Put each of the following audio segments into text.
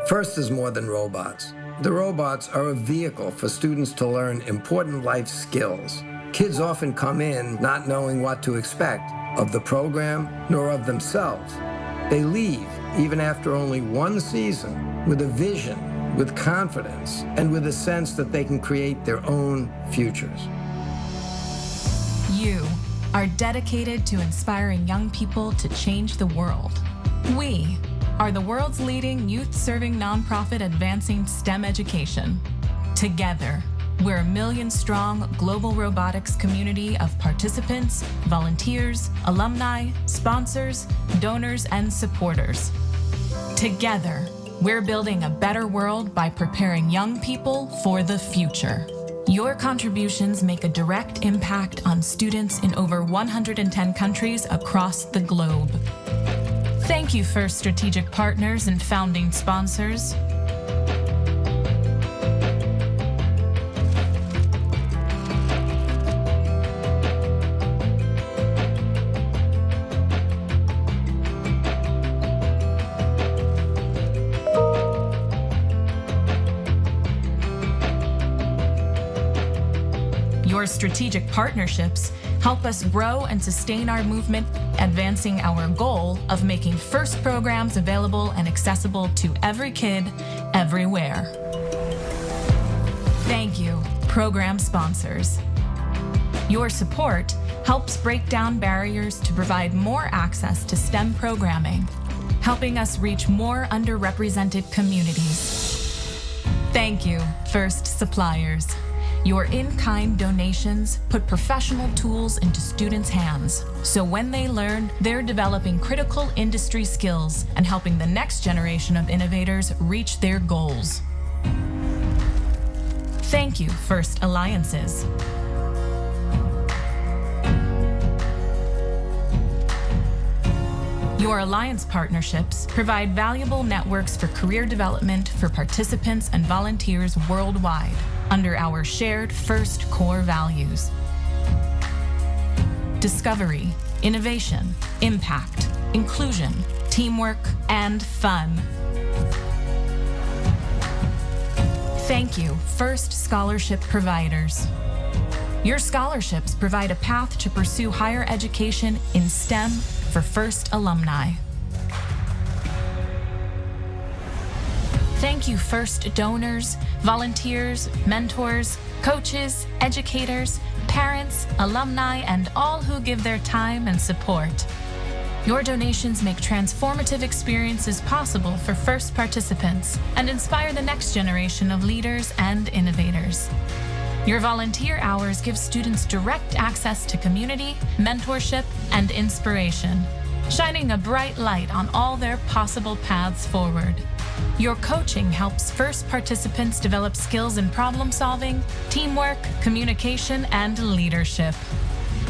FIRST is more than robots. The robots are a vehicle for students to learn important life skills. Kids often come in not knowing what to expect of the program nor of themselves. They leave, even after only one season, with a vision, with confidence, and with a sense that they can create their own futures. You are dedicated to inspiring young people to change the world. We are the world's leading youth-serving nonprofit advancing STEM education. Together, we're a million-strong global robotics community of participants, volunteers, alumni, sponsors, donors, and supporters. Together, we're building a better world by preparing young people for the future. Your contributions make a direct impact on students in over 110 countries across the globe. Thank you, FIRST strategic partners and founding sponsors. Your strategic partnerships help us grow and sustain our movement, advancing our goal of making FIRST programs available and accessible to every kid, everywhere. Thank you, program sponsors. Your support helps break down barriers to provide more access to STEM programming, helping us reach more underrepresented communities. Thank you, FIRST suppliers. Your in-kind donations put professional tools into students' hands, so when they learn, they're developing critical industry skills and helping the next generation of innovators reach their goals. Thank you, FIRST Alliances. Your alliance partnerships provide valuable networks for career development for participants and volunteers worldwide under our shared FIRST core values: discovery, innovation, impact, inclusion, teamwork, and fun. Thank you, FIRST scholarship providers. Your scholarships provide a path to pursue higher education in STEM for FIRST alumni. Thank you, FIRST donors, volunteers, mentors, coaches, educators, parents, alumni, and all who give their time and support. Your donations make transformative experiences possible for FIRST participants and inspire the next generation of leaders and innovators. Your volunteer hours give students direct access to community, mentorship, and inspiration, shining a bright light on all their possible paths forward. Your coaching helps FIRST participants develop skills in problem solving, teamwork, communication, and leadership.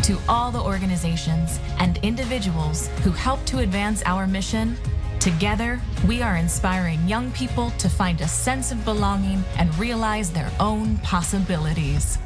To all the organizations and individuals who help to advance our mission, together we are inspiring young people to find a sense of belonging and realize their own possibilities.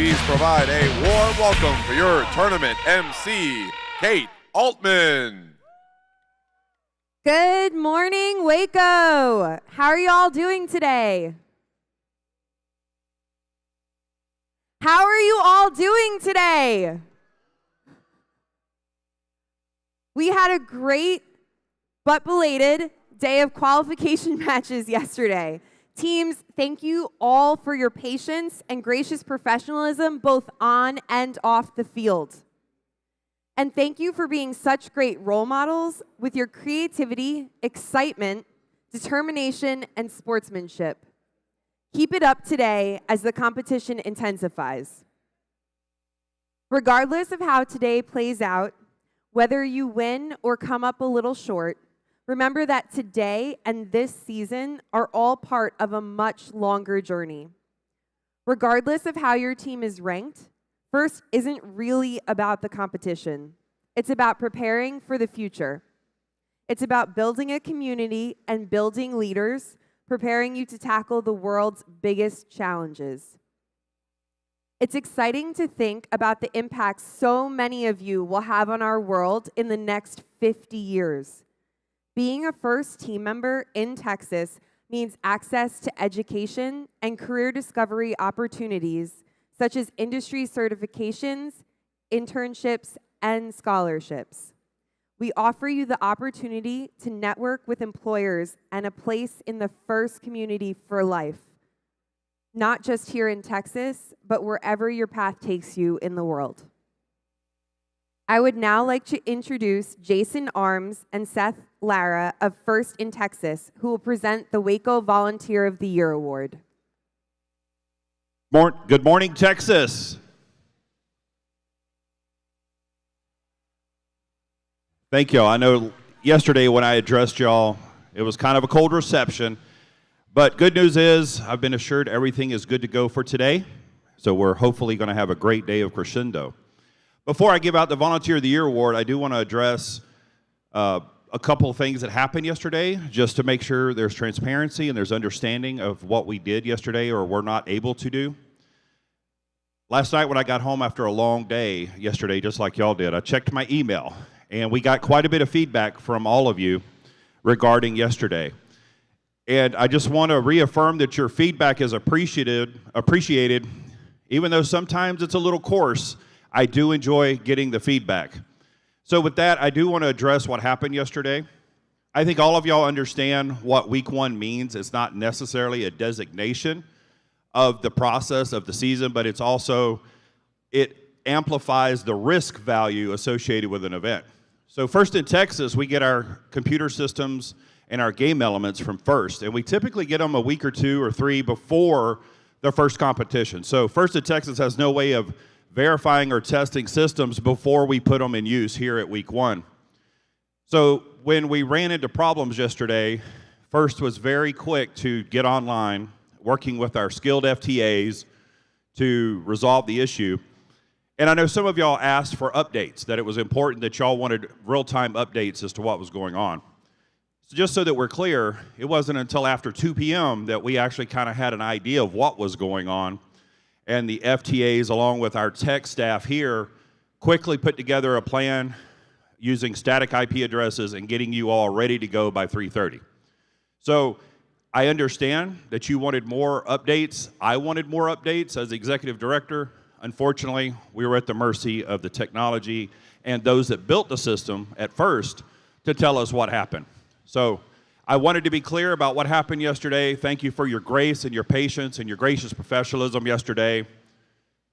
please provide a warm welcome for your tournament MC, Kate Altman. Good morning, Waco. How are you all doing today? How are you all doing today? We had a great but belated day of qualification matches yesterday. Teams, thank you all for your patience and gracious professionalism both on and off the field. And thank you for being such great role models with your creativity, excitement, determination, and sportsmanship. Keep it up today as the competition intensifies. Regardless of how today plays out, whether you win or come up a little short, remember that today and this season are all part of a much longer journey. Regardless of how your team is ranked, FIRST isn't really about the competition. It's about preparing for the future. It's about building a community and building leaders, preparing you to tackle the world's biggest challenges. It's exciting to think about the impact so many of you will have on our world in the next 50 years. Being a FIRST team member in Texas means access to education and career discovery opportunities such as industry certifications, internships, and scholarships. We offer you the opportunity to network with employers and a place in the FIRST community for life, not just here in Texas, but wherever your path takes you in the world. I would now like to introduce Jason Arms and Seth Lara of FIRST in Texas, who will present the Waco Volunteer of the Year Award. Good morning, Texas. Thank y'all. I know yesterday when I addressed y'all, it was kind of a cold reception, but good news is I've been assured everything is good to go for today, so we're hopefully going to have a great day of crescendo. Before I give out the Volunteer of the Year Award, I do want to address a couple of things that happened yesterday, just to make sure there's transparency and there's understanding of what we did yesterday or were not able to do. Last night when I got home after a long day yesterday, just like y'all did, I checked my email, and we got quite a bit of feedback from all of you regarding yesterday. And I just want to reaffirm that your feedback is appreciated, even though sometimes it's a little coarse. I do enjoy getting the feedback. So with that, I do want to address what happened yesterday. I think all of y'all understand what week one means. It's not necessarily a designation of the process of the season, but it's also, it amplifies the risk value associated with an event. So FIRST in Texas, we get our computer systems and our game elements from FIRST, and we typically get them a week or two or three before the first competition. So FIRST in Texas has no way of verifying or testing systems before we put them in use here at week one. So when we ran into problems yesterday, FIRST was very quick to get online, working with our skilled FTAs to resolve the issue. And I know some of y'all asked for updates, that it was important that y'all wanted real-time updates as to what was going on. So just so that we're clear, it wasn't until after 2 p.m. that we actually kind of had an idea of what was going on. And the FTAs, along with our tech staff here, quickly put together a plan using static IP addresses and getting you all ready to go by 3:30. So I understand that you wanted more updates. I wanted more updates as the executive director. Unfortunately, we were at the mercy of the technology and those that built the system at FIRST to tell us what happened. So I wanted to be clear about what happened yesterday. Thank you for your grace and your patience and your gracious professionalism yesterday.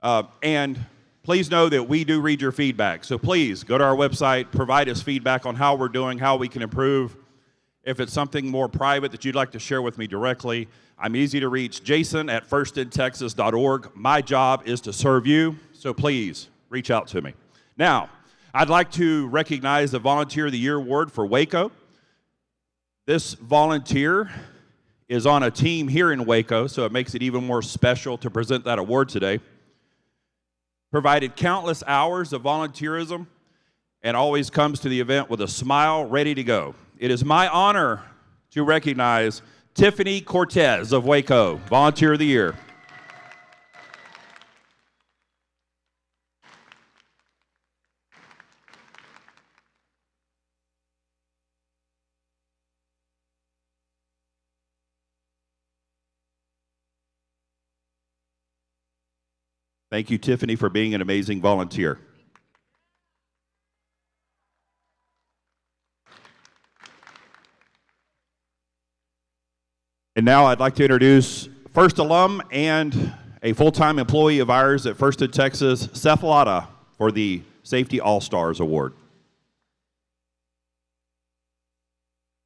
And please know that we do read your feedback. So please go to our website, provide us feedback on how we're doing, how we can improve. If it's something more private that you'd like to share with me directly, I'm easy to reach, jason@firstintexas.org. My job is to serve you, so please reach out to me. Now, I'd like to recognize the Volunteer of the Year Award for Waco. This volunteer is on a team here in Waco, so it makes it even more special to present that award today. Provided countless hours of volunteerism and always comes to the event with a smile ready to go. It is my honor to recognize Tiffany Cortez of Waco, Volunteer of the Year. Thank you, Tiffany, for being an amazing volunteer. And now I'd like to introduce FIRST alum and a full-time employee of ours at First in Texas, Seth Latta, for the Safety All-Stars Award.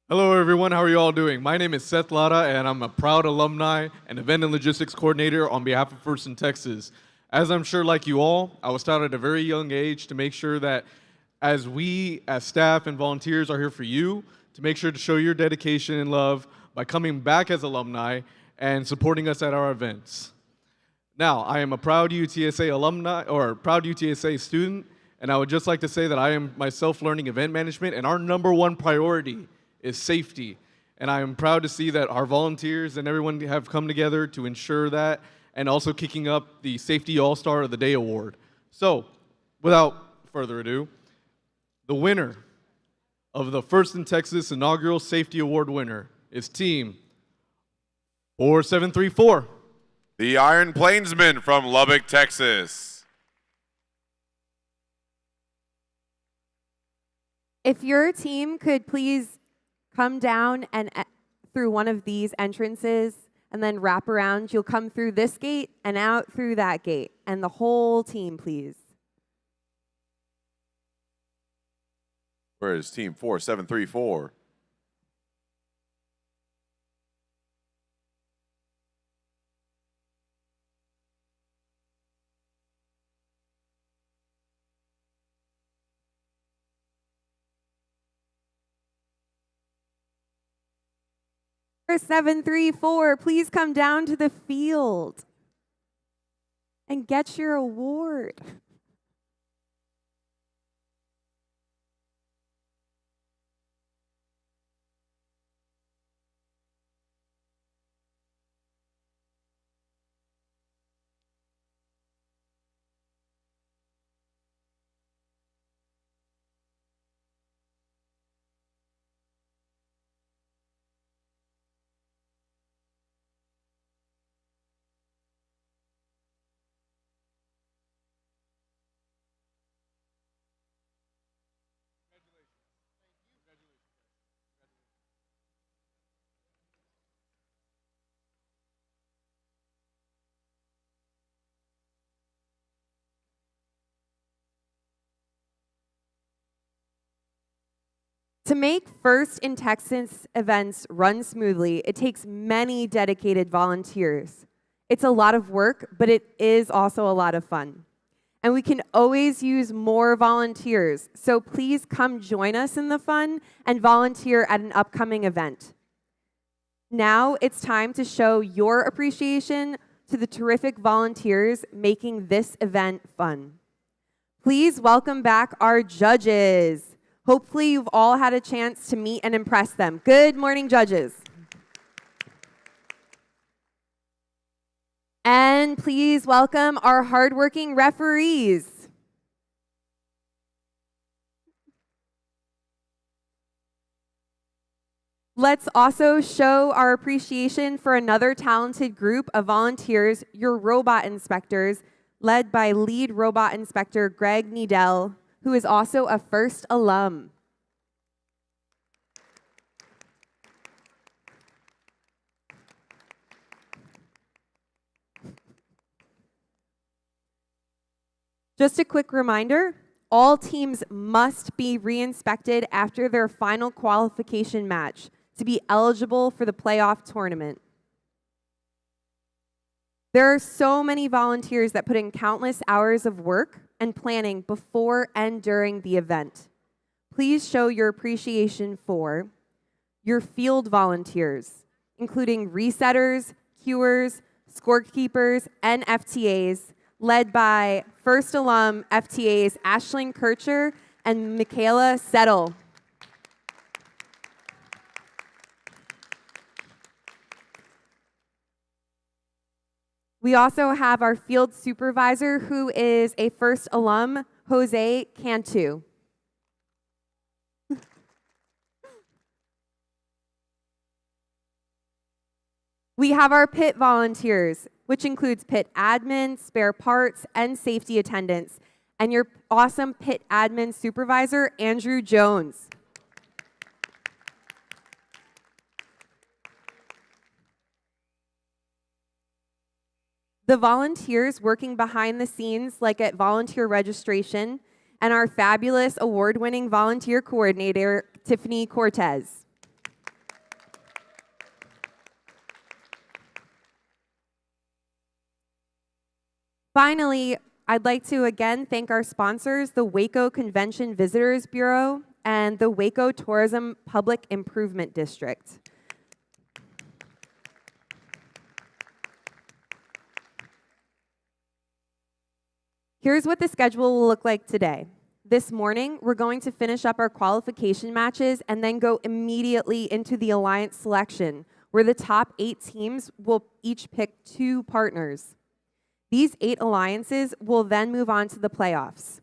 Hello everyone, how are you all doing? My name is Seth Latta and I'm a proud alumni and event and logistics coordinator on behalf of First in Texas. As I'm sure like you all, I was taught at a very young age to make sure that as we, as staff and volunteers, are here for you, to make sure to show your dedication and love by coming back as alumni and supporting us at our events. Now, I am a proud UTSA alumni, or proud UTSA student, and I would just like to say that I am myself learning event management, and our #1 priority is safety. And I am proud to see that our volunteers and everyone have come together to ensure that, and also kicking up the Safety All-Star of the Day Award. So, without further ado, the winner of the First in Texas inaugural Safety Award winner is Team 4734. The Iron Plainsmen from Lubbock, Texas. If your team could please come down and through one of these entrances and then wrap around, you'll come through this gate and out through that gate. And the whole team, please. Where is Team 4734? Number 734, please come down to the field and get your award. To make First in Texas events run smoothly, it takes many dedicated volunteers. It's a lot of work, but it is also a lot of fun. And we can always use more volunteers, so please come join us in the fun and volunteer at an upcoming event. Now it's time to show your appreciation to the terrific volunteers making this event fun. Please welcome back our judges. Hopefully you've all had a chance to meet and impress them. Good morning, judges. And please welcome our hardworking referees. Let's also show our appreciation for another talented group of volunteers, your robot inspectors, led by lead robot inspector Greg Needell, who is also a FIRST alum. Just a quick reminder, all teams must be re-inspected after their final qualification match to be eligible for the playoff tournament. There are so many volunteers that put in countless hours of work and planning before and during the event. Please show your appreciation for your field volunteers, including resetters, queuers, scorekeepers, and FTAs, led by FIRST alum FTAs Ashling Kircher and Michaela Settle. We also have our field supervisor, who is a FIRST alum, Jose Cantu. We have our pit volunteers, which includes pit admin, spare parts, and safety attendants, and your awesome pit admin supervisor, Andrew Jones. The volunteers working behind the scenes, like at volunteer registration, and our fabulous award-winning volunteer coordinator, Tiffany Cortez. Finally, I'd like to again thank our sponsors, the Waco Convention Visitors Bureau and the Waco Tourism Public Improvement District. Here's what the schedule will look like today. This morning, we're going to finish up our qualification matches and then go immediately into the alliance selection, where the top 8 teams will each pick 2 partners. These 8 alliances will then move on to the playoffs.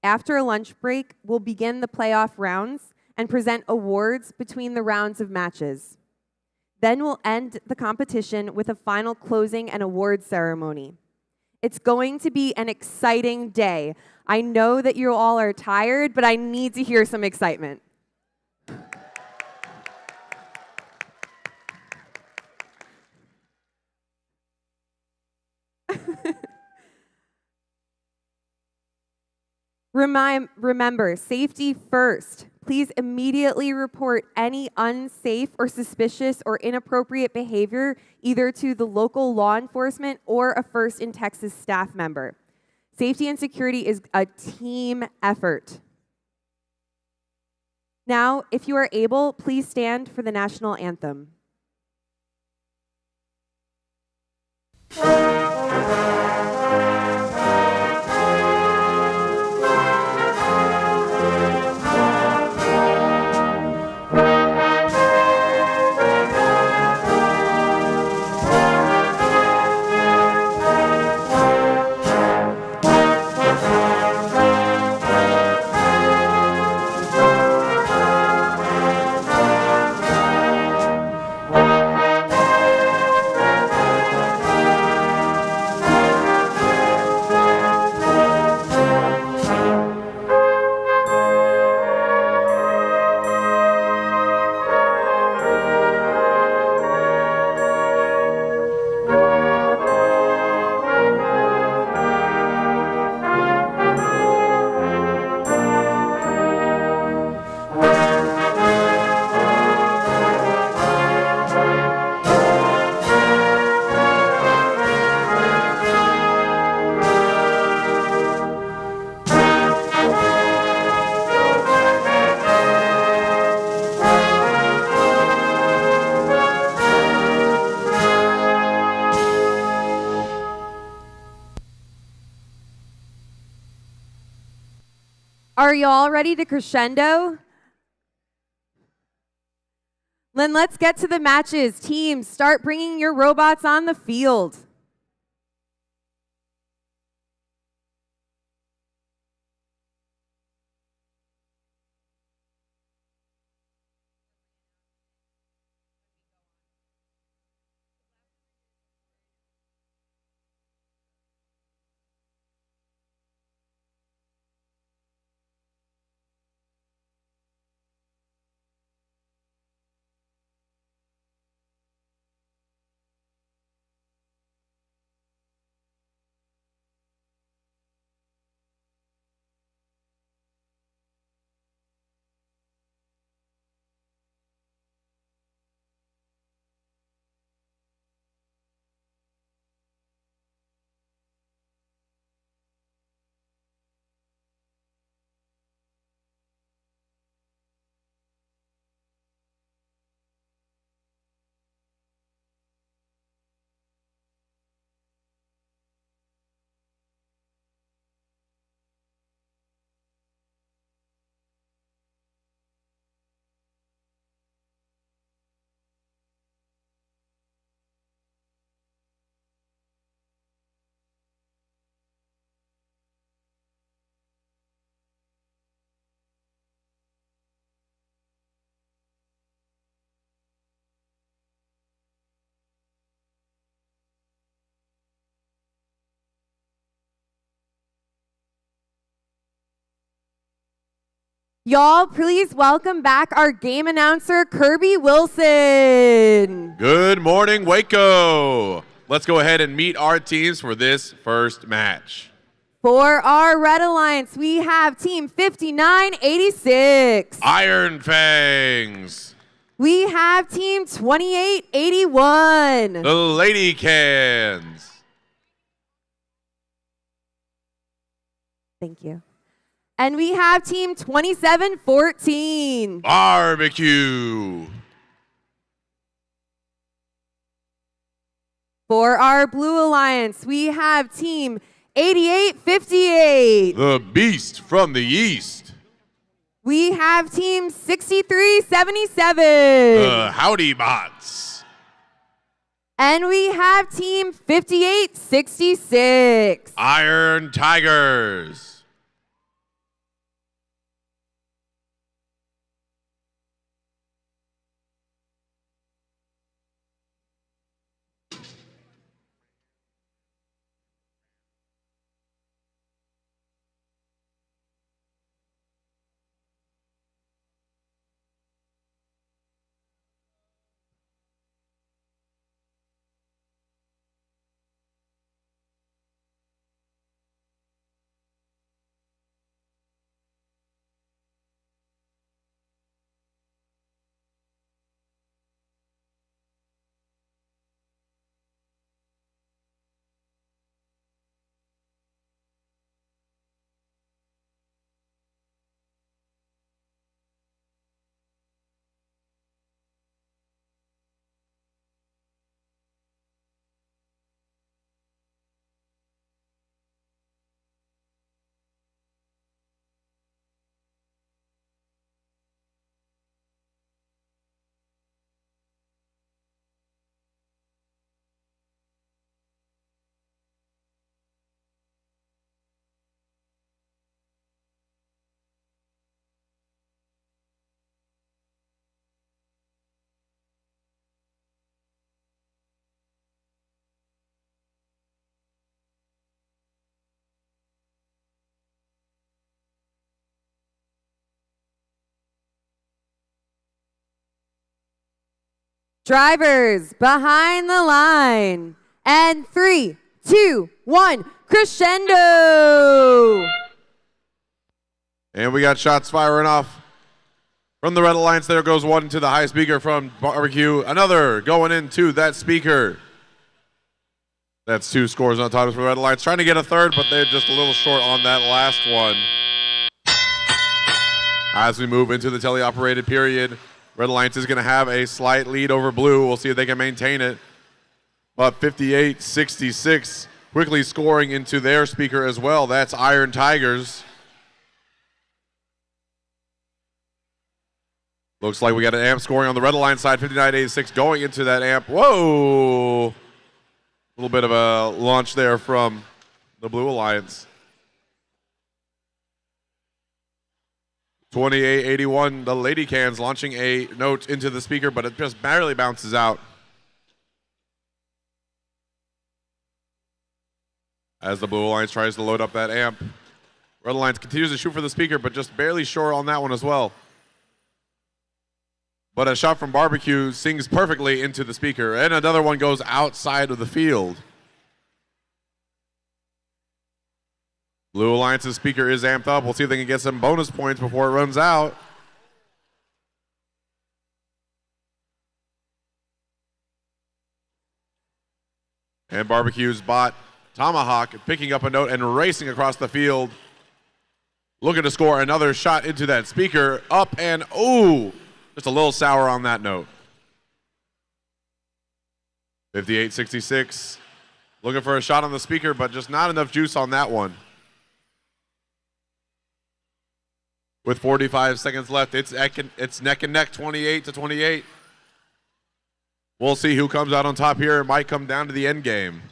After a lunch break, we'll begin the playoff rounds and present awards between the rounds of matches. Then we'll end the competition with a final closing and awards ceremony. It's going to be an exciting day. I know that you all are tired, but I need to hear some excitement. Remember, safety first. Please immediately report any unsafe or suspicious or inappropriate behavior either to the local law enforcement or a FIRST in Texas staff member. Safety and security is a team effort. Now, if you are able, please stand for the national anthem. Are you all ready to crescendo? Then let's get to the matches. Teams, start bringing your robots on the field. Y'all, please welcome back our game announcer, Kirby Wilson. Good morning, Waco. Let's go ahead and meet our teams for this first match. For our Red Alliance, we have Team 5986. Iron Fangs. We have Team 2881. The Lady Cans. Thank you. And we have Team 2714. Barbecue. For our Blue Alliance, we have Team 8858. The Beast from the East. We have Team 6377. The Howdy Bots. And we have Team 5866. Iron Tigers. Drivers behind the line. And 3, 2, 1, crescendo. And we got shots firing off from the Red Alliance. There goes one to the high speaker from Barbecue. Another going into that speaker. That's 2 scores on top for the Red Alliance. Trying to get a third, but they're just a little short on that last one. As we move into the teleoperated period, Red Alliance is going to have a slight lead over Blue. We'll see if they can maintain it. But 58-66, quickly scoring into their speaker as well. That's Iron Tigers. Looks like we got an amp scoring on the Red Alliance side, 59-86 going into that amp. Whoa! A little bit of a launch there from the Blue Alliance. 28-81, the Lady Cans launching a note into the speaker, but it just barely bounces out. As the Blue Alliance tries to load up that amp. Red Alliance continues to shoot for the speaker, but just barely short on that one as well. But a shot from Barbecue sings perfectly into the speaker, and another one goes outside of the field. Blue Alliance's speaker is amped up. We'll see if they can get some bonus points before it runs out. And Barbecue's bot, Tomahawk, picking up a note and racing across the field. Looking to score another shot into that speaker. Up and, ooh, just a little sour on that note. 58-66. Looking for a shot on the speaker, but just not enough juice on that one. With 45 seconds left, it's neck and neck, 28-28. We'll see who comes out on top here. It might come down to the end game.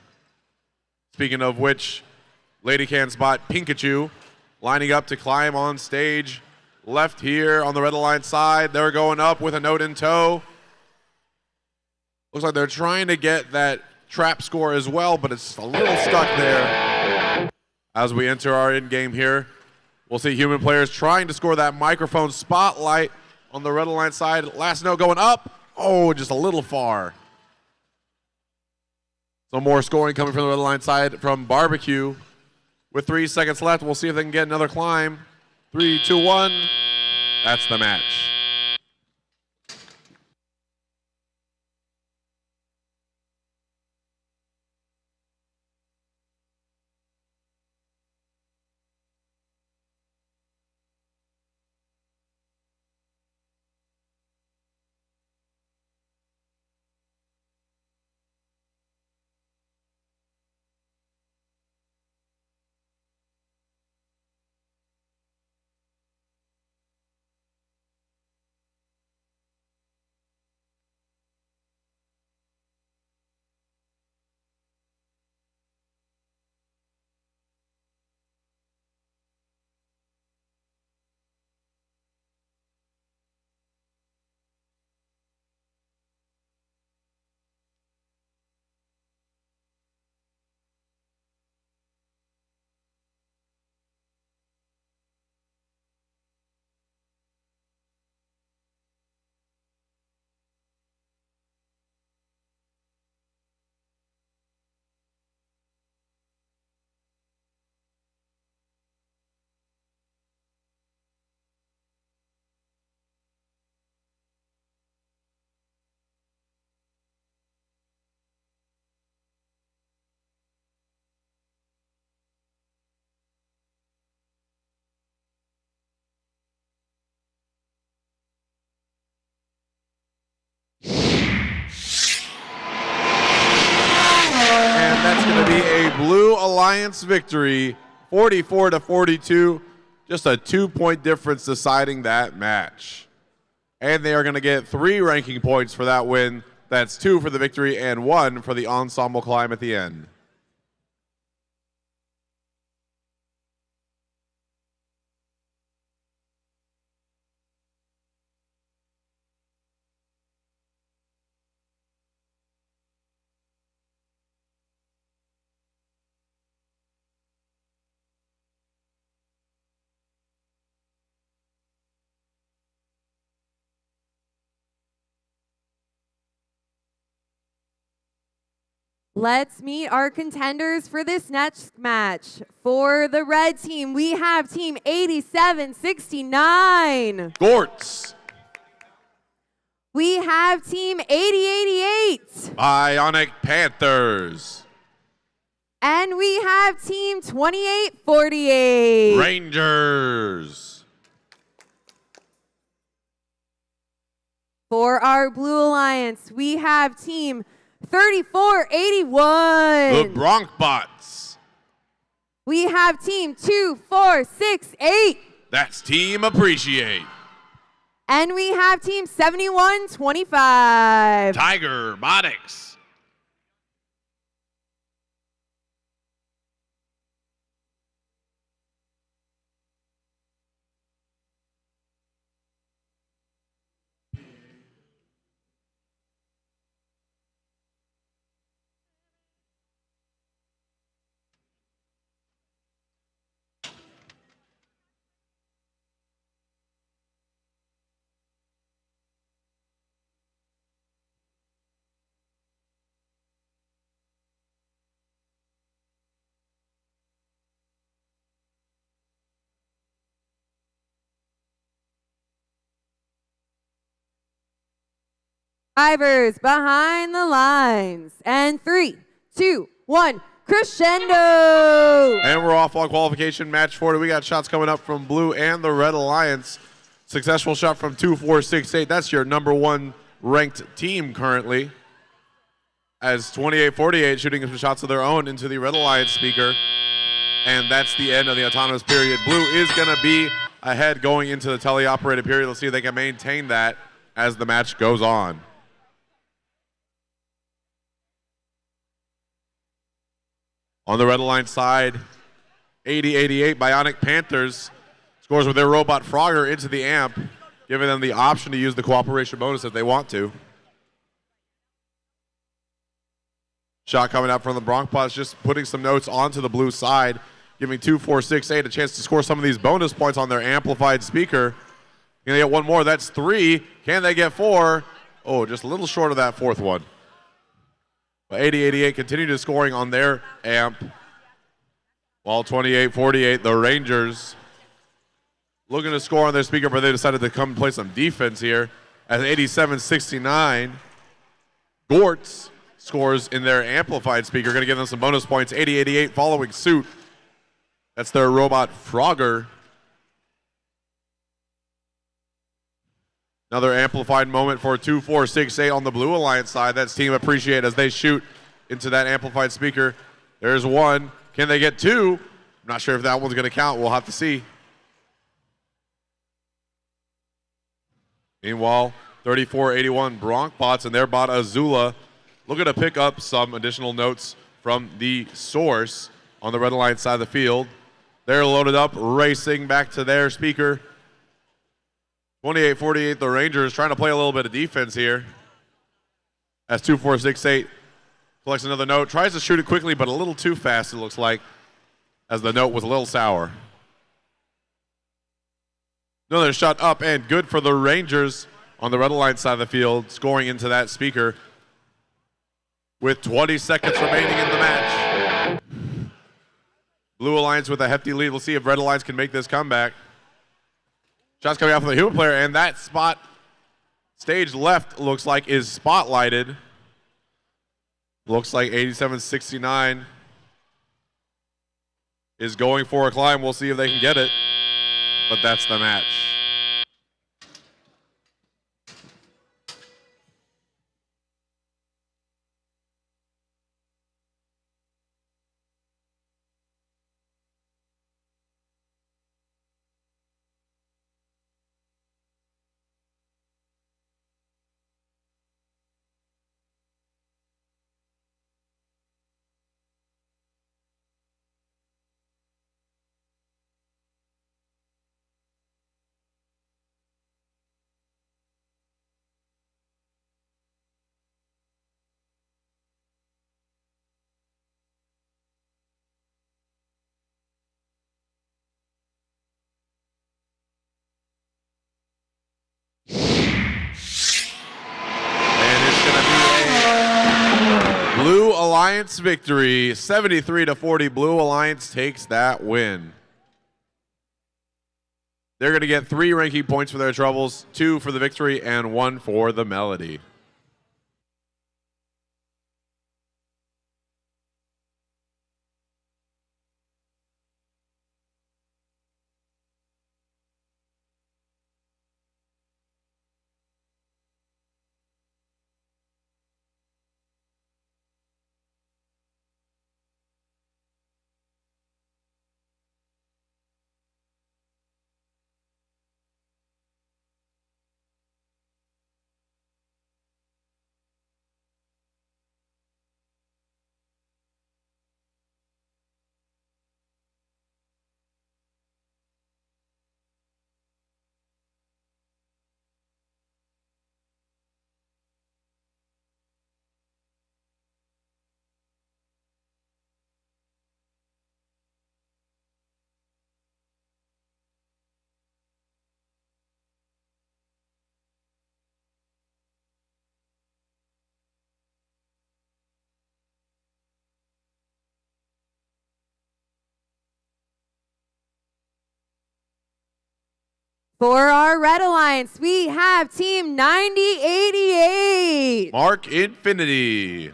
Speaking of which, Lady Can spot Pikachu lining up to climb on stage left here on the Red Alliance side. They're going up with a note in tow. Looks like they're trying to get that trap score as well, but it's a little stuck there. As we enter our end game here, We'll see human players trying to score that microphone spotlight on the red line side. Last note going up. Oh, just a little far. Some more scoring coming from the red line side from Barbecue. With 3 seconds left, we'll see if they can get another climb. 3, 2, 1. That's the match. That's going to be a Blue Alliance victory, 44-42. Just a 2-point difference deciding that match. And they are going to get 3 ranking points for that win. That's 2 for the victory and 1 for the ensemble climb at the end. Let's meet our contenders for this next match. For the red team, we have team 8769. Gortz. We have team 8088. Bionic Panthers. And we have team 2848. Rangers. For our Blue Alliance, we have team 3481. The Bronkbots. We have team 2468. That's Team Appreciate. And we have team 7125. Tiger Botics. Drivers behind the lines. And 3, 2, 1, crescendo. And we're off on qualification match 40. We got shots coming up from Blue and the Red Alliance. Successful shot from 2468. That's your #1 ranked team currently. As 2848 shooting some shots of their own into the Red Alliance speaker. And that's the end of the autonomous period. Blue is going to be ahead going into the teleoperated period. Let's see if they can maintain that as the match goes on. On the Red Alliance side, 8088 Bionic Panthers scores with their robot Frogger into the amp, giving them the option to use the cooperation bonus if they want to. Shot coming out from the Bronkbots, just putting some notes onto the blue side, giving 2468 a chance to score some of these bonus points on their amplified speaker. Can they get one more? That's 3. Can they get 4? Oh, just a little short of that 4th one. But 8088 continue to scoring on their amp. While 2848, the Rangers looking to score on their speaker, but they decided to come and play some defense here. At 8769, Gortz scores in their amplified speaker, going to give them some bonus points. 8088 following suit. That's their robot Frogger. Another amplified moment for 2468 on the Blue Alliance side. That's Team Appreciate as they shoot into that amplified speaker. There's 1. Can they get 2? I'm not sure if that one's going to count. We'll have to see. Meanwhile, 3481 Bronc bots and their bot Azula looking to pick up some additional notes from the source on the Red Alliance side of the field. They're loaded up, racing back to their speaker. 2848, the Rangers trying to play a little bit of defense here. As 2468 collects another note, tries to shoot it quickly, but a little too fast, it looks like, as the note was a little sour. Another shot up and good for the Rangers on the Red Alliance side of the field, scoring into that speaker with 20 seconds remaining in the match. Blue Alliance with a hefty lead. We'll see if Red Alliance can make this comeback. Shots coming out from the Human player, and that spot, stage left, looks like is spotlighted. Looks like 8769 is going for a climb. We'll see if they can get it, but that's the match. Blue Alliance victory, 73-40. Blue Alliance takes that win. They're going to get 3 ranking points for their troubles, 2 for the victory, and 1 for the melody. For our Red Alliance, we have Team 9088. Mark Infinity.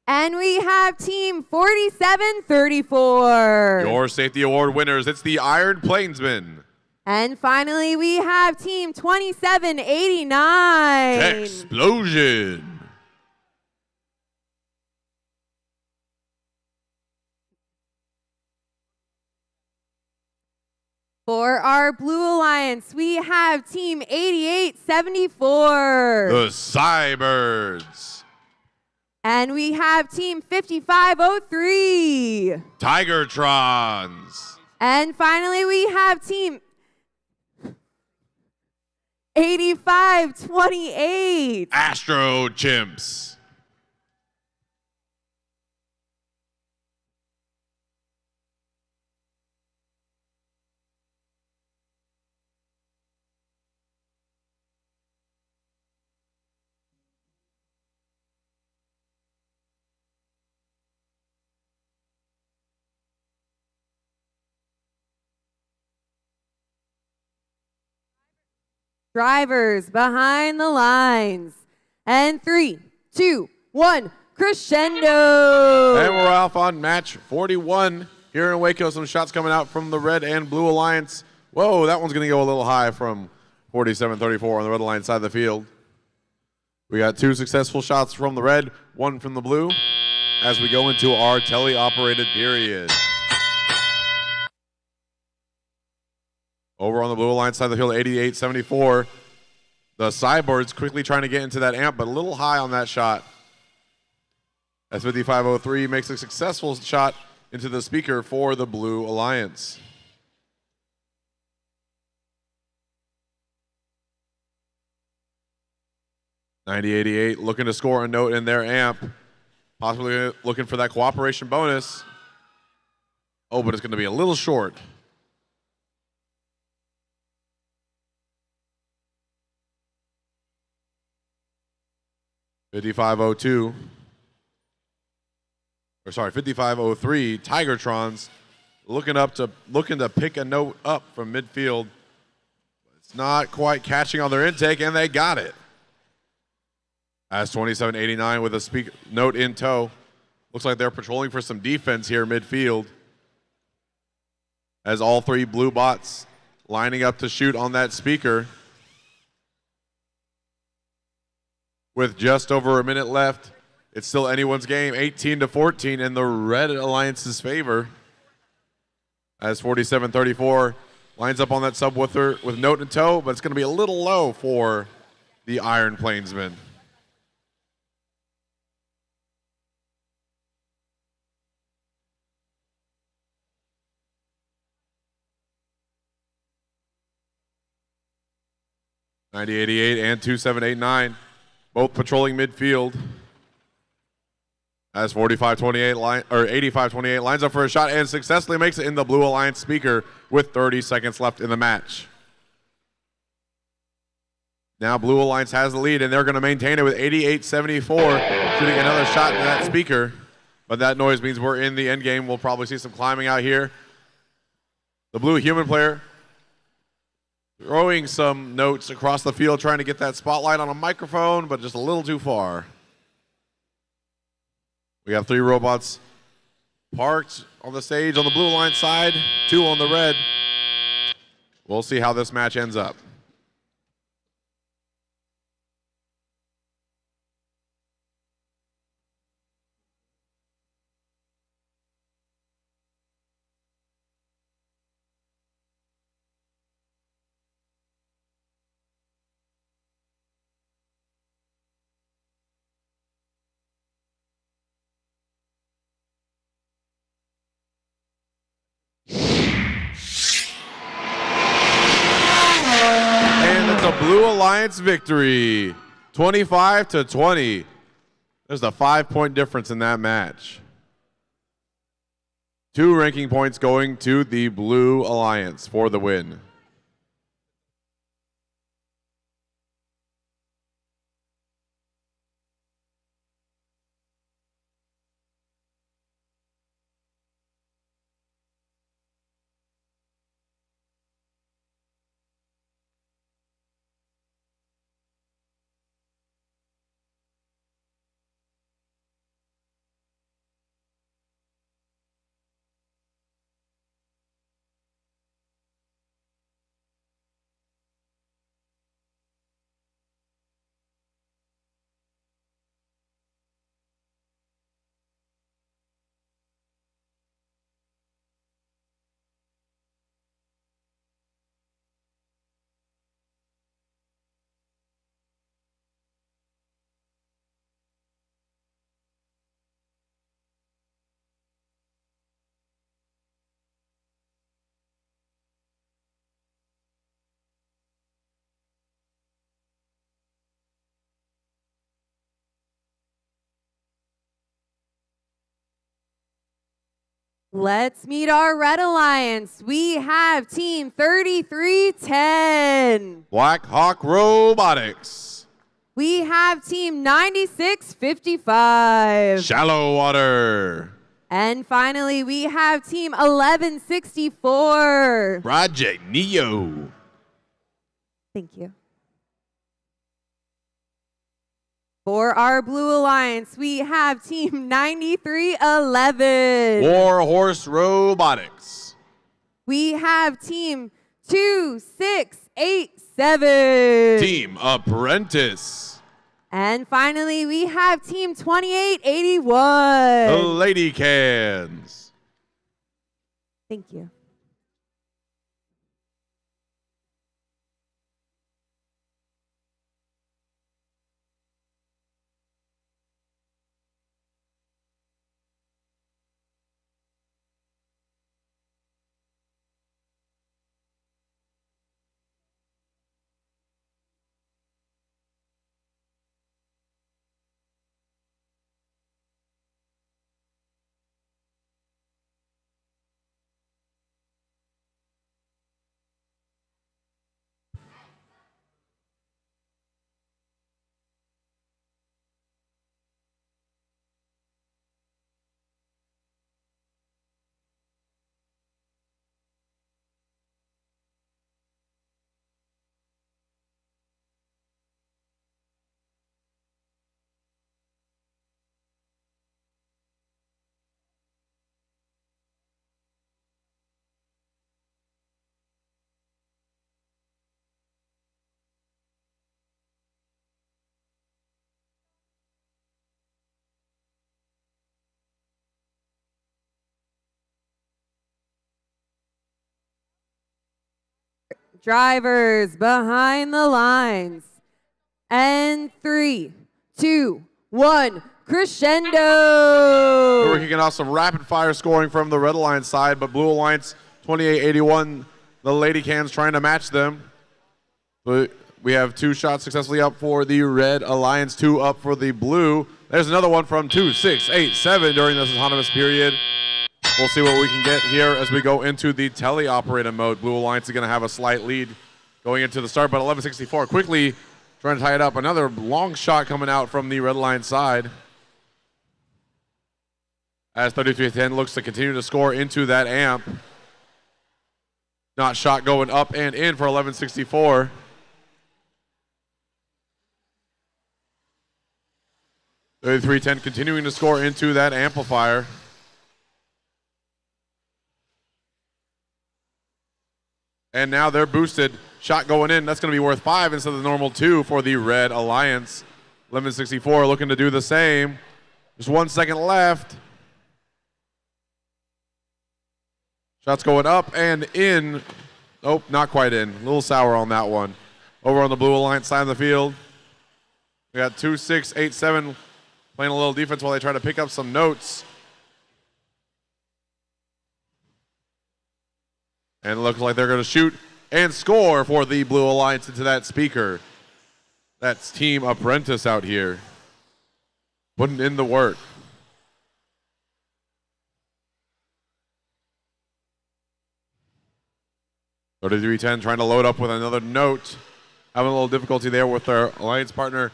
And we have Team 4734. Your safety award winners, it's the Iron Plainsmen. And finally, we have Team 2789. Explosion. For our Blue Alliance, we have Team 8874. The Cybirds. And we have Team 5503. Tigertrons. And finally, we have Team 8528. Astro Chimps. Drivers behind the lines. And 3, 2, 1, crescendo. And we're off on match 41 here in Waco. Some shots coming out from the Red and Blue Alliance. Whoa, that one's going to go a little high from 47-34 on the Red Alliance side of the field. We got 2 successful shots from the Red, 1 from the Blue, as we go into our tele-operated period. Over on the Blue Alliance side of the field, 88-74. The Cyborgs quickly trying to get into that amp, but a little high on that shot. As 55-03 makes a successful shot into the speaker for the Blue Alliance. $90.88 looking to score a note in their amp, possibly looking for that cooperation bonus. Oh, but it's going to be a little short. $55.03 Tigertrons looking to pick a note up from midfield. It's not quite catching on their intake, and they got it. As 27-89 with a note in tow. Looks like they're patrolling for some defense here midfield. As all 3 blue bots lining up to shoot on that speaker. With just over a minute left, it's still anyone's game, 18-14 in the Red Alliance's favor. As 47-34 lines up on that subwoofer with note in tow, but it's going to be a little low for the Iron Plainsmen. $90.88 and 27-89, both patrolling midfield. As 85-28 lines up for a shot and successfully makes it in the Blue Alliance speaker with 30 seconds left in the match. Now Blue Alliance has the lead, and they're going to maintain it with 88-74, shooting another shot into that speaker. But that noise means we're in the end game. We'll probably see some climbing out here. The blue human player throwing some notes across the field, trying to get that spotlight on a microphone, but just a little too far. We have 3 robots parked on the stage on the Blue Alliance side, 2 on the Red. We'll see how this match ends up. Blue Alliance victory, 25-20. There's a 5-point difference in that match. 2 ranking points going to the Blue Alliance for the win. Let's meet our Red Alliance. We have Team 3310. Black Hawk Robotics. We have Team 9655. Shallow Water. And finally, we have Team 1164. Project Neo. Thank you. For our Blue Alliance, we have Team 9311. War Horse Robotics. We have Team 2687. Team Apprentice. And finally, we have Team 2881. The Lady Cans. Thank you. Drivers behind the lines. And 3, 2, 1, crescendo. We're kicking off some rapid fire scoring from the Red Alliance side, but Blue Alliance 2881, the Lady Cans trying to match them. But we have 2 shots successfully up for the Red Alliance, 2 up for the Blue. There's another one from 2687 during this autonomous period. We'll see what we can get here as we go into the teleoperator mode. Blue Alliance is going to have a slight lead going into the start, but 1164 quickly trying to tie it up. Another long shot coming out from the Red Alliance side, as 3310 looks to continue to score into that amp. Not shot going up and in for 1164. .3310 continuing to score into that amplifier. And now they're boosted. Shot going in. That's going to be worth 5 instead of the normal 2 for the Red Alliance. 1164 looking to do the same. Just 1 second left. Shots going up and in. Nope, not quite in. A little sour on that one. Over on the Blue Alliance side of the field, we got 2687 playing a little defense while they try to pick up some notes. And it looks like they're going to shoot and score for the Blue Alliance into that speaker. That's Team Apprentice out here, putting in the work. .3310 trying to load up with another note. Having a little difficulty there with their alliance partner.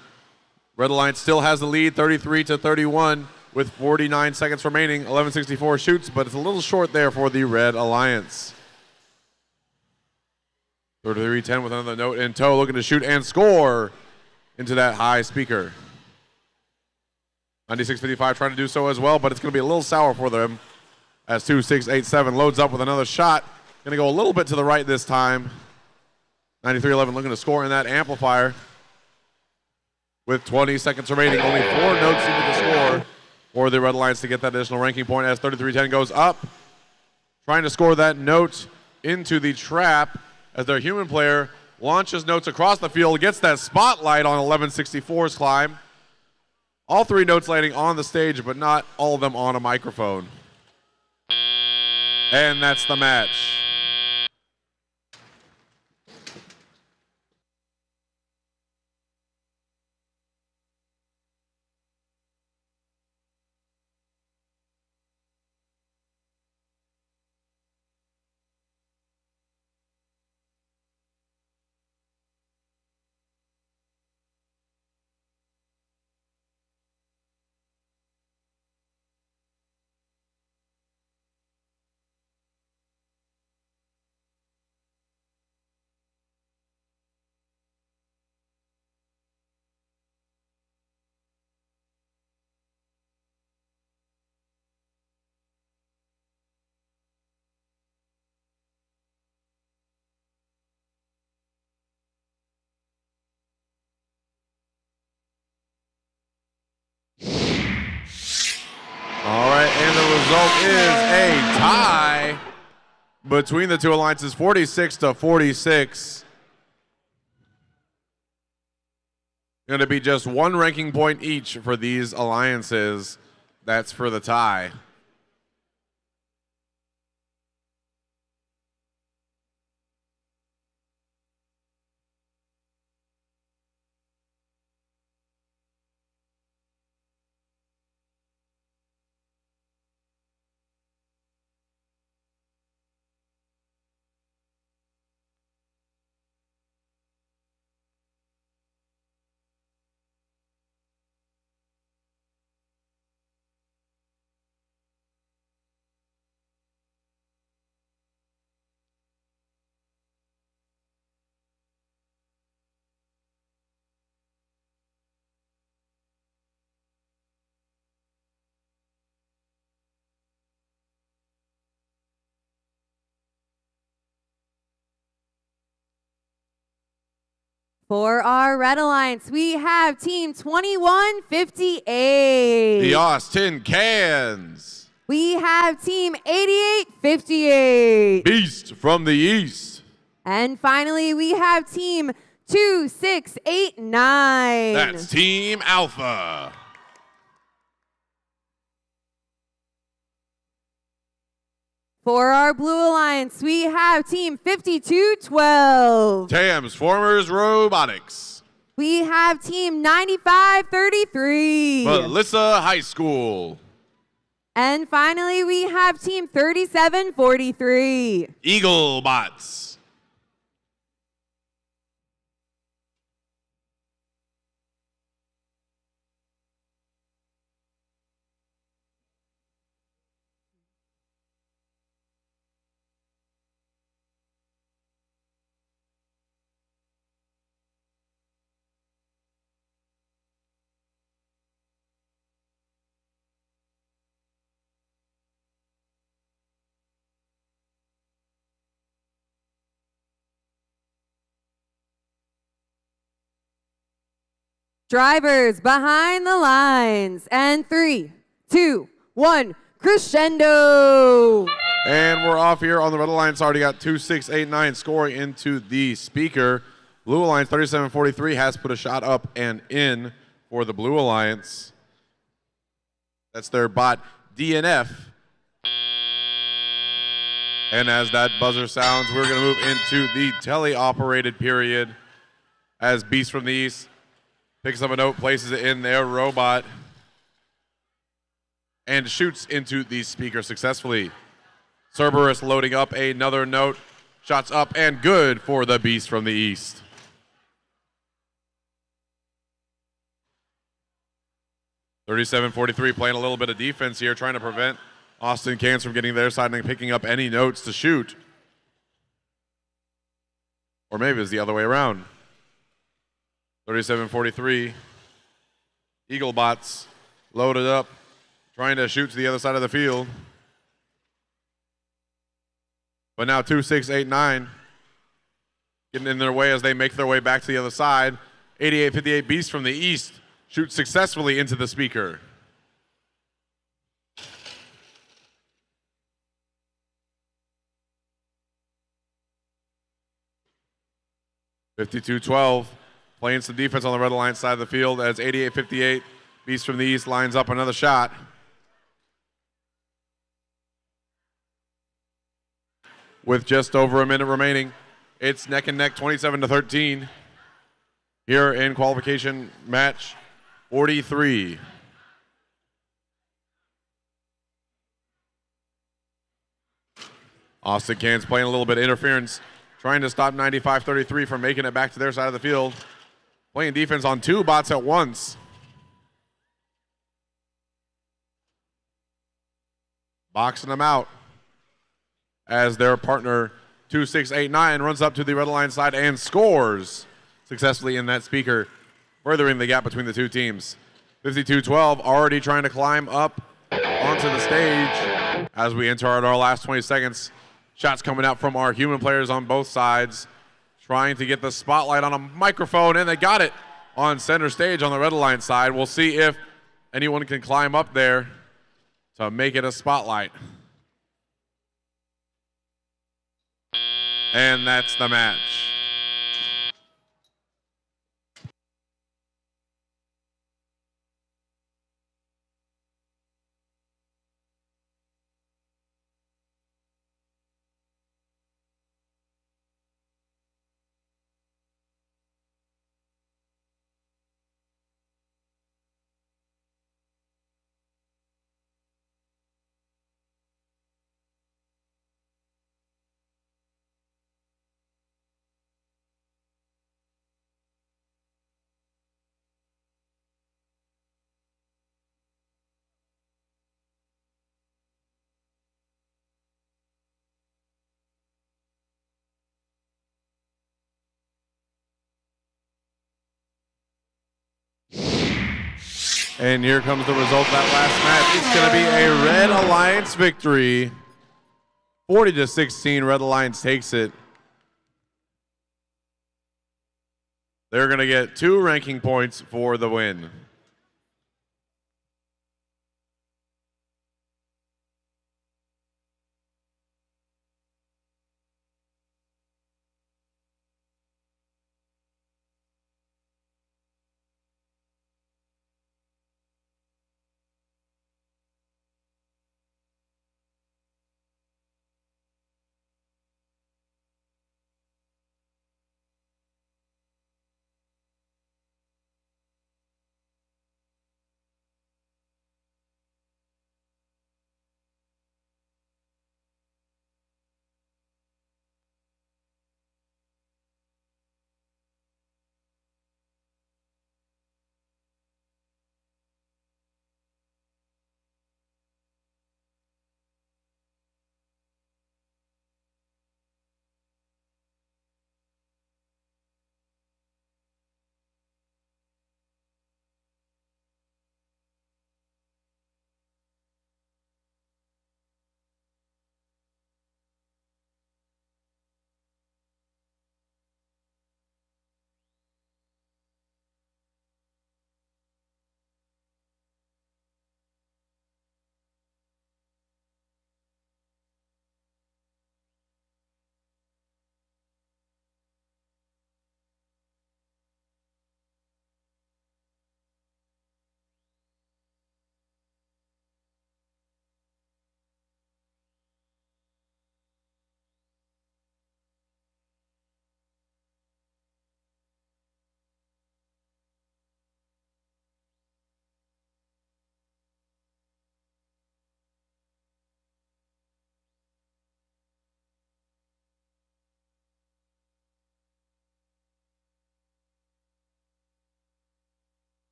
Red Alliance still has the lead, 33-31, with 49 seconds remaining. 1164 shoots, but it's a little short there for the Red Alliance. 3310 with another note in tow, looking to shoot and score into that high speaker. 9655 trying to do so as well, but it's going to be a little sour for them as 2687 loads up with another shot. Going to go a little bit to the right this time. 9311 looking to score in that amplifier. With 20 seconds remaining, only 4 notes needed to score for the Red Alliance to get that additional ranking point as 3310 goes up. Trying to score that note into the trap as their human player launches notes across the field, gets that spotlight on 1164's climb. All 3 notes landing on the stage, but not all of them on a microphone. And that's the match. is a tie between the two alliances, 46-46. Going to be just one ranking point each for these alliances. That's for the tie. For our Red Alliance, we have Team 2158. The Austin Cans. We have Team 8858. Beast from the East. And finally, we have Team 2689. That's Team Alpha. For our Blue Alliance, we have Team 5212. Transformers Robotics. We have Team 9533. Melissa High School. And finally, we have Team 3743. Eagle Bots. Drivers behind the lines. And 3, 2, 1, crescendo. And we're off here on the Red Alliance. Already got 2689 scoring into the speaker. Blue Alliance 3743 has put a shot up and in for the Blue Alliance. That's their bot DNF. And as that buzzer sounds, we're going to move into the teleoperated period as Beast from the East picks up a note, places it in their robot, and shoots into the speaker successfully. Cerberus loading up another note. Shots up and good for the Beast from the East. (37-43) playing a little bit of defense here, trying to prevent Austin Cans from getting their side and picking up any notes to shoot. Or maybe it's the other way around. 37-43. Eagle Bots loaded up, trying to shoot to the other side of the field. But now 2689 getting in their way as they make their way back to the other side. 88-58 Beast from the East shoots successfully into the speaker. (52-12). Playing some defense on the Red Alliance side of the field as 88-58 Beast from the East lines up another shot. With just over a minute remaining, it's neck and neck, 27-13 here in qualification match 43. Austin Cans playing a little bit of interference, trying to stop 95-33 from making it back to their side of the field. Playing defense on two bots at once. Boxing them out as their partner 2689 runs up to the Red Alliance side and scores successfully in that speaker, furthering the gap between the two teams. 52-12 already trying to climb up onto the stage as we enter our last 20 seconds. Shots coming out from our human players on both sides, trying to get the spotlight on a microphone, and they got it on center stage on the Red Alliance side. We'll see if anyone can climb up there to make it a spotlight. And that's the match. And here comes the result of that last match. It's going to be a Red Alliance victory. 40-16, Red Alliance takes it. They're going to get 2 ranking points for the win.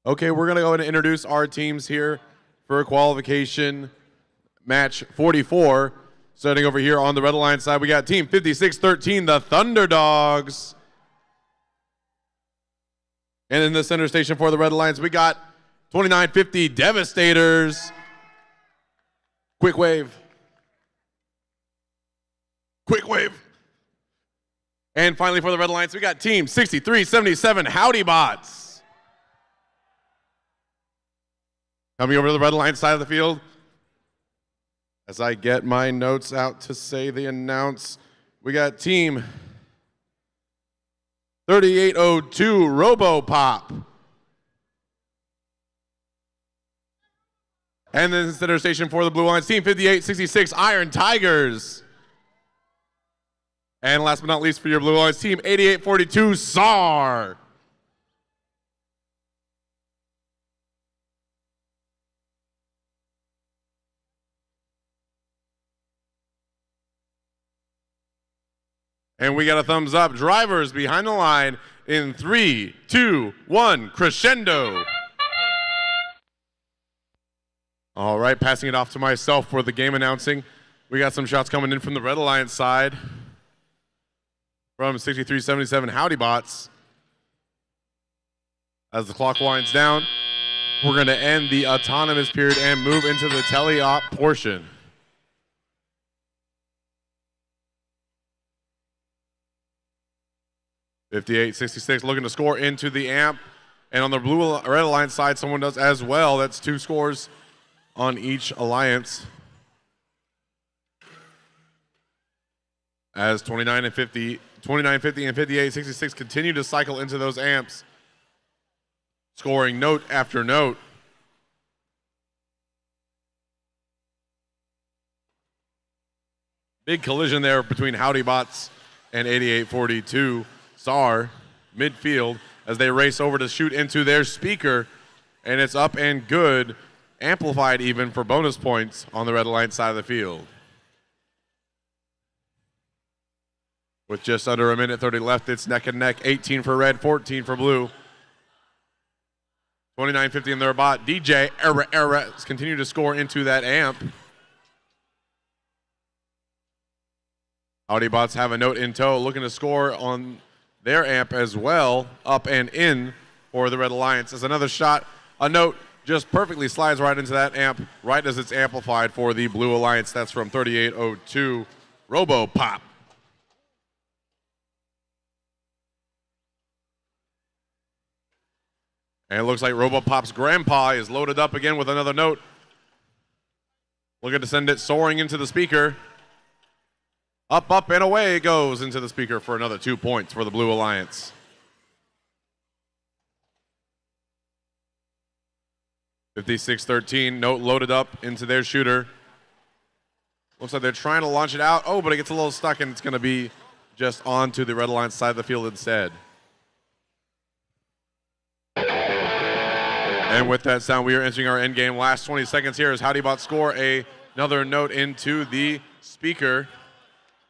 Okay, we're going to go ahead and introduce our teams here for qualification match 44. Starting over here on the Red Alliance side, we got team 5613, the Thunder Dogs. And in the center station for the Red Alliance, we got 2950 Devastators. Quick wave. Quick wave. And finally for the Red Alliance, we got team 6377 Howdy Bots. Coming over to the Red Alliance side of the field, as I get my notes out to say the announce, we got team 3802 RoboPop. And then center station for the Blue Alliance, team 5866 Iron Tigers. And last but not least for your Blue Alliance, team 8842 SAR. And we got a thumbs up. Drivers behind the line in 3, 2, 1, crescendo. All right, passing it off to myself for the game announcing. We got some shots coming in from the Red Alliance side. From 6377 Howdy Bots. As the clock winds down, we're going to end the autonomous period and move into the tele-op portion. .58.66 looking to score into the amp. And on the blue Red Alliance side, someone does as well. That's 2 scores on each alliance. As 29 and 50 and 58.66 continue to cycle into those amps, scoring note after note. Big collision there between Howdy Bots and 8842 SAR midfield as they race over to shoot into their speaker, and it's up and good, amplified even for bonus points on the Red Alliance side of the field. With just under a minute 30 left, it's neck and neck, 18 for red, 14 for blue. 29.50 in their bot. DJ Era continue to score into that amp. Howdy Bots have a note in tow, looking to score on their amp as well, up and in for the Red Alliance. As another shot, a note just perfectly slides right into that amp, right as it's amplified for the Blue Alliance. That's from 3802 Robo Pop. And it looks like Robopop's grandpa is loaded up again with another note. Looking to send it soaring into the speaker. Up, up, and away it goes into the speaker for another 2 points for the Blue Alliance. 56-13, note loaded up into their shooter. Looks like they're trying to launch it out. Oh, but it gets a little stuck, and it's going to be just onto the Red Alliance side of the field instead. And with that sound, we are entering our end game. Last 20 seconds here as HowdyBot score another note into the speaker.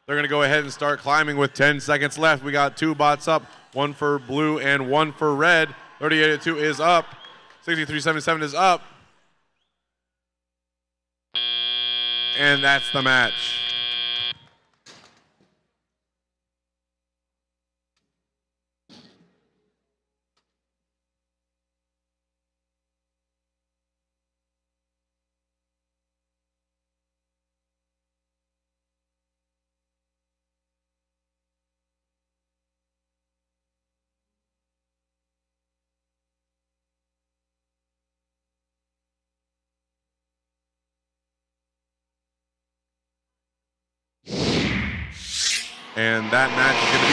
They're going to go ahead and start climbing with 10 seconds left. We got 2 bots up, 1 for blue and 1 for red. 38-2 is up. 63-77 is up. And that's the match. And that match is going to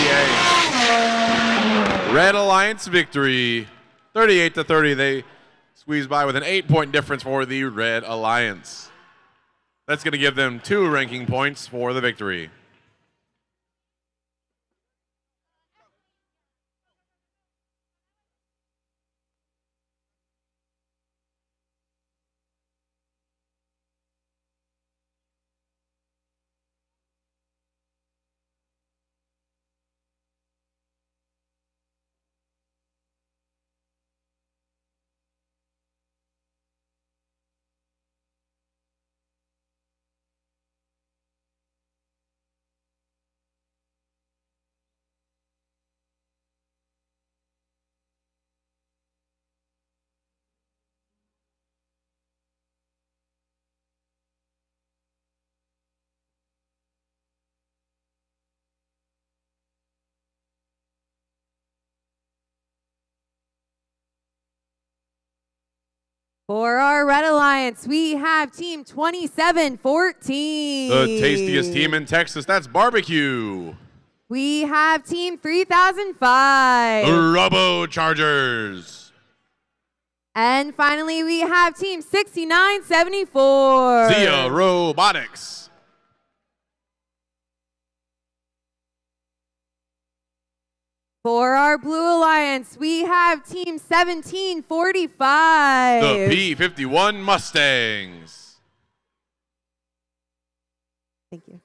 be a Red Alliance victory. 38-30, they squeezed by with an 8-point difference for the Red Alliance. That's going to give them 2 ranking points for the victory. For our Red Alliance, we have Team 2714. The tastiest team in Texas, that's Barbecue. We have Team 3005. The Robo Chargers. And finally, we have Team 6974. Zia Robotics. For our Blue Alliance, we have Team 1745. The P-51 Mustangs. Thank you.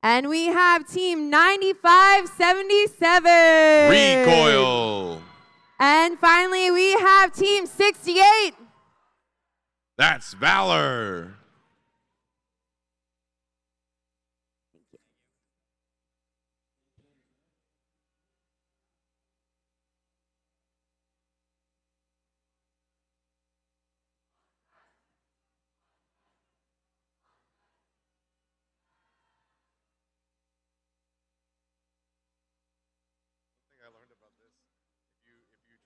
And we have Team 9577. Recoil. And finally, we have Team 68. That's Valor.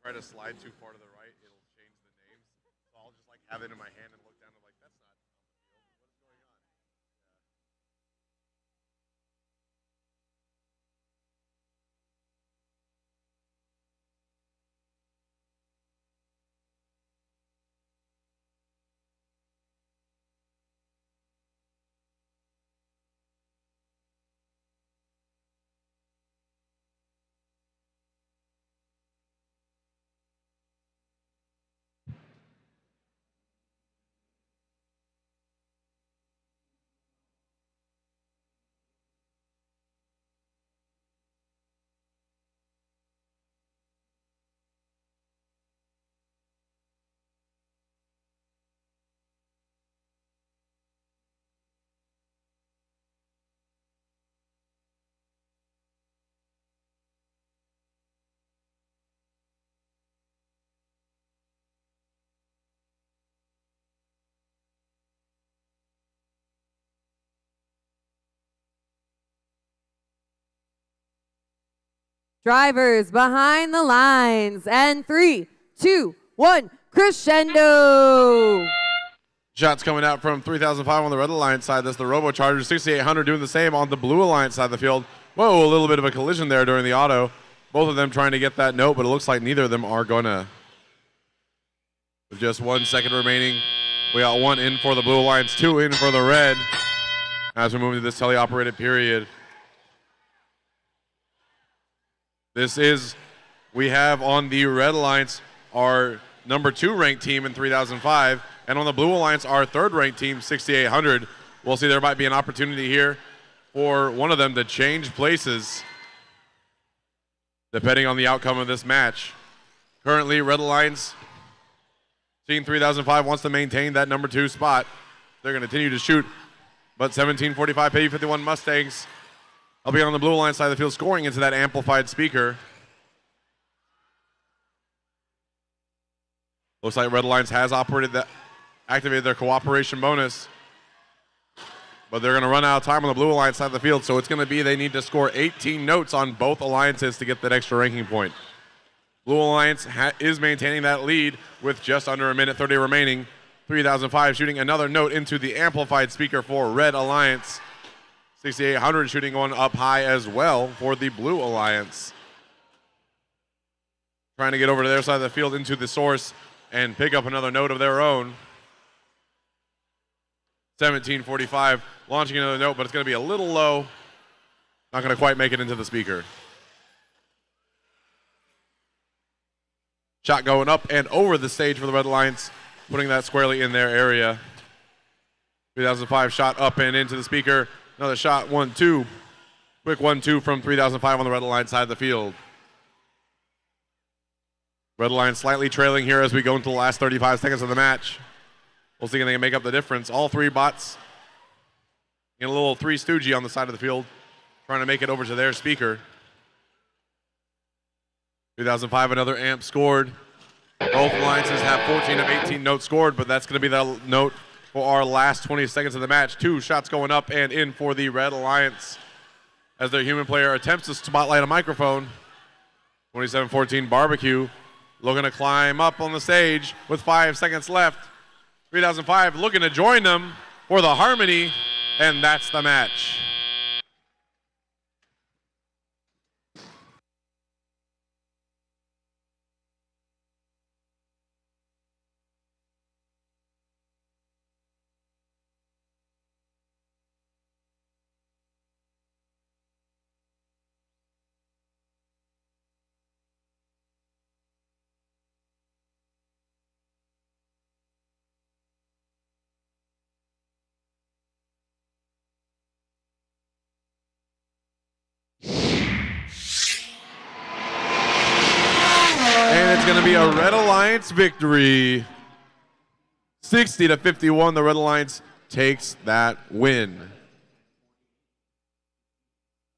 Try to slide too far to the right, it'll change the names. So I'll just like have it in my hand and look down and like, that's not on the field. What is going on? Drivers behind the lines. And 3, 2, 1, crescendo. Shots coming out from 3005 on the Red Alliance side. That's the Robocharger. 6800 doing the same on the Blue Alliance side of the field. Whoa, a little bit of a collision there during the auto. Both of them trying to get that note, but it looks like neither of them are going to. With just 1 second remaining, we got 1 in for the Blue Alliance, 2 in for the Red as we move into this teleoperated period. We have on the Red Alliance our number 2 ranked team in 3005, and on the Blue Alliance our 3rd ranked team, 6800. We'll see there might be an opportunity here for one of them to change places depending on the outcome of this match. Currently, Red Alliance, Team 3005 wants to maintain that number 2 spot. They're going to continue to shoot, but 1745 Peggy 51 Mustangs will be on the Blue Alliance side of the field scoring into that amplified speaker. Looks like Red Alliance has activated their cooperation bonus, but they're going to run out of time on the Blue Alliance side of the field, so it's going to be they need to score 18 notes on both alliances to get that extra ranking point. Blue Alliance is maintaining that lead with just under a minute 30 remaining. 3005 shooting another note into the amplified speaker for Red Alliance. 6800 shooting one up high as well for the Blue Alliance. Trying to get over to their side of the field into the source and pick up another note of their own. 1745 launching another note, but it's going to be a little low. Not going to quite make it into the speaker. Shot going up and over the stage for the Red Alliance, putting that squarely in their area. 3005 shot up and into the speaker. Another shot, 1-2. Quick 1-2 from 3005 on the Red Alliance side of the field. Red Alliance slightly trailing here as we go into the last 35 seconds of the match. We'll see if they can make up the difference. All 3 bots in a little 3 stoogey on the side of the field, trying to make it over to their speaker. 3005, another amp scored. Both alliances have 14 of 18 notes scored, but that's going to be the note for our last 20 seconds of the match. 2 shots going up and in for the Red Alliance as their human player attempts to spotlight a microphone. 2714 Barbecue looking to climb up on the stage with 5 seconds left. 3005 looking to join them for the harmony, and that's the match. It's going to be a Red Alliance victory. 60-51, the Red Alliance takes that win.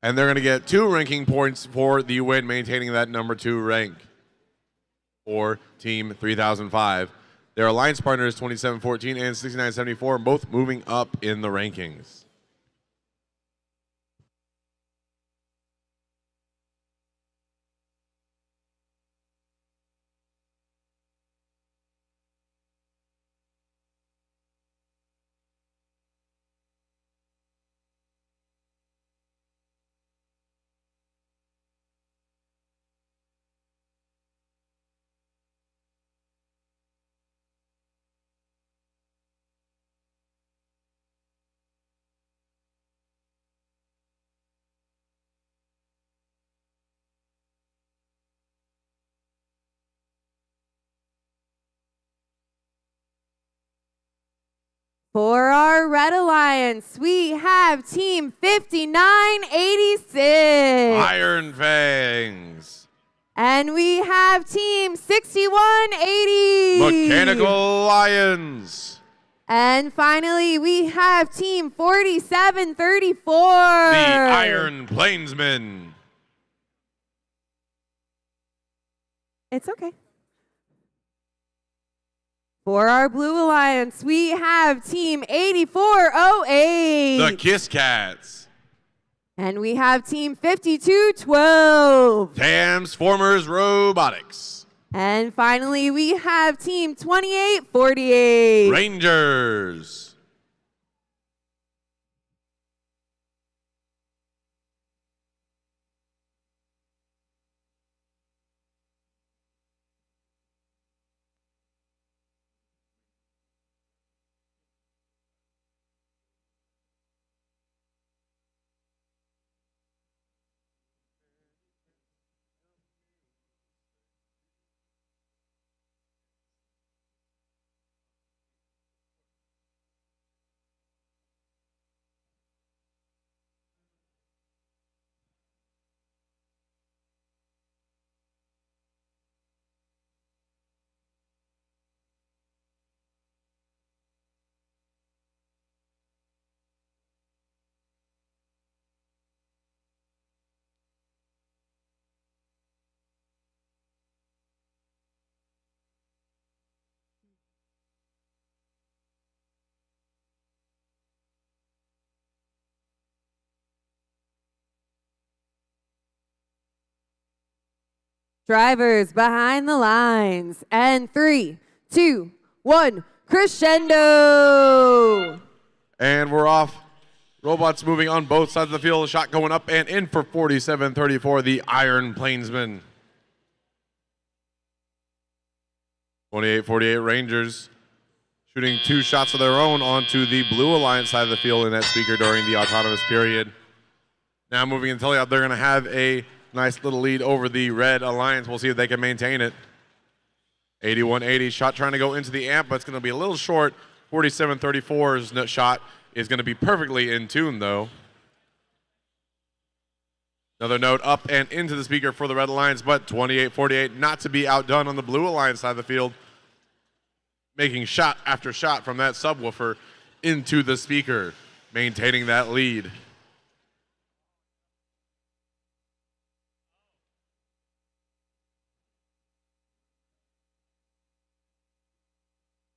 And they're going to get 2 ranking points for the win, maintaining that number 2 rank for Team 3005. Their alliance partner is 2714 and 6974, both moving up in the rankings. For our Red Alliance, we have Team 5986. Iron Fangs. And we have Team 6180. Mechanical Lions. And finally, we have Team 4734. The Iron Plainsmen. It's okay. For our Blue Alliance, we have Team 8408. The Kiss Cats. And we have Team 5212. Transformers Robotics. And finally, we have Team 2848. Rangers. Drivers behind the lines. And 3, 2, 1, crescendo. And we're off. Robots moving on both sides of the field. A shot going up and in for 47-34, the Iron Plainsmen. 28-48 Rangers shooting 2 shots of their own onto the Blue Alliance side of the field in that speaker during the autonomous period. Now moving in teleop, they're going to have a nice little lead over the Red Alliance. We'll see if they can maintain it. 81-80 shot trying to go into the amp, but it's going to be a little short. 47-34's shot is going to be perfectly in tune, though. Another note up and into the speaker for the Red Alliance, but 28-48 not to be outdone on the Blue Alliance side of the field. Making shot after shot from that subwoofer into the speaker, maintaining that lead.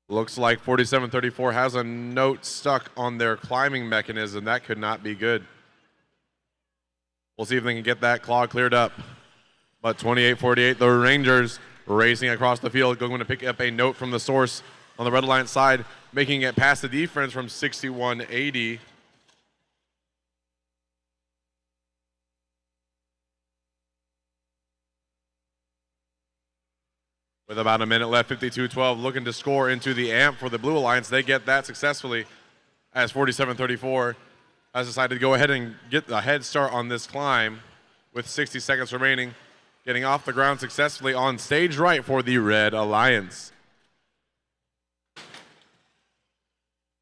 Looks like 47-34 has a note stuck on their climbing mechanism. That could not be good. We'll see if they can get that claw cleared up. But 28-48, the Rangers racing across the field, going to pick up a note from the source on the Red Alliance side, making it past the defense from 61-80. With about a minute left, 52-12, looking to score into the amp for the Blue Alliance. They get that successfully as 47-34 has decided to go ahead and get a head start on this climb with 60 seconds remaining, getting off the ground successfully on stage right for the Red Alliance.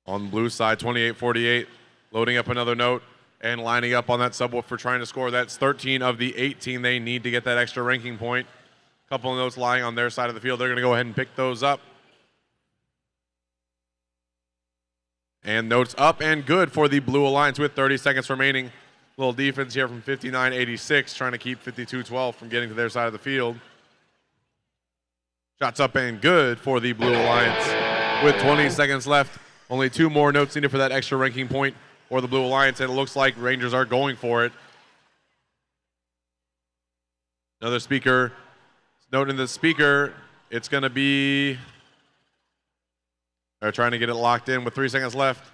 On the blue side, 28-48, loading up another note and lining up on that subwoofer trying to score. That's 13 of the 18 they need to get that extra ranking point. Couple of notes lying on their side of the field. They're going to go ahead and pick those up. And notes up and good for the Blue Alliance with 30 seconds remaining. Little defense here from 59-86, trying to keep 52-12 from getting to their side of the field. Shots up and good for the Blue Alliance with 20 seconds left. Only 2 more notes needed for that extra ranking point for the Blue Alliance, and it looks like Rangers are going for it. Another speaker. Note in the speaker, it's going to be... They're trying to get it locked in with 3 seconds left.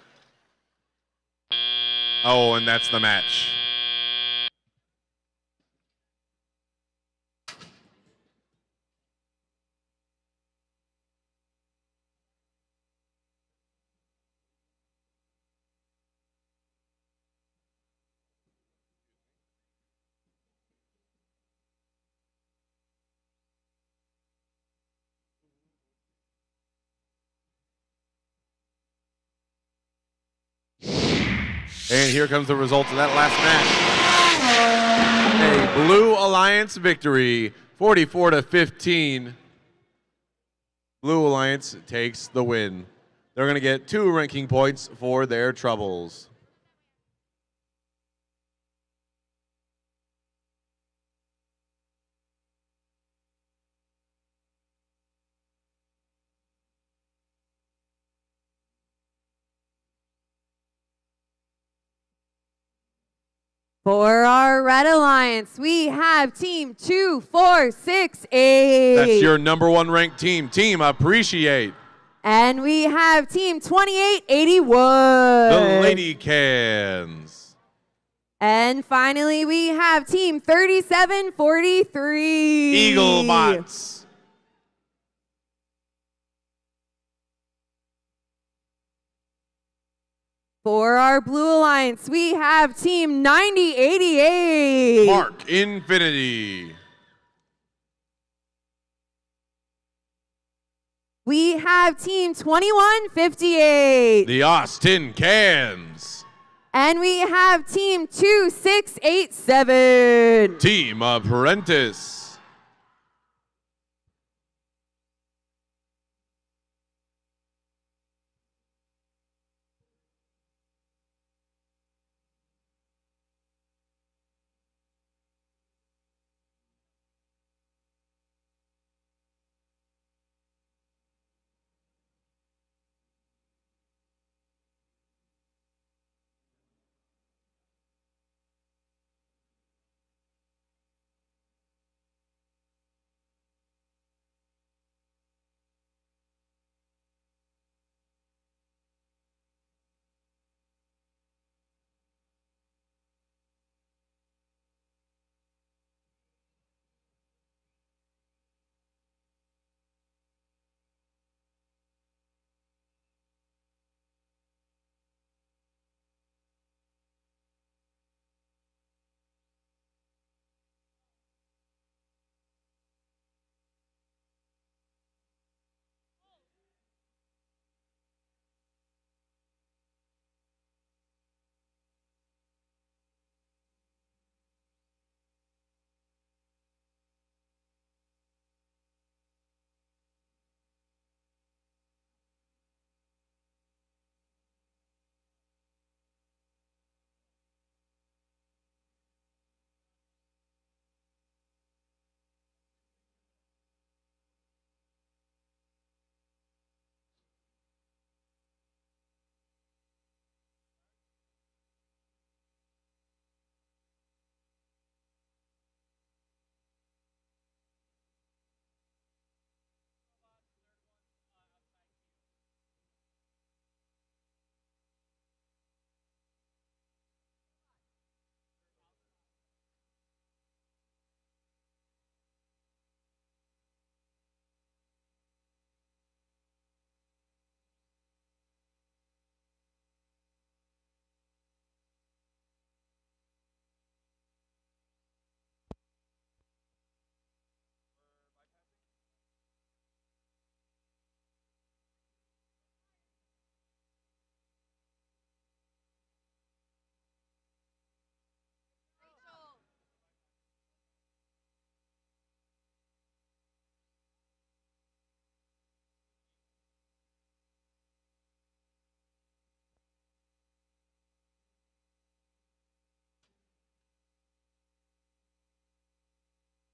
Oh, and that's the match. And here comes the results of that last match. A Blue Alliance victory, 44-15. Blue Alliance takes the win. They're going to get 2 ranking points for their troubles. For our Red Alliance, we have Team 2468. That's your #1 ranked team. Team Appreciate. And we have Team 2881. The Lady Cans. And finally, we have Team 3743. Eagle Bots. For our Blue Alliance, we have Team 9088. Mark Infinity. We have Team 2158. The Austin Cans. And we have Team 2687. Team Apprentice.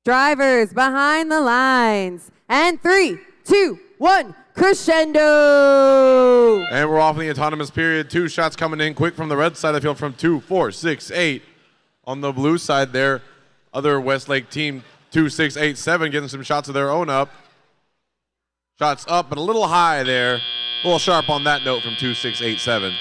Drivers behind the lines. And 3, 2, 1, crescendo. And we're off in the autonomous period. 2 shots coming in quick from the red side of the field from 2, 4, 6, 8. On the blue side there, other Westlake team 2, 6, 8, 7 getting some shots of their own up. Shots up, but a little high there. A little sharp on that note from 2, 6, 8, 7.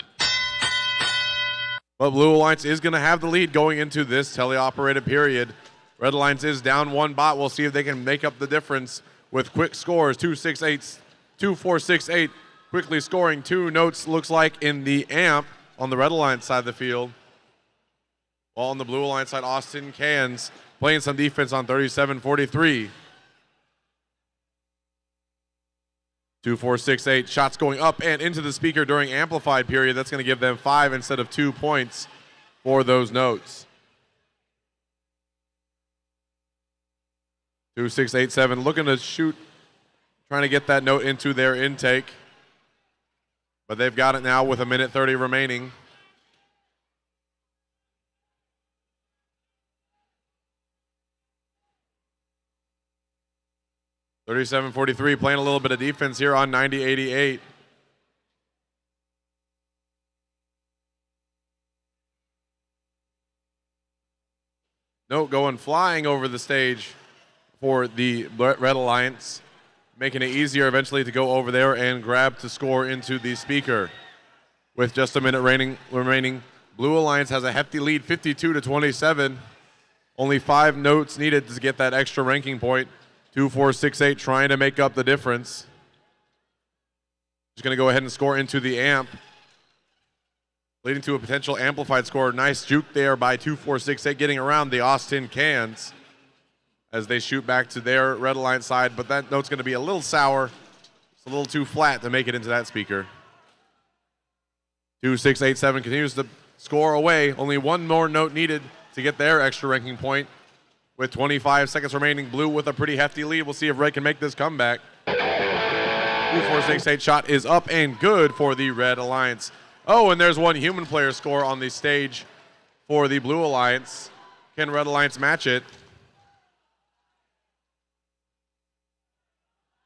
But Blue Alliance is going to have the lead going into this teleoperated period. Red Alliance is down 1 bot. We'll see if they can make up the difference with quick scores. 2, 6, 8, 2, 4, 6, 8. Quickly scoring 2 notes, looks like, in the amp on the Red Alliance side of the field. While on the Blue Alliance side, Austin Cans playing some defense on 37-43. 2, 4, 6, 8. Shots going up and into the speaker during amplified period. That's going to give them 5 instead of 2 points for those notes. 2, 6, 8, 7. Looking to shoot, trying to get that note into their intake. But they've got it now with 1:30 remaining. (37-43) playing a little bit of defense here on 90-88. Note going flying over the stage for the Red Alliance, making it easier eventually to go over there and grab to score into the speaker. With just a minute remaining, Blue Alliance has a hefty lead, 52-27. Only 5 notes needed to get that extra ranking point. 2, 4, 6, 8 trying to make up the difference. Just going to go ahead and score into the amp, leading to a potential amplified score. Nice juke there by 2, 4, 6, 8, getting around the Austin Cans as they shoot back to their Red Alliance side, but that note's going to be a little sour. It's a little too flat to make it into that speaker. 2, 6, 8, 7 continues to score away. Only 1 more note needed to get their extra ranking point. With 25 seconds remaining, Blue with a pretty hefty lead. We'll see if Red can make this comeback. 2, 4, 6, 8 shot is up and good for the Red Alliance. Oh, and there's 1 human player score on the stage for the Blue Alliance. Can Red Alliance match it?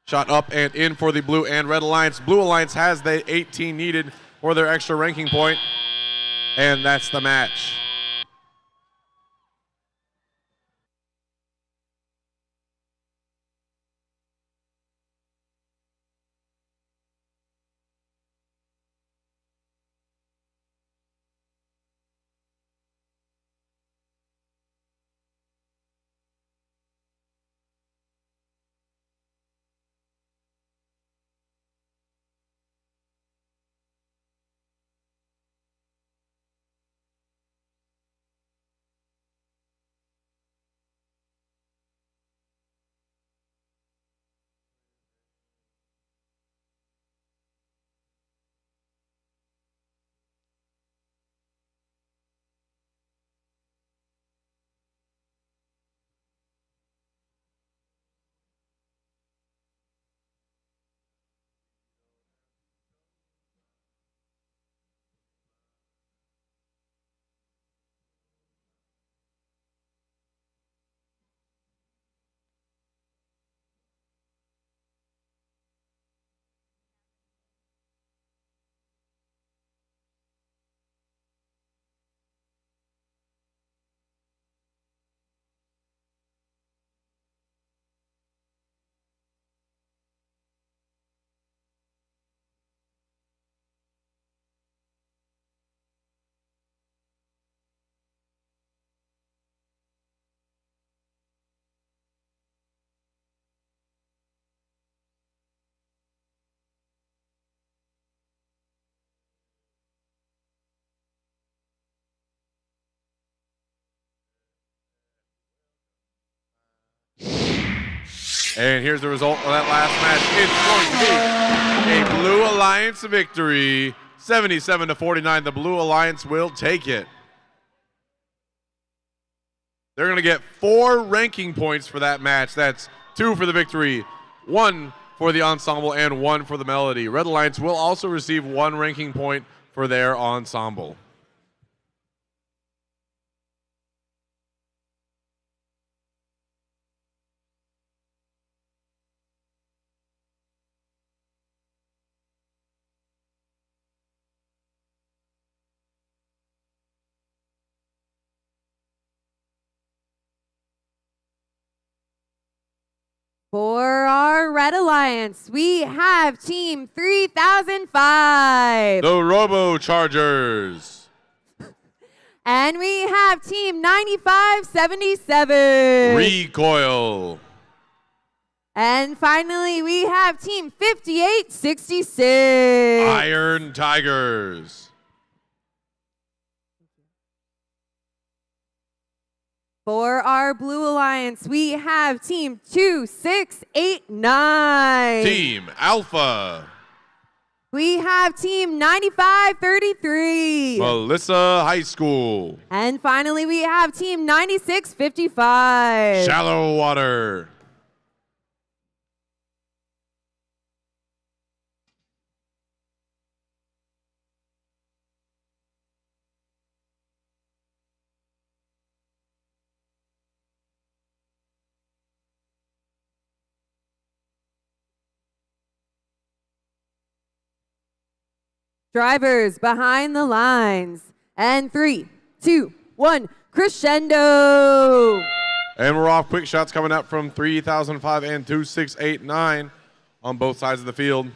Shot up and in for the Blue and Red Alliance. Blue Alliance has the 18 needed for their extra ranking point, and that's the match. And here's the result of that last match. It's going to be a Blue Alliance victory. 77-49. The Blue Alliance will take it. They're going to get 4 ranking points for that match. That's 2 for the victory, 1 for the ensemble, and 1 for the melody. Red Alliance will also receive 1 ranking point for their ensemble. For our Red Alliance, we have Team 3005. The Robo Chargers. And we have Team 9577. Recoil. And finally, we have Team 5866. Iron Tigers. For our Blue Alliance, we have Team 2689. Team Alpha. We have Team 9533. Melissa High School. And finally, we have Team 9655. Shallow Water. Drivers behind the lines. And 3, 2, 1, crescendo. And we're off. Quick shots coming up from 3005 and 2689 on both sides of the field.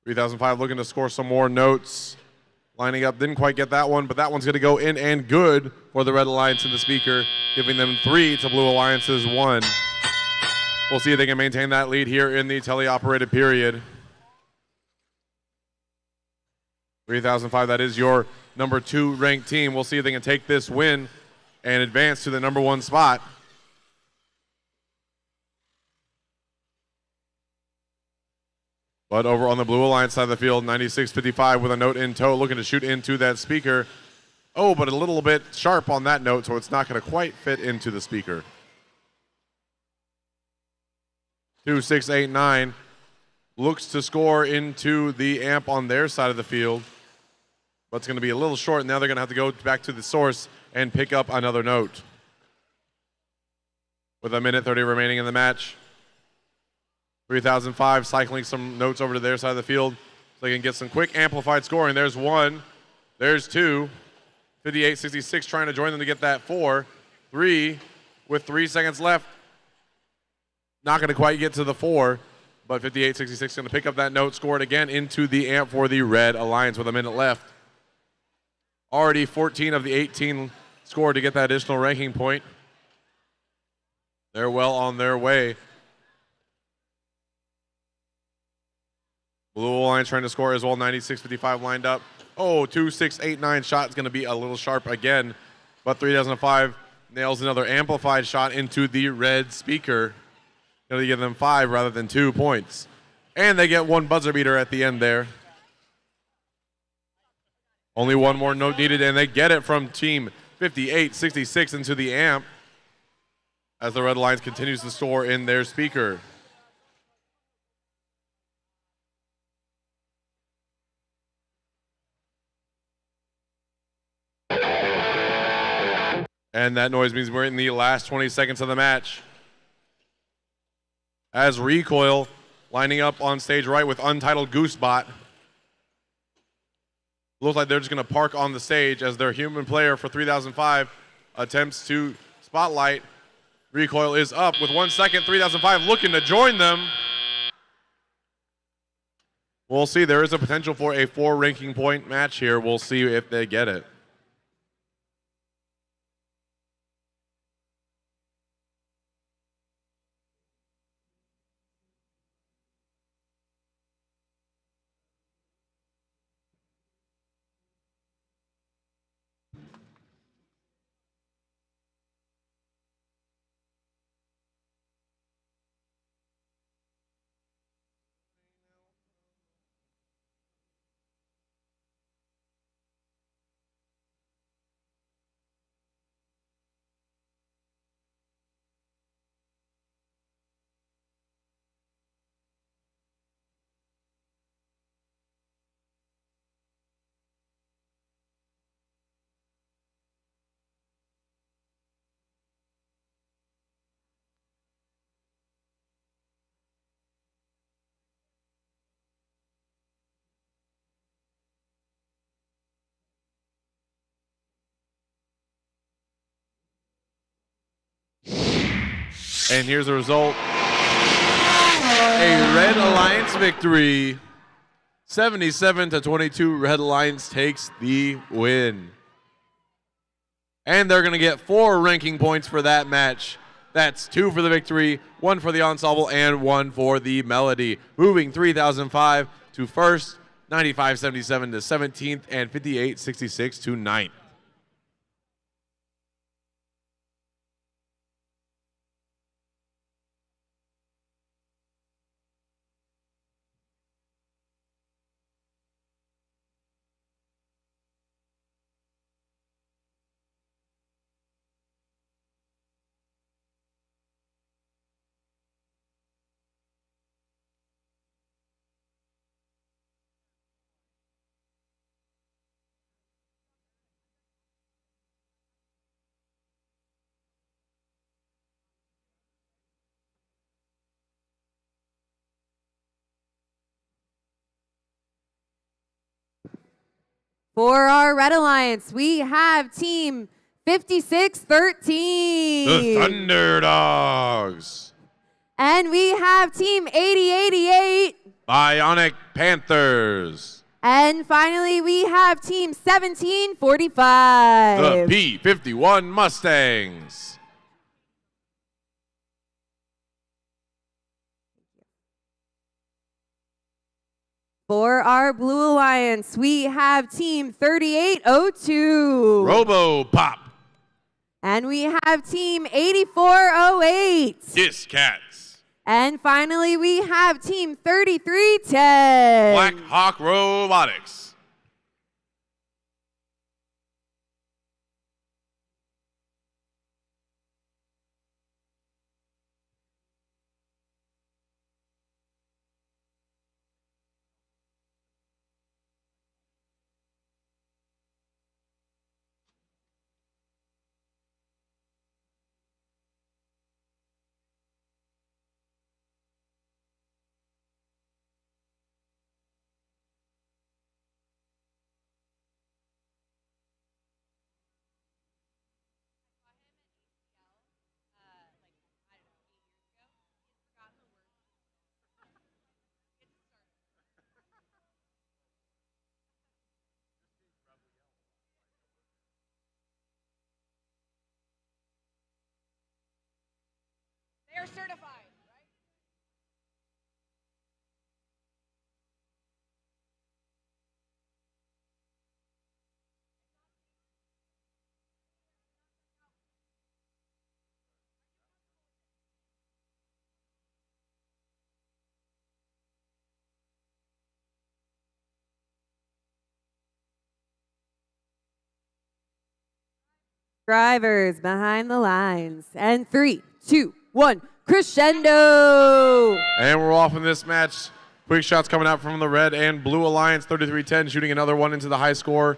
3005 looking to score some more notes. Lining up, didn't quite get that one, but that one's going to go in and good for the Red Alliance in the speaker, giving them 3 to Blue Alliance's 1. We'll see if they can maintain that lead here in the teleoperated period. 3005, that is your number 2 ranked team. We'll see if they can take this win and advance to the number 1 spot. But over on the Blue Alliance side of the field, 9655 with a note in tow, looking to shoot into that speaker. Oh, but a little bit sharp on that note, so it's not going to quite fit into the speaker. 2689 looks to score into the amp on their side of the field, but it's going to be a little short. Now they're going to have to go back to the source and pick up another note. With a minute 30 remaining in the match, 3005 cycling some notes over to their side of the field so they can get some quick amplified scoring. There's 1, there's 2, 5866 trying to join them to get that 4, 3 with 3 seconds left. Not going to quite get to the 4, but 5866 going to pick up that note, score it again into the amp for the Red Alliance with a minute left. Already 14 of the 18 scored to get that additional ranking point. They're well on their way. Blue Alliance trying to score as well, 9655 lined up. Oh, 2689 shot is going to be a little sharp again, but 3005 nails another amplified shot into the red speaker. Going to give them 5 rather than 2 points. And they get 1 buzzer beater at the end there. Only 1 more note needed, and they get it from Team 5866 into the amp as the Red Alliance continues to store in their speaker. And that noise means we're in the last 20 seconds of the match. As Recoil lining up on stage right with Untitled Goosebot. Looks like they're just going to park on the stage as their human player for 3005 attempts to spotlight. Recoil is up with 1 second. 3005 looking to join them. We'll see. There is a potential for a 4 ranking point match here. We'll see if they get it. And here's the result. a Red Alliance victory. 77-22, Red Alliance takes the win. And they're going to get 4 ranking points for that match. That's 2 for the victory, 1 for the ensemble, and 1 for the melody. Moving 3005 to first, 95-77 to 17th, and 58-66 to 9th. For our Red Alliance, we have team 5613. The Thunderdogs. And we have team 8088. Bionic Panthers. And finally, we have team 1745. The P-51 Mustangs. For our Blue Alliance, we have team 3802. Robo Pop. And we have team 8408. Discats. And finally, we have team 3310. Black Hawk Robotics. They're certified, right? Drivers behind the lines. And 3, 2, 1, crescendo! And we're off in this match. Quick shots coming out from the Red and Blue Alliance. 33-10, shooting another one into the high score.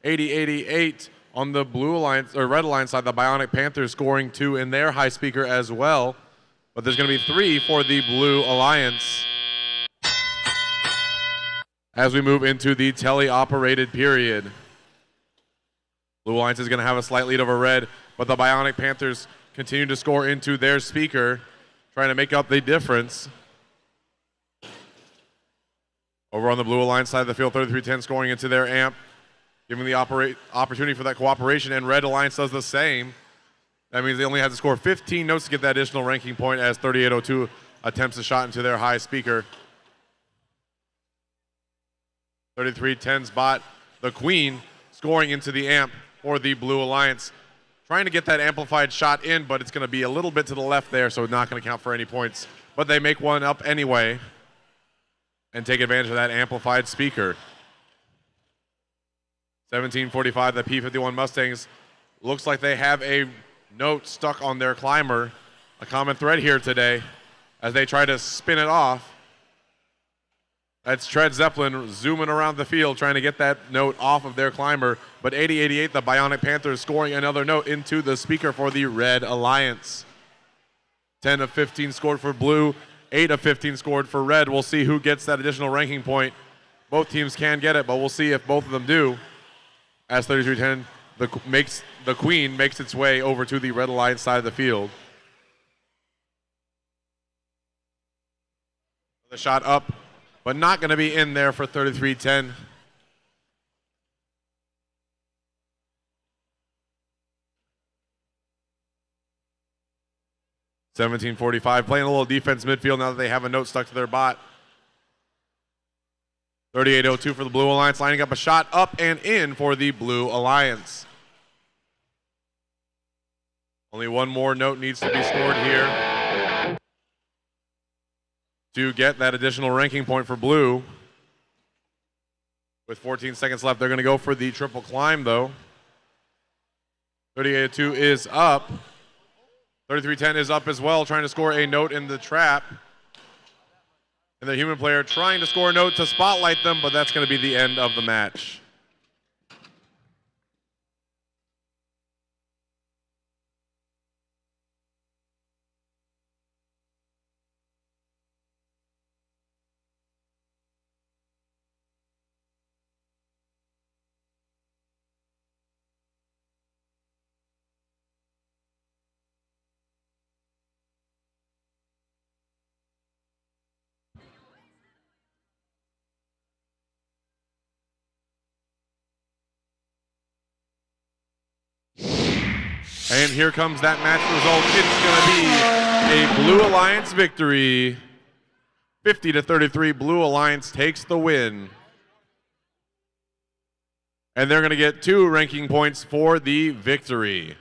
80-88 on the Blue Alliance or Red Alliance side. The Bionic Panthers scoring 2 in their high speaker as well. But there's going to be 3 for the Blue Alliance as we move into the tele-operated period. Blue Alliance is going to have a slight lead over Red, but the Bionic Panthers continue to score into their speaker, trying to make up the difference. Over on the Blue Alliance side of the field, 33-10 scoring into their amp, giving the opportunity for that cooperation, and Red Alliance does the same. That means they only have to score 15 notes to get that additional ranking point as 3802 attempts a shot into their high speaker. 33-10 spot, the Queen scoring into the amp for the Blue Alliance. Trying to get that amplified shot in, but it's going to be a little bit to the left there, so not going to count for any points. But they make one up anyway and take advantage of that amplified speaker. 1745, the P-51 Mustangs. Looks like they have a note stuck on their climber. A common thread here today as they try to spin it off. That's Tread Zeppelin zooming around the field trying to get that note off of their climber. But 80-88, the Bionic Panthers scoring another note into the speaker for the Red Alliance. 10 of 15 scored for Blue, 8 of 15 scored for Red. We'll see who gets that additional ranking point. Both teams can get it, but we'll see if both of them do. As 33-10, the Queen makes its way over to the Red Alliance side of the field. The shot up, but not going to be in there for 33-10. (17:45) playing a little defense midfield now that they have a note stuck to their bot. 38:02 for the Blue Alliance, lining up a shot up and in for the Blue Alliance. Only one more note needs to be scored here to get that additional ranking point for Blue. With 14 seconds left, they're going to go for the triple climb, though. 38:02 is up. 33:10 is up as well, trying to score a note in the trap. And the human player trying to score a note to spotlight them, but that's going to be the end of the match. And here comes that match result. It's going to be a Blue Alliance victory. 50-33, Blue Alliance takes the win. And they're going to get 2 ranking points for the victory.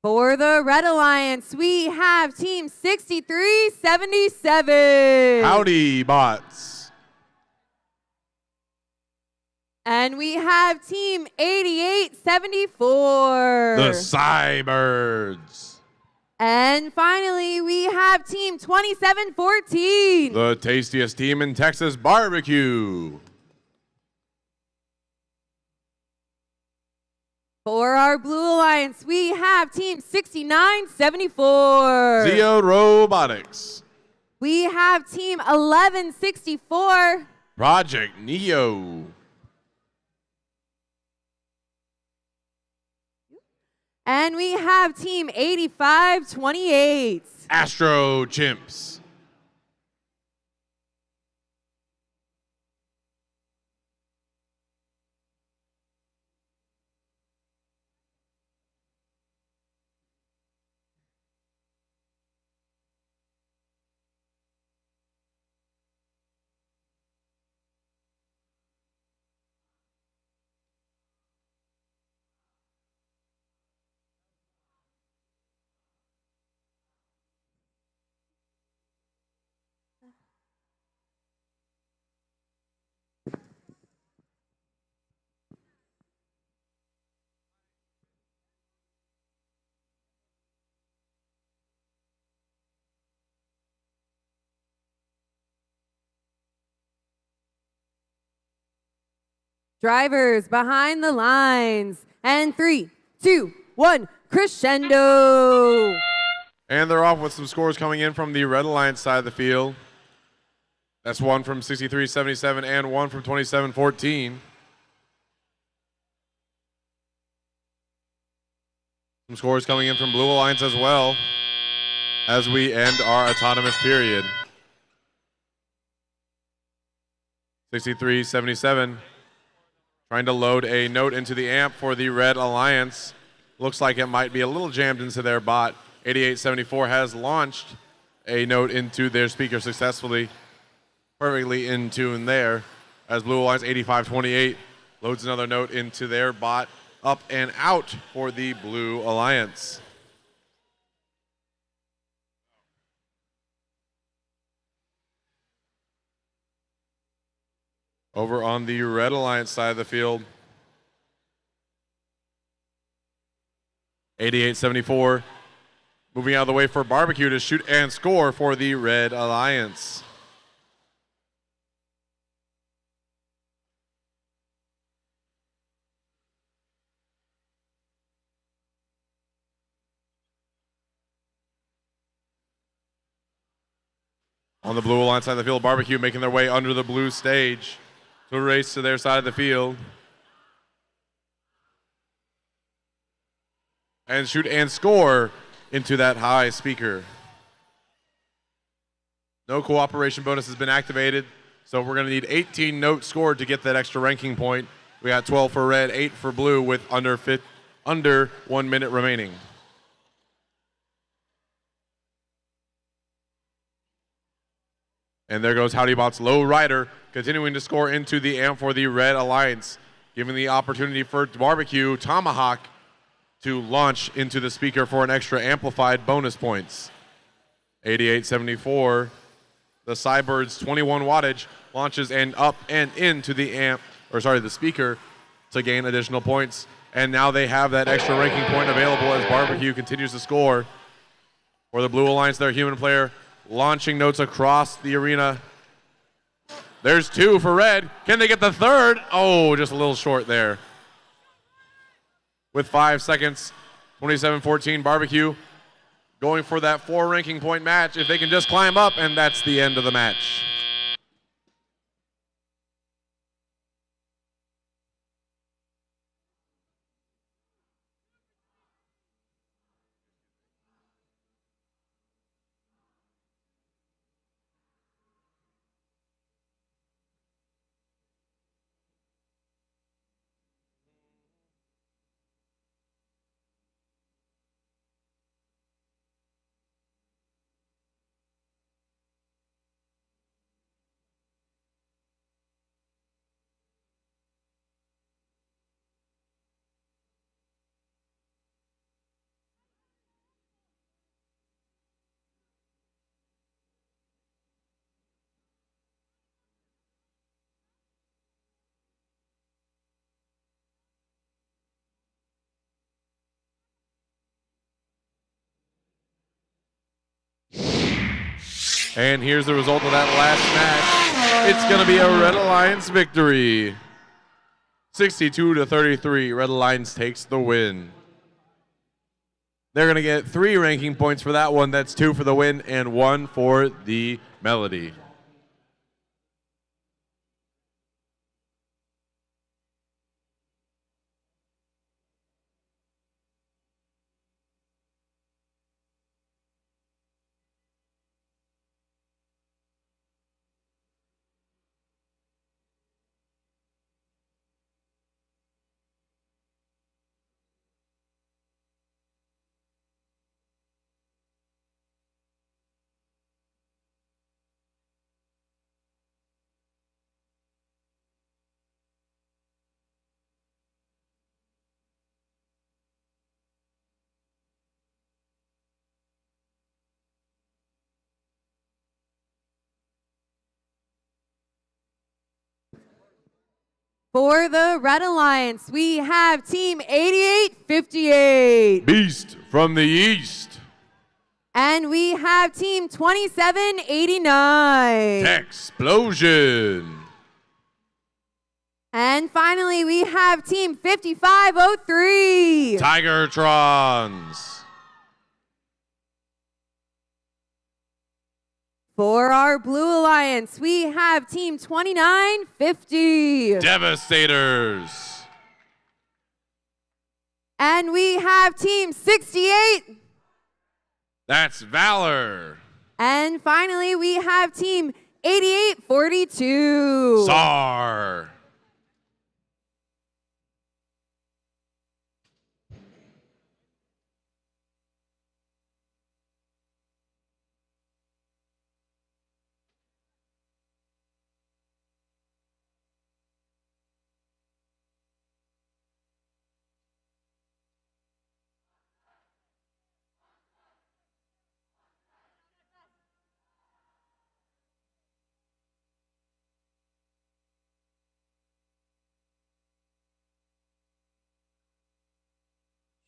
For the Red Alliance, we have Team 6377. Howdy, bots. And we have Team 8874. The Cybirds. And finally, we have Team 2714. The tastiest team in Texas barbecue. For our Blue Alliance, we have Team 6974. Zeo Robotics. We have Team 1164. Project Neo. And we have Team 8528. Astro Chimps. Drivers behind the lines. And 3, 2, 1, crescendo. And they're off with some scores coming in from the Red Alliance side of the field. That's one from 6377 and one from 2714. Some scores coming in from Blue Alliance as well as we end our autonomous period. 6377 trying to load a note into the amp for the Red Alliance. Looks like it might be a little jammed into their bot. 8874 has launched a note into their speaker successfully. Perfectly in tune there. As Blue Alliance 8528 loads another note into their bot. Up and out for the Blue Alliance. Over on the Red Alliance side of the field, 88-74. Moving out of the way for Barbecue to shoot and score for the Red Alliance. On the Blue Alliance side of the field, Barbecue making their way under the blue stage to race to their side of the field. And shoot and score into that high speaker. No cooperation bonus has been activated, so we're going to need 18 notes scored to get that extra ranking point. We got 12 for red, 8 for blue with under 1 minute remaining. And there goes Howdy Bot's Low Rider, continuing to score into the amp for the Red Alliance, giving the opportunity for Barbecue Tomahawk to launch into the speaker for an extra amplified bonus points. 88-74, the Cybird's 21 wattage launches and up and into the the speaker to gain additional points. And now they have that extra ranking point available as Barbecue continues to score. For the Blue Alliance, their human player launching notes across the arena. There's 2 for red. Can they get the third? Oh, just a little short there. With 5 seconds, 27-14, Barbecue going for that 4 ranking point match. If they can just climb up, and that's the end of the match. And here's the result of that last match. It's going to be a Red Alliance victory. 62-33, Red Alliance takes the win. They're going to get 3 ranking points for that one. That's 2 for the win and 1 for the melody. For the Red Alliance, we have Team 8858. Beast from the East. And we have Team 2789. Explosion. And finally, we have Team 5503. Tigertrons. For our Blue Alliance, we have Team 2950. Devastators. And we have Team 68. That's Valor. And finally, we have Team 8842. SAR.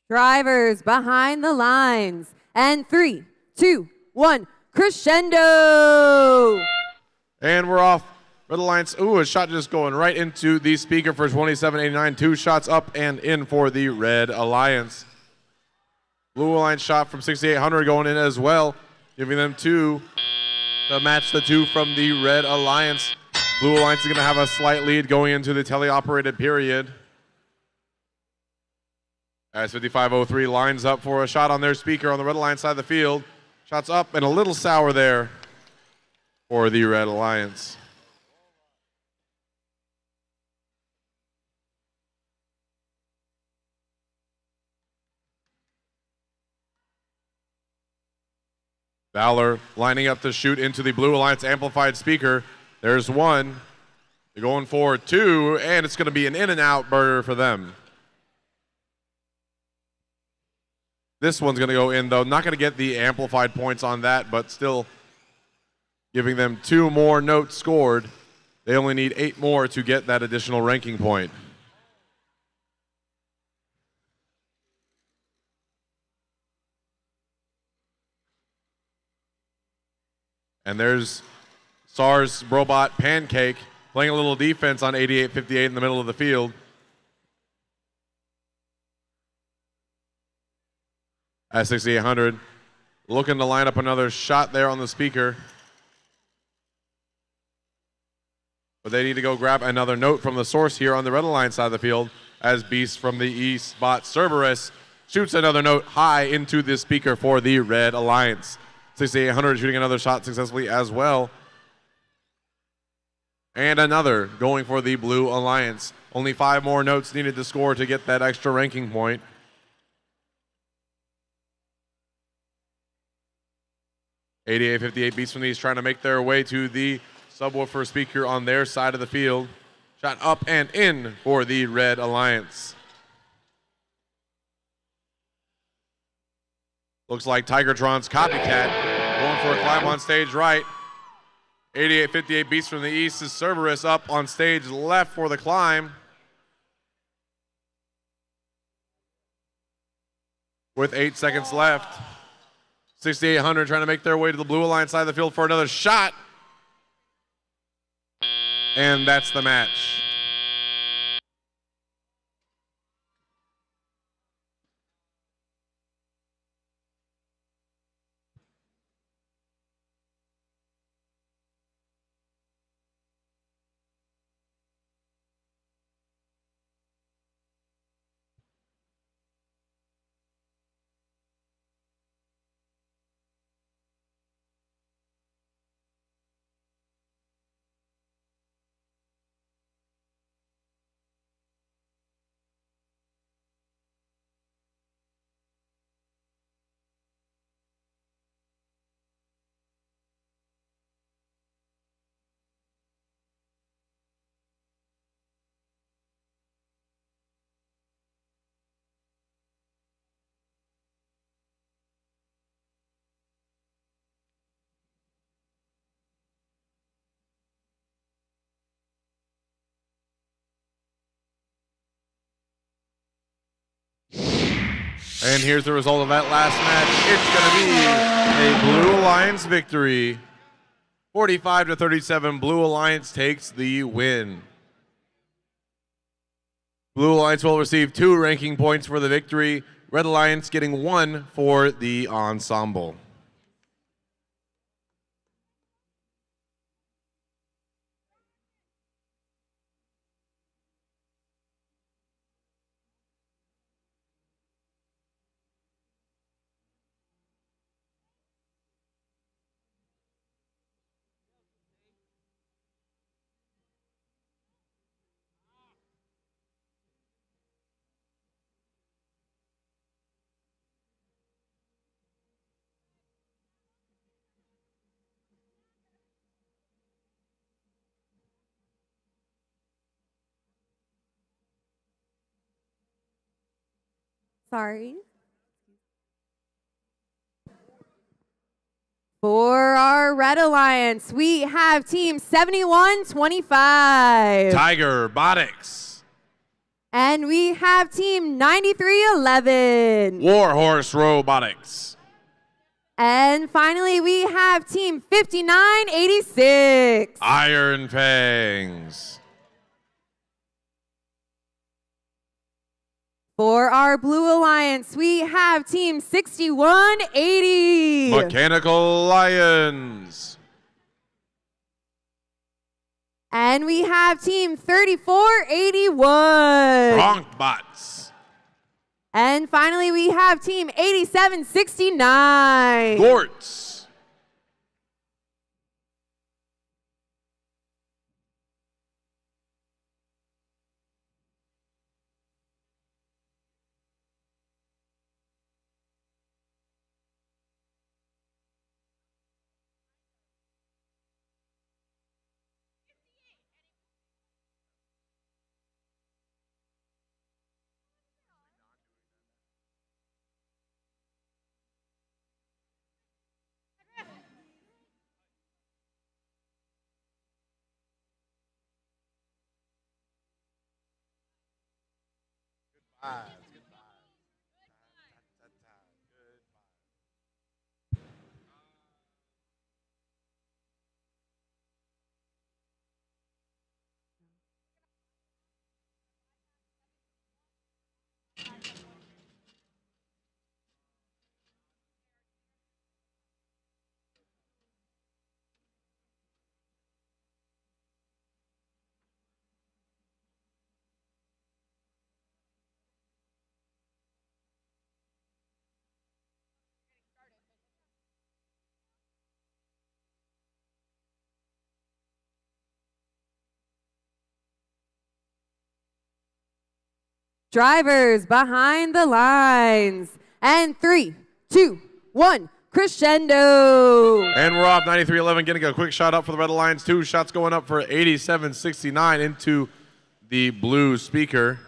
Drivers behind the lines. And 3, 2, 1, crescendo! And we're off. Red Alliance, ooh, a shot just going right into the speaker for 2789. 2 shots up and in for the Red Alliance. Blue Alliance shot from 6800 going in as well, giving them 2 to match the 2 from the Red Alliance. Blue Alliance is going to have a slight lead going into the teleoperated period. As 5503 lines up for a shot on their speaker on the Red Alliance side of the field. Shots up and a little sour there for the Red Alliance. Valor lining up to shoot into the Blue Alliance amplified speaker. There's 1. They're going for 2, and it's going to be an in and out burger for them. This one's going to go in, though. Not going to get the amplified points on that, but still giving them 2 more notes scored. They only need 8 more to get that additional ranking point. And there's SARS Robot Pancake playing a little defense on 8858 in the middle of the field. At 6800, looking to line up another shot there on the speaker. But they need to go grab another note from the source here on the Red Alliance side of the field as Beast from the East bot Cerberus shoots another note high into the speaker for the Red Alliance. 6800 shooting another shot successfully as well. And another going for the Blue Alliance. Only 5 more notes needed to score to get that extra ranking point. $88.58 Beats from these trying to make their way to the subwoofer speaker on their side of the field. Shot up and in for the Red Alliance. Looks like Tigertron's copycat going for a climb on stage right. 88.58 Beats from the East is Cerberus up on stage left for the climb. With 8 seconds left. 6800 trying to make their way to the Blue Alliance side of the field for another shot. And that's the match. And here's the result of that last match. It's going to be a Blue Alliance victory. 45-37, Blue Alliance takes the win. Blue Alliance will receive 2 ranking points for the victory. Red Alliance getting 1 for the ensemble. Sorry. For our Red Alliance, we have Team 7125. Tiger Botics. And we have team 9311. Warhorse Robotics. And finally, we have team 5986. Iron Fangs. For our Blue Alliance, we have team 6180. Mechanical Lions. And we have team 3481. Bronkbots. And finally, we have team 8769. Gorts. Drivers behind the lines. And 3, 2, 1, crescendo. And we're off. 9311 getting a quick shot up for the Red Alliance. 2 shots going up for 8769 into the blue speaker.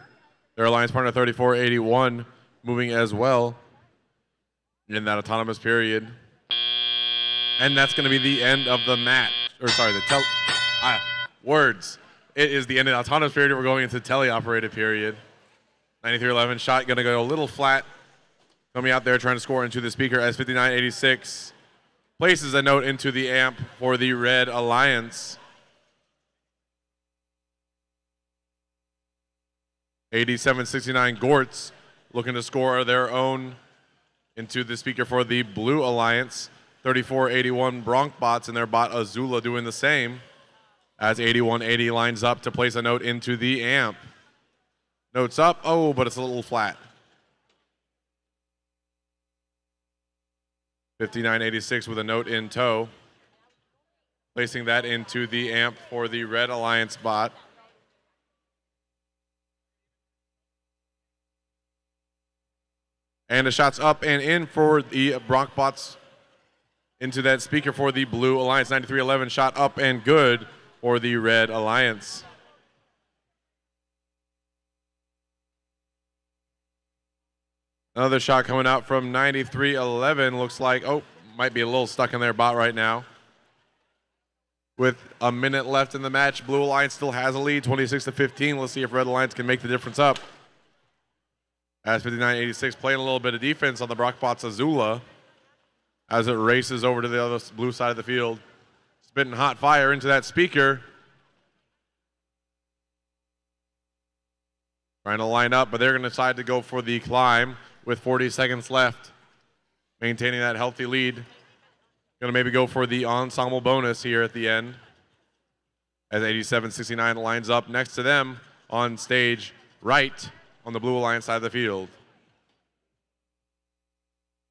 Their alliance partner 3481 moving as well in that autonomous period. And that's going to be the end of the match. Or sorry, words. It is the end of the autonomous period. We're going into teleoperated period. 9311 shot going to go a little flat. Coming out there trying to score into the speaker as 5986 places a note into the amp for the Red Alliance. 8769 Gorts looking to score their own into the speaker for the Blue Alliance. 3481 Bronkbots and their bot Azula doing the same as 8180 lines up to place a note into the amp. Notes up, oh, but it's a little flat. 5986 with a note in tow. Placing that into the amp for the Red Alliance bot. And the shots up and in for the Bronkbots into that speaker for the Blue Alliance. 9311 shot up and good for the Red Alliance. Another shot coming out from 9311. Looks like, oh, might be a little stuck in their bot right now. With a minute left in the match, Blue Alliance still has a lead, 26-15. Let's see if Red Alliance can make the difference up. As 5986 playing a little bit of defense on the Bronkbots Azula as it races over to the other blue side of the field. Spitting hot fire into that speaker. Trying to line up, but they're going to decide to go for the climb with 40 seconds left. Maintaining that healthy lead. Going to maybe go for the ensemble bonus here at the end. As 8769 lines up next to them on stage right on the Blue Alliance side of the field.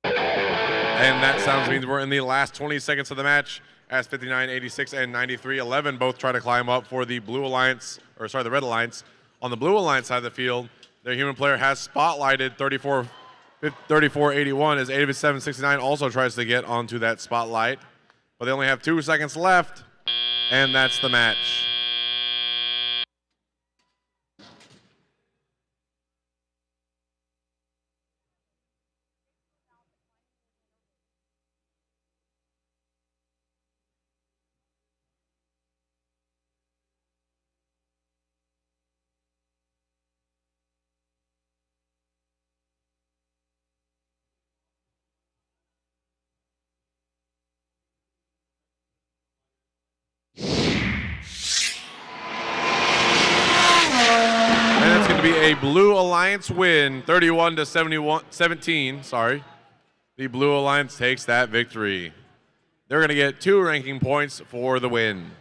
And that sounds means we're in the last 20 seconds of the match as 5986 and 9311 both try to climb up for the Blue Alliance, or sorry, the Red Alliance. On the Blue Alliance side of the field, their human player has spotlighted 3481 as 8769 also tries to get onto that spotlight. But they only have 2 seconds left, and that's the match. a Blue Alliance win, 31 to 17. Sorry. The Blue Alliance takes that victory. They're going to get 2 ranking points for the win.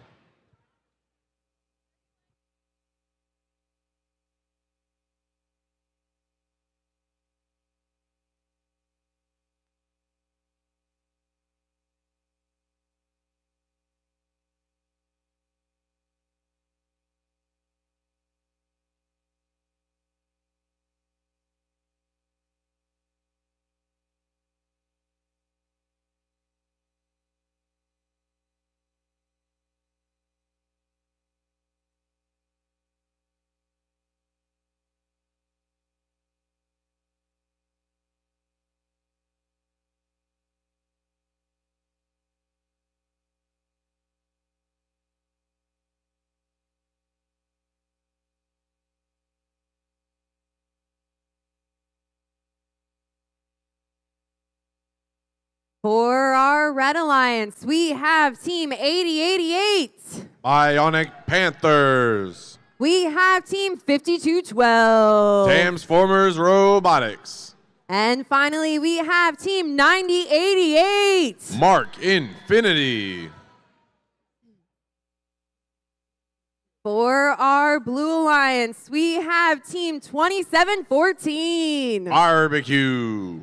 For our Red Alliance, we have Team 8088. Bionic Panthers. We have Team 5212. Transformers Robotics. And finally, we have Team 9088. Mark Infinity. For our Blue Alliance, we have Team 2714. Barbecue.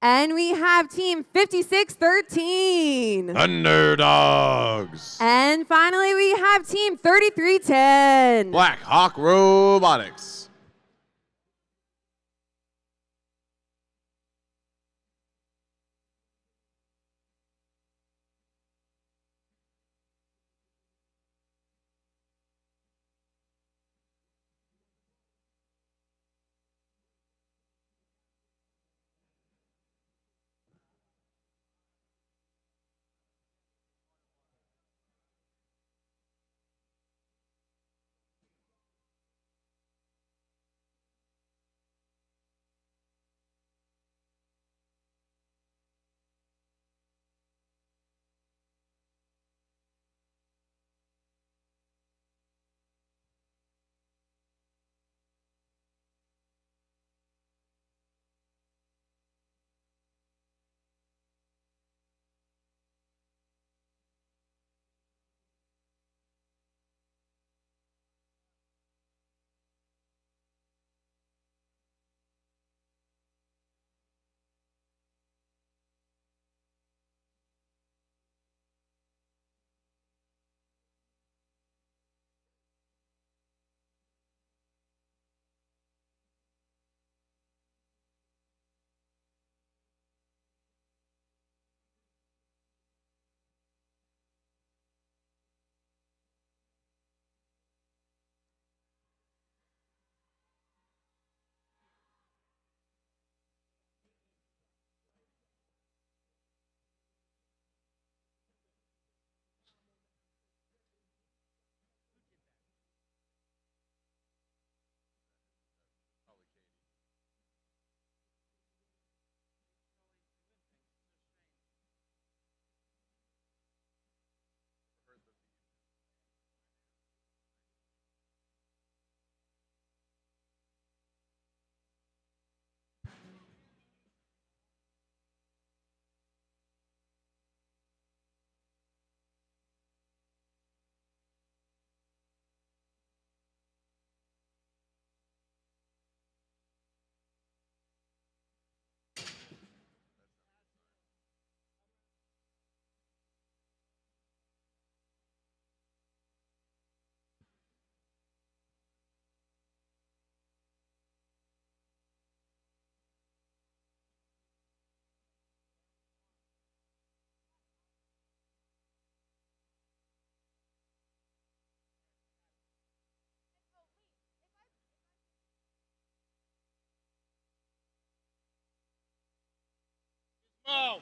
And we have Team 5613. Underdogs. And finally, we have Team 3310. Black Hawk Robotics. Oh.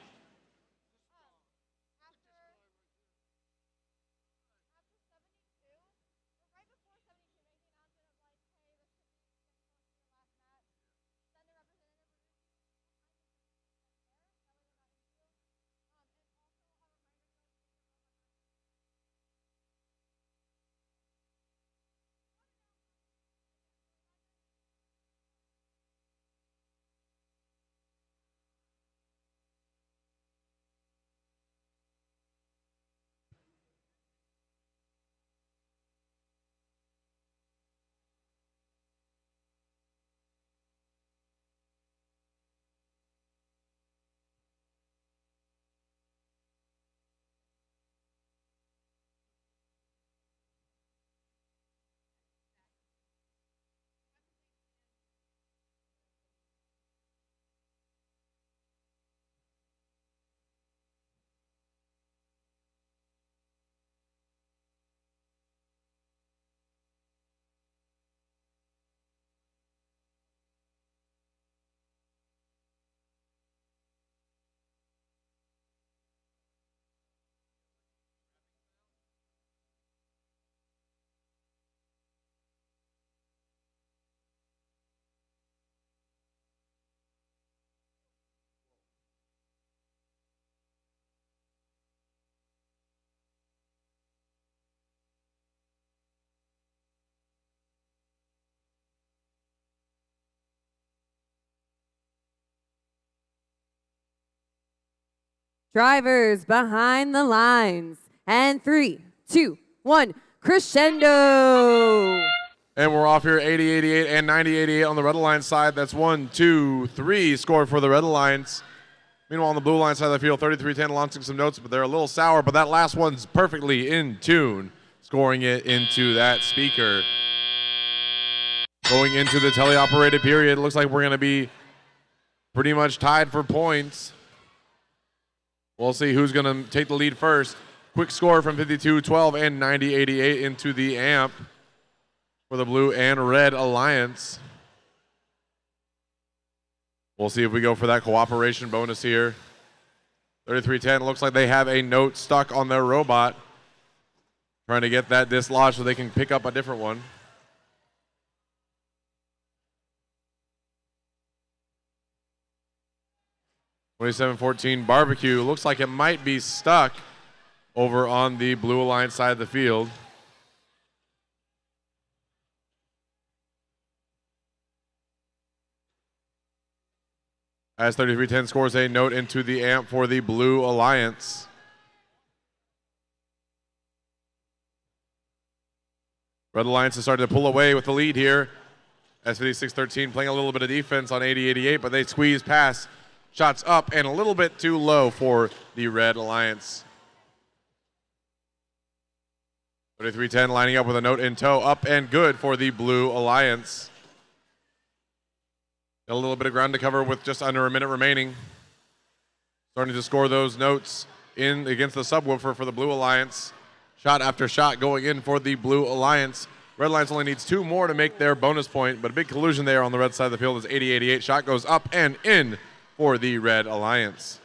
Drivers behind the lines. And 3, 2, 1, crescendo. And we're off here 80-88 and 90-88 on the Red Alliance side. That's 1, 2, 3 score for the Red Alliance. Meanwhile, on the Blue Alliance side of the field, 33-10 launching some notes, but they're a little sour. But that last one's perfectly in tune, scoring it into that speaker. Going into the teleoperated period, it looks like we're going to be pretty much tied for points. We'll see who's going to take the lead first. Quick score from 52-12 and 90-88 into the amp for the Blue and Red Alliance. We'll see if we go for that cooperation bonus here. 33-10 looks like they have a note stuck on their robot. Trying to get that dislodged so they can pick up a different one. (27-14) barbecue. Looks like it might be stuck over on the Blue Alliance side of the field. As 33-10 scores a note into the amp for the Blue Alliance. Red Alliance is starting to pull away with the lead here. As 56-13 playing a little bit of defense on 80-88, but they squeeze past. Shots up and a little bit too low for the Red Alliance. 33-10 lining up with a note in tow. Up and good for the Blue Alliance. Got a little bit of ground to cover with just under a minute remaining. Starting to score those notes in against the subwoofer for the Blue Alliance. Shot after shot going in for the Blue Alliance. Red Alliance only needs 2 more to make their bonus point, but a big collision there on the red side of the field as 80-88. Shot goes up and in for the Red Alliance.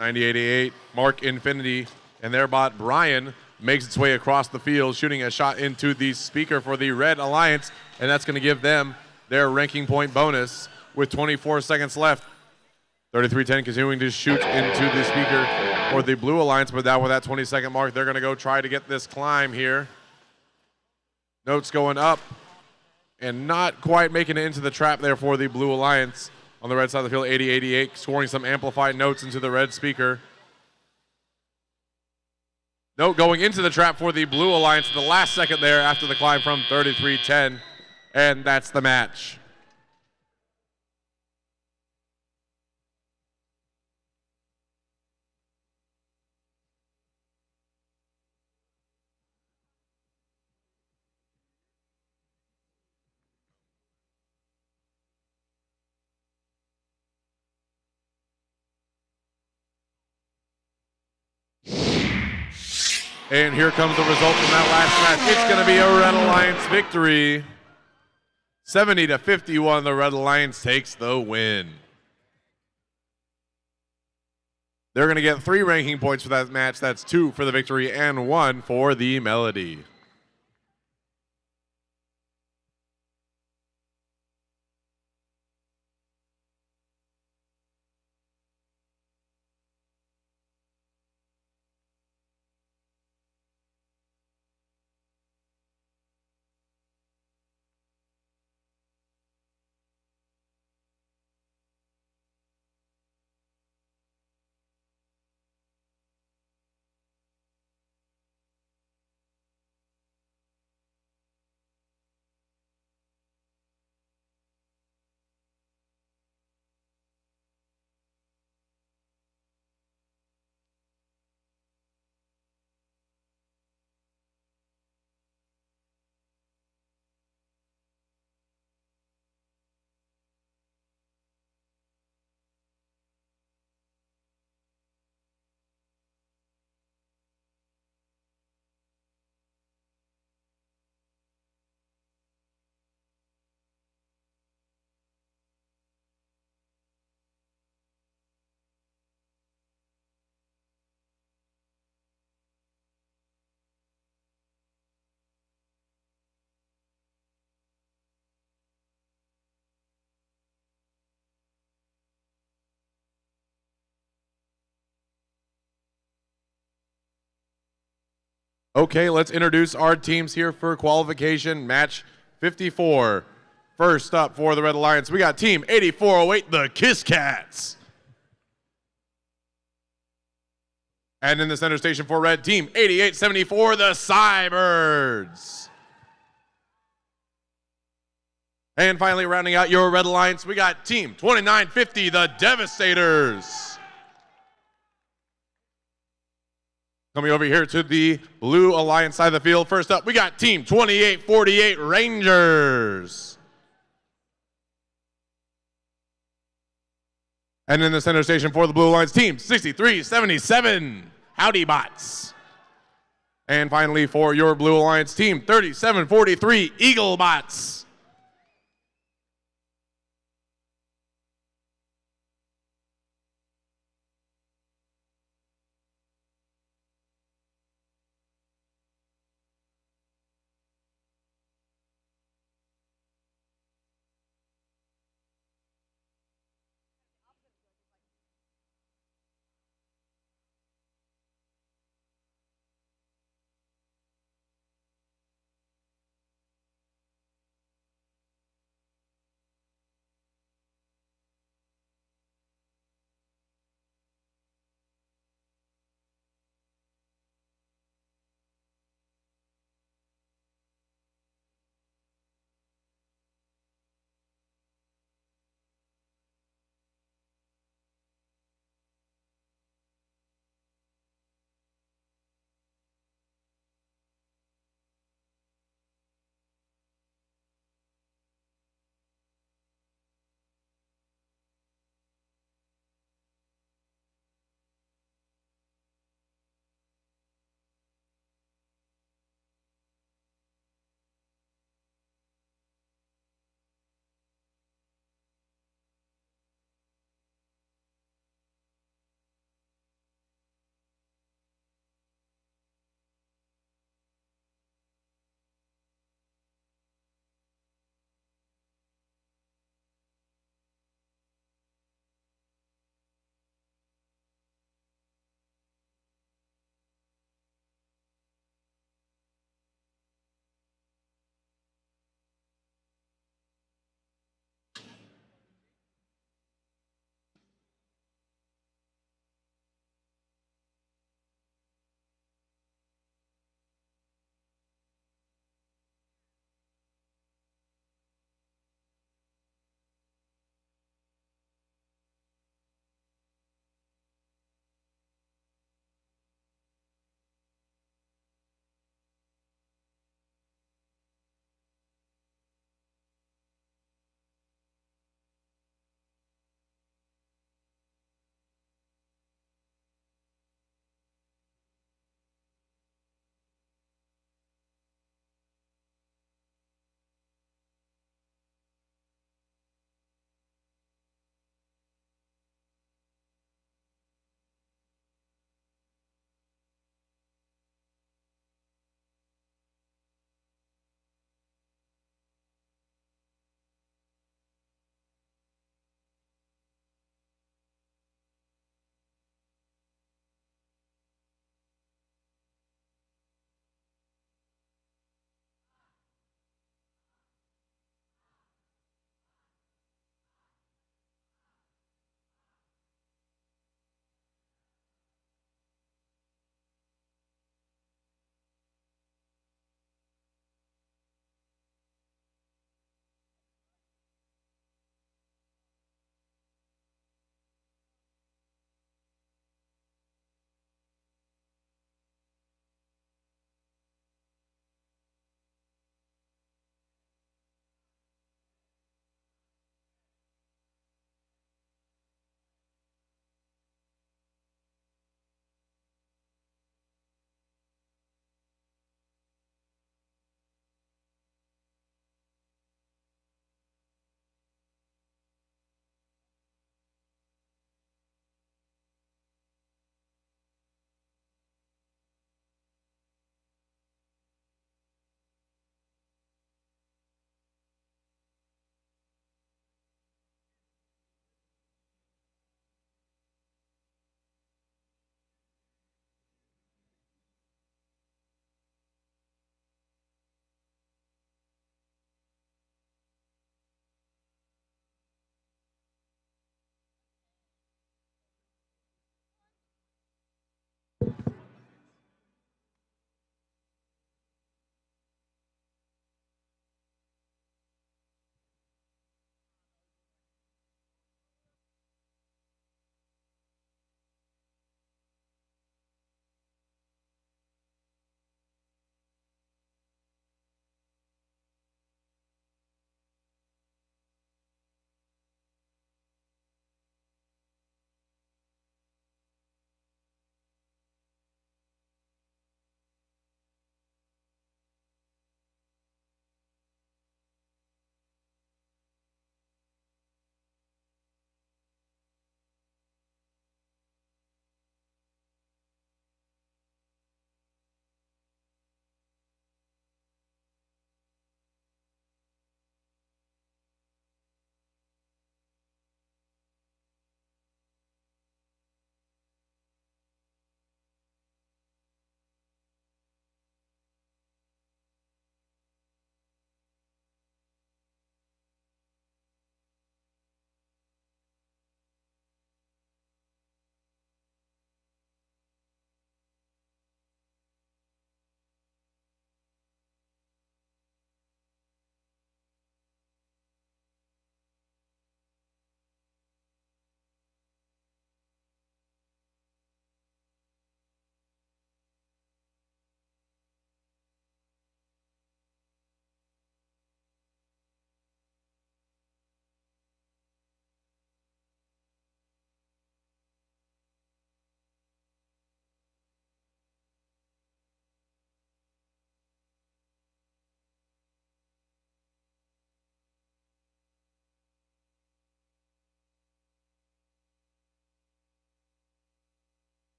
(90-88) Mark Infinity and their bot Brian makes its way across the field, shooting a shot into the speaker for the Red Alliance, and that's going to give them their ranking point bonus with 24 seconds left. 33-10 continuing to shoot into the speaker for the Blue Alliance, but now with that 20-second mark, they're going to go try to get this climb here. Notes going up and not quite making it into the trap there for the Blue Alliance. On the red side of the field, 80-88, scoring some amplified notes into the red speaker. Note going into the trap for the Blue Alliance at the last second there after the climb from 33-10, and that's the match. And here comes the result from that last match. It's going to be a Red Alliance victory. 70-51, the Red Alliance takes the win. They're going to get 3 ranking points for that match. That's 2 for the victory and 1 for the Melody. Okay, let's introduce our teams here for qualification match 54. First up for the Red Alliance, we got Team 8408, the Kiss Cats. And in the center station for Red, Team 8874, the Cybirds. And finally, rounding out your Red Alliance, we got Team 2950, the Devastators. Coming over here to the Blue Alliance side of the field, first up, we got Team 2848, Rangers. And in the center station for the Blue Alliance, Team 6377, Howdy Bots. And finally, for your Blue Alliance, Team 3743, Eagle Bots.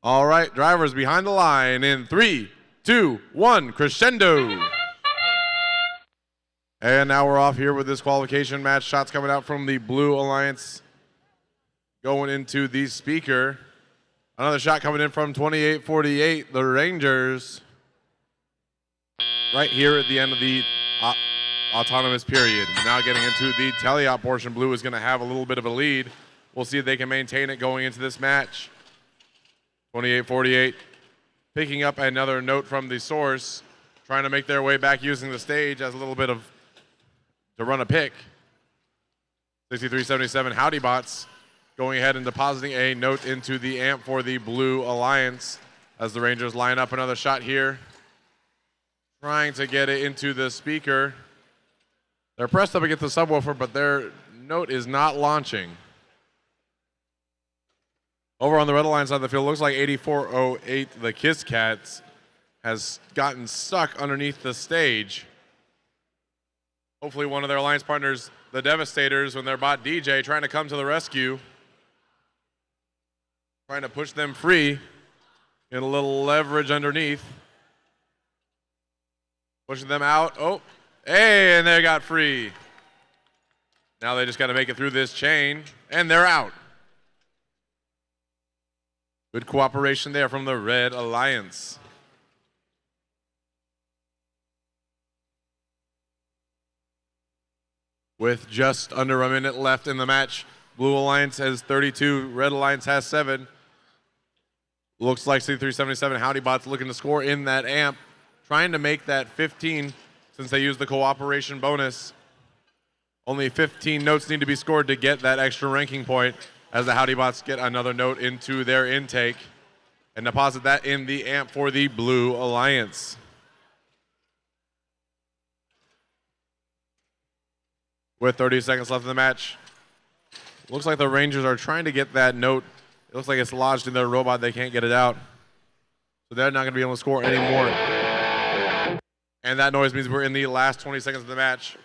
All right, drivers behind the line in 3, 2, 1, crescendo. And now we're off here with this qualification match. Shots coming out from the Blue Alliance going into the speaker. Another shot coming in from 28-48, the Rangers. Right here at the end of the autonomous period. Now getting into the teleop portion, Blue is going to have a little bit of a lead. We'll see if they can maintain it going into this match. 28-48, picking up another note from the source, trying to make their way back using the stage as a little bit of to run a pick. 6377 Howdy Bots going ahead and depositing a note into the amp for the Blue Alliance as the Rangers line up another shot here. Trying to get it into the speaker. They're pressed up against the subwoofer, but their note is not launching. Over on the Red Alliance side of the field, looks like 8408, the Kiss Cats, has gotten stuck underneath the stage. Hopefully one of their alliance partners, the Devastators, when their bot DJ, trying to come to the rescue. Trying to push them free. Get a little leverage underneath. Pushing them out. Oh, hey, and they got free. Now they just got to make it through this chain, and they're out. Good cooperation there from the Red Alliance. With just under a minute left in the match, Blue Alliance has 32, Red Alliance has 7. Looks like C377 Howdy Bots looking to score in that amp, trying to make that 15 since they used the cooperation bonus. Only 15 notes need to be scored to get that extra ranking point, as the Howdy Bots get another note into their intake and deposit that in the amp for the Blue Alliance. With 30 seconds left in the match, looks like the Rangers are trying to get that note. It looks like it's lodged in their robot. They can't get it out. So they're not going to be able to score anymore. And that noise means we're in the last 20 seconds of the match.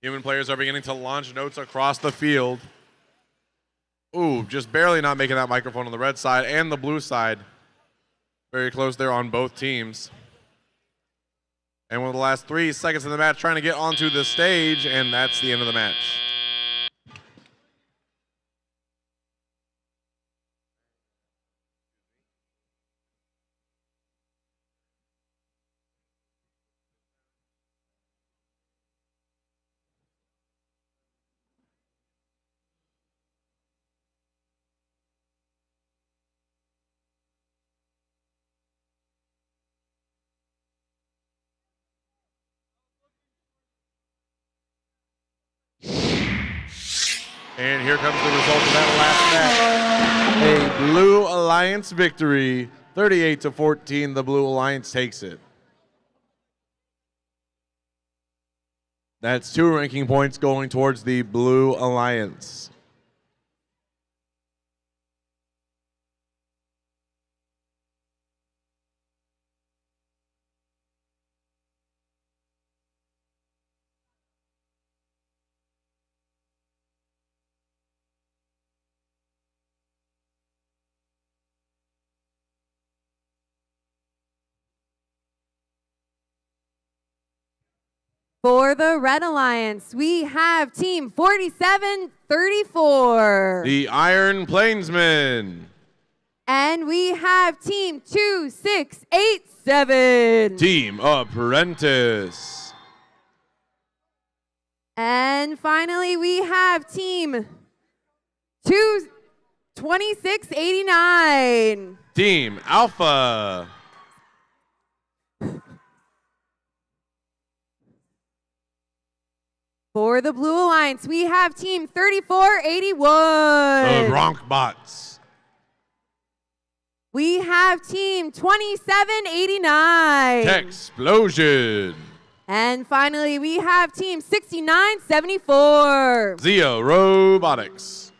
Human players are beginning to launch notes across the field. Ooh, just barely not making that microphone on the red side and the blue side. Very close there on both teams. And with the last 3 seconds of the match, trying to get onto the stage, and that's the end of the match. And here comes the result of that last match. A Blue Alliance victory, 38-14. The Blue Alliance takes it. That's 2 ranking points going towards the Blue Alliance. For the Red Alliance, we have Team 4734. The Iron Plainsmen. And we have Team 2687. Team Apprentice. And finally, we have Team 2689. Team Alpha. For the Blue Alliance, we have Team 3481. The Bronc Bots. We have Team 2789. Texplosion. And finally, we have Team 6974. Zeo Robotics.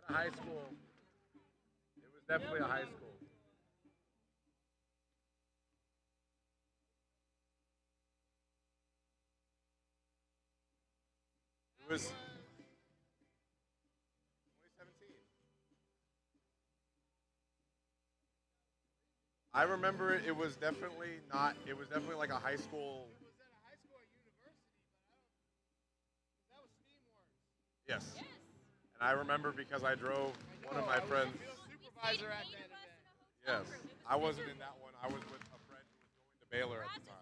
a high school. It was definitely a high school. It was 2017. I remember it. It was definitely not. It was definitely like a high school. It was at a high school at university, but I don't. That was Steamworks. Yes. And I remember because I drove one of my friends. Field supervisor at that event. Yes. I wasn't in that one. I was with a friend who was going to Baylor at the time.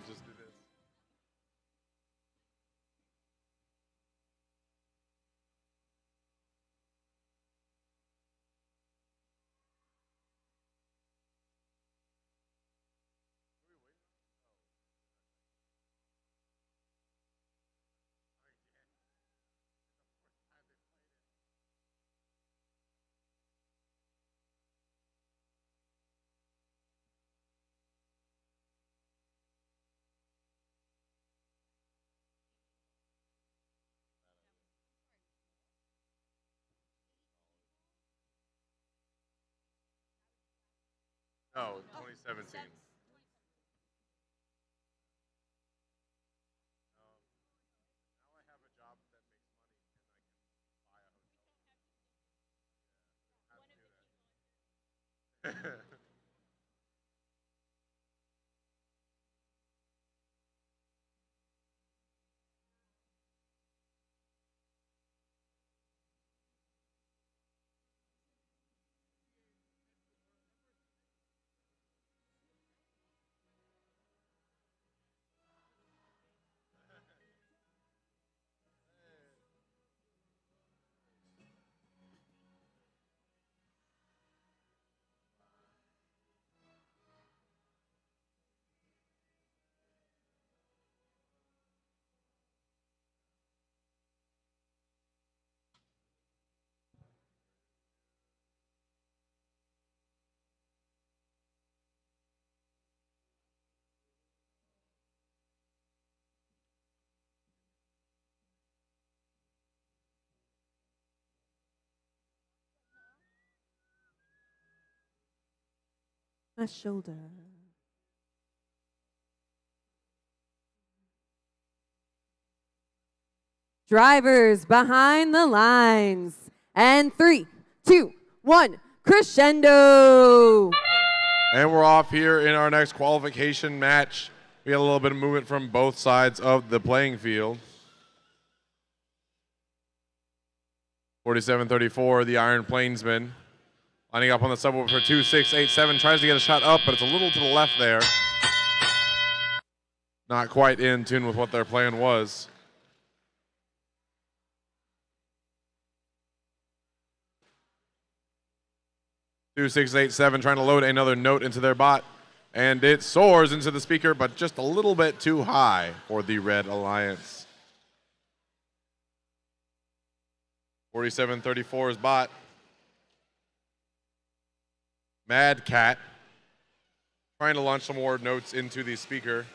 Just do this. No, 2017. Now I have a job that makes money and I can buy a hotel. My shoulder. Drivers behind the lines. And 3, 2, 1, crescendo. And we're off here in our next qualification match. We got a little bit of movement from both sides of the playing field. 47-34, the Iron Plainsman. Lining up on the subwoofer for 2-6-8-7. Tries to get a shot up, but it's a little to the left there. Not quite in tune with what their plan was. Two, 6, 8, 7, trying to load another note into their bot. And it soars into the speaker, but just a little bit too high for the Red Alliance. 47-34's bot. Mad Cat trying to launch some more notes into the speaker.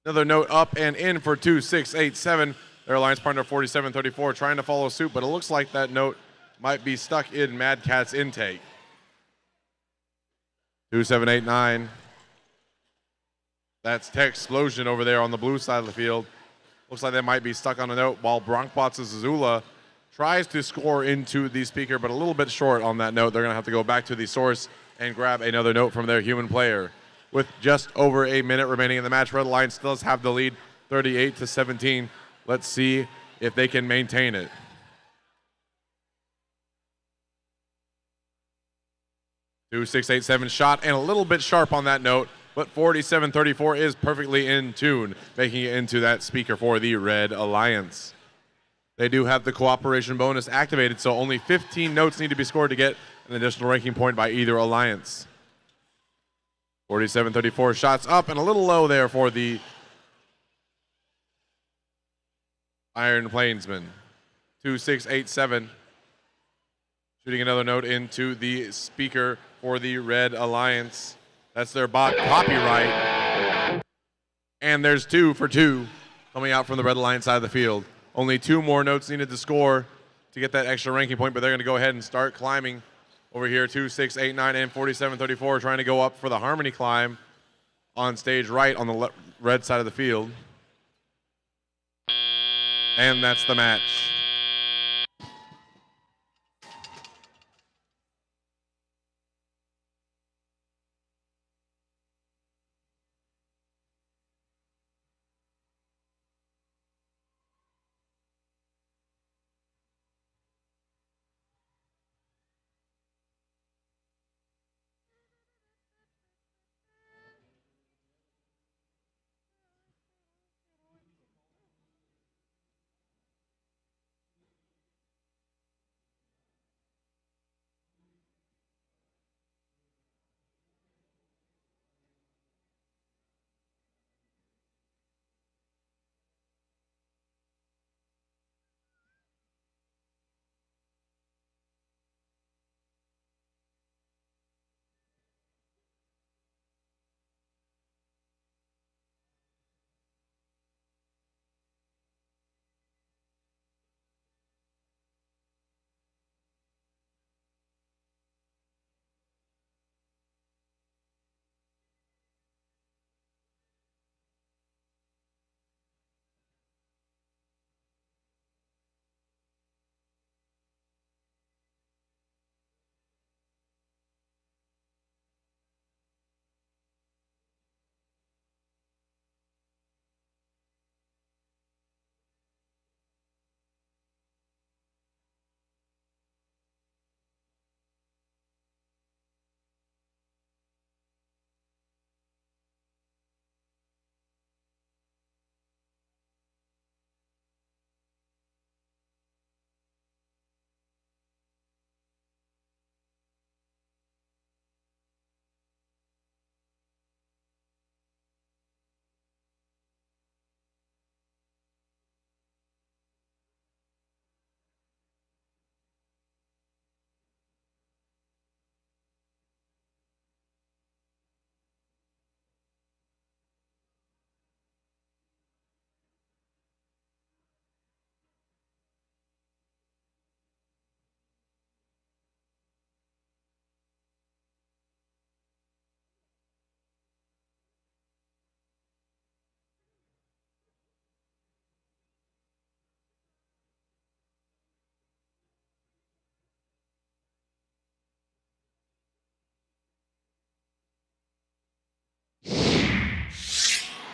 Another note up and in for 2-6-8-7. Their alliance partner 47-34 trying to follow suit, but it looks like that note might be stuck in Mad Cat's intake. 2-7-8-9. That's Tech Explosion over there on the blue side of the field. Looks like they might be stuck on a note while Bronkbots' Azula tries to score into the speaker, but a little bit short on that note. They're going to have to go back to the source and grab another note from their human player. With just over a minute remaining in the match, Red Alliance still have the lead, 38-17. Let's see if they can maintain it. Two, 6, 8, 7 shot, and a little bit sharp on that note, but 47-34 is perfectly in tune, making it into that speaker for the Red Alliance. They do have the cooperation bonus activated, so only 15 notes need to be scored to get an additional ranking point by either alliance. 47-34, shots up and a little low there for the Iron Plainsman. 2, 6, 8, 7. Shooting another note into the speaker for the Red Alliance. That's their bot copyright. And there's 2 for 2 coming out from the Red Alliance side of the field. Only 2 more notes needed to score to get that extra ranking point, but they're going to go ahead and start climbing over here. 2, 6, 8, 9, and 47-34, trying to go up for the harmony climb on stage right on the red side of the field. And that's the match.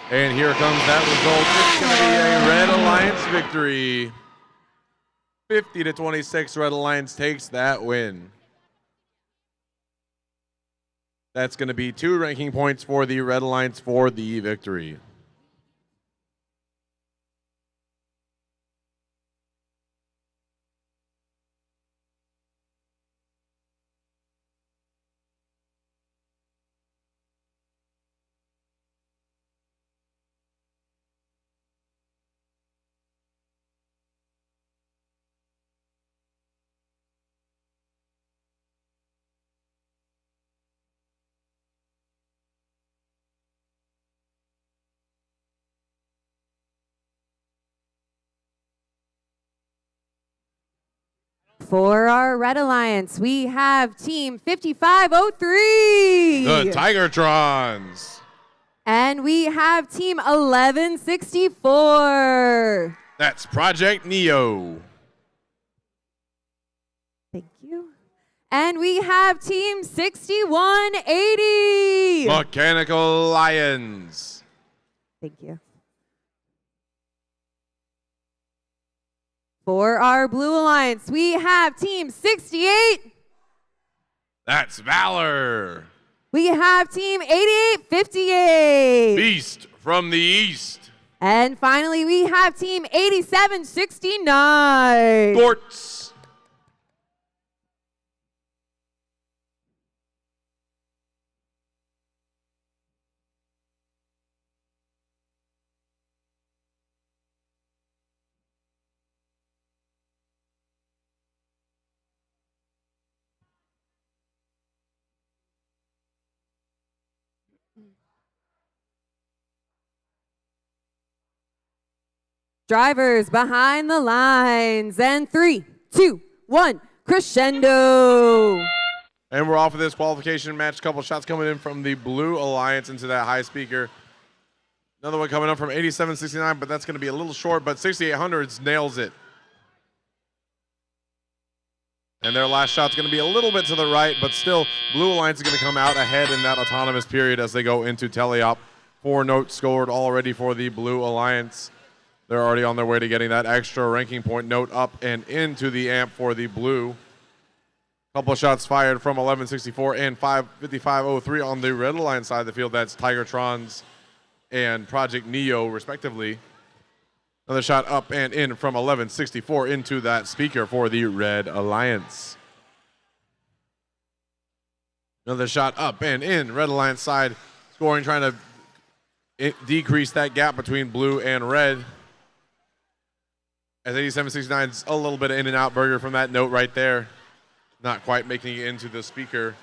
And here comes that result. It's going to be a Red Alliance victory. 50-26, Red Alliance takes that win. That's going to be 2 ranking points for the Red Alliance for the victory. For our Red Alliance, we have Team 5503. The Tigertrons. And we have Team 1164. That's Project Neo. And we have Team 6180. Mechanical Lions. Thank you. For our Blue Alliance, we have Team 68. That's Valor. We have Team 8858. Beast from the East. And finally, we have Team 8769. Gortz. Drivers behind the lines. And 3, 2, 1, crescendo. And we're off of this qualification match. Couple shots coming in from the Blue Alliance into that high speaker. Another one coming up from 8769, but that's going to be a little short, but 6800s nails it. And their last shot's going to be a little bit to the right, but still, Blue Alliance is going to come out ahead in that autonomous period as they go into teleop. 4 notes scored already for the Blue Alliance. They're already on their way to getting that extra ranking point note up and into the amp for the Blue. Couple of shots fired from 1164 and 5503 on the Red Alliance side of the field. That's Tigertrons and Project Neo, respectively. Another shot up and in from 1164 into that speaker for the Red Alliance. Another shot up and in. Red Alliance side scoring, trying to decrease that gap between blue and red. As 8769's a little bit of in and out burger from that note right there. Not quite making it into the speaker.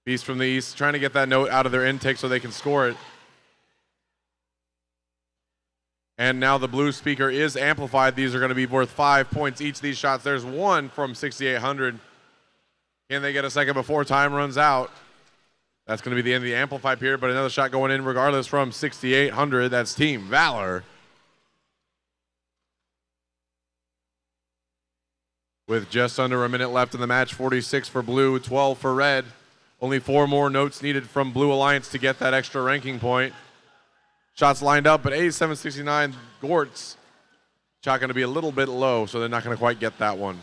Beast from the East trying to get that note out of their intake so they can score it. And now the blue speaker is amplified. These are going to be worth 5 points each, these shots. There's one from 6800. Can they get a second before time runs out? That's going to be the end of the amplified period, but another shot going in regardless from 6800. That's Team Valor. With just under a minute left in the match, 46 for blue, 12 for red. Only 4 more notes needed from Blue Alliance to get that extra ranking point. Shots lined up, but 8769 Gortz. Shot going to be a little bit low, so they're not going to quite get that one.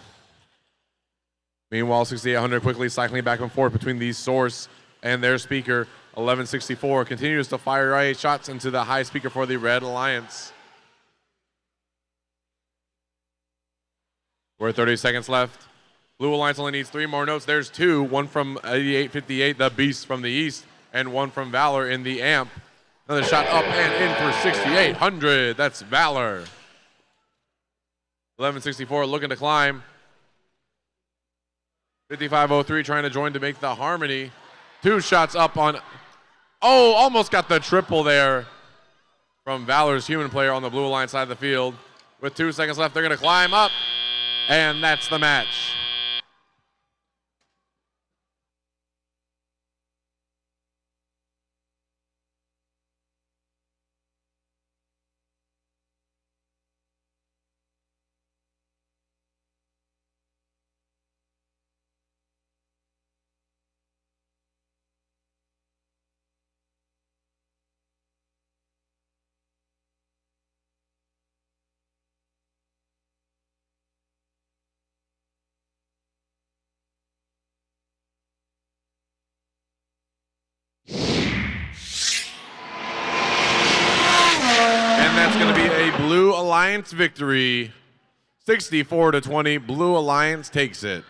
Meanwhile, 6800 quickly cycling back and forth between the source and their speaker. 1164 continues to fire shots into the high speaker for the Red Alliance. We're 30 seconds left. Blue Alliance only needs 3 more notes. There's 2, one from 8858, the Beast from the East, and one from Valor in the amp. Another shot up and in for 6800. That's Valor. 1164 looking to climb. 5503 trying to join to make the harmony. 2 shots up on, oh, almost got the triple there from Valor's human player on the Blue Alliance side of the field. With 2 seconds left, they're going to climb up, and that's the match. That's going to be a Blue Alliance victory. 64-20, Blue Alliance takes it.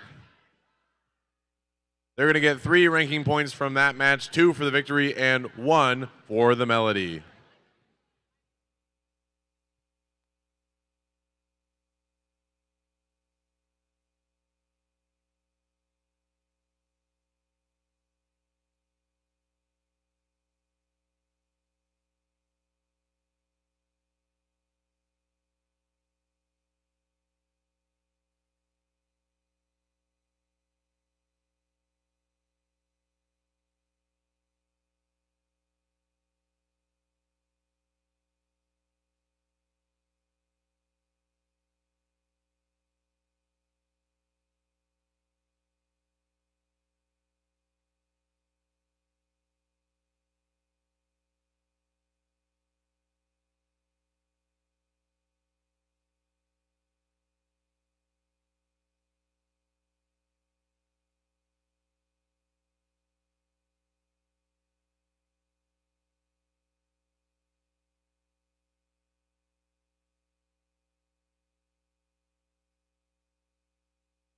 They're going to get 3 ranking points from that match, 2 for the victory and 1 for the melody.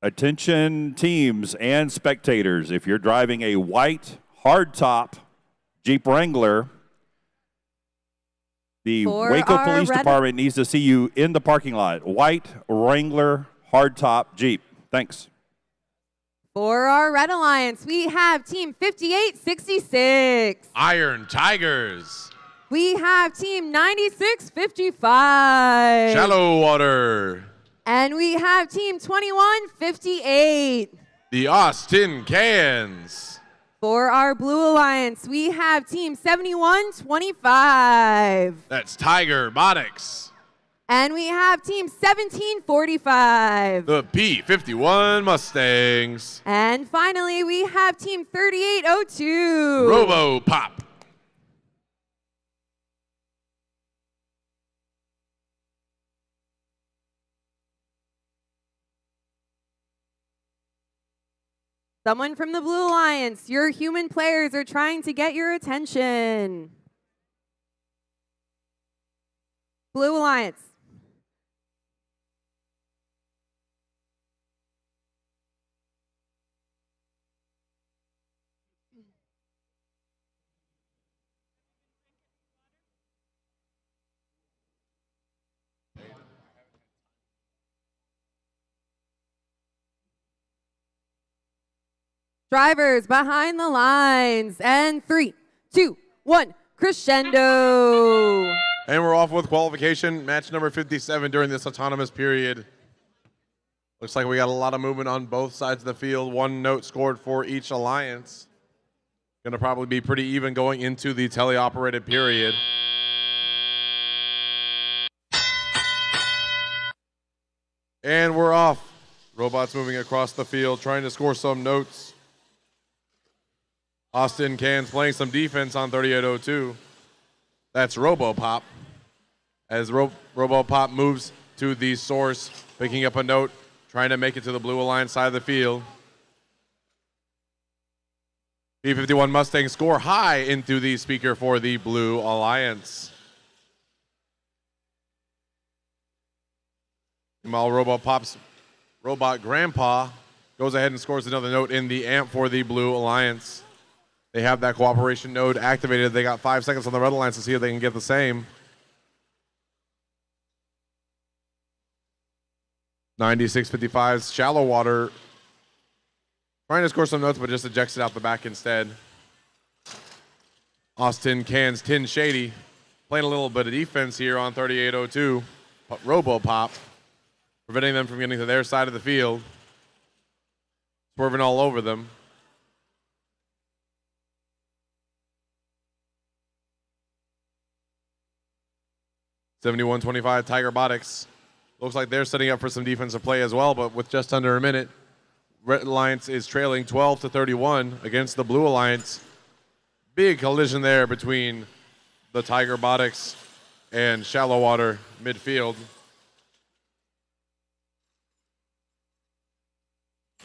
Attention teams and spectators, if you're driving a white hardtop Jeep Wrangler, the For Waco our Police red- Department needs to see you in the parking lot. White Wrangler hardtop Jeep. Thanks. For our Red Alliance, we have Team 5866. Iron Tigers. We have Team 9655. Shallow Water. And we have Team 2158. The Austin Cans. For our Blue Alliance, we have Team 7125. That's Tiger Robotics. And we have Team 1745. The P-51 Mustangs. And finally, we have Team 3802. Robo Pop. Someone from the Blue Alliance, your human players are trying to get your attention. Blue Alliance. Drivers behind the lines. And 3, 2, 1, crescendo. And we're off with qualification, match number 57 during this autonomous period. Looks like we got a lot of movement on both sides of the field. 1 note scored for each alliance. Going to probably be pretty even going into the teleoperated period. And we're off. Robots moving across the field, trying to score some notes. Austin Cans playing some defense on 3802. That's RoboPop. As RoboPop moves to the source, picking up a note, trying to make it to the Blue Alliance side of the field. P-51 Mustangs score high into the speaker for the Blue Alliance. Meanwhile, RoboPop's robot grandpa goes ahead and scores another note in the amp for the Blue Alliance. They have that cooperation node activated. They got 5 seconds on the Red Alliance to see if they can get the same. 9655's Shallow Water trying to score some notes, but just ejects it out the back instead. Austin Cans Tin Shady playing a little bit of defense here on 3802. RoboPop preventing them from getting to their side of the field. Swerving all over them. (71-25) Tiger Robotics. Looks like they're setting up for some defensive play as well, but with just under a minute, Red Alliance is trailing 12-31 against the Blue Alliance. Big collision there between the Tiger Robotics and Shallow Water midfield.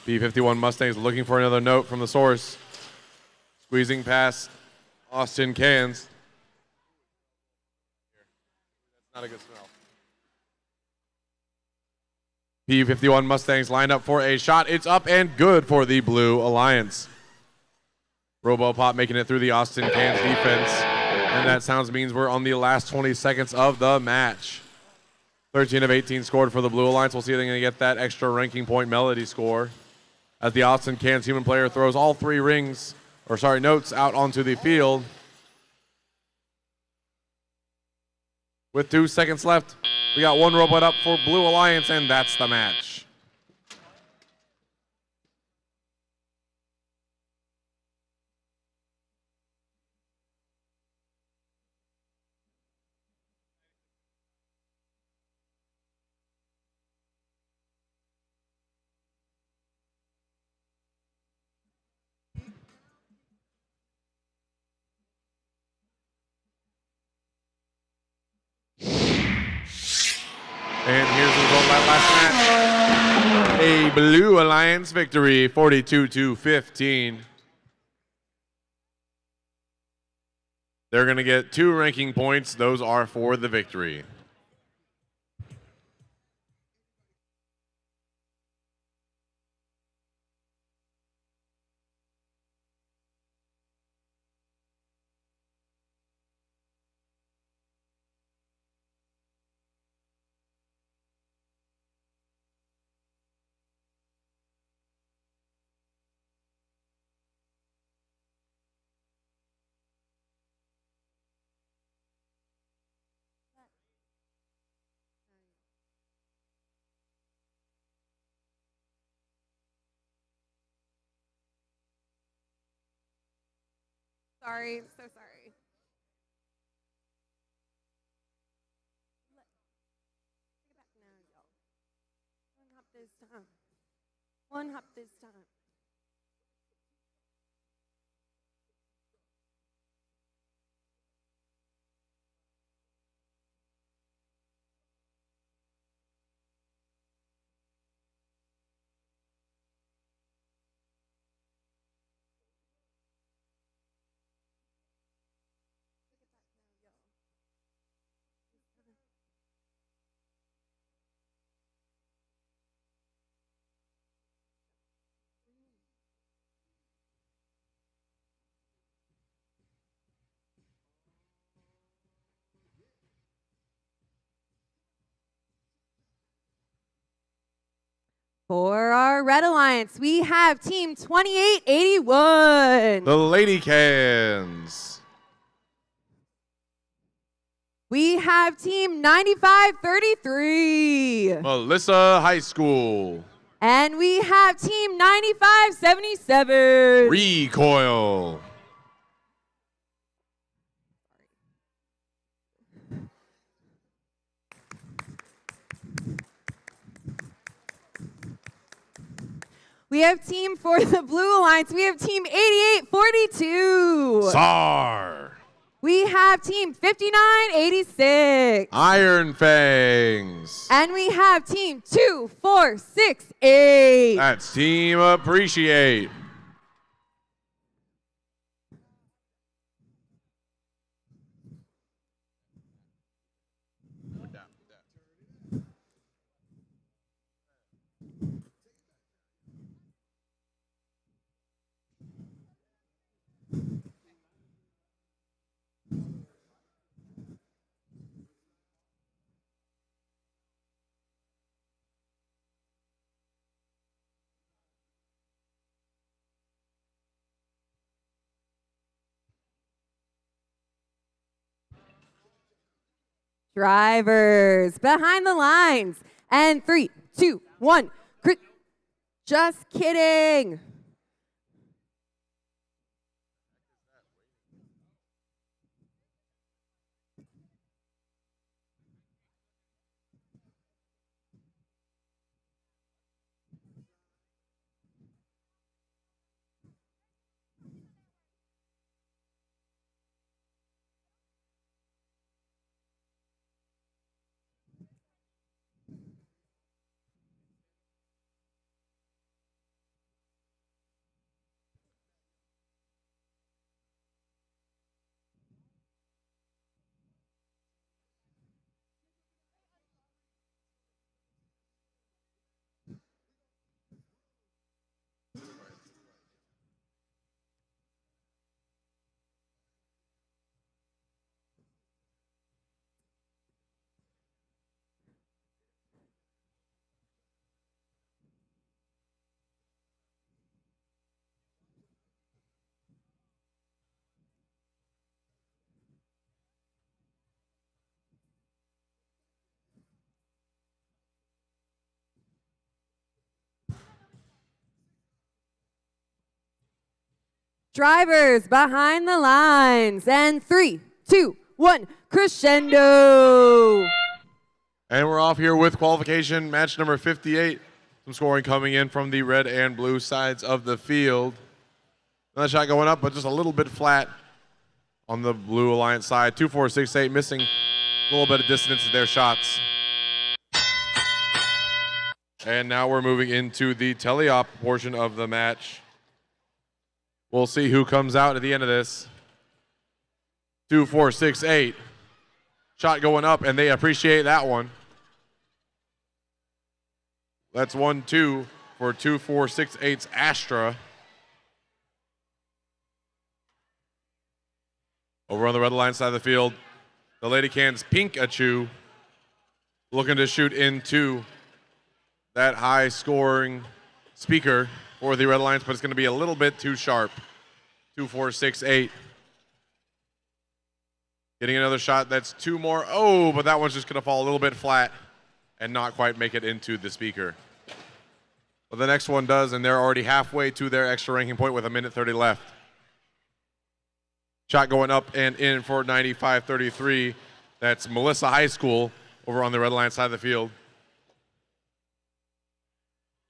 P-51 Mustangs looking for another note from the source. Squeezing past Austin Cans. Not a good smell. P-51 Mustangs lined up for a shot. It's up and good for the Blue Alliance. RoboPop making it through the Austin Cans defense. And that sounds means we're on the last 20 seconds of the match. 13 of 18 scored for the Blue Alliance. We'll see if they're going to get that extra ranking point melody score. As the Austin Cans human player throws all 3 notes out onto the field. With 2 seconds left, we got 1 robot up for Blue Alliance, and that's the match. And here's the result of that last match. A Blue Alliance victory, 42-15. They're going to get 2 ranking points. Those are for the victory. sorry. I'm so sorry. One hop this time. One hop this time. For our Red Alliance, we have Team 2881. The Lady Cans. We have Team 9533. Melissa High School. And we have Team 9577. Recoil. We have team for the Blue Alliance. We have Team 8842. SAR. We have Team 5986. Iron Fangs. And we have Team 2468. That's Team Appreciate. Drivers behind the lines. And 3, 2, 1. Just kidding. Drivers behind the lines. And 3, 2, 1. Crescendo. And we're off here with qualification, match number 58. Some scoring coming in from the red and blue sides of the field. Another shot going up, but just a little bit flat on the Blue Alliance side. 2, 4, 6, 8, missing a little bit of distance in their shots. And now we're moving into the teleop portion of the match. We'll see who comes out at the end of this. 2, 4, 6, 8. Shot going up, and they appreciate that one. That's 1, 2 for 2, 4, 6, 8's Astra. Over on the red line side of the field, the Lady Cans Pikachu looking to shoot into that high scoring speaker for the Red Alliance, but it's going to be a little bit too sharp. 2, 4, 6, 8. Getting another shot, that's 2 more. Oh, but that one's just going to fall a little bit flat and not quite make it into the speaker. But the next one does, and they're already halfway to their extra ranking point with 1:30 left. Shot going up and in for 95-33. That's Melissa High School over on the red line side of the field.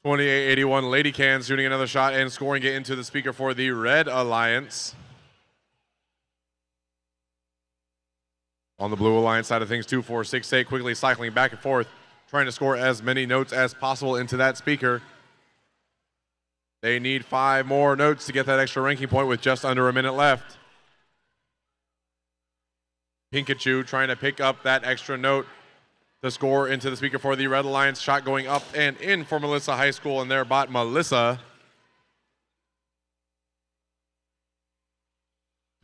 28-81, Lady Cans shooting another shot and scoring it into the speaker for the Red Alliance. On the Blue Alliance side of things, 2-4-6-8, quickly cycling back and forth, trying to score as many notes as possible into that speaker. They need 5 more notes to get that extra ranking point with just under a minute left. Pikachu trying to pick up that extra note to score into the speaker for the Red Alliance. Shot going up and in for Melissa High School, and their bot Melissa.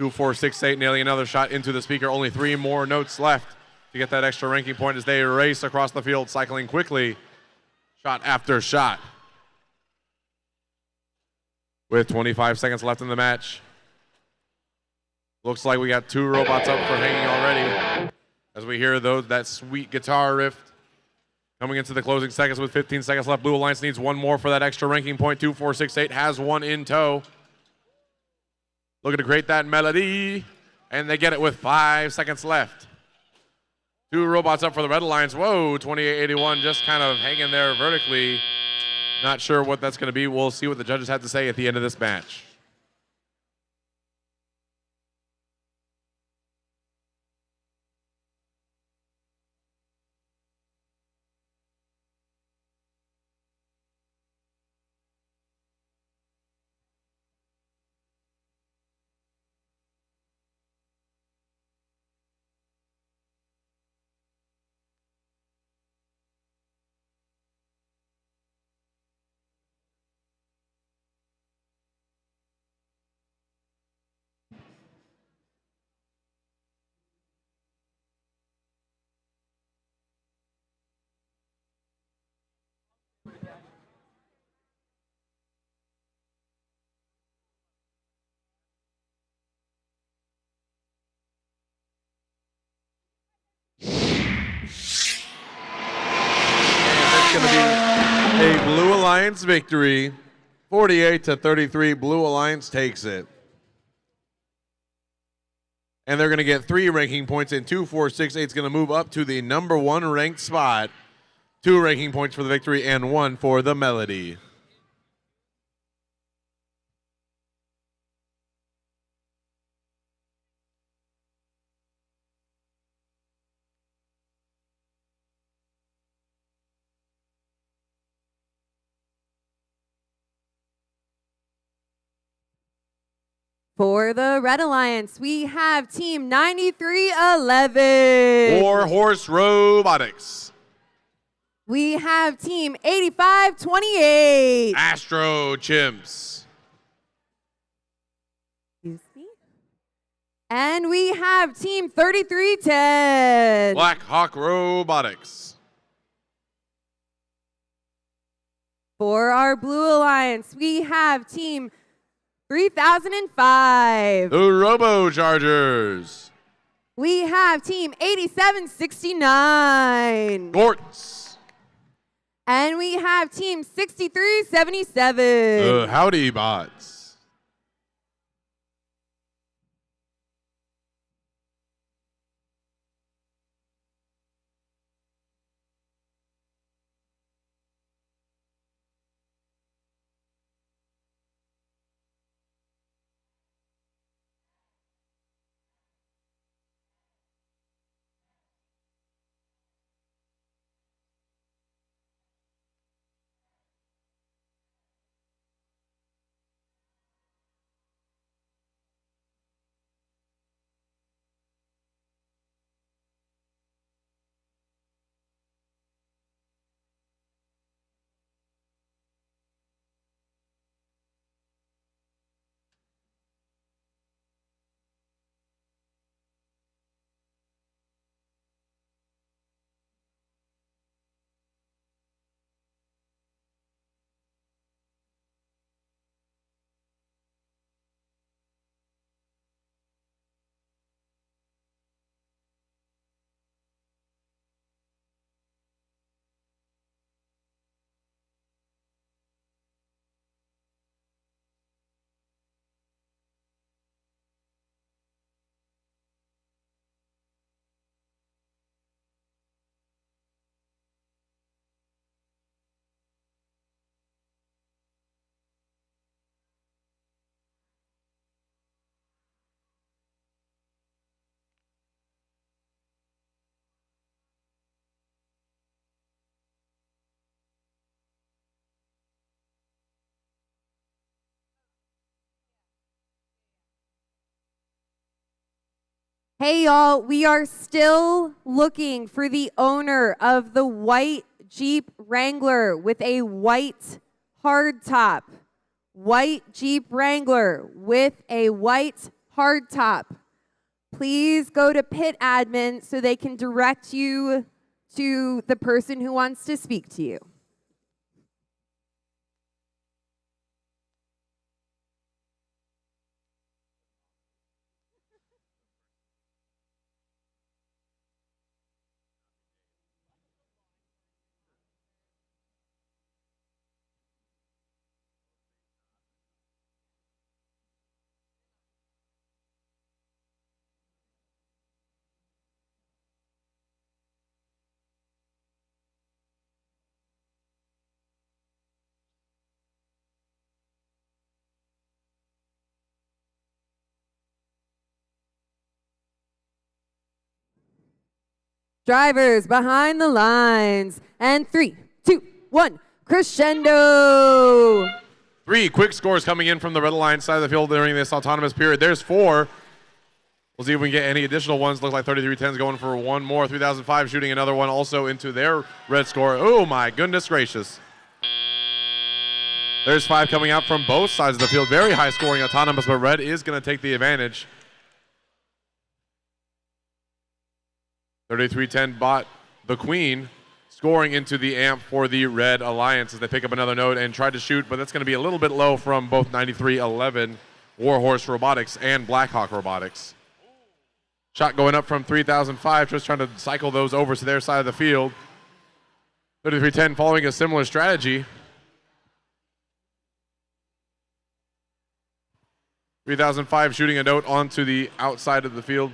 2-4-6-8, nailing another shot into the speaker. Only 3 more notes left to get that extra ranking point as they race across the field, cycling quickly, shot after shot. With 25 seconds left in the match. Looks like we got 2 robots up for hanging already. As we hear that sweet guitar riff coming into the closing seconds with 15 seconds left. Blue Alliance needs 1 more for that extra ranking point. 2-4-6-8 has 1 in tow. Looking to create that melody, and they get it with 5 seconds left. 2 robots up for the Red Alliance. Whoa, 28-81, just kind of hanging there vertically. Not sure what that's going to be. We'll see what the judges have to say at the end of this match. Going to be a Blue Alliance victory. 48-33, Blue Alliance takes it. And they're going to get 3 ranking points, and 2-4-6-8 is going to move up to the number 1 ranked spot. 2 ranking points for the victory and 1 for the melody. For the Red Alliance, we have Team 9311. For Horse Robotics. We have Team 8528. Astro Chimps. Excuse me. And we have Team 3310. Black Hawk Robotics. For our Blue Alliance, we have Team 3005. The Robo Chargers. We have Team 8769. Gorts. And we have Team 6377. The Howdy Bots. Hey y'all, we are still looking for the owner of the white Jeep Wrangler with a white hardtop. White Jeep Wrangler with a white hardtop. Please go to pit admin so they can direct you to the person who wants to speak to you. Drivers behind the lines. And 3, 2, 1, crescendo. 3 quick scores coming in from the red line side of the field during this autonomous period. There's 4. We'll see if we can get any additional ones. Looks like 3310's going for one more. 3005 shooting another one also into their red score. Oh my goodness gracious. There's 5 coming out from both sides of the field. Very high scoring autonomous, but red is going to take the advantage. 3310 bought the queen, scoring into the amp for the Red Alliance as they pick up another note and try to shoot, but that's going to be a little bit low from both 9311 Warhorse Robotics and Blackhawk Robotics. Shot going up from 3005, just trying to cycle those over to their side of the field. 3310 following a similar strategy. 3005 shooting a note onto the outside of the field.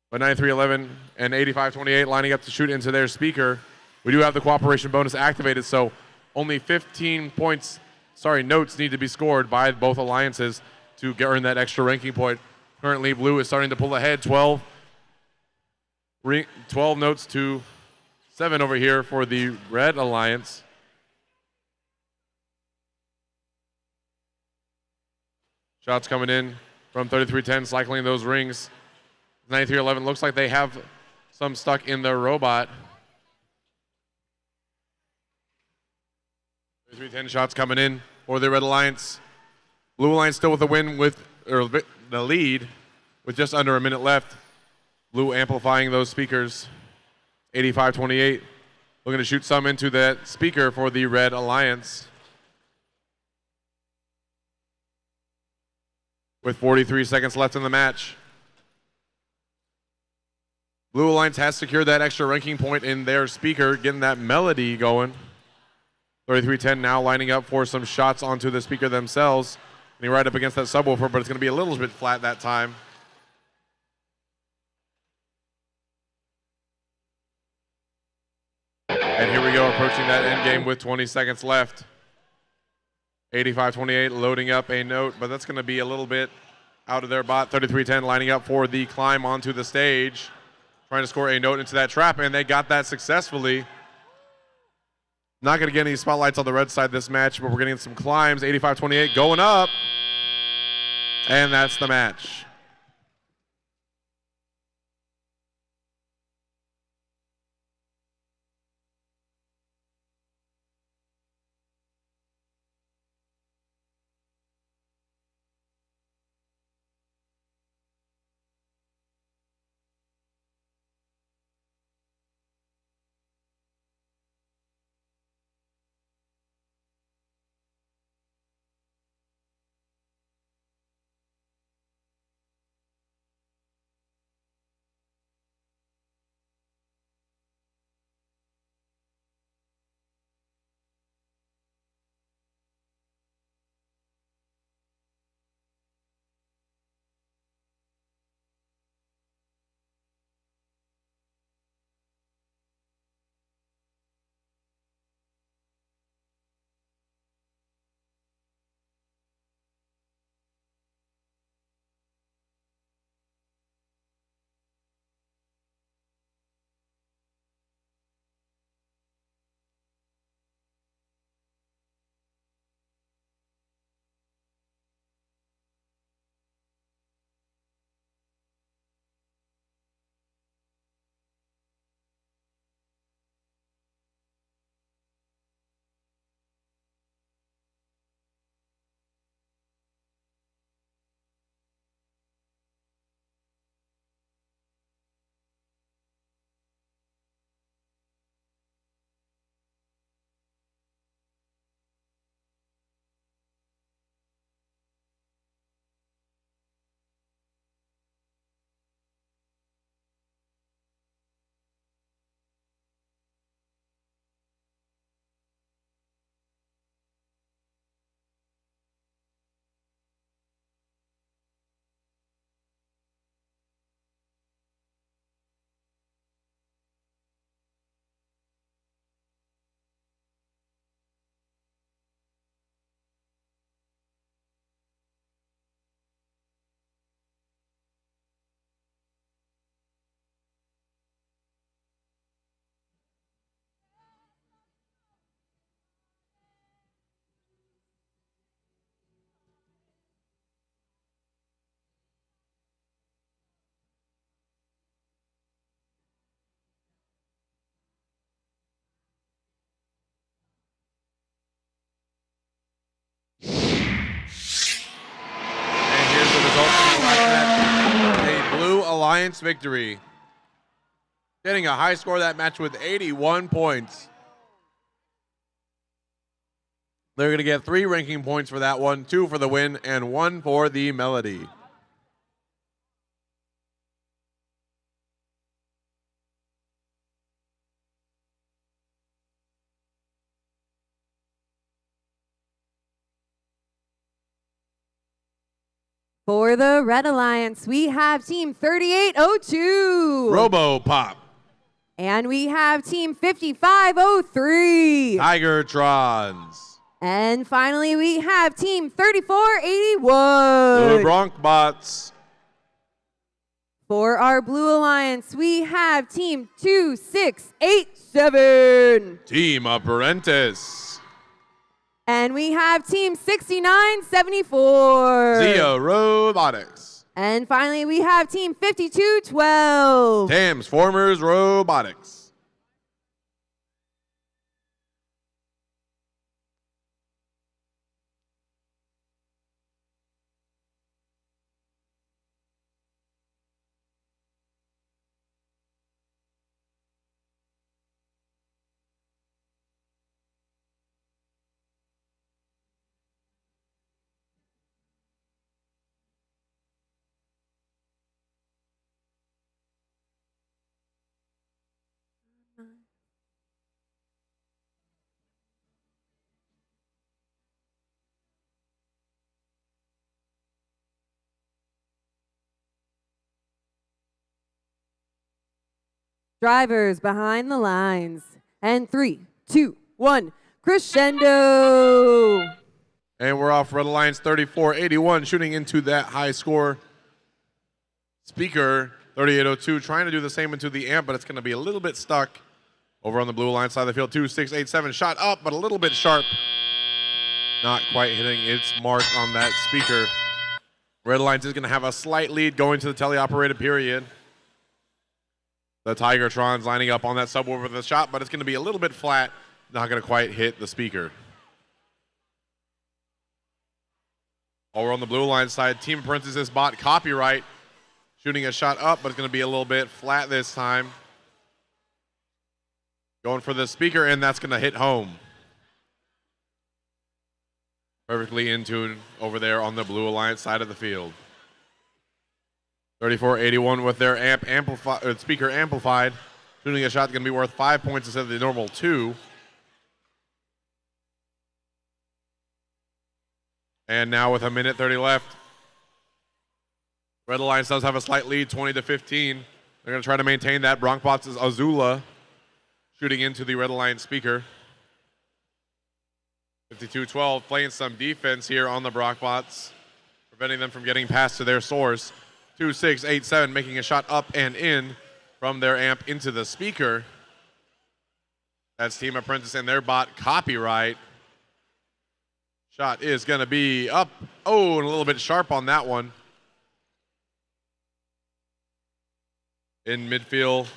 But 9311 and 8528 lining up to shoot into their speaker. We do have the cooperation bonus activated, so only 15 notes need to be scored by both alliances to earn that extra ranking point. Currently, blue is starting to pull ahead, 12 notes to 7 over here for the red alliance. Shots coming in from 3310, cycling those rings. 9311 looks like they have some stuck in their robot. 3310 shots coming in for the Red Alliance. Blue Alliance still with the the lead with just under a minute left. Blue amplifying those speakers. 8528 looking to shoot some into that speaker for the Red Alliance. With 43 seconds left in the match. Blue Alliance has secured that extra ranking point in their speaker, getting that melody going. 3310 now lining up for some shots onto the speaker themselves. Getting right up against that subwoofer, but it's going to be a little bit flat that time. And here we go, approaching that end game with 20 seconds left. 8528 loading up a note, but that's going to be a little bit out of their bot. 3310 lining up for the climb onto the stage. Trying to score a note into that trap, and they got that successfully. Not going to get any spotlights on the red side this match, but we're getting some climbs. 8528 going up, and that's the match. Alliance victory. Getting a high score of that match with 81 points. They're going to get 3 ranking points for that one, 2 for the win, and 1 for the melody. For the Red Alliance, we have Team 3802. Robo Pop. And we have Team 5503. Tigertrons. And finally, we have Team 3481. Blue Bronkbots. For our Blue Alliance, we have Team 2687. Team Apprentice. And we have Team 6974. Zia Robotics. And finally, we have Team 5212. Transformers Robotics. Drivers behind the lines. And 3, 2, 1, crescendo. And we're off. Red Alliance 3481 shooting into that high score. Speaker 3802 trying to do the same into the amp, but it's going to be a little bit stuck over on the Blue Alliance side of the field. 2687 shot up, but a little bit sharp. Not quite hitting its mark on that speaker. Red Alliance is going to have a slight lead going to the teleoperated period. The Tigertrons lining up on that subwoofer with the shot, but it's going to be a little bit flat. Not going to quite hit the speaker. Over on the Blue Alliance side, Team Princess's bot Copyright shooting a shot up, but it's going to be a little bit flat this time. Going for the speaker, and that's going to hit home. Perfectly in tune over there on the Blue Alliance side of the field. 3481 with their speaker amplified. Shooting a shot going to be worth 5 points instead of the normal 2. And now with 1:30 left, Red Alliance does have a slight lead, 20-15. They're going to try to maintain that. Bronkbots' Azula shooting into the Red Alliance speaker. 52-12 playing some defense here on the Bronkbots, preventing them from getting past to their source. 2687 making a shot up and in from their amp into the speaker. That's Team Apprentice and their bot Copyright. Shot is going to be up. Oh, and a little bit sharp on that one. In midfield,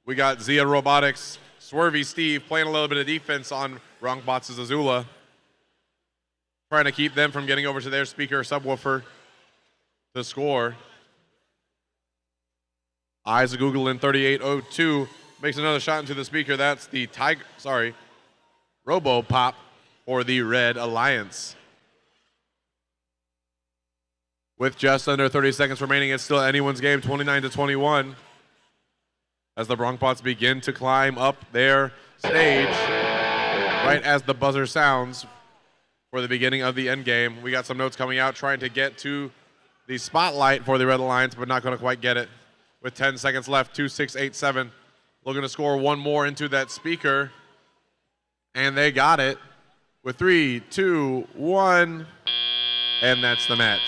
we got Zia Robotics, Swervy Steve playing a little bit of defense on Bronkbots' Azula. Trying to keep them from getting over to their speaker subwoofer to score. Eyes of Google in 3802 makes another shot into the speaker. That's the Robo Pop for the Red Alliance. With just under 30 seconds remaining, it's still anyone's game, 29-21. As the Bronkbots begin to climb up their stage, right as the buzzer sounds for the beginning of the end game. We got some notes coming out trying to get to the spotlight for the Red Alliance, but not going to quite get it. With 10 seconds left, 2687 looking to score one more into that speaker, and they got it with 3, 2, 1, and that's the match.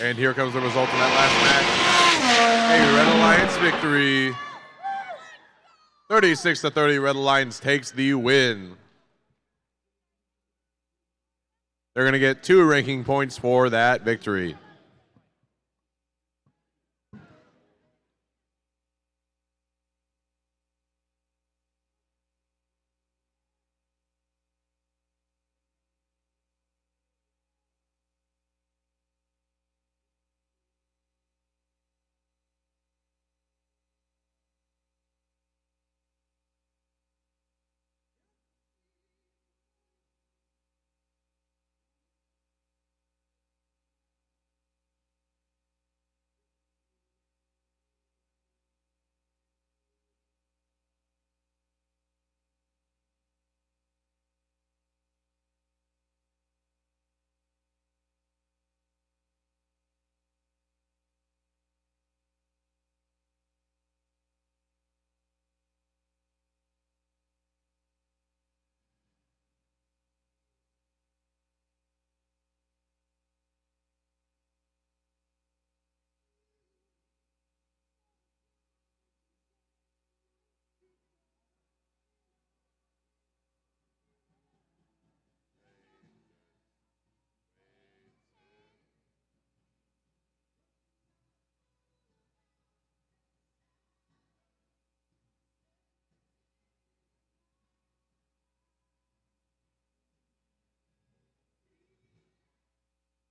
And here comes the result of that last match. A Red Alliance victory. 36-30, Red Alliance takes the win. They're going to get 2 ranking points for that victory.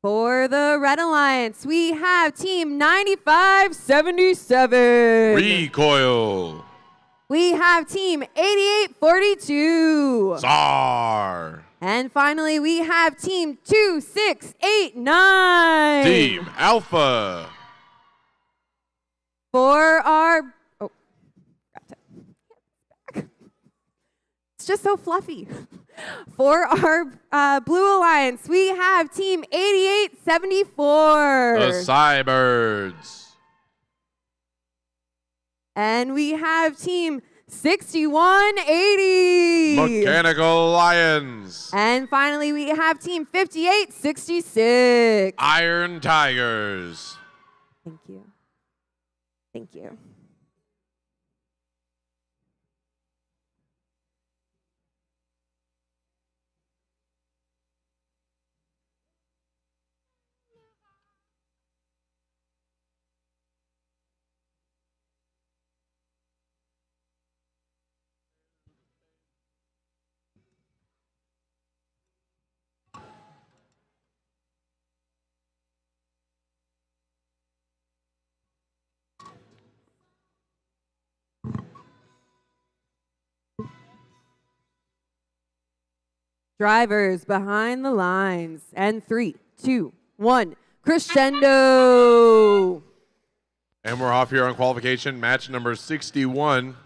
For the Red Alliance, we have Team 9577. Recoil. We have Team 8842. SAR. And finally, we have Team 2689. Team Alpha. For our, got to, it's just so fluffy. For our Blue Alliance, we have Team 8874. The Cybirds. And we have Team 6180. Mechanical Lions. And finally, we have Team 5866. Iron Tigers. Thank you. Thank you. Drivers behind the lines. And 3, 2, 1, crescendo. And we're off here on qualification, match number 61.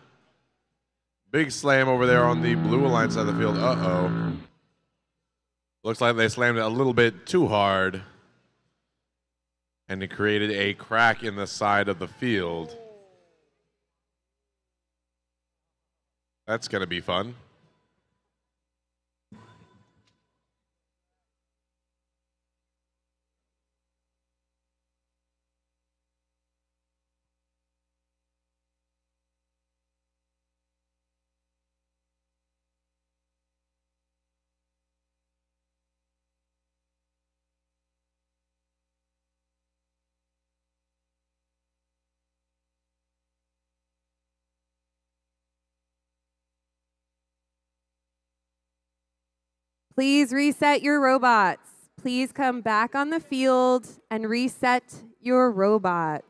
Big slam over there on the Blue Alliance side of the field. Uh-oh. Looks like they slammed it a little bit too hard. And it created a crack in the side of the field. That's going to be fun. Please reset your robots. Please come back on the field and reset your robots.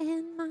In my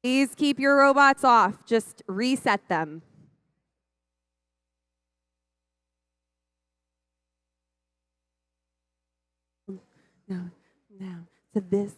Please keep your robots off. Just reset them. No, no. So this.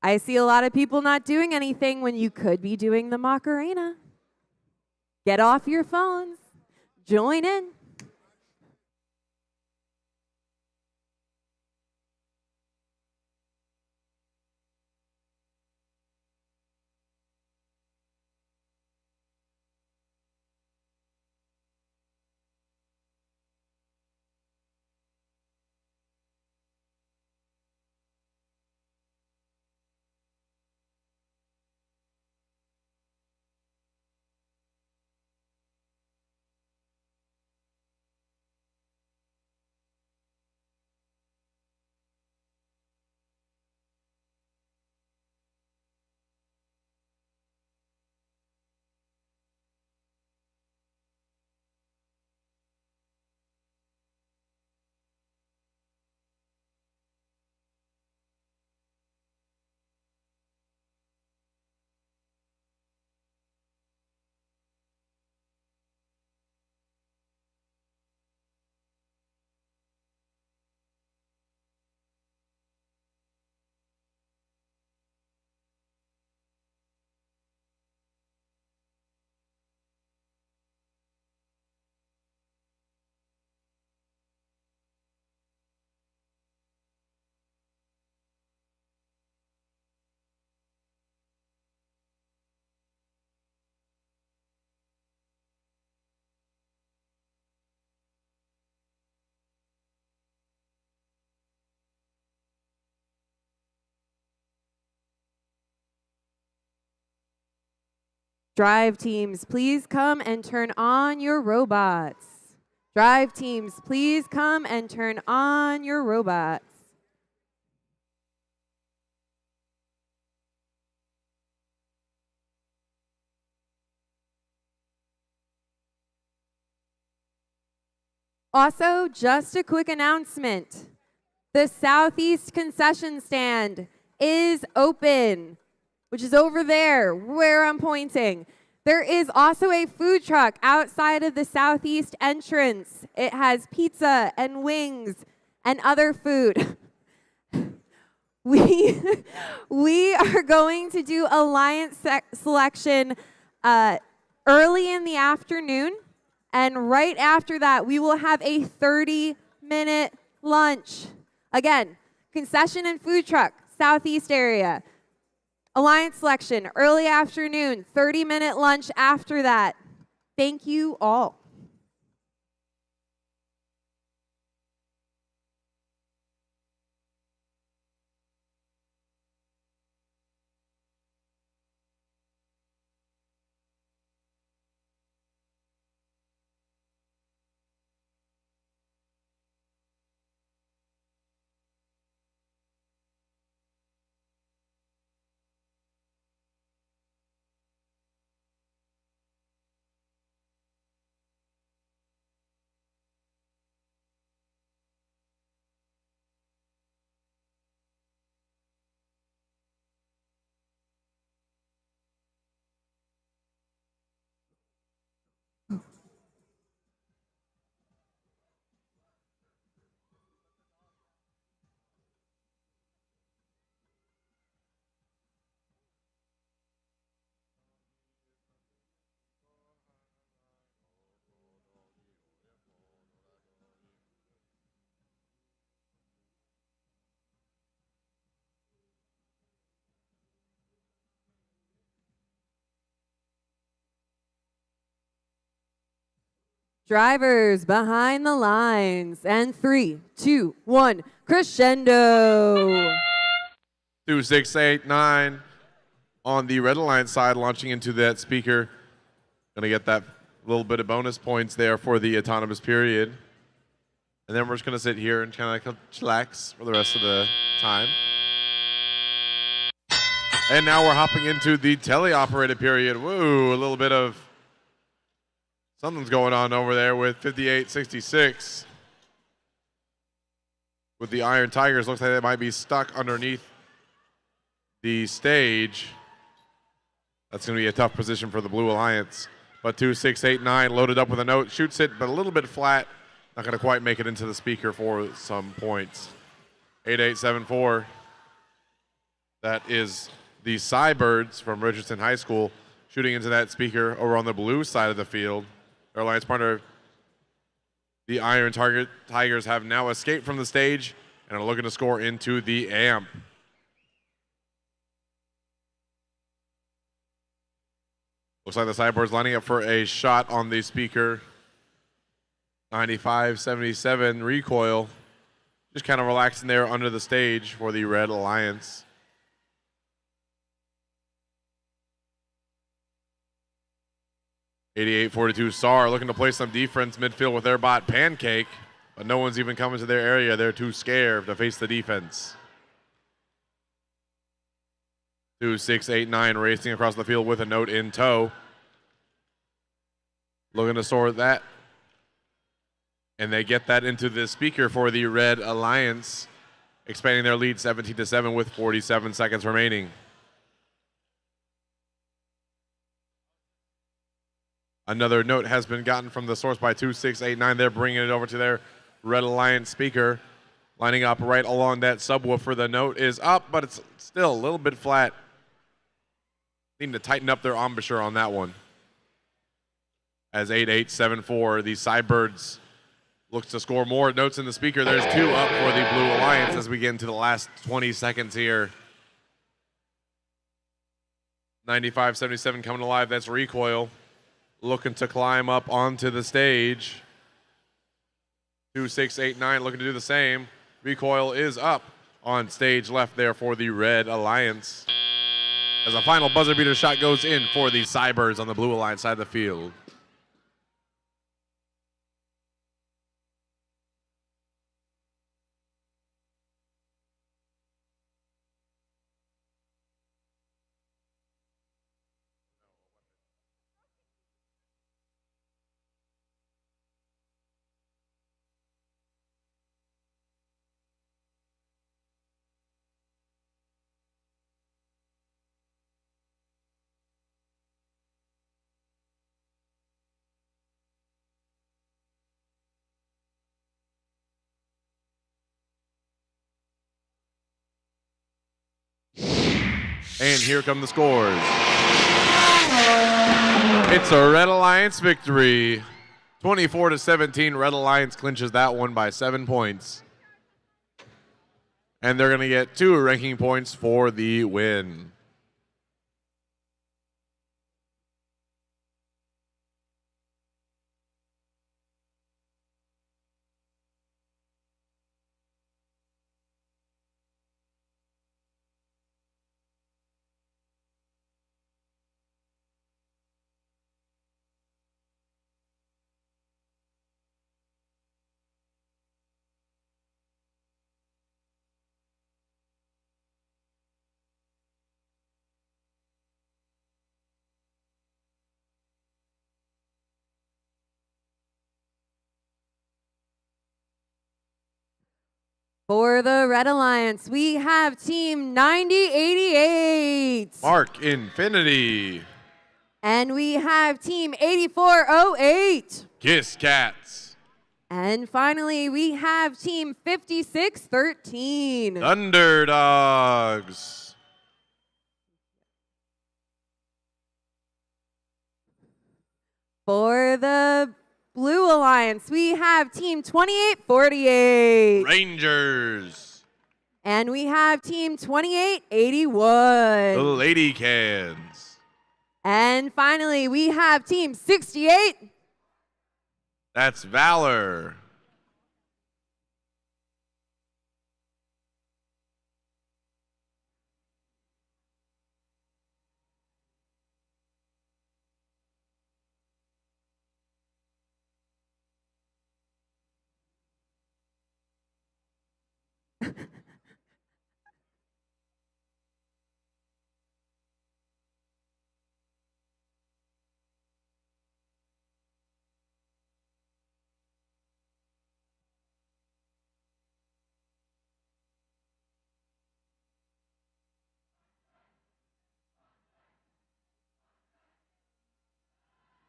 I see a lot of people not doing anything when you could be doing the Macarena. Get off your phones. Join in. Drive teams, please come and turn on your robots. Drive teams, please come and turn on your robots. Also, just a quick announcement. The Southeast concession stand is open, which is over there where I'm pointing. There is also a food truck outside of the Southeast entrance. It has pizza and wings and other food. We are going to do alliance selection early in the afternoon, and right after that, we will have a 30-minute lunch. Again, concession and food truck, Southeast area. Alliance selection, early afternoon, 30-minute lunch after that. Thank you all. Drivers behind the lines. And 3, 2, 1, crescendo. 2, 6, 8, 9 on the red line side, launching into that speaker. Gonna get that little bit of bonus points there for the autonomous period. And then we're just gonna sit here and kind of chillax for the rest of the time. And now we're hopping into the teleoperated period. Woo, a little bit of something's going on over there with 5866. With the Iron Tigers, looks like they might be stuck underneath the stage. That's going to be a tough position for the Blue Alliance. But 2, 6, 8, 9 loaded up with a note, shoots it, but a little bit flat. Not going to quite make it into the speaker for some points. 8874. That is the Cybirds from Richardson High School shooting into that speaker over on the blue side of the field. Their alliance partner, the Iron Target Tigers, have now escaped from the stage and are looking to score into the amp. Looks like the Cybirds lining up for a shot on the speaker. 95-77 recoil. Just kind of relaxing there under the stage for the Red Alliance. .88-42 SAR looking to play some defense midfield with their bot Pancake, but no one's even coming to their area. They're too scared to face the defense. 2689 racing across the field with a note in tow. Looking to sort that. And they get that into the speaker for the Red Alliance, expanding their lead 17-7 with 47 seconds remaining. Another note has been gotten from the source by 2689. They're bringing it over to their Red Alliance speaker, lining up right along that subwoofer. The note is up, but it's still a little bit flat. Need to tighten up their embouchure on that one. As 8874, the Cybirds looks to score more notes in the speaker. There's 2 up for the Blue Alliance as we get into the last 20 seconds here. 95-77 coming alive. That's recoil. Looking to climb up onto the stage. 2689 looking to do the same. Recoil is up on stage left there for the Red Alliance. As a final buzzer beater shot goes in for the Cybirds on the Blue Alliance side of the field. And here come the scores. It's a Red Alliance victory. 24-17, Red Alliance clinches that one by 7 points. And they're going to get 2 ranking points for the win. For the Red Alliance, we have Team 9088. Mark Infinity. And we have Team 8408. Kiss Cats. And finally, we have Team 5613. Underdogs. For the Blue Alliance, we have Team 2848. Rangers. And we have Team 2881. The Lady Cans. And finally, we have Team 68. That's Valor.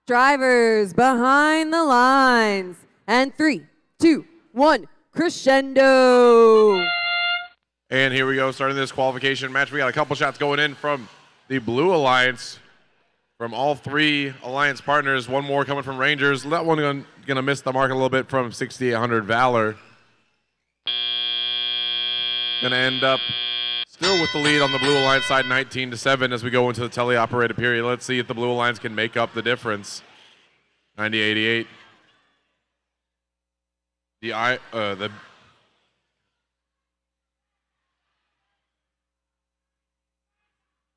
Drivers behind the lines. And 3, 2, 1, crescendo. And here we go, starting this qualification match. We got a couple shots going in from the Blue Alliance, from all three Alliance partners. One more coming from Rangers. That one going to miss the mark a little bit from 6800 Valor. Going to end up still with the lead on the Blue Alliance side, 19-7 as we go into the teleoperated period. Let's see if the Blue Alliance can make up the difference. 90-88. The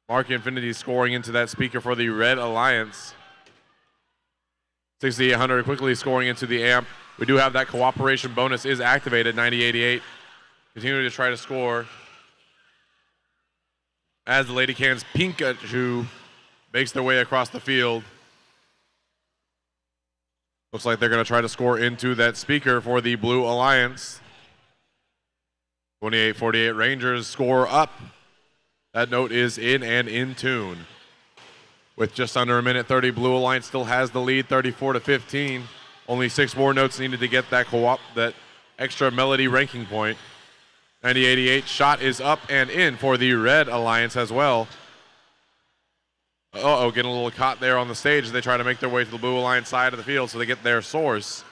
Mark Infinity scoring into that speaker for the Red Alliance. 6800 quickly scoring into the amp. We do have that cooperation bonus is activated, 90-88. Continuing to try to score as the Lady Cans Pikachu makes their way across the field. Looks like they're going to try to score into that speaker for the Blue Alliance. 28-48 Rangers score up. That note is in and in tune. With just under a minute 30, Blue Alliance still has the lead, 34-15. Only 6 more notes needed to get that that extra melody ranking point. 90-88 shot is up and in for the Red Alliance as well. Uh-oh, getting a little caught there on the stage as they try to make their way to the Blue Alliance side of the field so they get their source.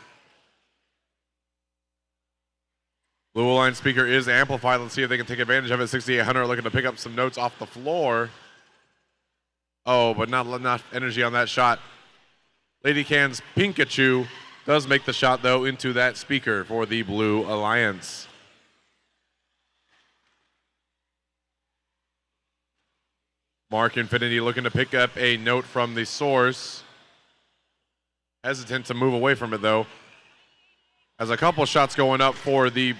Blue Alliance speaker is amplified. Let's see if they can take advantage of it. 6800 looking to pick up some notes off the floor. Oh, but not enough energy on that shot. Lady Cans Pikachu does make the shot, though, into that speaker for the Blue Alliance. Mark Infinity looking to pick up a note from the source. Hesitant to move away from it, though. As a couple shots going up for the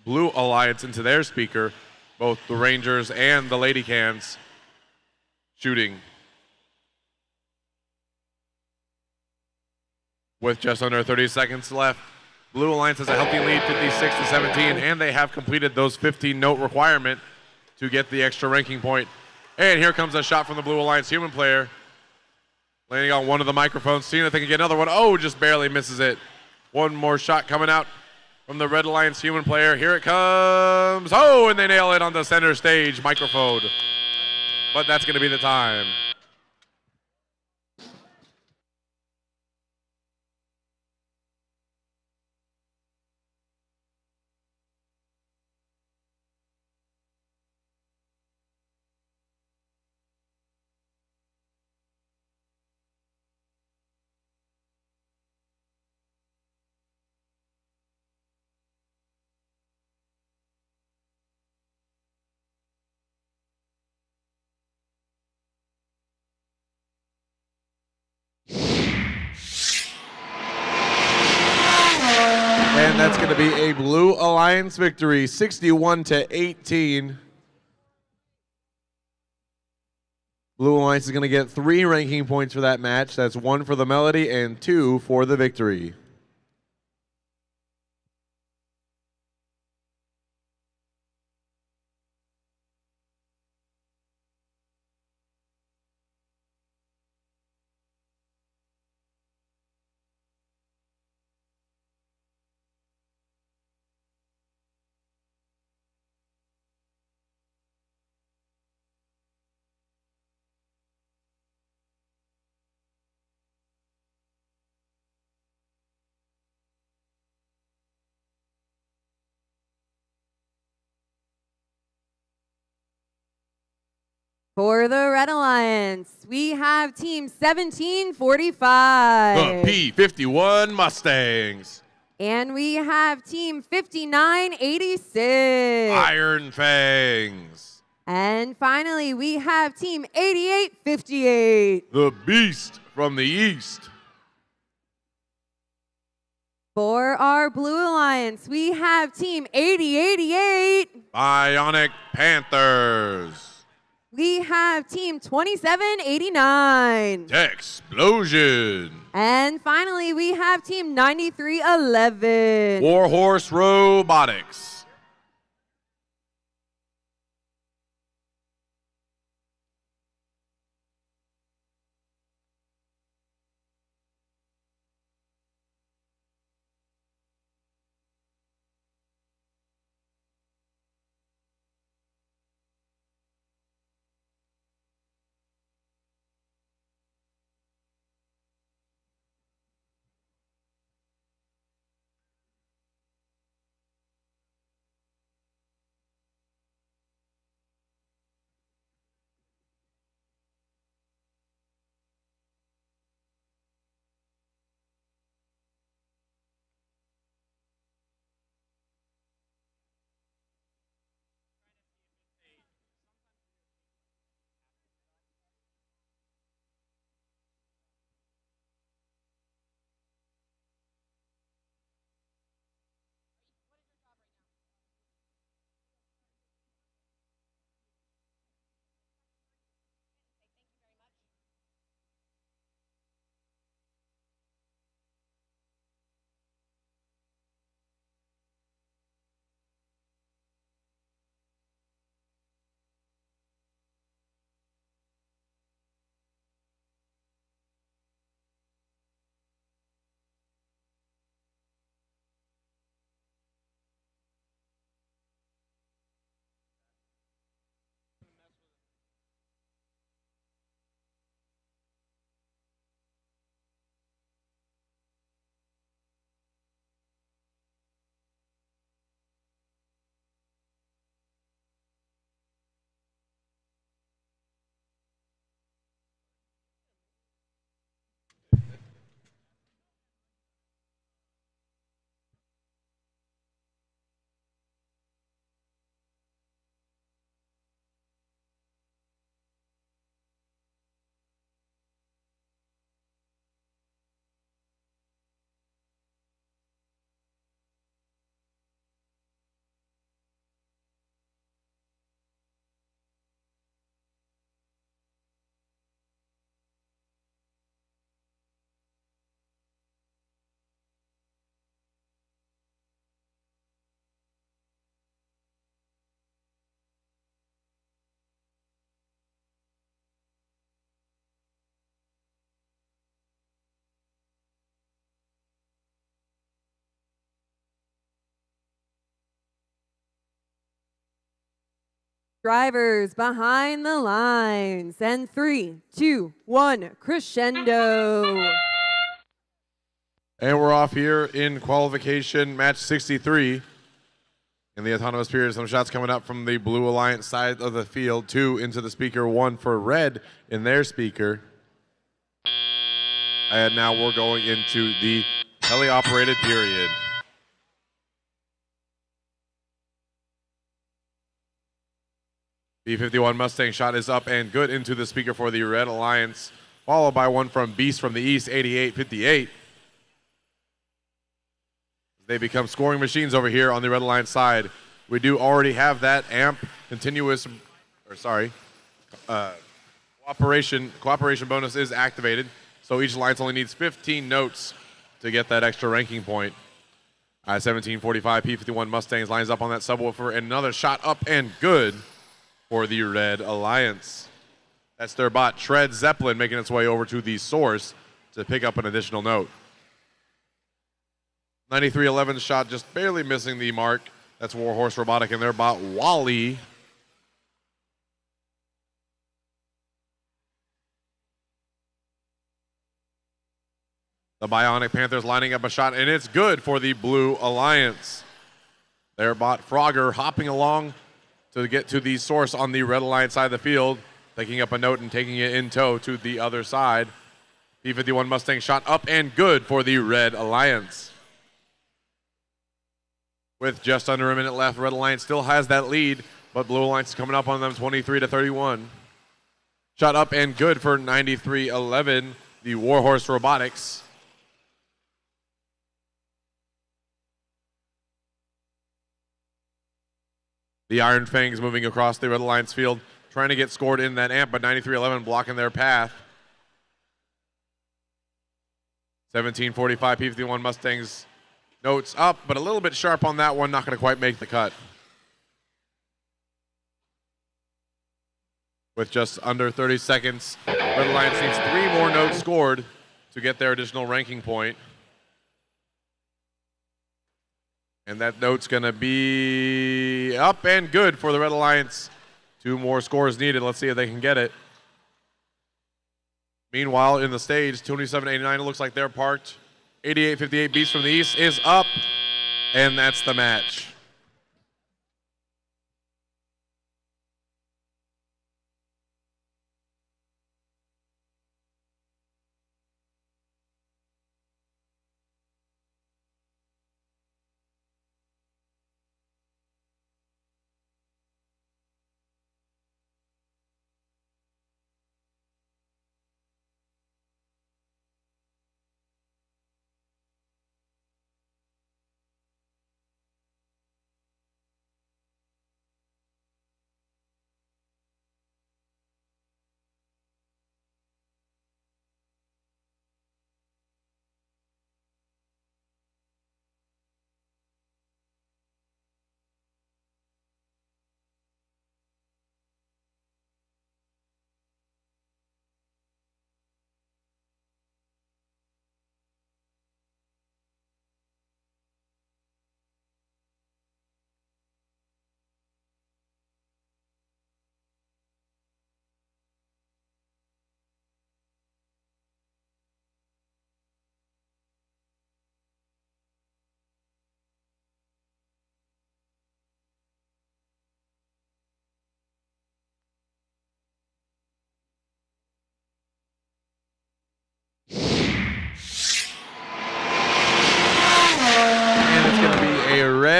Blue Alliance into their speaker, both the Rangers and the Lady Cans shooting. With just under 30 seconds left, Blue Alliance has a healthy lead, 56-17, and they have completed those 15-note requirement to get the extra ranking point. And here comes a shot from the Blue Alliance human player. Landing on one of the microphones, seeing if they can get another one. Oh, just barely misses it. One more shot coming out from the Red Alliance human player. Here it comes. Oh, and they nail it on the center stage microphone. But that's going to be the time. And that's going to be a Blue Alliance victory, 61-18. Blue Alliance is going to get 3 ranking points for that match. That's 1 for the melody and 2 for the victory. For the Red Alliance, we have Team 1745. The P-51 Mustangs. And we have Team 5986. Iron Fangs. And finally, we have Team 8858. The Beast from the East. For our Blue Alliance, we have Team 8088. Bionic Panthers. We have Team 2789. Explosion. And finally, we have Team 9311. Warhorse Robotics. Drivers behind the lines. And 3, 2, 1, crescendo. And we're off here in qualification match 63. In the autonomous period, some shots coming up from the Blue Alliance side of the field. 2 into the speaker, 1 for Red in their speaker. And now we're going into the teleoperated period. B-51 Mustang shot is up and good into the speaker for the Red Alliance, followed by one from Beast from the East, 88-58. They become scoring machines over here on the Red Alliance side. We do already have that amp cooperation bonus is activated. So each alliance only needs 15 notes to get that extra ranking point. 1745 P-51 Mustangs lines up on that subwoofer, and another shot up and good for the Red Alliance. That's their bot, Shred Zeppelin, making its way over to the source to pick up an additional note. 9311 shot just barely missing the mark. That's Warhorse Robotic and their bot, Wally. The Bionic Panthers lining up a shot, and it's good for the Blue Alliance. Their bot, Frogger, hopping along to get to the source on the Red Alliance side of the field, picking up a note and taking it in tow to the other side. P-51 Mustang shot up and good for the Red Alliance. With just under a minute left, Red Alliance still has that lead, but Blue Alliance is coming up on them 23-31. Shot up and good for 9311, the Warhorse Robotics. The Iron Fangs moving across the Red Alliance field, trying to get scored in that amp, but 9311 blocking their path. 1745 P-51 Mustangs notes up, but a little bit sharp on that one, not going to quite make the cut. With just under 30 seconds, Red Alliance needs 3 more notes scored to get their additional ranking point. And that note's going to be up and good for the Red Alliance. 2 more scores needed. Let's see if they can get it. Meanwhile, in the stage, 2789, it looks like they're parked. 8858 Beast from the East is up, and that's the match.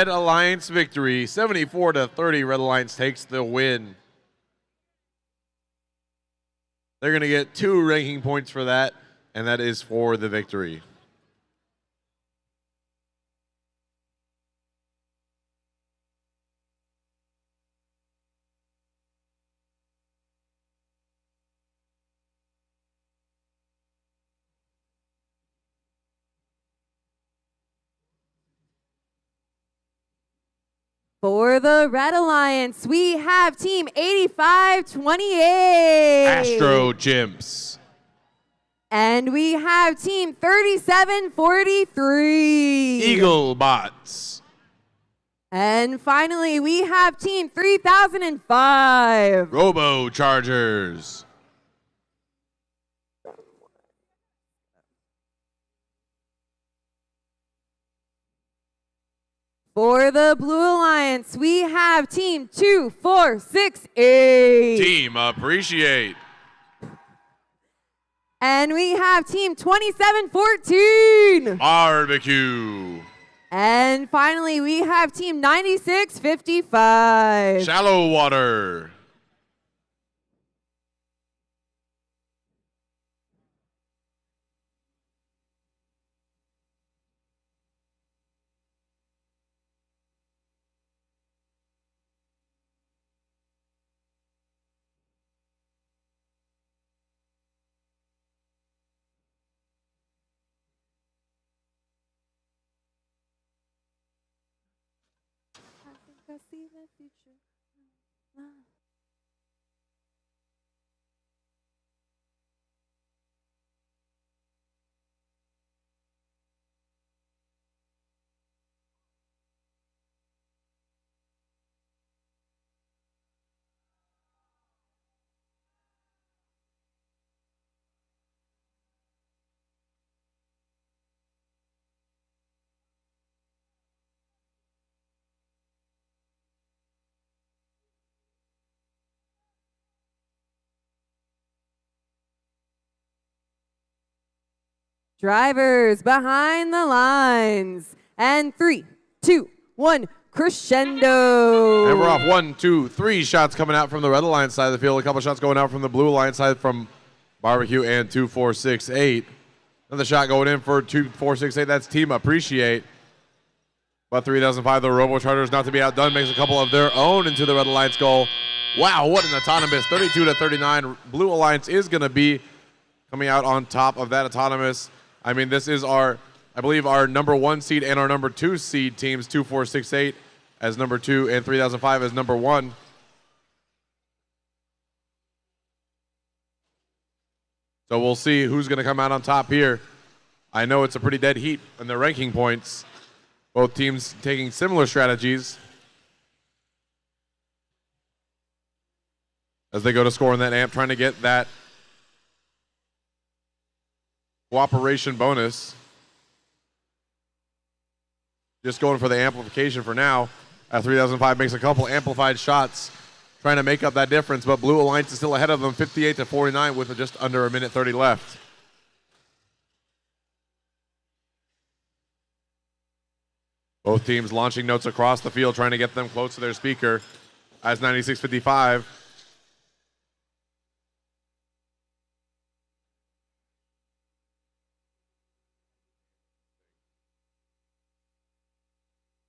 Red Alliance victory, 74-30. Red Alliance takes the win. They're going to get 2 ranking points for that, and that is for the victory. For the Red Alliance, we have Team 8528. Astro Chimps. And we have Team 3743. Eagle Bots. And finally, we have Team 3005. Robo Chargers. For the Blue Alliance, we have Team 2468. Team Appreciate. And we have Team 2714. Barbecue. And finally, we have Team 9655. Shallow Water. I see the future. Drivers behind the lines. And 3, 2, 1, crescendo. And we're off 1, 2, 3 shots coming out from the Red Alliance side of the field. A couple shots going out from the Blue Alliance side from Barbecue and 2468. Another shot going in for 2468. That's Team Appreciate. But 3005, the Robo Chargers, not to be outdone, makes a couple of their own into the Red Alliance goal. Wow, what an autonomous. 32-39. Blue Alliance is going to be coming out on top of that autonomous. I mean, this is our, I believe, our number 1 seed and our number 2 seed teams, 2468 as number 2 and 3005 as number 1. So we'll see who's going to come out on top here. I know it's a pretty dead heat in the ranking points. Both teams taking similar strategies as they go to score in that amp, trying to get that cooperation bonus. Just going for the amplification for now. 3005 makes a couple amplified shots, trying to make up that difference, but Blue Alliance is still ahead of them, 58-49 with just under 1:30 left. Both teams launching notes across the field, trying to get them close to their speaker as 9655.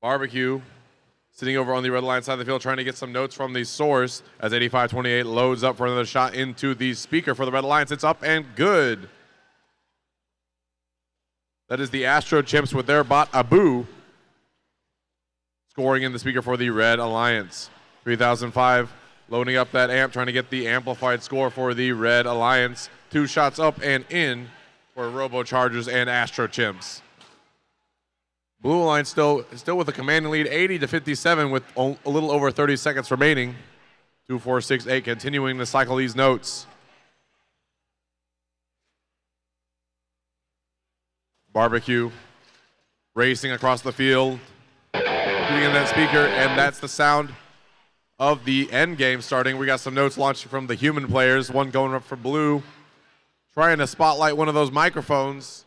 Barbecue sitting over on the Red Alliance side of the field, trying to get some notes from the source as 8528 loads up for another shot into the speaker for the Red Alliance. It's up and good. That is the Astro Chimps with their bot Abu scoring in the speaker for the Red Alliance. 3005 loading up that amp, trying to get the amplified score for the Red Alliance. 2 shots up and in for Robo Chargers and Astro Chimps. Blue Alliance still with a commanding lead, 80-57 with a little over 30 seconds remaining. 2468 continuing to cycle these notes. Barbecue racing across the field, shooting in that speaker, and that's the sound of the end game starting. We got some notes launching from the human players, one going up for Blue, trying to spotlight one of those microphones.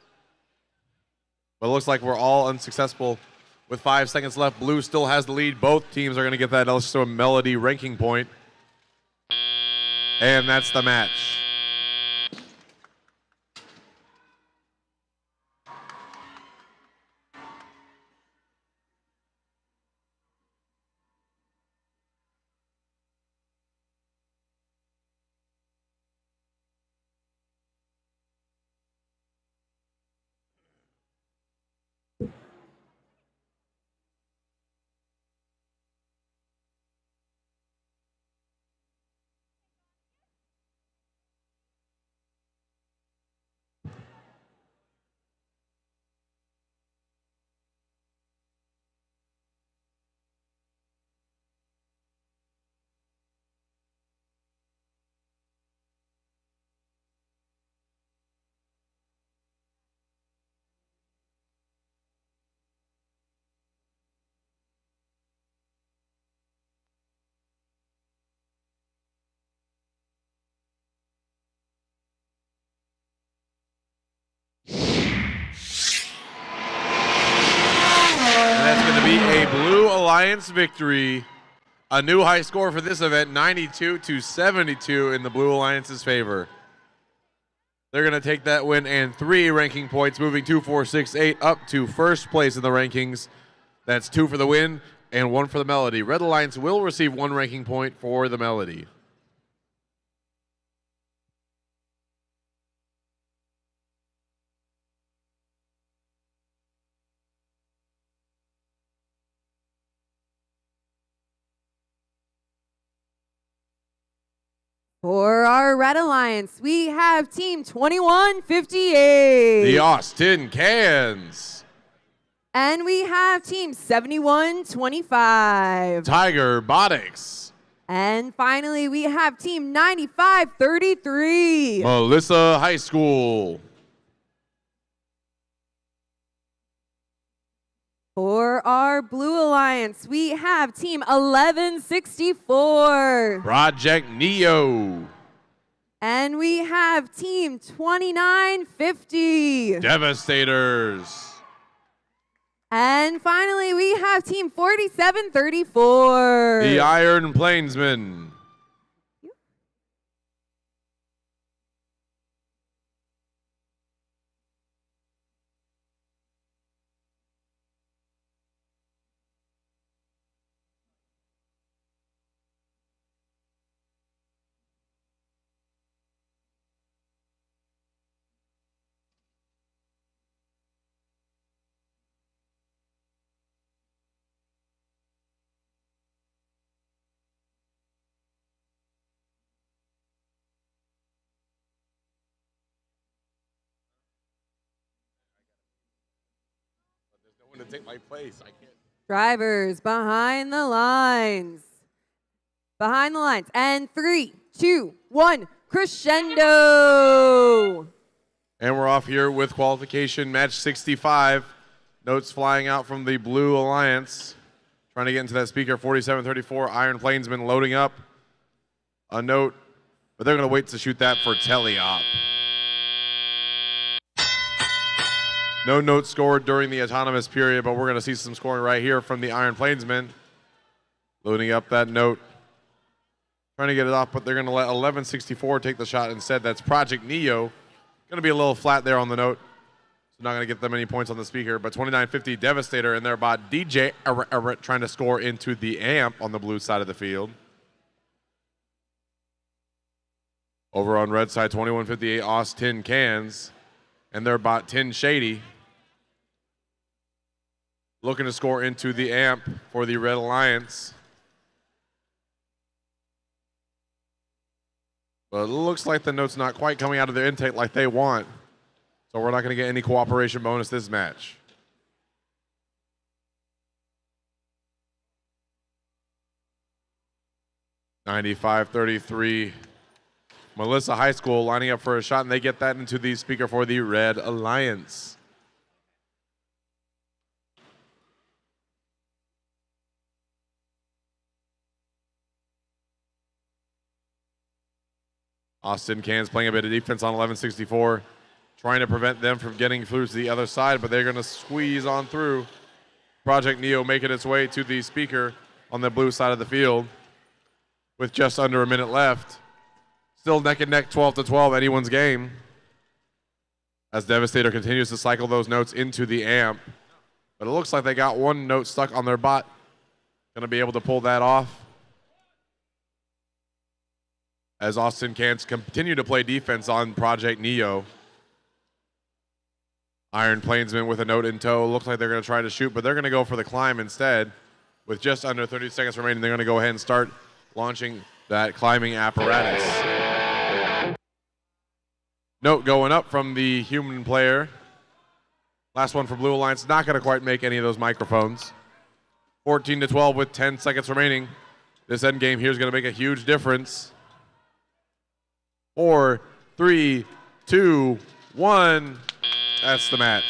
But it looks like we're all unsuccessful with 5 seconds left. Blue still has the lead. Both teams are going to get that Electro Melody ranking point. And that's the match. Alliance victory. A new high score for this event, 92-72 in the Blue Alliance's favor. They're going to take that win and 3 ranking points, moving 2, 4, 6, 8 up to first place in the rankings. That's 2 for the win and 1 for the melody. Red Alliance will receive 1 ranking point for the melody. For our Red Alliance, we have Team 2158. The Austin Cans. And we have Team 7125. Tiger Botics. And finally, we have Team 9533. Melissa High School. For our Blue Alliance, we have Team 1164. Project Neo. And we have Team 2950. Devastators. And finally, we have Team 4734. The Iron Plainsmen. To take my place. I can't. Drivers behind the lines. Behind the lines. And 3, 2, 1, crescendo. And we're off here with qualification match 65. Notes flying out from the Blue Alliance. Trying to get into that speaker. 4734 Iron Plainsman loading up a note, but they're going to wait to shoot that for teleop. No notes scored during the autonomous period, but we're going to see some scoring right here from the Iron Plainsmen. Loading up that note. Trying to get it off, but they're going to let 1164 take the shot instead. That's Project Neo. Going to be a little flat there on the note. So not going to get them any points on the speaker, but 2950 Devastator and their bot DJ trying to score into the amp on the blue side of the field. Over on red side, 2158 Austin Cans and their bot Tin Shady. Looking to score into the amp for the Red Alliance. But it looks like the note's not quite coming out of their intake like they want. So we're not going to get any cooperation bonus this match. (95-33) Melissa High School lining up for a shot, and they get that into the speaker for the Red Alliance. Austin Cans playing a bit of defense on 1164, trying to prevent them from getting through to the other side, but they're going to squeeze on through. Project Neo making its way to the speaker on the blue side of the field with just under a minute left. Still neck and neck, 12-12, anyone's game. As Devastator continues to cycle those notes into the amp. But it looks like they got one note stuck on their bot. Going to be able to pull that off. As Austin Cans continue to play defense on Project Neo. Iron Plainsman with a note in tow. Looks like they're going to try to shoot, but they're going to go for the climb instead. With just under 30 seconds remaining, they're going to go ahead and start launching that climbing apparatus. Note going up from the human player. Last one for Blue Alliance. Not going to quite make any of those microphones. 14-12 with 10 seconds remaining. This end game here is going to make a huge difference. 4, 3, 2, 1. That's the match.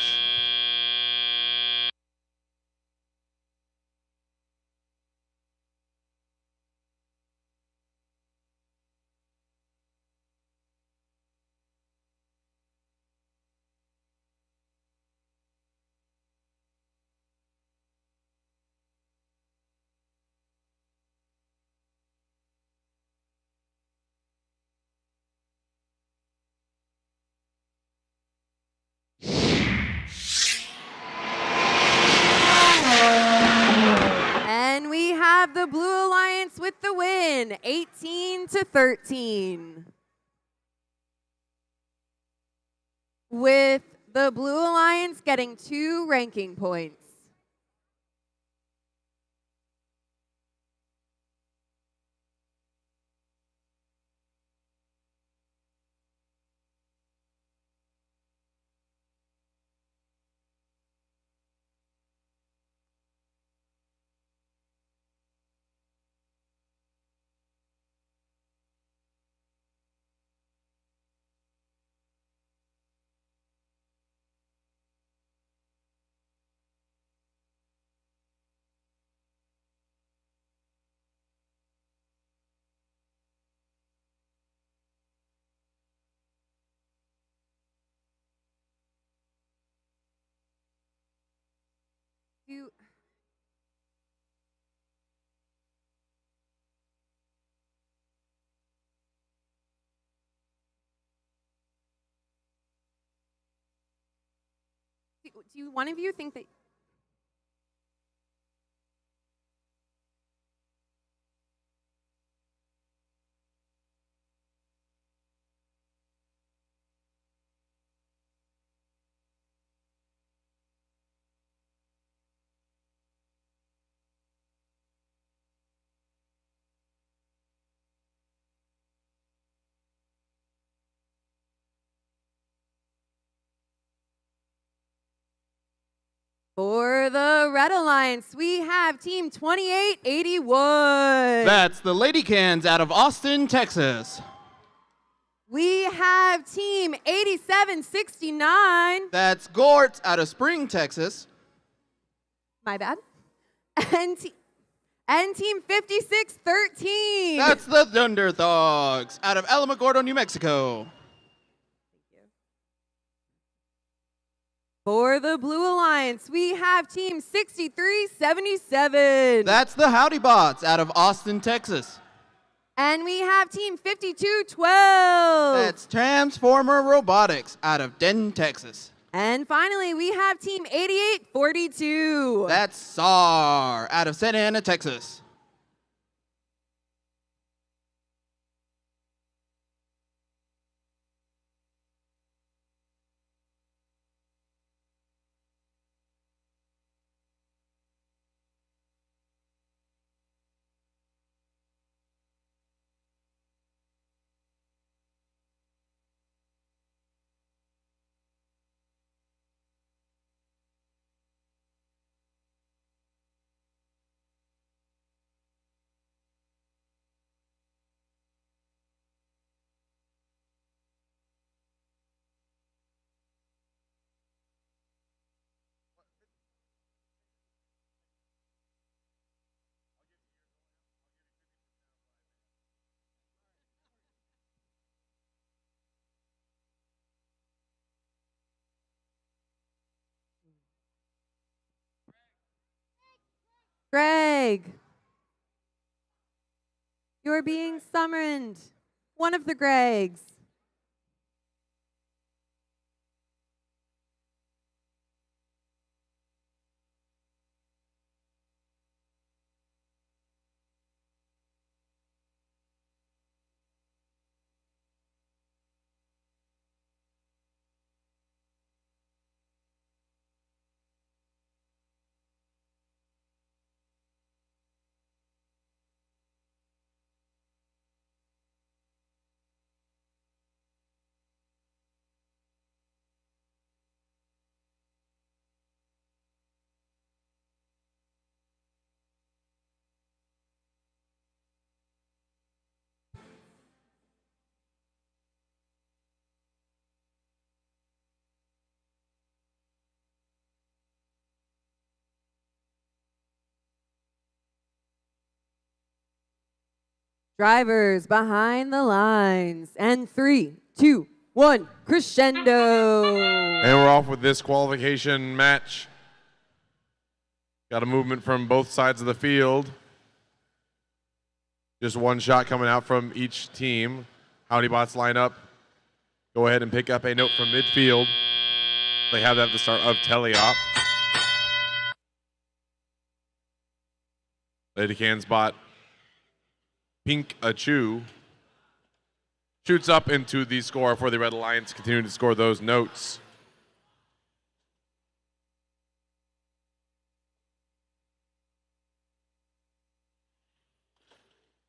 win, 18-13. With the Blue Alliance getting 2 ranking points. Do one of you think that for the Red Alliance, we have Team 2881. That's the Lady Cans out of Austin, Texas. We have Team 8769. That's Gort out of Spring, Texas. My bad. And Team 5613. That's the Thunder Thugs out of Alamogordo, New Mexico. For the Blue Alliance, we have Team 6377. That's the Howdy Bots out of Austin, Texas. And we have Team 5212. That's Transformer Robotics out of Denton, Texas. And finally, we have Team 8842. That's SAR out of Santa Ana, Texas. Greg, you're being summoned. One of the Gregs. Drivers behind the lines. And 3, 2, 1, crescendo. And we're off with this qualification match. Got a movement from both sides of the field. Just one shot coming out from each team. Howdy Bots line up. Go ahead and pick up a note from midfield. They have that at the start of teleop. Lady Cans bot Pink-a-Chew shoots up into the score for the Red Alliance, continuing to score those notes.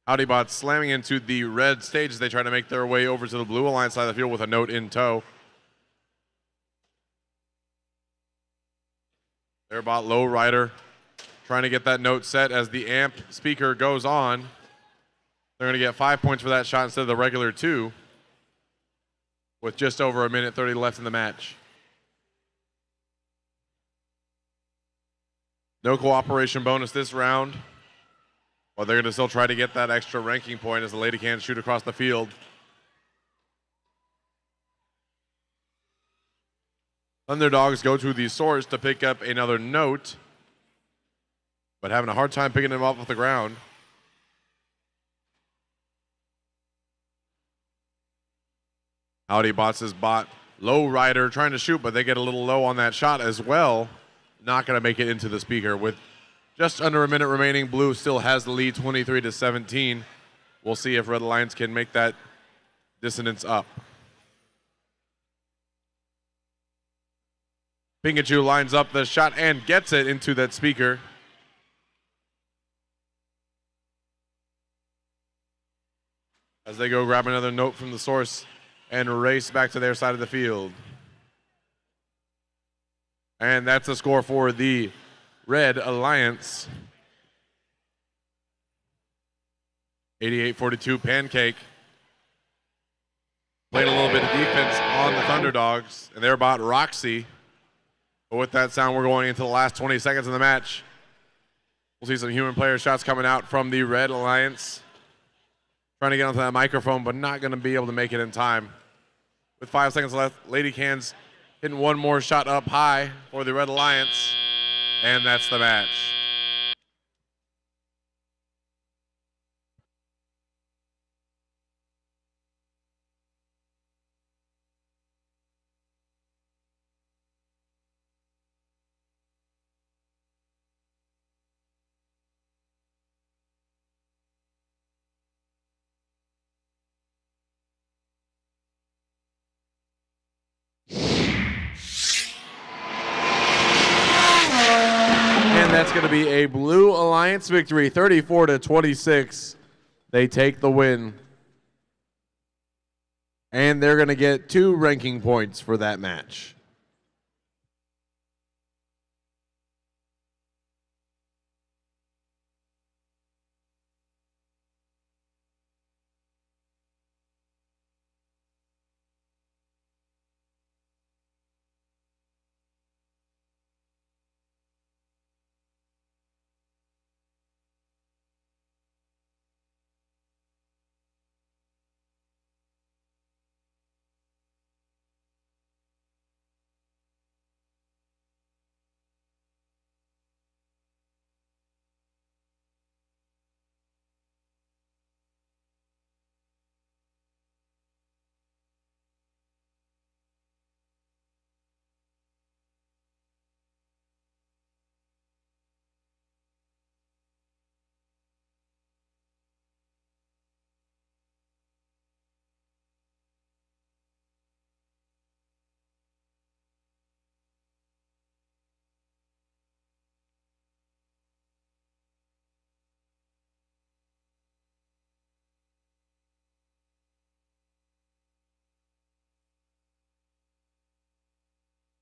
Howdy Bots slamming into the red stage as they try to make their way over to the Blue Alliance side of the field with a note in tow. Their bot low rider trying to get that note set as the amp speaker goes on. They're going to get 5 points for that shot instead of the regular 2 with just over a minute 30 left in the match. No cooperation bonus this round. But they're going to still try to get that extra ranking point as the Lady Cans shoot across the field. Underdogs go to the source to pick up another note, but having a hard time picking them off the ground. Howdy Bots' bot low rider trying to shoot, but they get a little low on that shot as well. Not going to make it into the speaker. With just under a minute remaining, Blue still has the lead 23-17. We'll see if Red Alliance can make that dissonance up. Pikachu lines up the shot and gets it into that speaker. As they go grab another note from the source and race back to their side of the field. And that's the score for the Red Alliance. 88-42 Pancake. Playing a little bit of defense on the Thunderdogs, and their bot Roxy. But with that sound, we're going into the last 20 seconds of the match. We'll see some human player shots coming out from the Red Alliance. Trying to get onto that microphone, but not going to be able to make it in time. With 5 seconds left, Lady Cans hitting one more shot up high for the Red Alliance. And that's the match. That's going to be a Blue Alliance victory, 34-26. They take the win. And they're going to get 2 ranking points for that match.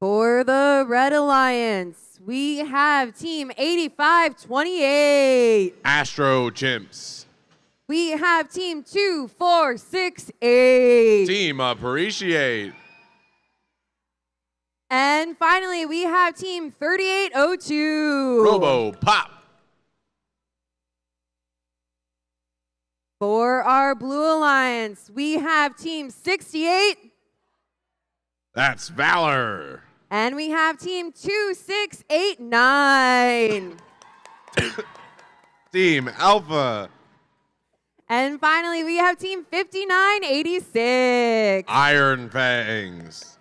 For the Red Alliance, we have Team 8528. Astro Chimps. We have Team 2468. Team Appreciate. And finally, we have Team 3802. Robo Pop. For our Blue Alliance, we have Team 68. That's Valor. And we have Team 2689. Team Alpha. And finally, we have Team 5986. Iron Fangs.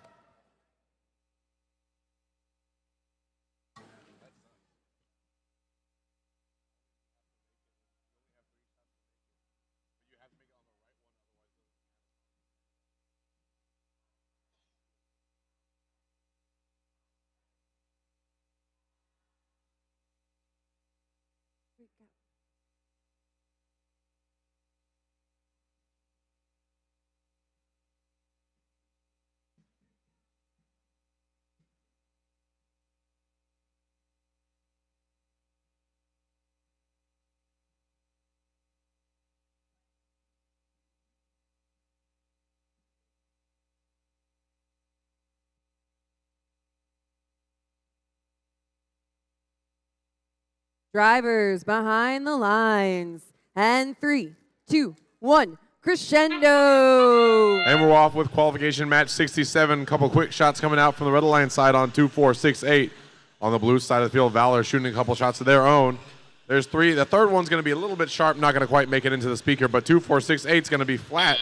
Drivers behind the lines. And 3, 2, 1, crescendo. And we're off with qualification match 67. Couple quick shots coming out from the Red Alliance side on 2, 4, 6, 8. On the blue side of the field, Valor shooting a couple shots of their own. There's 3. The third one's going to be a little bit sharp, not going to quite make it into the speaker, but 2, 4, 6, 8 is going to be flat.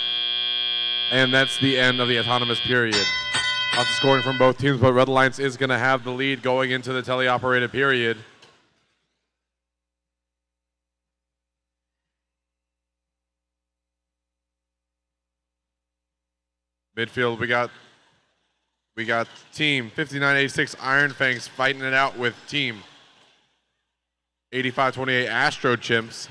And that's the end of the autonomous period. Lots of scoring from both teams, but Red Alliance is going to have the lead going into the teleoperated period. Midfield, we got team 5986 Iron Fangs fighting it out with team 8528 Astro Chimps.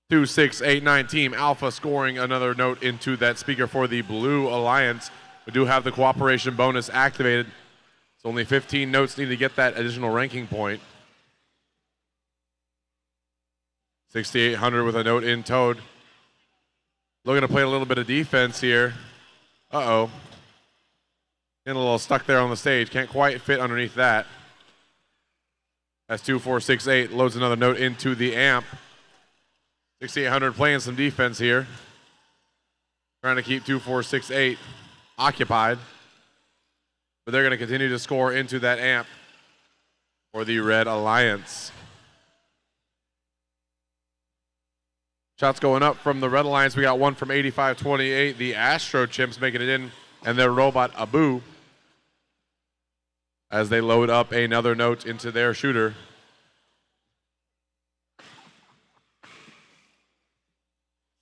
2689 team Alpha scoring another note into that speaker for the Blue Alliance. We do have the cooperation bonus activated. It's only 15 notes need to get that additional ranking point. 6800 with a note in towed. Looking to play a little bit of defense here. Uh-oh. Getting a little stuck there on the stage. Can't quite fit underneath that. That's 2468. Loads another note into the amp. 6800 playing some defense here. Trying to keep 2468 occupied. But they're going to continue to score into that amp for the Red Alliance. Shots going up from the Red Alliance. We got one from 8528. The Astro Chimps making it in, and their robot Abu as they load up another note into their shooter.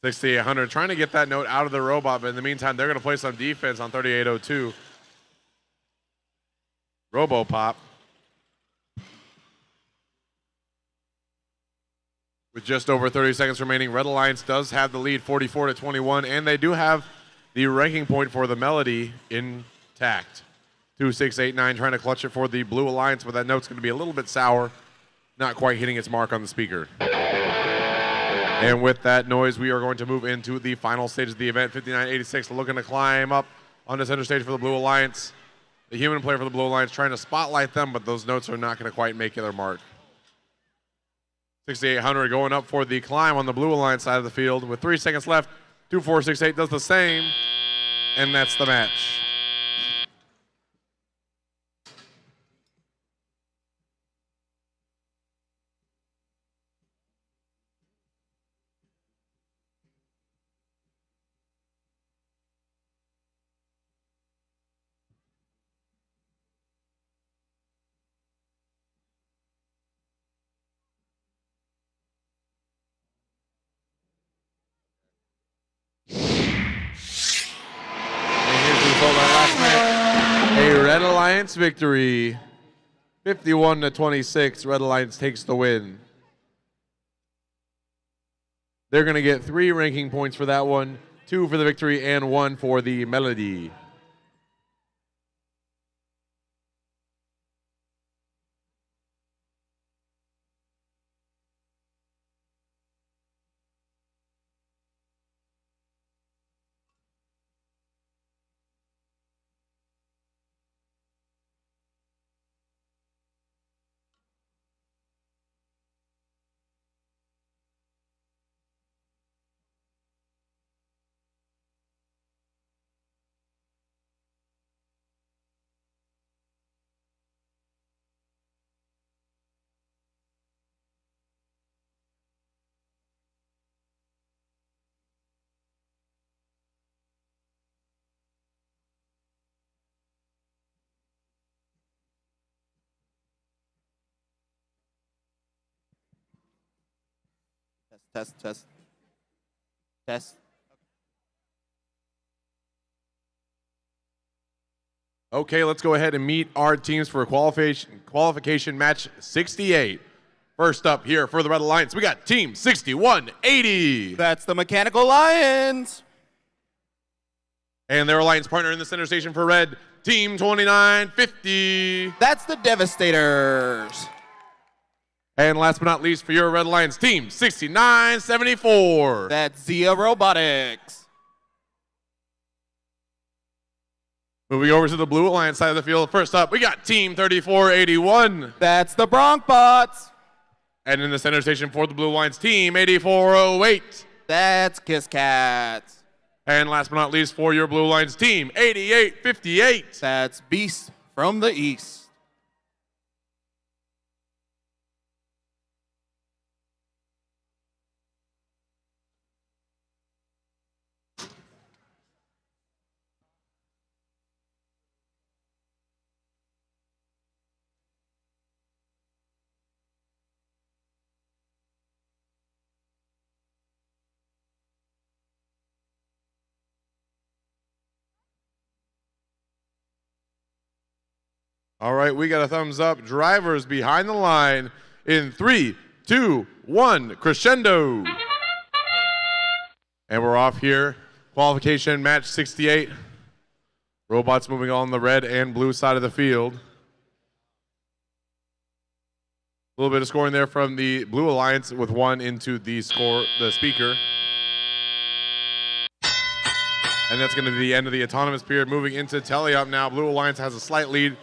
$6,800 trying to get that note out of the robot, but in the meantime, they're going to play some defense on 3802. Robopop. With just over 30 seconds remaining, Red Alliance does have the lead 44-21, and they do have the ranking point for the melody intact. 2689 trying to clutch it for the Blue Alliance, but that note's going to be a little bit sour, not quite hitting its mark on the speaker. And with that noise, we are going to move into the final stage of the event. 5986 looking to climb up on the center stage for the Blue Alliance. The human player for the Blue Alliance trying to spotlight them, but those notes are not going to quite make their mark. 6800 going up for the climb on the Blue Alliance side of the field. With 3 seconds left, 2468 does the same, and that's the match. A Red Alliance victory, 51-26. Red Alliance takes the win. They're going to get 3 ranking points for that one, 2 for the victory and 1 for the melody. Test. Okay, let's go ahead and meet our teams for qualification match 68. First up here for the Red Alliance, we got Team 6180. That's the Mechanical Lions. And their alliance partner in the center station for Red, Team 2950. That's the Devastators. And last but not least for your Red Alliance, Team 6974. That's Zia Robotics. Moving over to the Blue Alliance side of the field. First up, we got Team 3481. That's the Broncbots. And in the center station for the Blue Alliance, Team 8408. That's Kiss Cats. And last but not least, for your Blue Alliance, Team 8858. That's Beast from the East. All right, we got a thumbs up. Drivers behind the line in 3, 2, 1, crescendo. And we're off here. Qualification match 68. Robots moving on the red and blue side of the field. A little bit of scoring there from the Blue Alliance with 1 into the speaker. And that's going to be the end of the autonomous period. Moving into tele-up now. Blue Alliance has a slight lead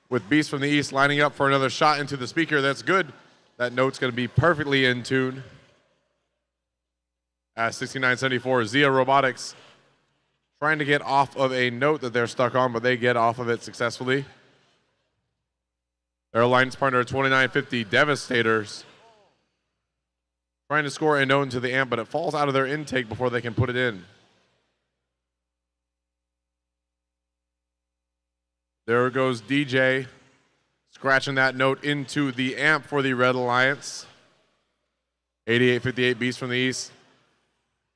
with Beast from the East lining up for another shot into the speaker. That's good. That note's going to be perfectly in tune. As 6974, Zia Robotics trying to get off of a note that they're stuck on, but they get off of it successfully. Their alliance partner, 2950 Devastators, trying to score a note into the amp, but it falls out of their intake before they can put it in. There goes DJ, scratching that note into the amp for the Red Alliance. 8858 Beast from the East,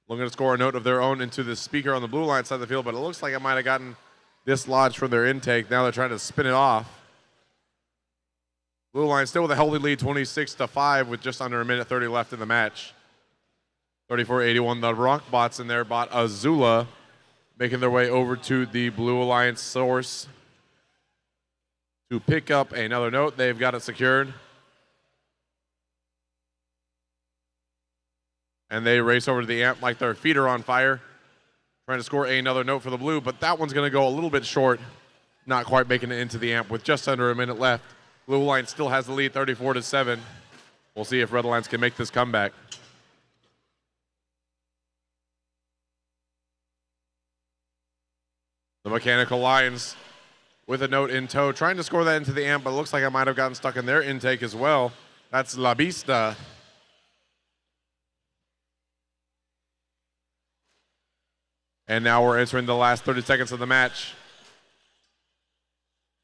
looking to score a note of their own into the speaker on the Blue Alliance side of the field, but it looks like it might have gotten dislodged from their intake. Now they're trying to spin it off. Blue Alliance still with a healthy lead, 26-5, with just under 1:30 left in the match. 3481, the Rockbots in there bot Azula, making their way over to the Blue Alliance source to pick up another note. They've got it secured. And they race over to the amp like their feet are on fire, trying to score another note for the blue, but that one's going to go a little bit short, not quite making it into the amp with just under 1 minute left. Blue Alliance still has the lead, 34-7. We'll see if Red Alliance can make this comeback. The Mechanical Lions with a note in tow, trying to score that into the amp, but it looks like I might have gotten stuck in their intake as well. That's La Vista. And now we're entering the last 30 seconds of the match.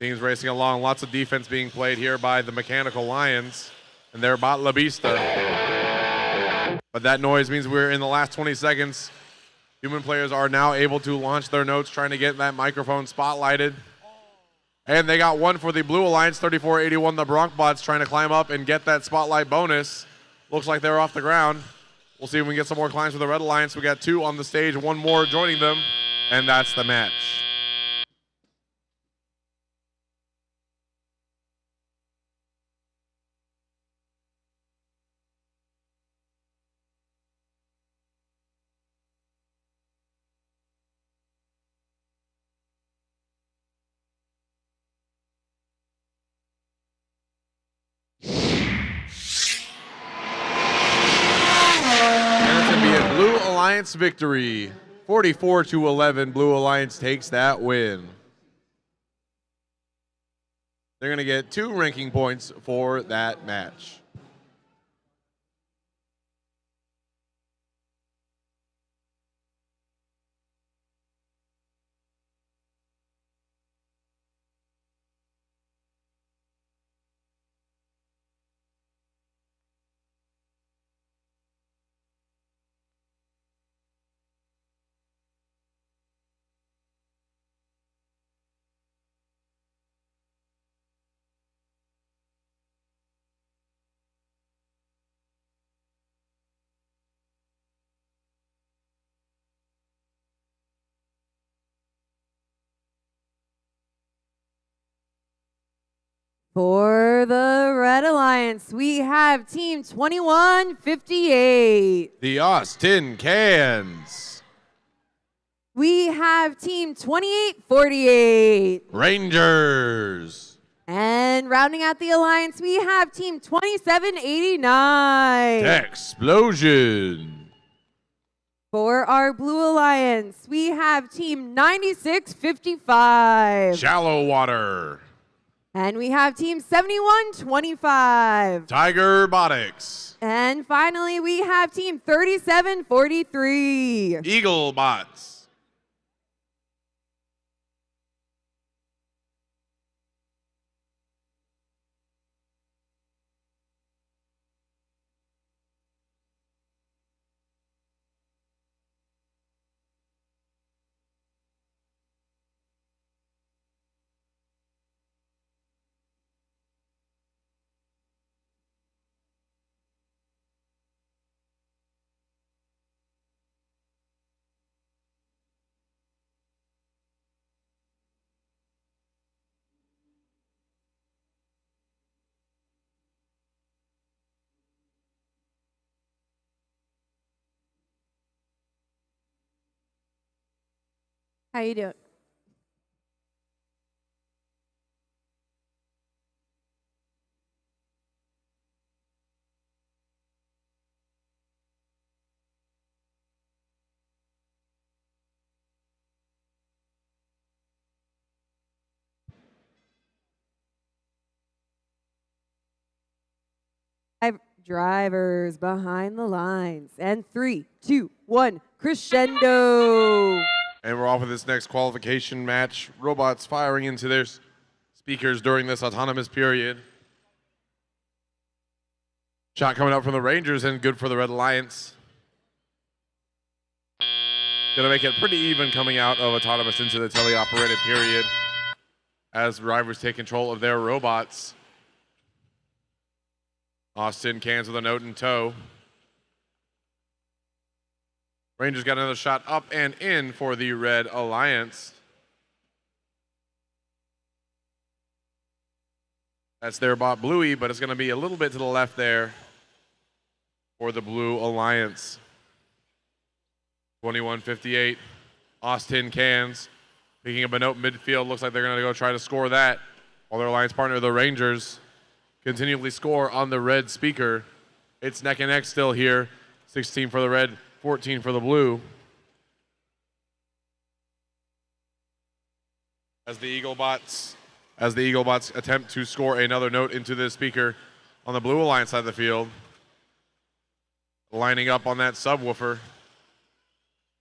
Teams racing along, lots of defense being played here by the Mechanical Lions and their bot La Vista. But that noise means we're in the last 20 seconds. Human players are now able to launch their notes, trying to get that microphone spotlighted. And they got one for the Blue Alliance, 3481, the Broncbots trying to climb up and get that spotlight bonus. Looks like they're off the ground. We'll see if we can get some more climbs for the Red Alliance. We got 2 on the stage, 1 more joining them, and that's the match. Blue Alliance victory, 44-11. Blue Alliance takes that win. They're going to get 2 ranking points for that match. For the Red Alliance, we have Team 2158. The Austin Cans. We have team 2848. Rangers. And rounding out the alliance, we have team 2789. Explosion. For our blue alliance, we have team 9655. Shallow water. And we have team 7125. Tiger Robotics. And finally, we have team 3743. Eagle Bots. How you doing? Drivers behind the lines. And 3, 2, 1, crescendo. And we're off with this next qualification match. Robots firing into their speakers during this autonomous period. Shot coming out from the Rangers and good for the Red Alliance. Gonna make it pretty even coming out of autonomous into the teleoperated period as drivers take control of their robots. Austin cans with a note in tow. Rangers got another shot up and in for the Red Alliance. That's their bot Bluey, but it's going to be a little bit to the left there for the Blue Alliance. 21:58. Austin cans picking up a note midfield. Looks like they're going to go try to score that, while their alliance partner, the Rangers, continually score on the red speaker. It's neck and neck still here. 16 for the red, 14 for the blue. As the Eagle Bots attempt to score another note into the speaker on the Blue Alliance side of the field. Lining up on that subwoofer.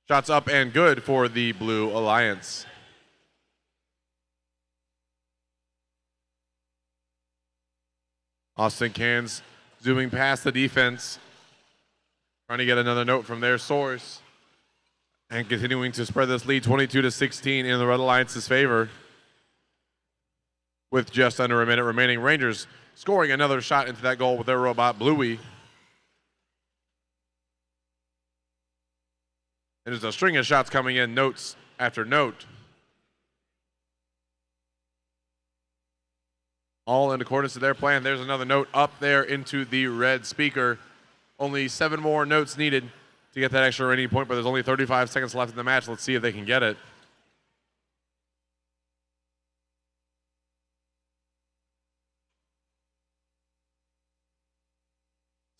Shots up and good for the Blue Alliance. Austin Cans zooming past the defense, trying to get another note from their source, and continuing to spread this lead 22-16 in the Red Alliance's favor. With just under a minute remaining, Rangers scoring another shot into that goal with their robot Bluey. And there's a string of shots coming in, notes after note. All in accordance to their plan. There's another note up there into the red speaker. Only 7 more notes needed to get that extra rating point, but there's only 35 seconds left in the match. Let's see if they can get it.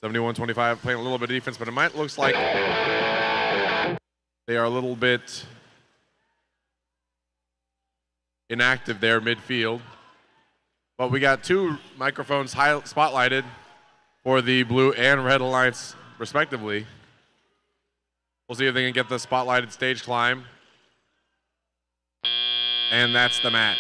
(71-25) playing a little bit of defense, but it might looks like they are a little bit inactive there midfield. But we got 2 microphones spotlighted for the Blue and Red Alliance, respectively. We'll see if they can get the spotlighted stage climb. And that's the match.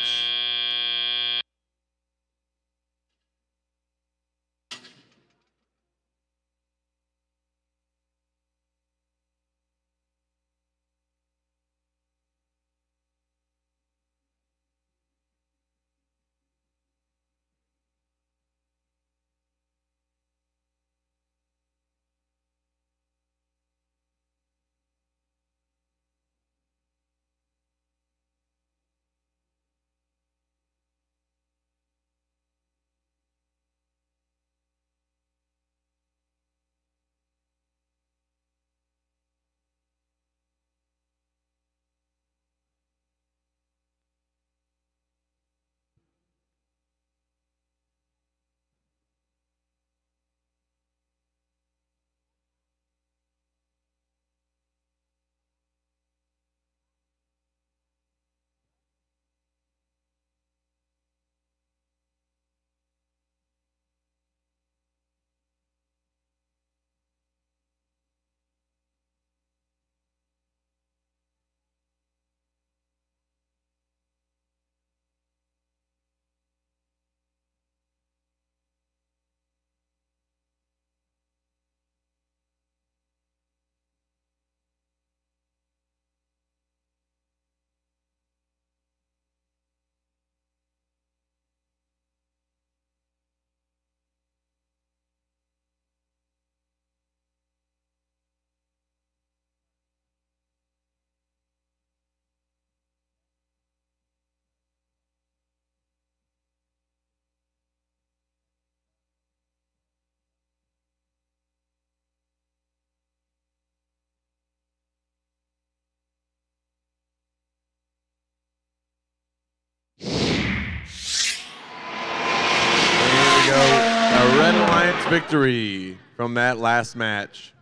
victory from that last match.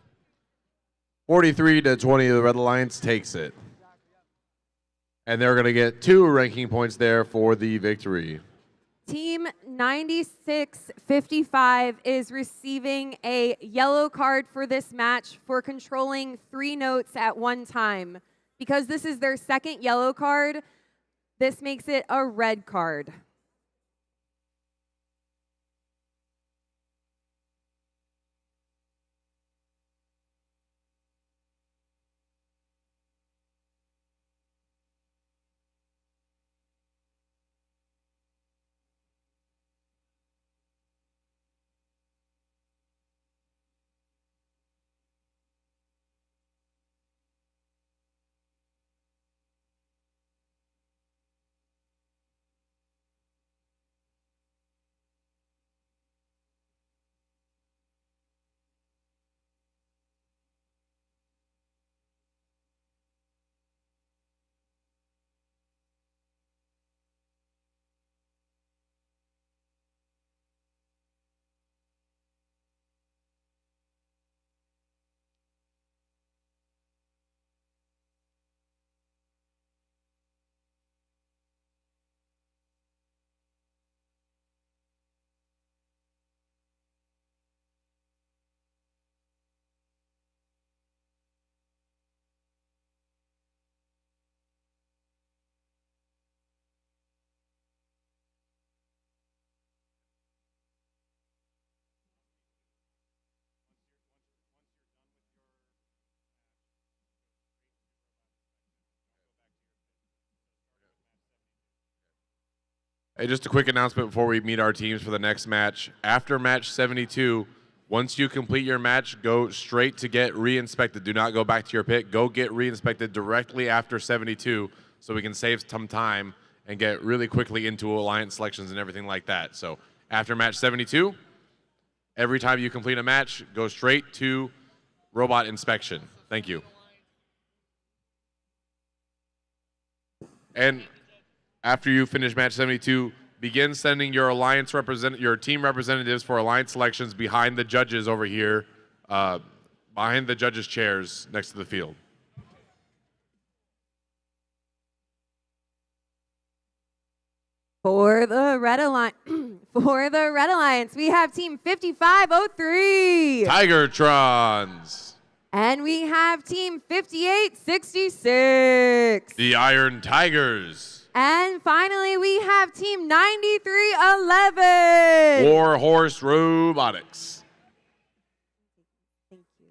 43-20, the Red Alliance takes it. And they're going to get 2 ranking points there for the victory. Team 9655 is receiving a yellow card for this match for controlling 3 notes at one time. Because this is their second yellow card, this makes it a red card. Hey, just a quick announcement before we meet our teams for the next match. After match 72, once you complete your match, go straight to get re-inspected. Do not go back to your pit. Go get re-inspected directly after 72 so we can save some time and get really quickly into alliance selections and everything like that. So after match 72, every time you complete a match, go straight to robot inspection. Thank you. And after you finish match 72, begin sending your your team representatives for alliance selections behind the judges over here, behind the judges' chairs next to the field. For the Red Alliance, we have Team 5503. Tigertrons. And we have Team 5866. The Iron Tigers. And finally, we have Team 9311. War Horse Robotics. Thank you.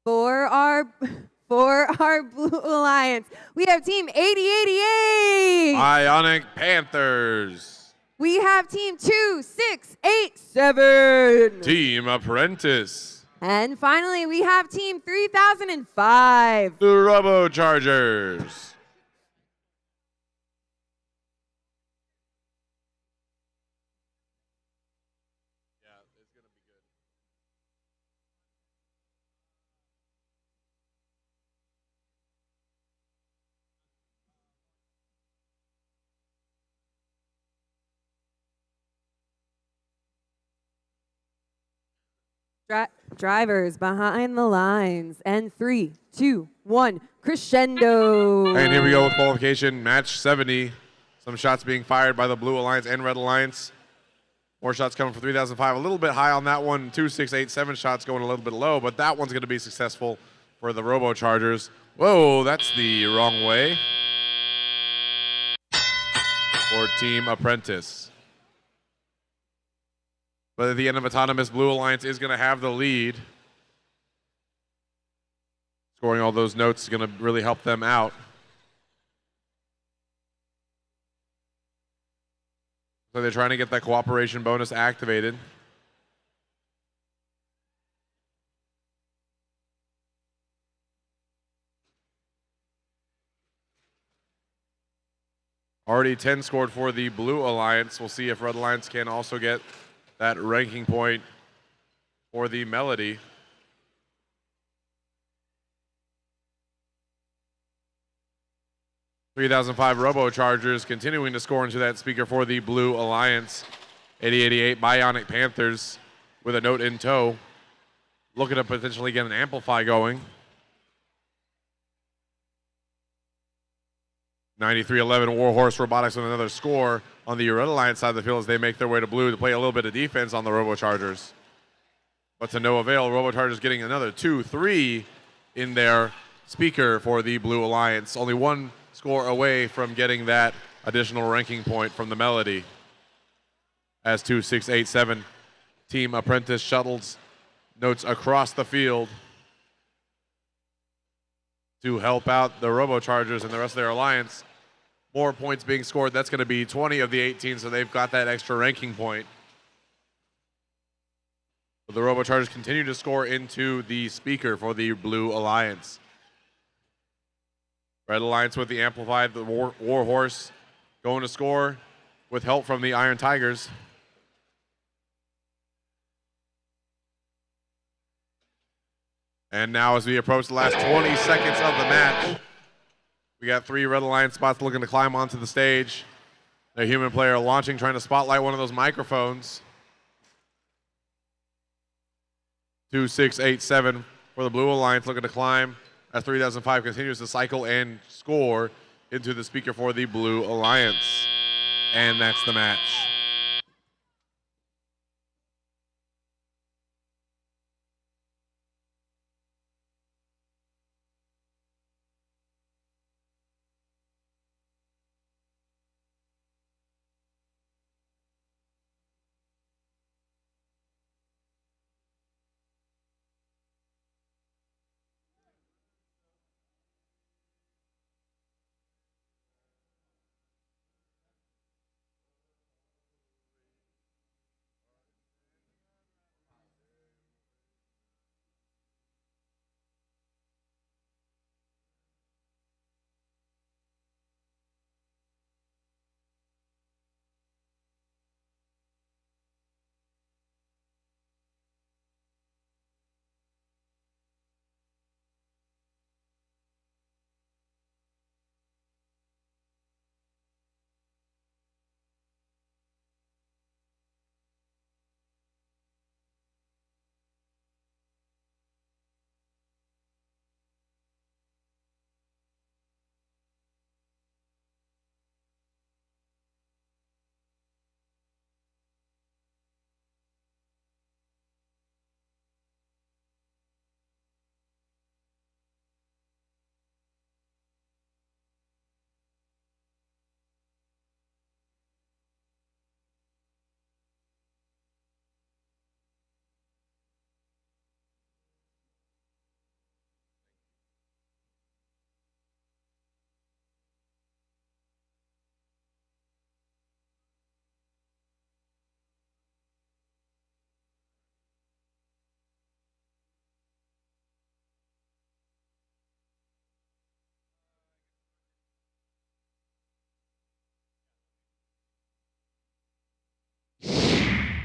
For our Blue Alliance, we have Team 8088. Ionic Panthers. We have Team 2687. Team Apprentice. And finally, we have Team 3005. The Robochargers. Drivers behind the lines. And 3, 2, 1, crescendo. And here we go with qualification, match 70. Some shots being fired by the Blue Alliance and Red Alliance. More shots coming for 3005. A little bit high on that one. 2, 6, 8, 7 shots going a little bit low, but that one's going to be successful for the Robochargers. Whoa, that's the wrong way. For Team Apprentice. But at the end of Autonomous, Blue Alliance is going to have the lead. Scoring all those notes is going to really help them out. So they're trying to get that cooperation bonus activated. Already 10 scored for the Blue Alliance. We'll see if Red Alliance can also get that ranking point for the Melody. .3005 Robochargers continuing to score into that speaker for the Blue Alliance. 8088 Bionic Panthers with a note in tow. Looking to potentially get an amplify going. 9311 Warhorse Robotics with another score on the Red Alliance side of the field as they make their way to blue to play a little bit of defense on the Robochargers. But to no avail, Robochargers getting another 2-3 in their speaker for the Blue Alliance. Only one score away from getting that additional ranking point from the Melody. As 2687 Team Apprentice shuttles notes across the field to help out the Robochargers and the rest of their alliance. More points being scored. That's going to be 20 of the 18, so they've got that extra ranking point. But the Robochargers continue to score into the speaker for the Blue Alliance. Red Alliance with the amplified, the Warhorse going to score with help from the Iron Tigers. And now as we approach the last 20 seconds of the match, we got 3 Red Alliance spots looking to climb onto the stage. The human player launching, trying to spotlight one of those microphones. 2687 for the Blue Alliance looking to climb as 3005 continues to cycle and score into the speaker for the Blue Alliance. And that's the match.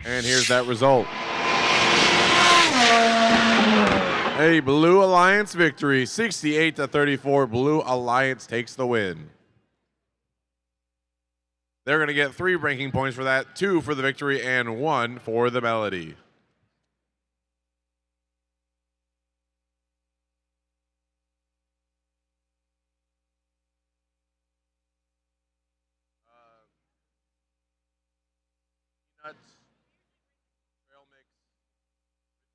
And here's that result. A Blue Alliance victory, 68-34. Blue Alliance takes the win. They're going to get 3 ranking points for that, 2 for the victory and 1 for the Melody. Nuts, trail mix,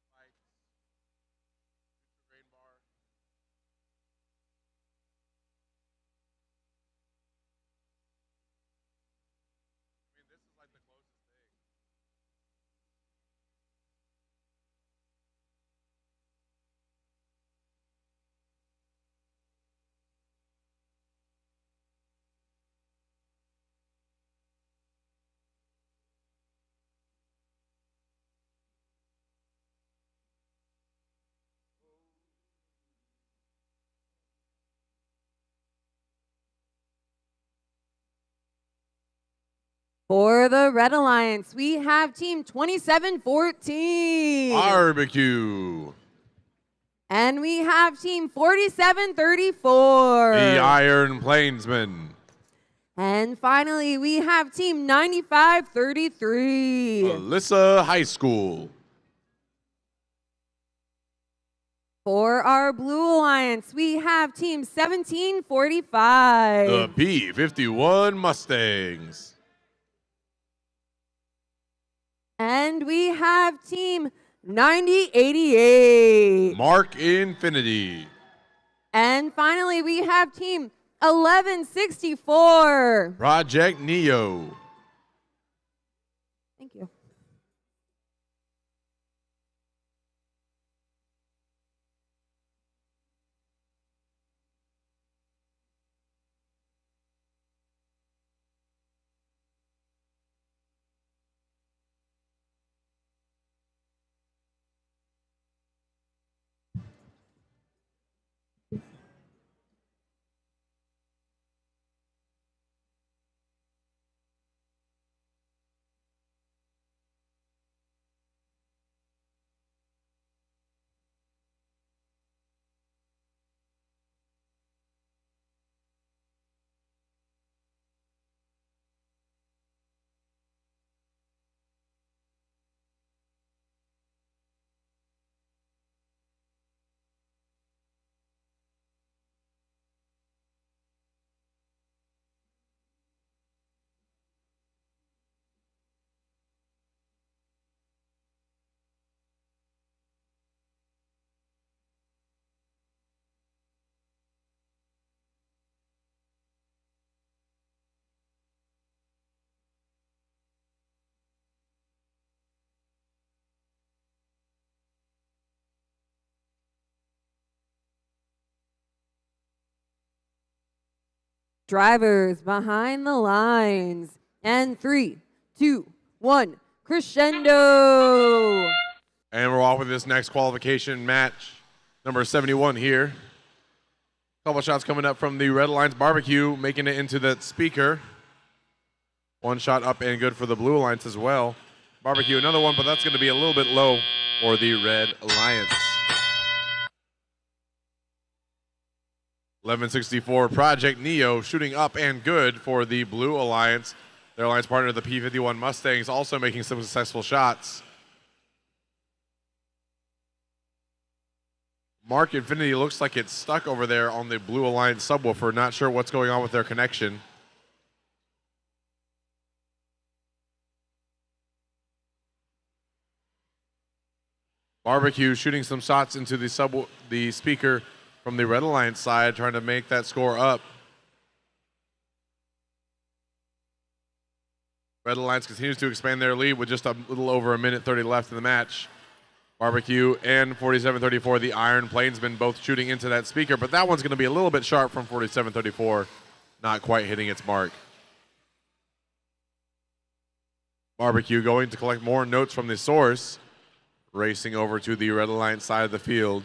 spikes, grain bar. I mean, this is like the closest thing. For the Red Alliance, we have Team 2714. Barbecue. And we have Team 4734. The Iron Plainsmen. And finally, we have Team 9533. Alyssa High School. For our Blue Alliance, we have Team 1745. The P-51 Mustangs. And we have Team 9088. Mark Infinity. And finally, we have Team 1164. Project Neo. Thank you. Drivers behind the lines. And 3, 2, 1, crescendo. And we're off with this next qualification match. Number 71 here. Couple shots coming up from the Red Alliance Barbecue, making it into that speaker. One shot up and good for the Blue Alliance as well. Barbecue, another one, but that's going to be a little bit low for the Red Alliance. 1164 Project Neo shooting up and good for the Blue Alliance. Their alliance partner, the P-51 Mustangs, also making some successful shots. Mark Infinity looks like it's stuck over there on the Blue Alliance subwoofer. Not sure what's going on with their connection. Barbecue shooting some shots into the speaker from the Red Alliance side, trying to make that score up. Red Alliance continues to expand their lead with just a little over 1:30 left in the match. Barbecue and 4734, the Iron Plainsman, both shooting into that speaker, but that one's going to be a little bit sharp from 4734, not quite hitting its mark. Barbecue going to collect more notes from the source, racing over to the Red Alliance side of the field.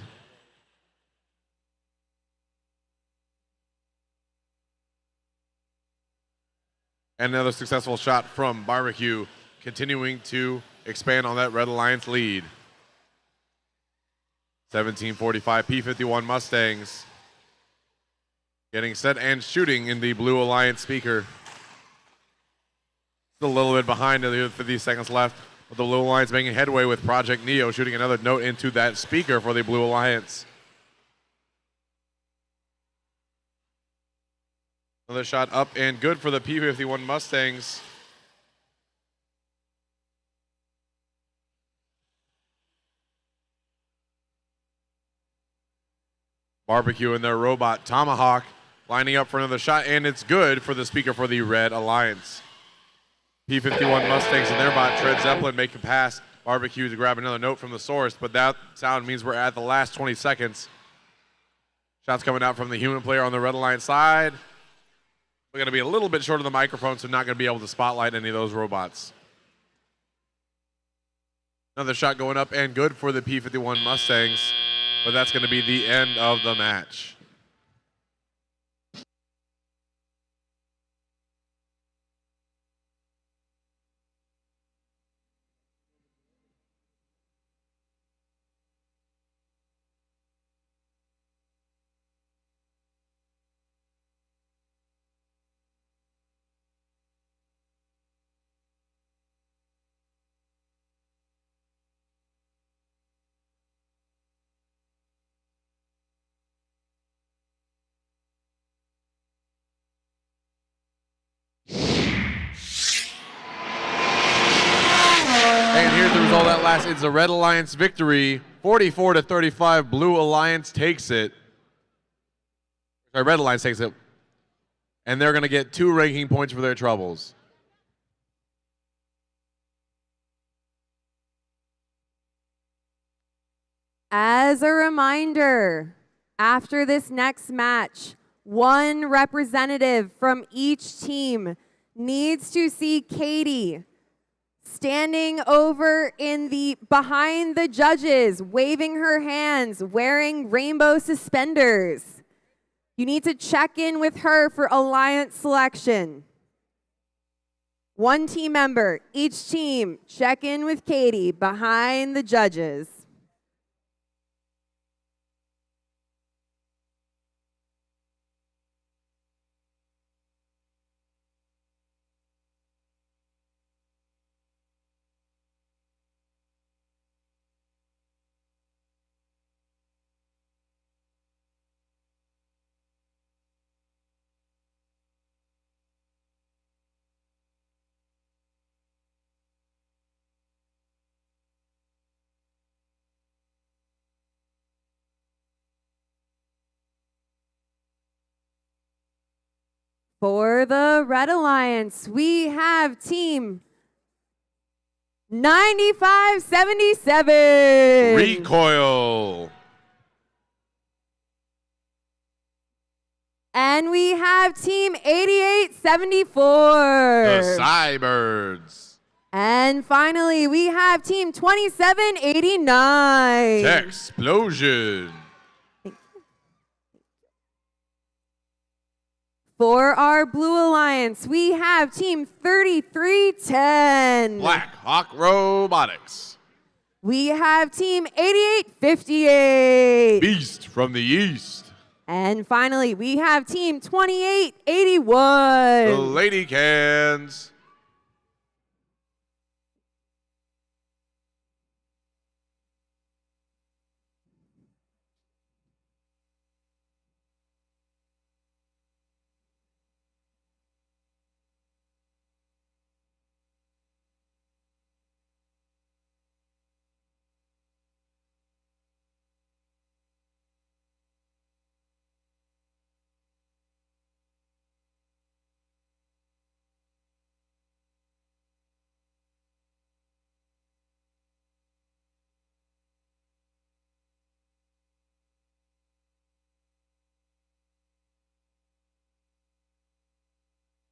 And another successful shot from Barbecue, continuing to expand on that Red Alliance lead. 1745 P-51 Mustangs getting set and shooting in the Blue Alliance speaker. Still a little bit behind, 50 seconds left, with the Blue Alliance making headway with Project Neo shooting another note into that speaker for the Blue Alliance. Another shot up and good for the P-51 Mustangs. Barbecue and their robot Tomahawk lining up for another shot, and it's good for the speaker for the Red Alliance. P-51 Mustangs and their bot Tread Zeppelin make a pass. Barbecue to grab another note from the source, but that sound means we're at the last 20 seconds. Shots coming out from the human player on the Red Alliance side. We're going to be a little bit short of the microphone, so not going to be able to spotlight any of those robots. Another shot going up and good for the P-51 Mustangs, but that's going to be the end of the match. And here's the result at last. It's a Red Alliance victory. 44-35. Blue Alliance takes it. Sorry, Red Alliance takes it. And they're going to get 2 ranking points for their troubles. As a reminder, after this next match, 1 representative from each team needs to see Katie standing over in the behind the judges, waving her hands, wearing rainbow suspenders. You need to check in with her for alliance selection. 1 team member, each team, check in with Katie behind the judges. For the Red Alliance, we have team 9577. Recoil. And we have team 8874. The Cybirds. And finally, we have team 2789. Texplosion. For our Blue Alliance, we have team 3310. Black Hawk Robotics. We have team 8858. Beast from the East. And finally, we have team 2881. The Lady Cans.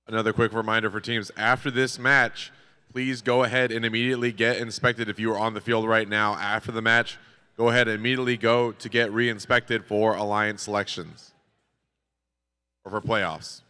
Another quick reminder for teams, after this match, please go ahead and immediately get inspected. If you are on the field right now after the match, go ahead and immediately go to get re-inspected for alliance selections or for playoffs.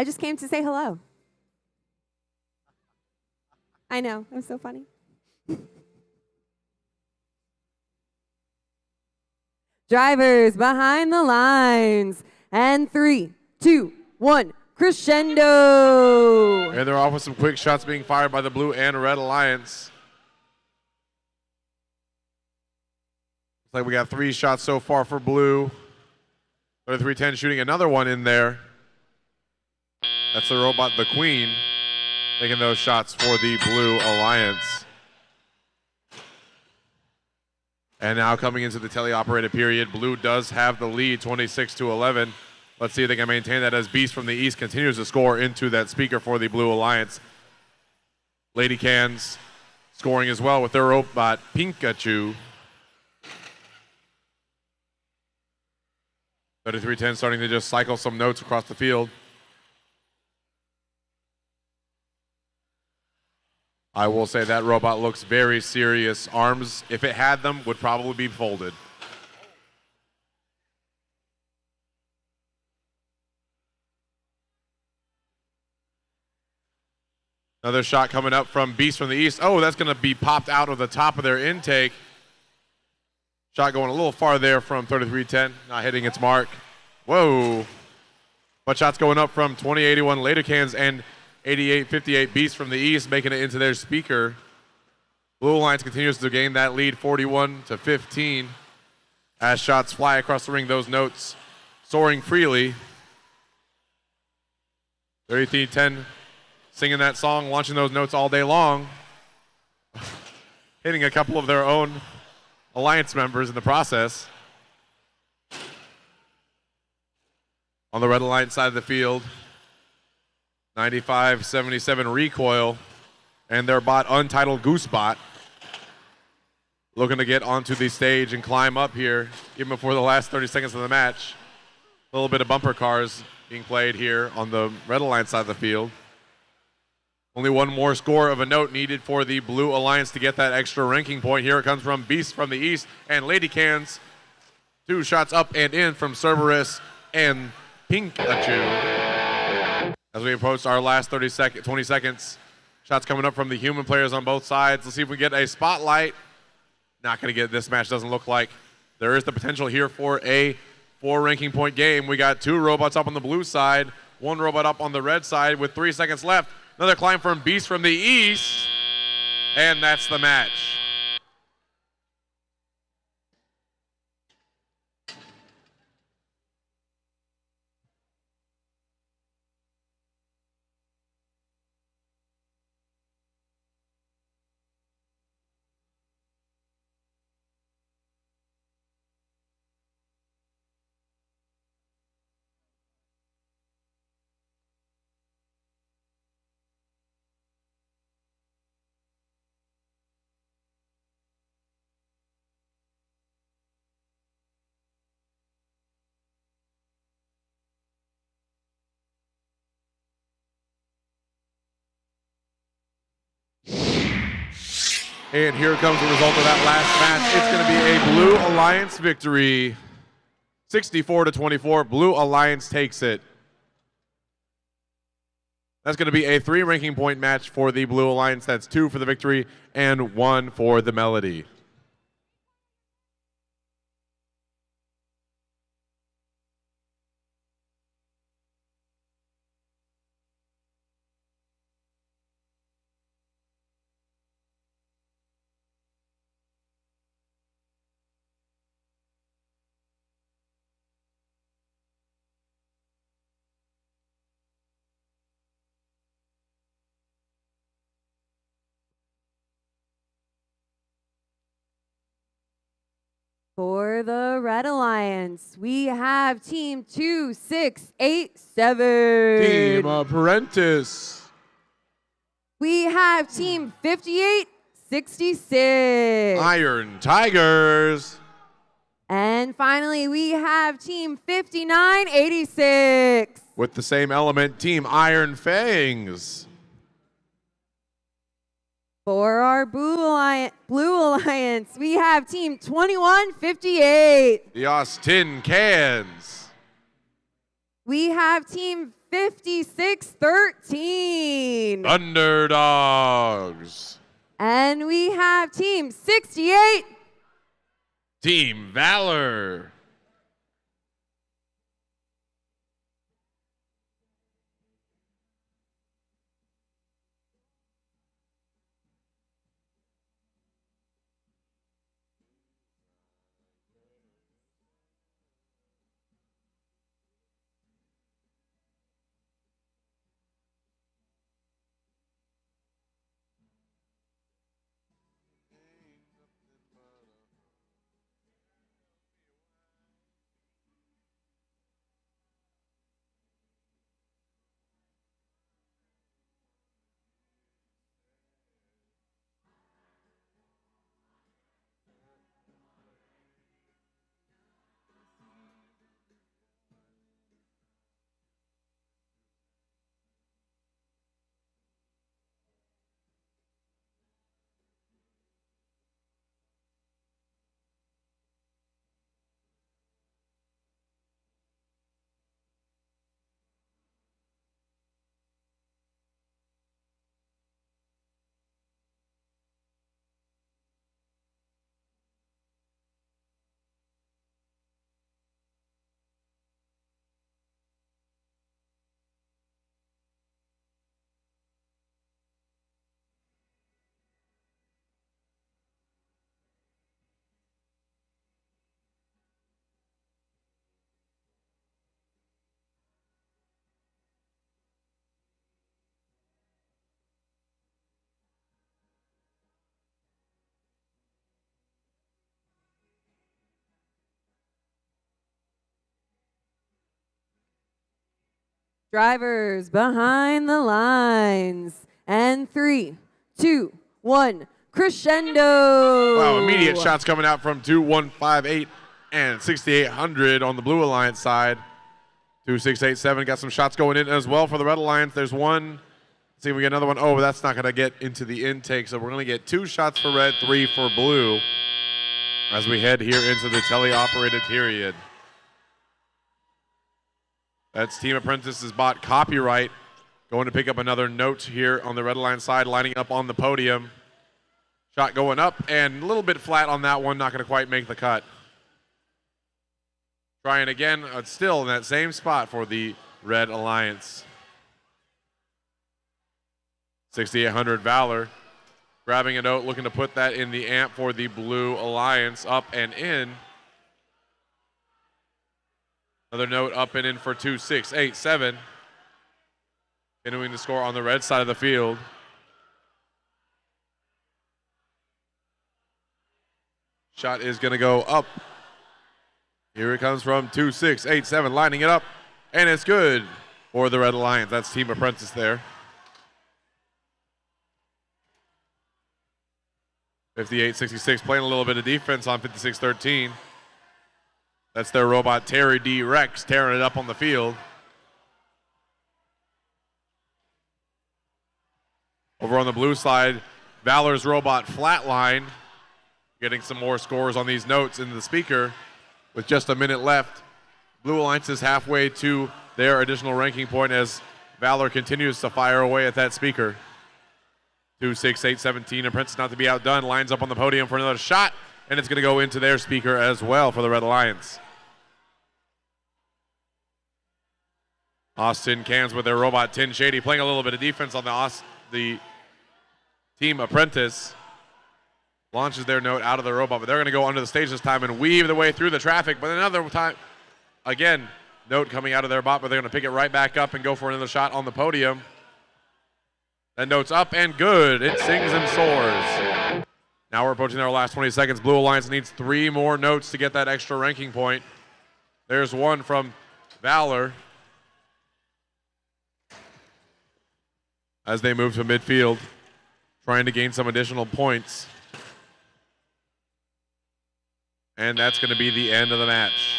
I just came to say hello. I know, I'm so funny. Drivers behind the lines. And 3, 2, 1, crescendo. And they're off with some quick shots being fired by the Blue and Red Alliance. Looks like we got 3 shots so far for Blue. 3310 shooting another one in there. That's the robot, the Queen, taking those shots for the Blue Alliance. And now coming into the teleoperated period, Blue does have the lead, 26-11. Let's see if they can maintain that as Beast from the East continues to score into that speaker for the Blue Alliance. Lady Cans scoring as well with their robot, Pikachu. 3310 starting to just cycle some notes across the field. I will say that robot looks very serious. Arms, if it had them, would probably be folded. Another shot coming up from Beast from the East. Oh, that's going to be popped out of the top of their intake. Shot going a little far there from 3310, not hitting its mark. Whoa. But shots going up from 2081 Later Cans and 8858 Beast from the East, making it into their speaker. Blue Alliance continues to gain that lead, 41-15. As shots fly across the ring, those notes soaring freely. 3310 singing that song, launching those notes all day long. Hitting a couple of their own Alliance members in the process. On the Red Alliance side of the field, 95-77 Recoil and their bot Untitled Goosebot looking to get onto the stage and climb up here even before the last 30 seconds of the match. A little bit of bumper cars being played here on the Red Alliance side of the field. Only one more score of a note needed for the Blue Alliance to get that extra ranking point. Here it comes from Beast from the East and Lady Cans. 2 shots up and in from Cerberus and Pikachu. As we approach our last 20 seconds, shots coming up from the human players on both sides. Let's see if we get a spotlight. Not going to get this match, doesn't look like. There is the potential here for a 4 ranking point game. We got 2 robots up on the blue side, 1 robot up on the red side with 3 seconds left. Another climb from Beast from the East, and that's the match. And here comes the result of that last match. It's going to be a Blue Alliance victory. 64-24, Blue Alliance takes it. That's going to be a 3 ranking point match for the Blue Alliance. That's 2 for the victory and 1 for the Melody. For the Red Alliance, we have Team 2687. Team Apprentice. We have Team 5866. Iron Tigers. And finally, we have Team 5986. With the same element, Team Iron Fangs. For our Blue Alliance, we have Team 2158. The Austin Cans. We have Team 56-13. Underdogs. And we have Team 68. Team Valor. Drivers behind the lines. And 3, 2, 1, crescendo. Wow, immediate shots coming out from 2158 and 6800 on the Blue Alliance side. 2687 got some shots going in as well for the Red Alliance. There's one. Let's see if we get another one. Oh, but that's not going to get into the intake. So we're going to get 2 shots for red, 3 for blue as we head here into the teleoperated period. That's Team Apprentice's bot Copyright going to pick up another note here on the Red Alliance side, lining up on the podium. Shot going up and a little bit flat on that one, not going to quite make the cut. Trying again, still in that same spot for the Red Alliance. 6800 Valor grabbing a note, looking to put that in the amp for the Blue Alliance, up and in. Another note up and in for 2687. Continuing to score on the red side of the field. Shot is going to go up. Here it comes from 2687, lining it up, and it's good for the Red Alliance. That's Team Apprentice there. 5866 playing a little bit of defense on 5613. That's their robot Terry D. Rex tearing it up on the field. Over on the blue side, Valor's robot Flatline getting some more scores on these notes in the speaker with just a minute left. Blue Alliance is halfway to their additional ranking point as Valor continues to fire away at that speaker. 26817, Apprentice not to be outdone, lines up on the podium for another shot, and it's going to go into their speaker as well for the Red Alliance. Austin Cans with their robot Tin Shady playing a little bit of defense on the Team Apprentice. Launches their note out of the robot, but they're going to go under the stage this time and weave their way through the traffic. But another time, again, note coming out of their bot, but they're going to pick it right back up and go for another shot on the podium. That note's up and good. It sings and soars. Now we're approaching our last 20 seconds. Blue Alliance needs 3 more notes to get that extra ranking point. There's one from Valor as they move to midfield, trying to gain some additional points. And that's going to be the end of the match.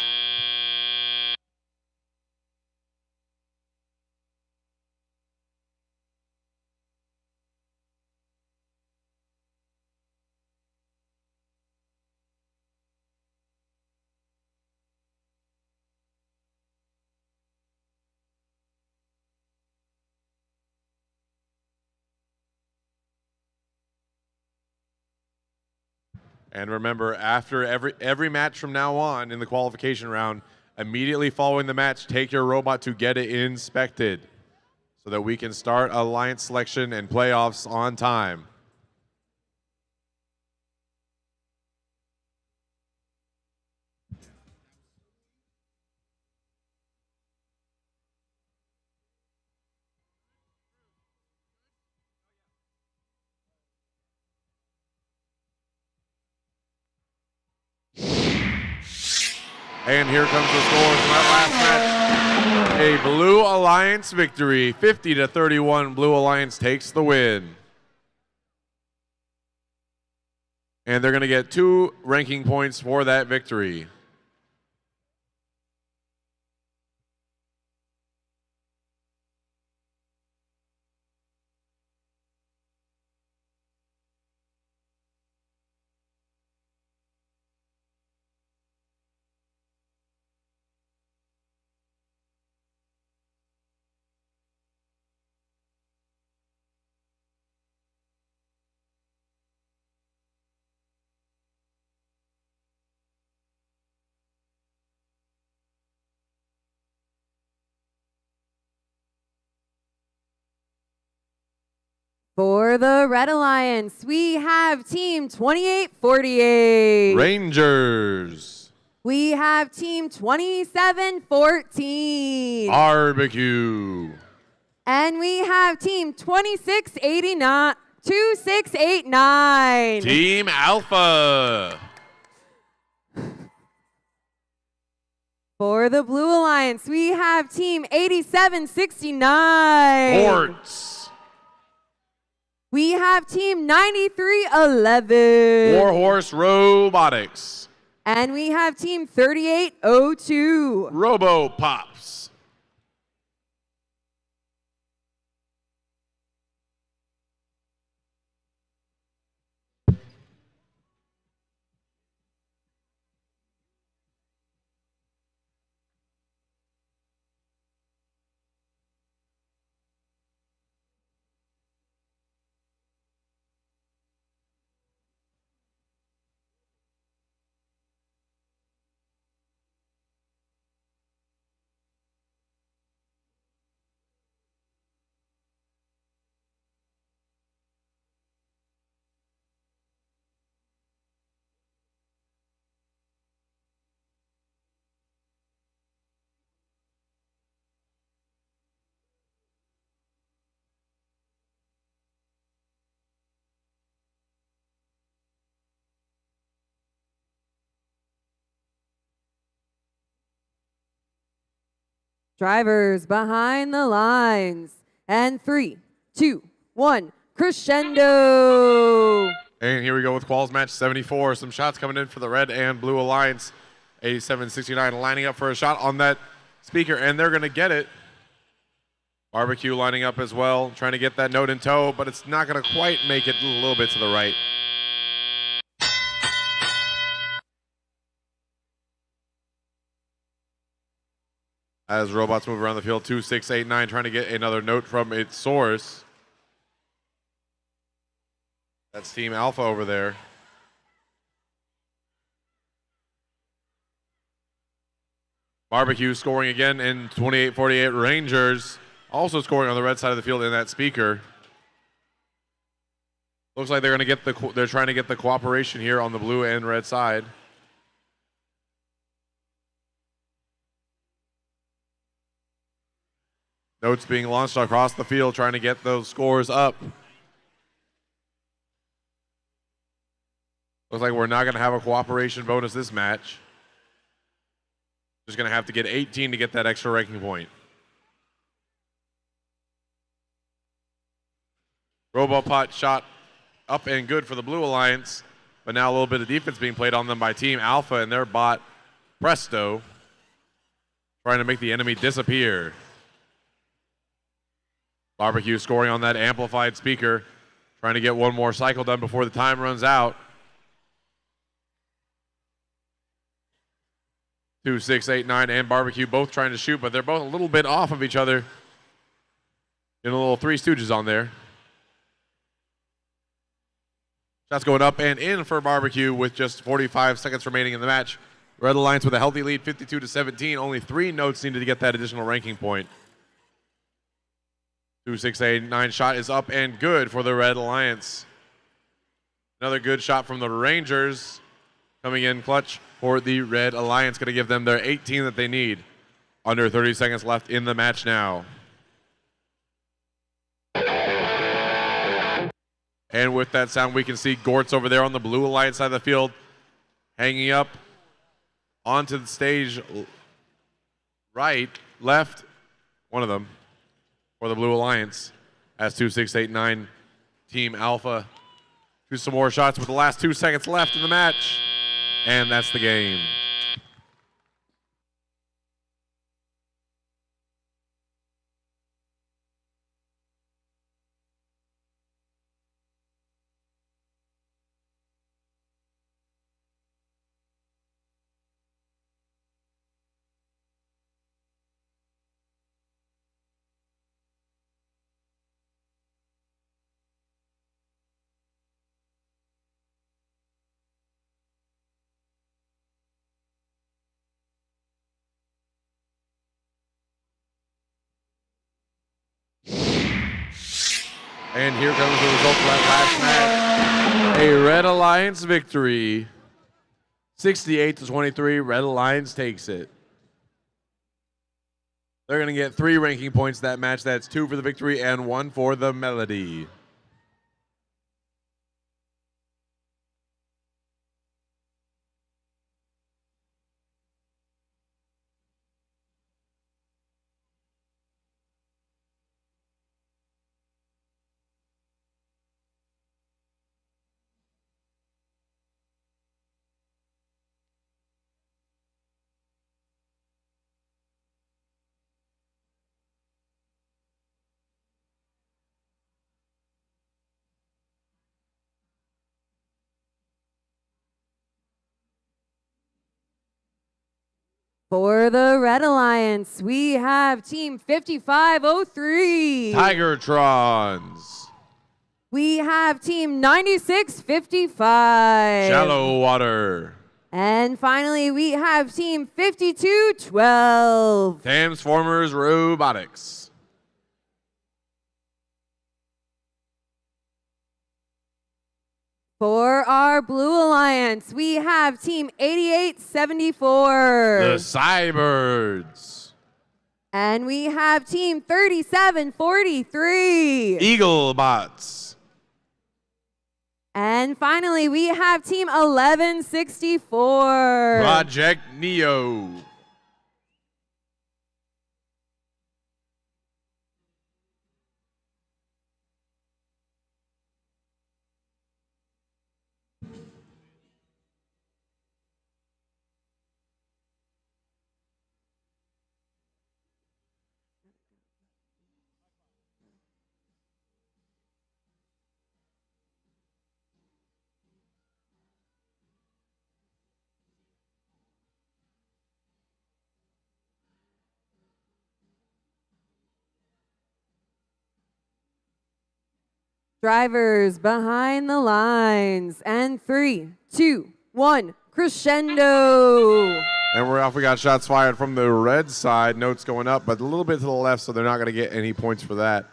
And remember, after every match from now on in the qualification round, immediately following the match, take your robot to get it inspected so that we can start alliance selection and playoffs on time. And here comes the scores from that last match. A Blue Alliance victory, 50-31. Blue Alliance takes the win. And they're going to get 2 ranking points for that victory. For the Red Alliance, we have Team 2848. Rangers. We have Team 2714. Barbecue. And we have Team 2689. Team Alpha. For the Blue Alliance, we have Team 8769. Ports. We have Team 9311. Warhorse Robotics. And we have Team 3802. Robo Pops. Drivers behind the lines. And 3, 2, 1, crescendo. And here we go with Quals match 74. Some shots coming in for the Red and Blue Alliance. 8769 lining up for a shot on that speaker, and they're going to get it. Barbecue lining up as well, trying to get that note in tow, but it's not going to quite make it a little bit to the right. As robots move around the field, 2689 trying to get another note from its source. That's Team Alpha over there. Barbecue scoring again in 2848. Rangers also scoring on the red side of the field in that speaker. Looks like they're going to get they're trying to get the cooperation here on the blue and red side. Notes being launched across the field, trying to get those scores up. Looks like we're not going to have a cooperation bonus this match. Just going to have to get 18 to get that extra ranking point. Robopot shot up and good for the Blue Alliance, but now a little bit of defense being played on them by Team Alpha and their bot, Presto, trying to make the enemy disappear. Barbecue scoring on that amplified speaker, trying to get one more cycle done before the time runs out. 2689 and Barbecue both trying to shoot, but they're both a little bit off of each other. In a little Three Stooges on there. Shots going up and in for barbecue with just 45 seconds remaining in the match. Red Alliance with a healthy lead, 52-17. Only 3 notes needed to get that additional ranking point. 2-6-8-9 shot is up and good for the Red Alliance. Another good shot from the Rangers coming in clutch for the Red Alliance. Going to give them their 18 that they need. Under 30 seconds left in the match now. And with that sound, we can see Gortz over there on the Blue Alliance side of the field, hanging up onto the stage right, left, one of them, for the Blue Alliance, as 2-6-8-9 Team Alpha do some more shots with the last 2 seconds left in the match. And that's the game. And here comes the result of that last match. A Red Alliance victory. 68-23, Red Alliance takes it. They're going to get 3 ranking points that match. That's 2 for the victory and 1 for the melody. For the Red Alliance, we have Team 5503. Tigertrons. We have Team 9655. Shallow Water. And finally, we have Team 5212. Transformers Robotics. For our Blue Alliance, we have Team 8874. The Cybirds. And we have Team 3743. Eagle Bots. And finally, we have Team 1164. Project Neo. Drivers behind the lines. And 3, 2, 1, crescendo. And we're off. We got shots fired from the red side. Notes going up, but a little bit to the left, so they're not going to get any points for that.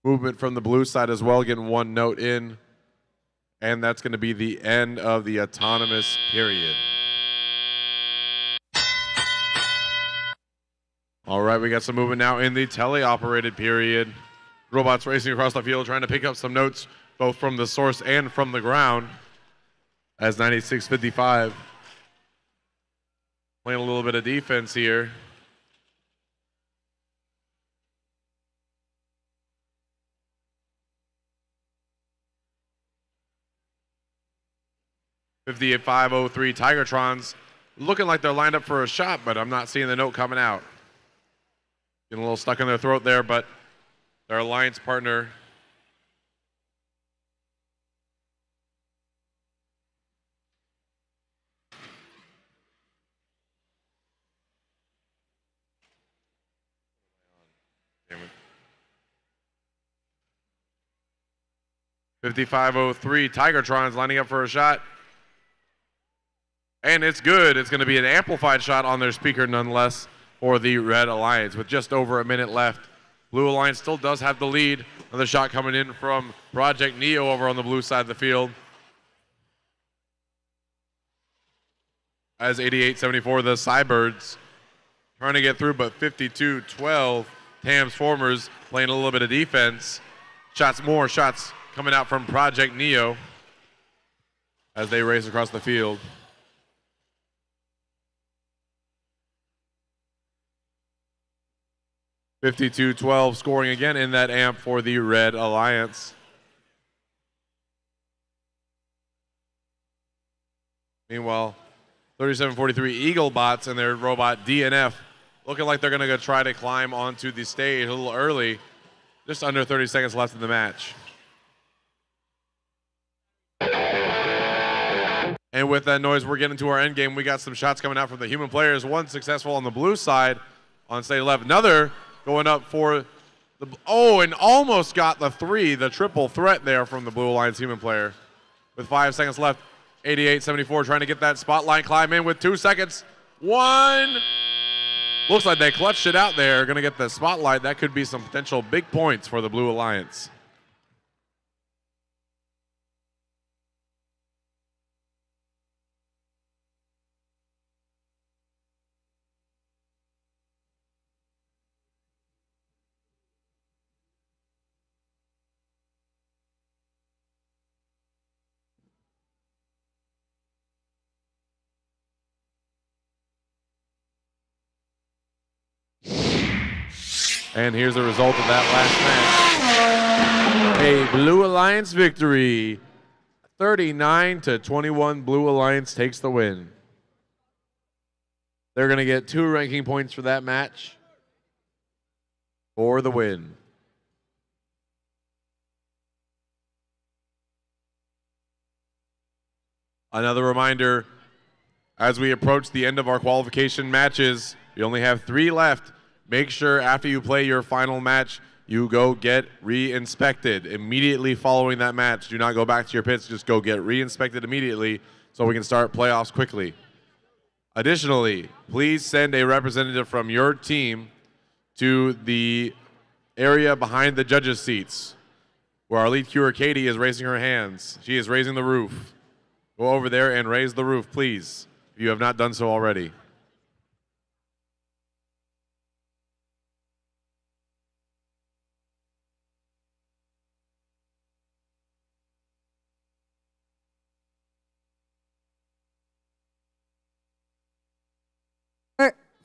Movement from the blue side as well, getting 1 note in. And that's going to be the end of the autonomous period. All right, we got some movement now in the teleoperated period. Robots racing across the field, trying to pick up some notes, both from the source and from the ground, as 9655 playing a little bit of defense here. (58.503) Tigertrons looking like they're lined up for a shot, but I'm not seeing the note coming out. Getting a little stuck in their throat there, but their alliance partner 55:03, Tigertron's lining up for a shot. And it's good. It's going to be an amplified shot on their speaker nonetheless for the Red Alliance with just over a minute left. Blue Alliance still does have the lead. Another shot coming in from Project Neo over on the blue side of the field. As 88-74, the Cybirds trying to get through, but 52-12, Tam's Formers playing a little bit of defense. More shots coming out from Project Neo as they race across the field. (52-12) scoring again in that amp for the Red Alliance. Meanwhile, 37-43 Eagle Bots and their robot DNF looking like they're going to go try to climb onto the stage a little early. Just under 30 seconds left in the match. And with that noise, we're getting to our end game. We got some shots coming out from the human players. One successful on the blue side on stage 11. Another going up for the, and almost got the three, the triple threat there from the Blue Alliance human player. With 5 seconds left, 88-74 trying to get that spotlight climb in with 2 seconds. One. Looks like they clutched it out there. Going to get the spotlight. That could be some potential big points for the Blue Alliance. And here's the result of that last match. A Blue Alliance victory. 39-21, Blue Alliance takes the win. They're going to get 2 ranking points for that match for the win. Another reminder, as we approach the end of our qualification matches, we only have 3 left. Make sure after you play your final match, you go get re-inspected immediately following that match. Do not go back to your pits, just go get re-inspected immediately so we can start playoffs quickly. Additionally, please send a representative from your team to the area behind the judges' seats where our lead cure, Katie, is raising her hands. She is raising the roof. Go over there and raise the roof, please, if you have not done so already.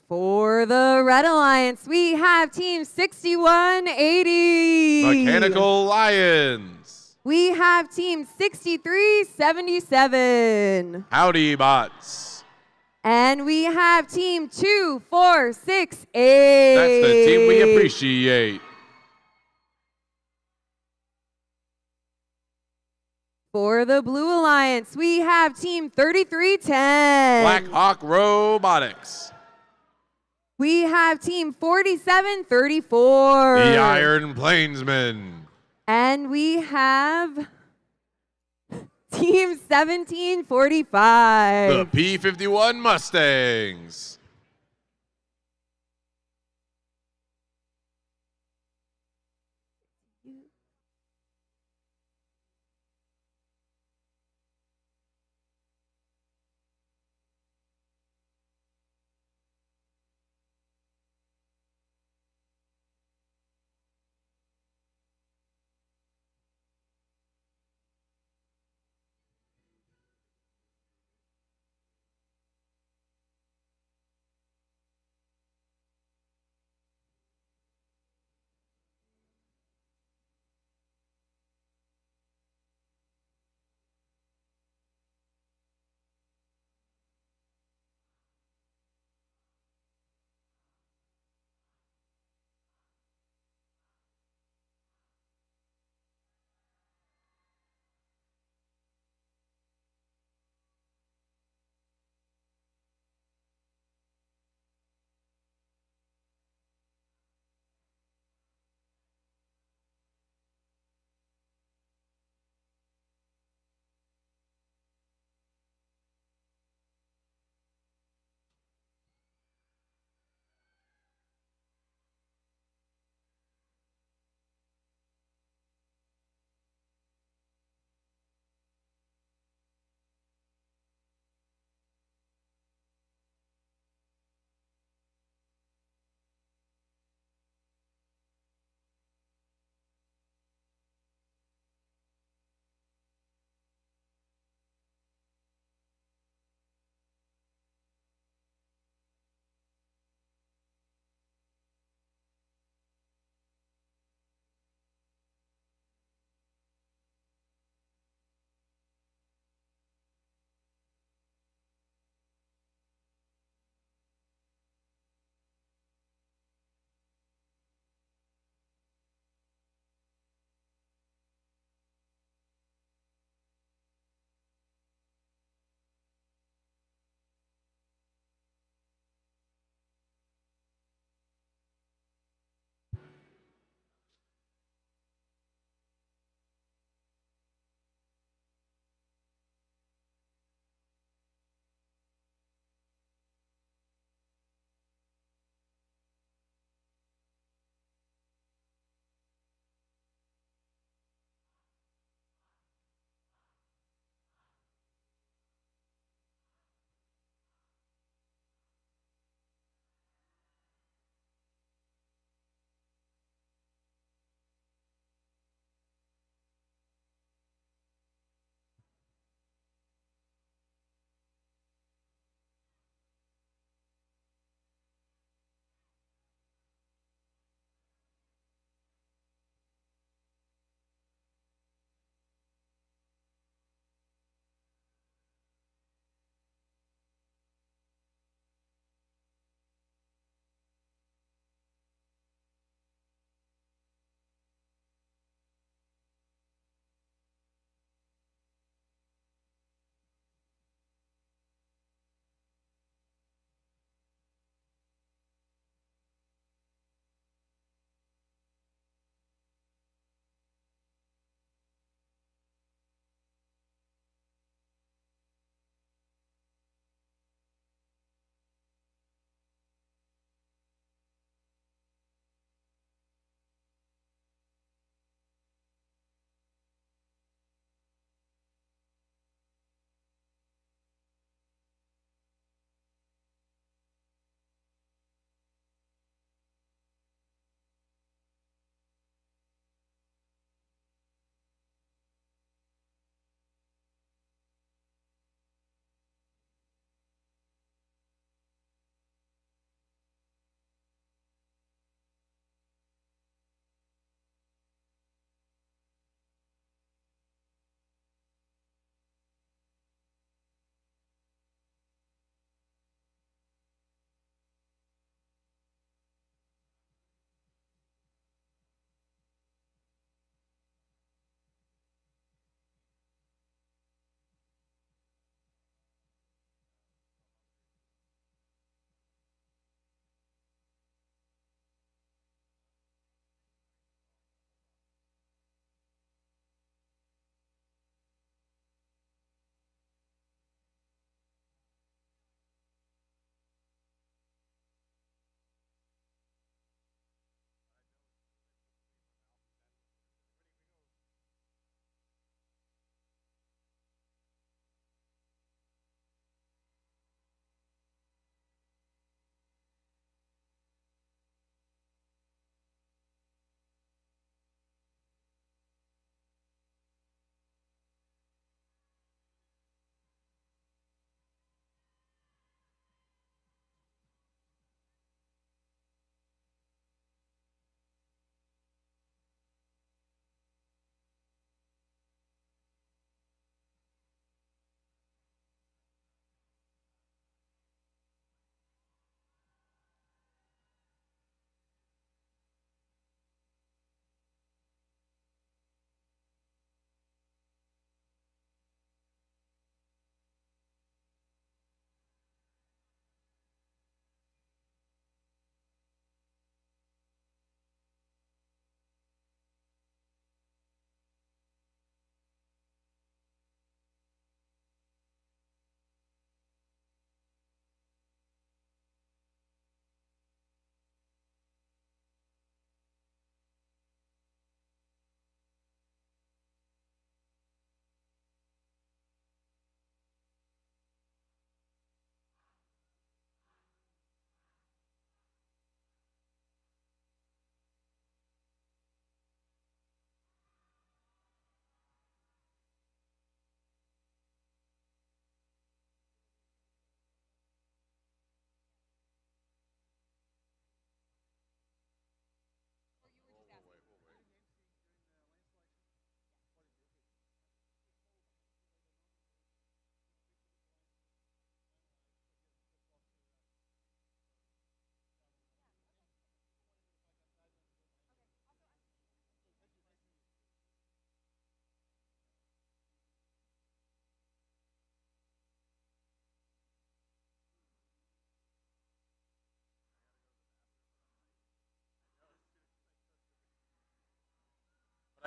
For the Red Alliance, we have Team 6180. Mechanical Lions. We have Team 6377. Howdy Bots. And we have Team 2468. That's the team we appreciate. For the Blue Alliance, we have Team 3310. Black Hawk Robotics. We have Team 4734. The Iron Plainsmen. And we have Team 1745. The P-51 Mustangs.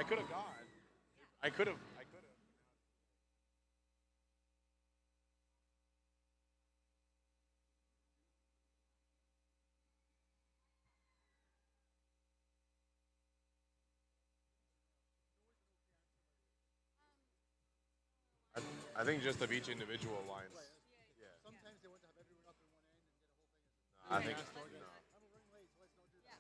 I could have gone. I could have. I think just of each individual lines. Yeah. Sometimes they want to have everyone up in one end and get a whole thing. I think. No. I'm running late, so let's don't do that.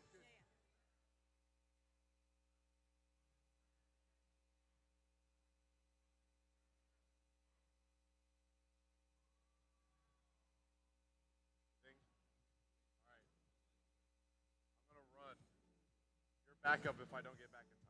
I'm gonna run. You're back up if I don't get back in time.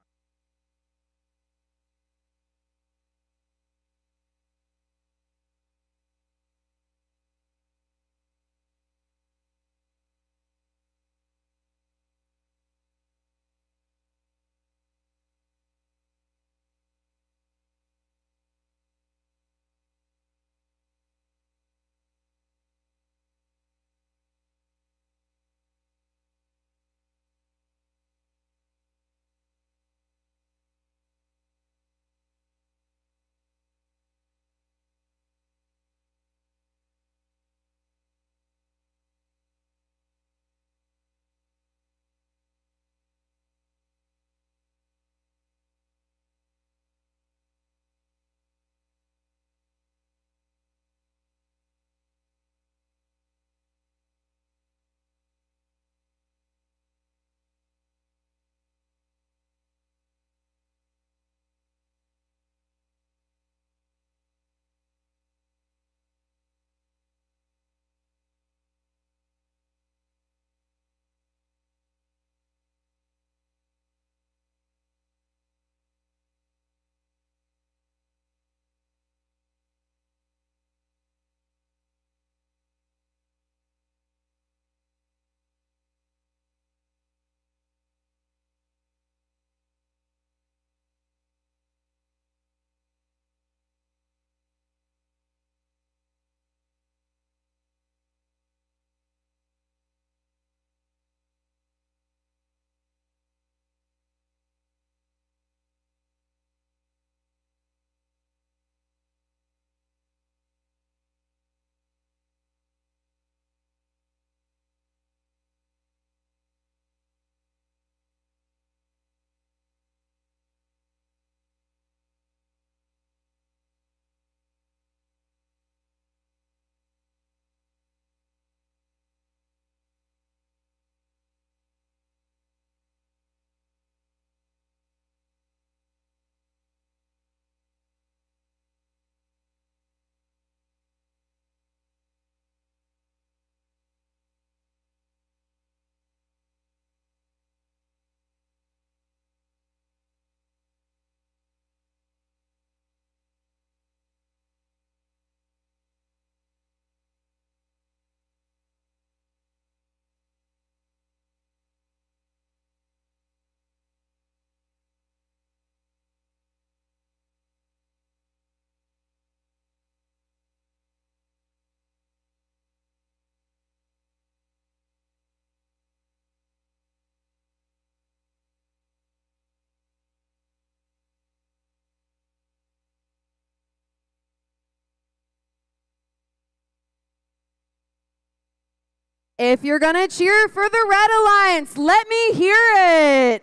If you're going to cheer for the Red Alliance, let me hear it.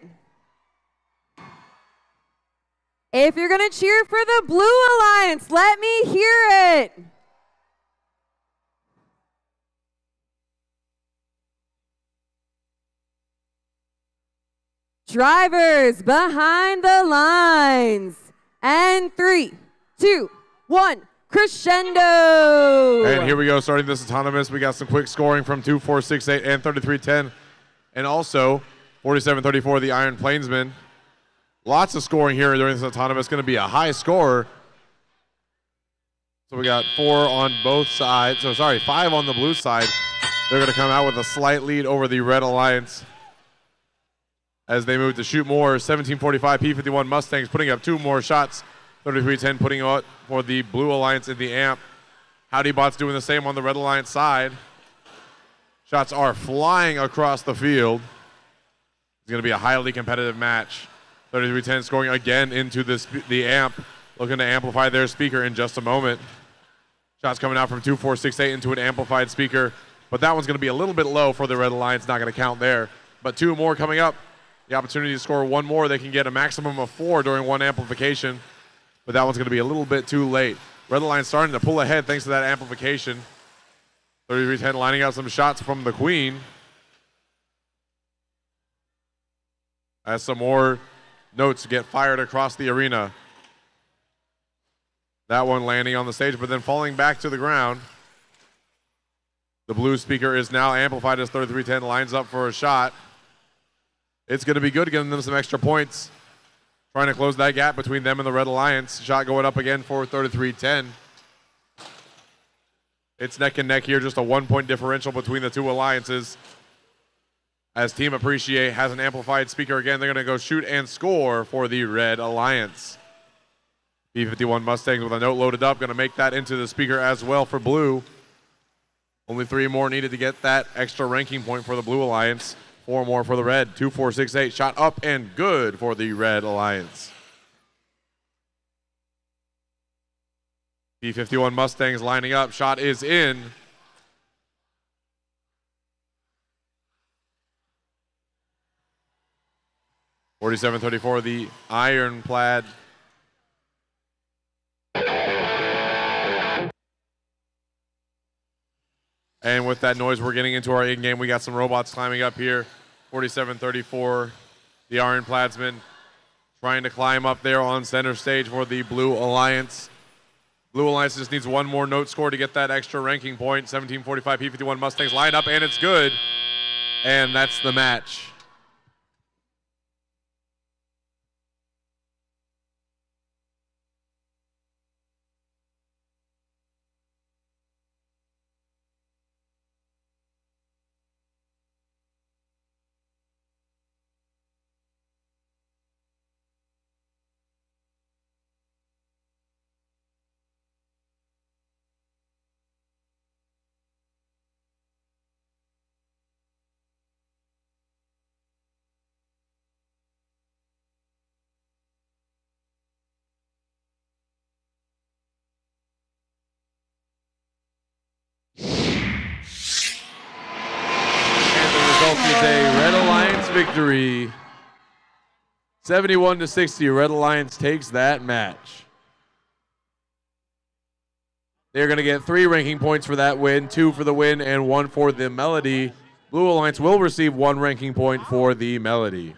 If you're going to cheer for the Blue Alliance, let me hear it. Drivers behind the lines. And 3, 2, 1. Crescendo! And here we go, starting this autonomous. We got some quick scoring from 2, 4, 6, 8, and 33-10. And also 47-34, the Iron Plainsman. Lots of scoring here during this autonomous. Going to be a high score. So we got 4 on both sides. So sorry, 5 on the blue side. They're going to come out with a slight lead over the Red Alliance as they move to shoot more. 1745 P51 Mustangs putting up 2 more shots. 33-10 putting out for the Blue Alliance in the amp. Howdy Bot's doing the same on the Red Alliance side. Shots are flying across the field. It's going to be a highly competitive match. 3310 scoring again into the amp, looking to amplify their speaker in just a moment. Shots coming out from 2468 into an amplified speaker, but that one's going to be a little bit low for the Red Alliance, not going to count there. But 2 more coming up. The opportunity to score 1 more. They can get a maximum of 4 during 1 amplification, but that one's going to be a little bit too late. Red Alliance starting to pull ahead thanks to that amplification. 3310 lining out some shots from the Queen. As some more notes get fired across the arena. That one landing on the stage, but then falling back to the ground. The blue speaker is now amplified as 3310 lines up for a shot. It's going to be good, giving them some extra points. Trying to close that gap between them and the Red Alliance. Shot going up again for 3310. It's neck and neck here, just a 1-point differential between the 2 alliances. As Team Appreciate has an amplified speaker again, they're going to go shoot and score for the Red Alliance. B-51 Mustangs with a note loaded up, going to make that into the speaker as well for blue. Only 3 more needed to get that extra ranking point for the Blue Alliance. 4 more for the Red. 2468 shot up and good for the Red Alliance. B-51 Mustangs lining up. Shot is in. .47-34, the ironclad. And with that noise, we're getting into our in-game. We got some robots climbing up here. 47-34, the ironcladsmen trying to climb up there on center stage for the Blue Alliance. Blue Alliance just needs 1 more note score to get that extra ranking point. 1745 P-51 Mustangs line up, and it's good. And that's the match. Is a Red Alliance victory. 71-60, Red Alliance takes that match. They're going to get 3 ranking points for that win, 2 for the win, and 1 for the Melody. Blue Alliance will receive 1 ranking point for the Melody.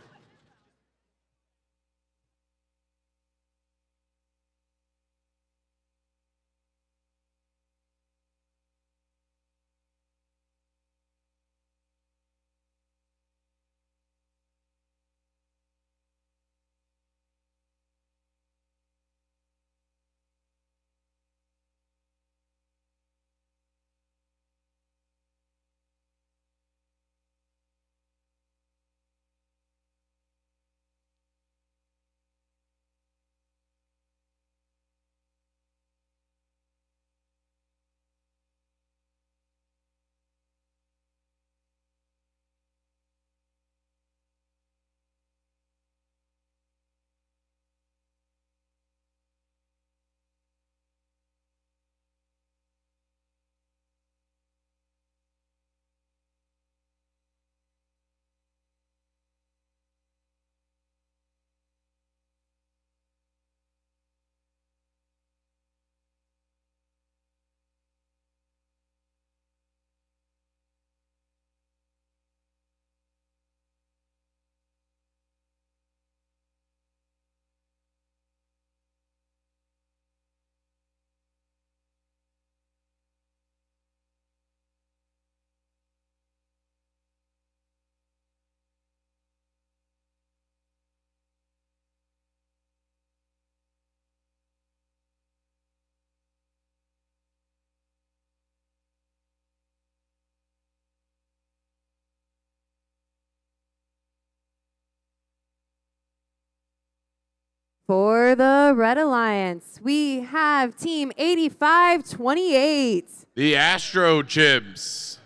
For the Red Alliance, we have Team 8528. The Astro Chibs.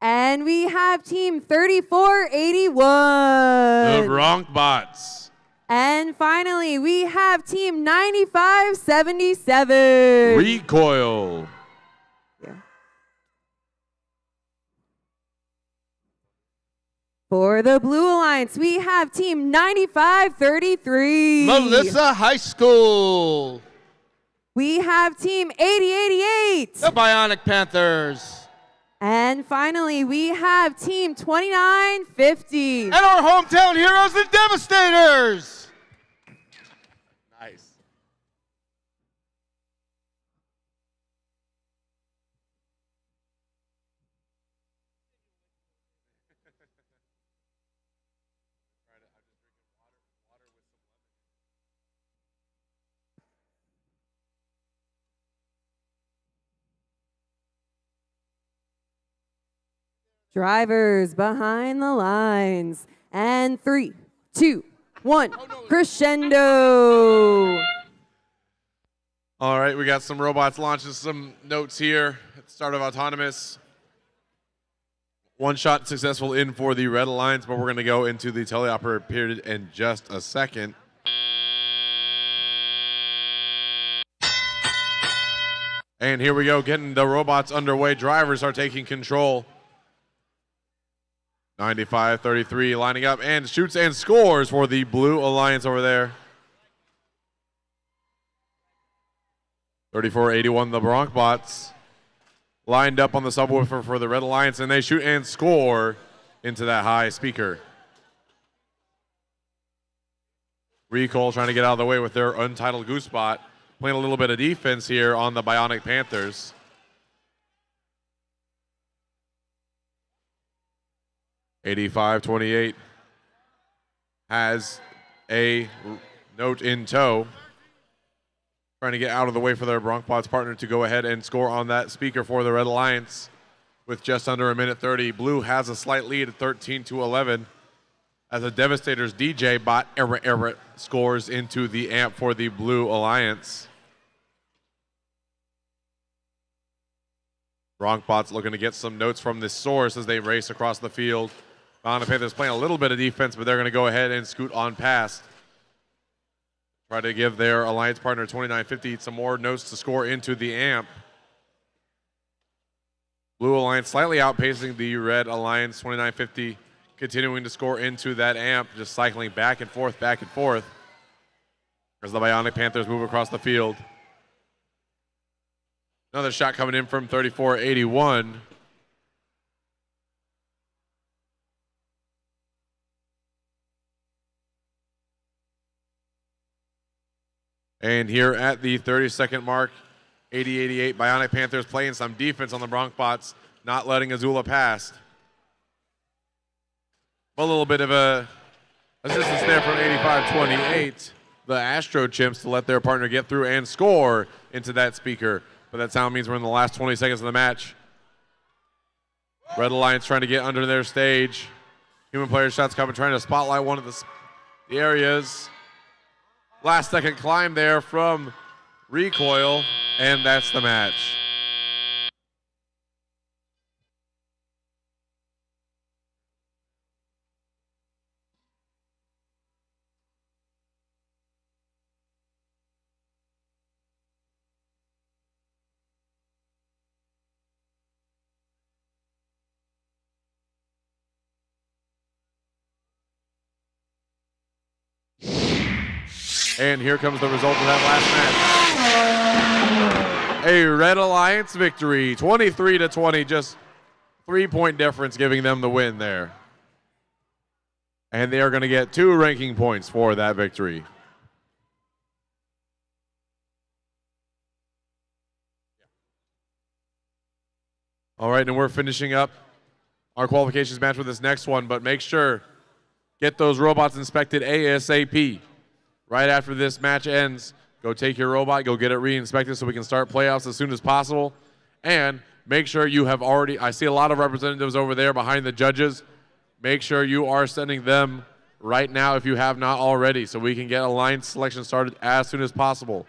And we have team 3481. The Bronkbots. And finally, we have team 9577. Recoil. Yeah. For the Blue Alliance, we have team 9533. Melissa High School. We have team 8088. The Bionic Panthers. And finally, we have team 2950. And our hometown heroes, the Devastators. Nice. Drivers behind the lines. And 3, 2, 1, crescendo. All right, we got some robots launching some notes here at the start of autonomous. One shot successful in for the Red Alliance, but we're going to go into the teleoperator period in just a second. And here we go, getting the robots underway. Drivers are taking control. 95-33 lining up and shoots and scores for the Blue Alliance over there. 34-81, the Bronkbots lined up on the subwoofer for the Red Alliance, and they shoot and score into that high speaker. Recoil trying to get out of the way with their untitled goose spot, playing a little bit of defense here on the Bionic Panthers. (85-28) has a note in tow, trying to get out of the way for their Bronkbots partner to go ahead and score on that speaker for the Red Alliance with just under a minute 30. Blue has a slight lead at 13-11 as the Devastators DJ bot Era scores into the amp for the Blue Alliance. Bronkbots looking to get some notes from this source as they race across the field. Bionic Panthers playing a little bit of defense, but they're going to go ahead and scoot on past. Try to give their alliance partner 2950 some more notes to score into the amp. Blue Alliance slightly outpacing the Red Alliance, 2950, continuing to score into that amp, just cycling back and forth as the Bionic Panthers move across the field. Another shot coming in from 34-81. And here at the 30-second mark, 80-88, Bionic Panthers playing some defense on the Bronkbots, not letting Azula pass. A little bit of a assistance there from 85-28. The Astro Chimps to let their partner get through and score into that speaker. But that sound means we're in the last 20 seconds of the match. Red Alliance trying to get under their stage. Human player shots coming, trying to spotlight one of the areas. Last second climb there from Recoil, and that's the match. And here comes the result of that last match. A Red Alliance victory, 23-20, just 3-point difference giving them the win there. And they are going to get 2 ranking points for that victory. All right, and we're finishing up our qualifications match with this next one, but make sure, get those robots inspected ASAP. Right after this match ends, go take your robot, go get it re-inspected so we can start playoffs as soon as possible. And make sure you have already, I see a lot of representatives over there behind the judges. Make sure you are sending them right now if you have not already so we can get alliance selection started as soon as possible.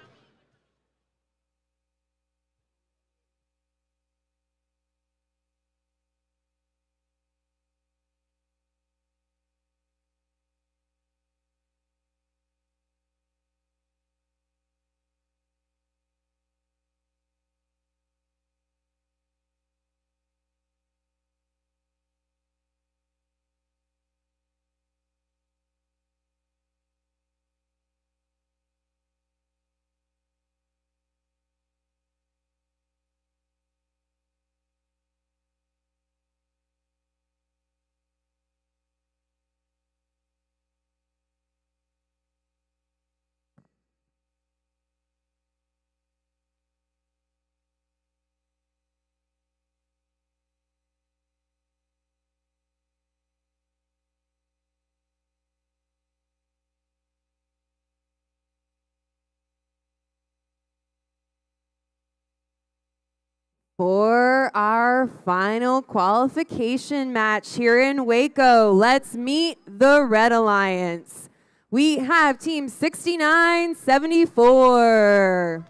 our final qualification match here in Waco. Let's meet the Red Alliance. We have team 6974.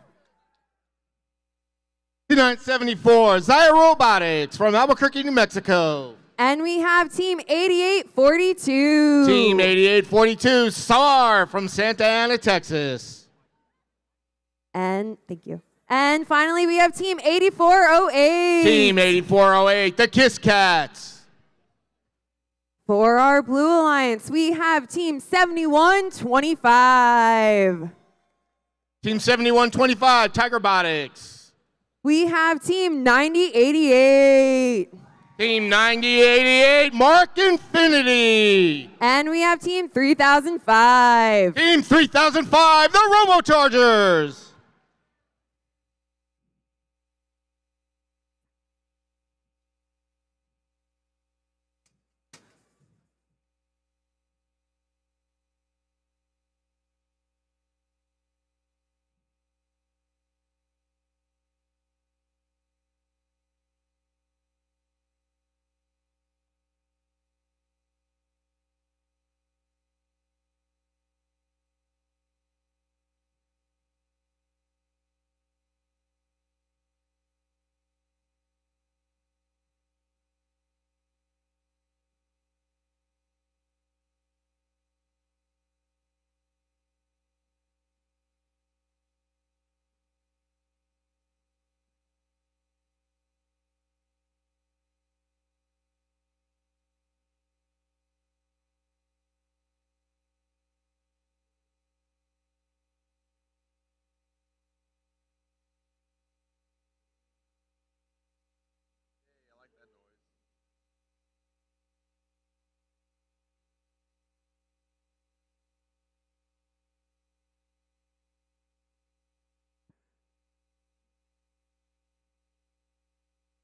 6974, Zaya Robotics from Albuquerque, New Mexico. And we have team 8842. Team 8842, SAR from Santa Ana, Texas. And thank you. And finally, we have team 8408. Team 8408, the Kiss Cats. For our Blue Alliance, we have team 7125. Team 7125, Tiger Robotics. We have team 9088. Team 9088, Mark Infinity. And we have team 3005. Team 3005, the Robo Chargers.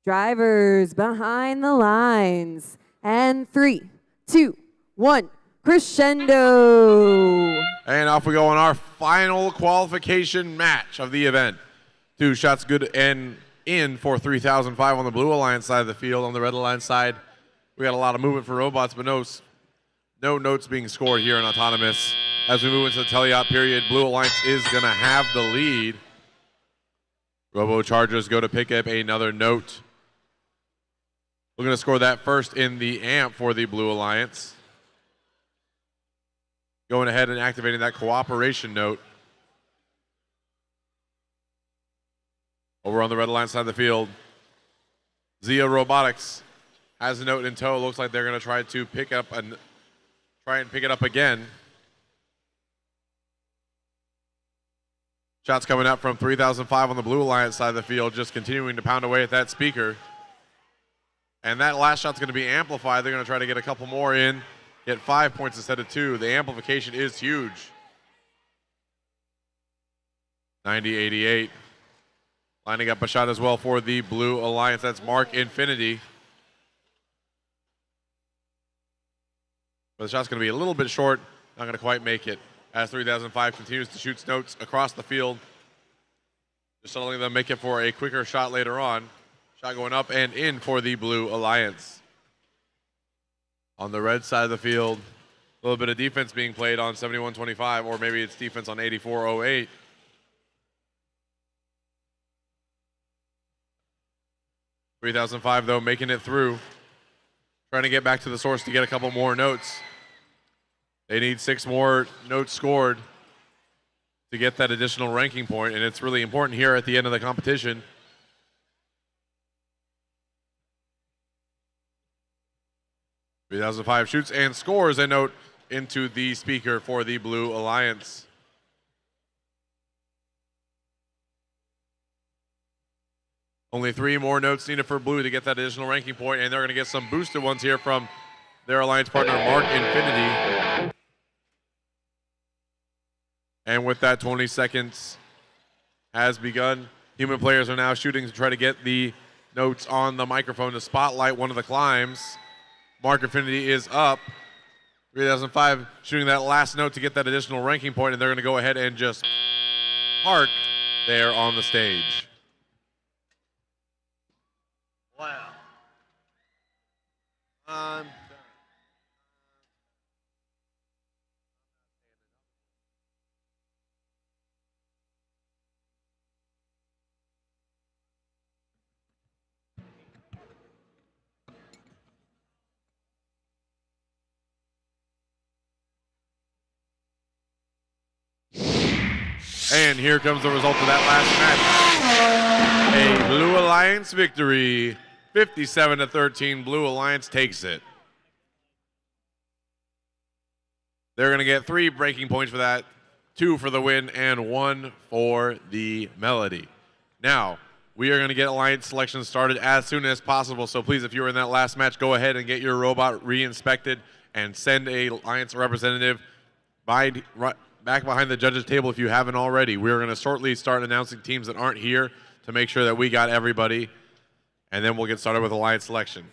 Drivers behind the lines. And 3, 2, 1, crescendo. And off we go on our final qualification match of the event. 2 shots good and in for 3005 on the Blue Alliance side of the field. On the Red Alliance side, we got a lot of movement for robots, but no notes being scored here in Autonomous. As we move into the teleop period, Blue Alliance is going to have the lead. Robo Chargers go to pick up another note. We're going to score that first in the amp for the Blue Alliance. Going ahead and activating that cooperation note. Over on the Red Alliance side of the field, Zia Robotics has a note in tow. Looks like they're going to try and pick it up again. Shots coming up from 3005 on the Blue Alliance side of the field, just continuing to pound away at that speaker. And that last shot's going to be amplified. They're going to try to get a couple more in, get 5 points instead of 2. The amplification is huge. 90-88. Lining up a shot as well for the Blue Alliance. That's Mark Infinity. But the shot's going to be a little bit short. Not going to quite make it. As 3005 continues to shoot notes across the field. Just letting them make it for a quicker shot later on. Shot going up and in for the Blue Alliance. On the red side of the field, a little bit of defense being played on 7125, or maybe it's defense on 8408. .3005 though, making it through. Trying to get back to the source to get a couple more notes. They need 6 more notes scored to get that additional ranking point, and it's really important here at the end of the competition. 3005 shoots and scores a note into the speaker for the Blue Alliance. Only 3 more notes needed for Blue to get that additional ranking point, and they're going to get some boosted ones here from their alliance partner, Mark Infinity. And with that, 20 seconds has begun. Human players are now shooting to try to get the notes on the microphone to spotlight one of the climbs. Mark Infinity is up. 3005 shooting that last note to get that additional ranking point, and they're going to go ahead and just park there on the stage. Wow. And here comes the result of that last match. A Blue Alliance victory. 57-13, Blue Alliance takes it. They're going to get 3 breaking points for that, 2 for the win, and 1 for the melody. Now, we are going to get Alliance selection started as soon as possible, so please, if you were in that last match, go ahead and get your robot re-inspected and send a Alliance representative back behind the judges' table if you haven't already. We're going to shortly start announcing teams that aren't here to make sure that we got everybody, and then we'll get started with Alliance selection.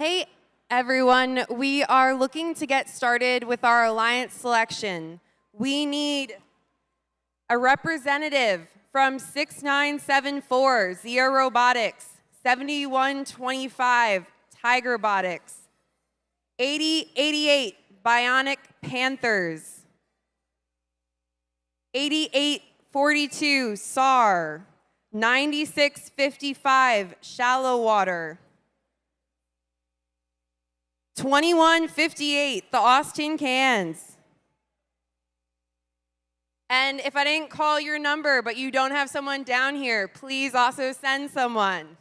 Hey, everyone. We are looking to get started with our Alliance selection. We need a representative from 6974, Zia Robotics, 7125, Tiger Robotics, 8088, Bionic Panthers, 8842, SAR, 9655, Shallow Water, 2158, the Austin Cans. And if I didn't call your number, but you don't have someone down here, please also send someone.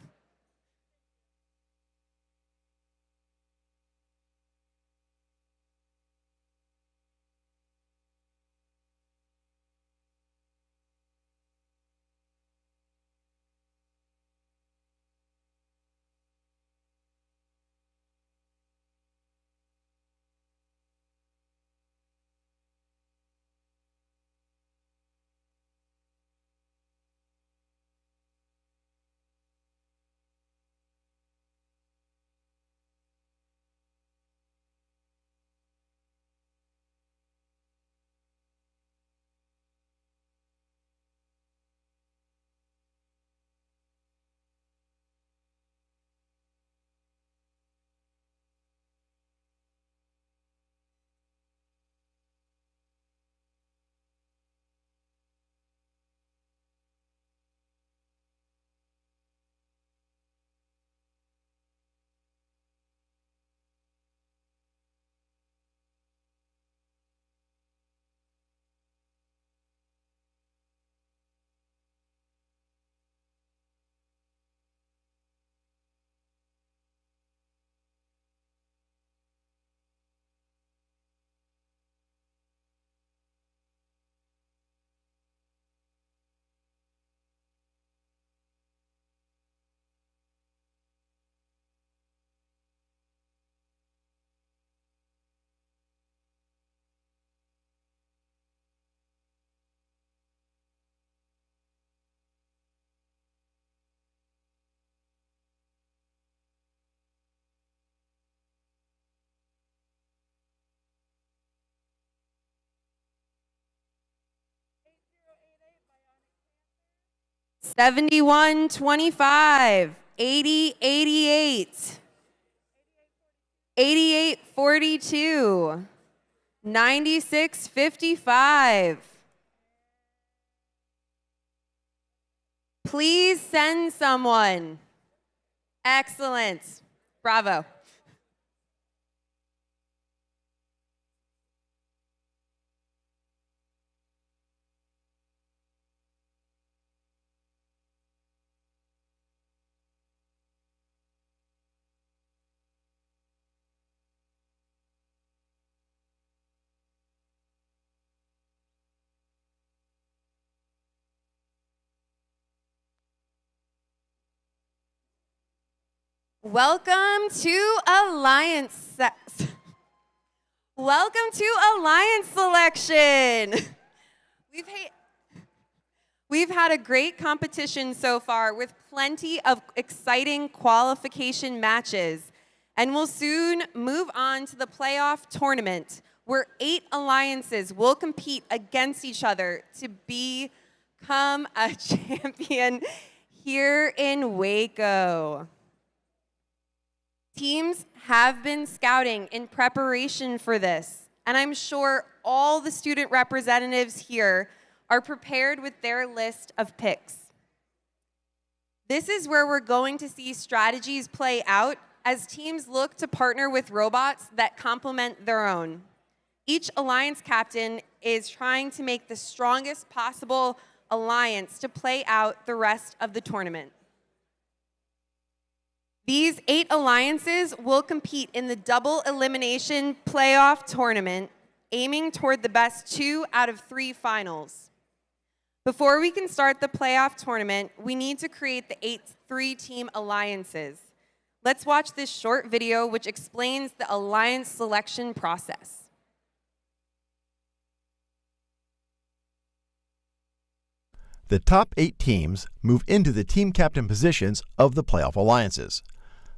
71-25, 80-88, 88-42, 96-55. Please send someone. Excellent. Bravo. Welcome to Alliance. Welcome to Alliance selection. We've had a great competition so far with plenty of exciting qualification matches, and we'll soon move on to the playoff tournament, where 8 alliances will compete against each other to become a champion here in Waco. Teams have been scouting in preparation for this, and I'm sure all the student representatives here are prepared with their list of picks. This is where we're going to see strategies play out as teams look to partner with robots that complement their own. Each alliance captain is trying to make the strongest possible alliance to play out the rest of the tournament. These 8 alliances will compete in the double elimination playoff tournament, aiming toward the best 2 out of 3 finals. Before we can start the playoff tournament, we need to create the 8 3-team alliances. Let's watch this short video which explains the alliance selection process. The top 8 teams move into the team captain positions of the playoff alliances.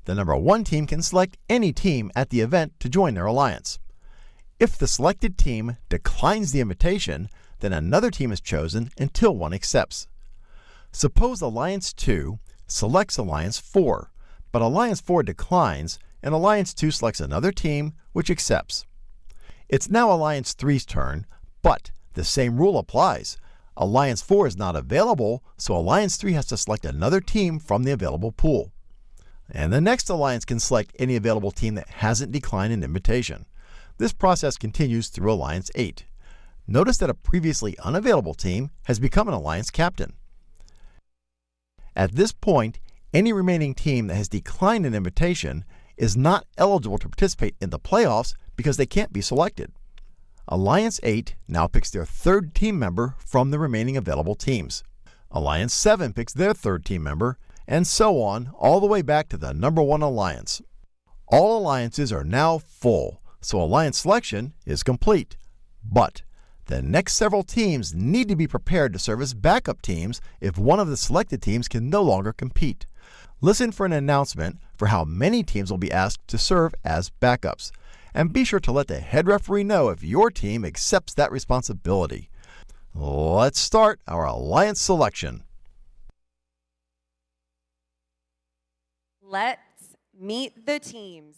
The number 1 team can select any team at the event to join their alliance. If the selected team declines the invitation, then another team is chosen until one accepts. Suppose Alliance 2 selects Alliance 4, but Alliance 4 declines and Alliance 2 selects another team which accepts. It's now Alliance 3's turn, but the same rule applies. Alliance 4 is not available, so Alliance 3 has to select another team from the available pool. And the next alliance can select any available team that hasn't declined an invitation. This process continues through Alliance 8. Notice that a previously unavailable team has become an alliance captain. At this point, any remaining team that has declined an invitation is not eligible to participate in the playoffs because they can't be selected. Alliance 8 now picks their 3rd team member from the remaining available teams. Alliance 7 picks their 3rd team member, and so on, all the way back to the number 1 alliance. All alliances are now full, so alliance selection is complete. But the next several teams need to be prepared to serve as backup teams if one of the selected teams can no longer compete. Listen for an announcement for how many teams will be asked to serve as backups. And be sure to let the head referee know if your team accepts that responsibility. Let's start our alliance selection. Let's meet the teams.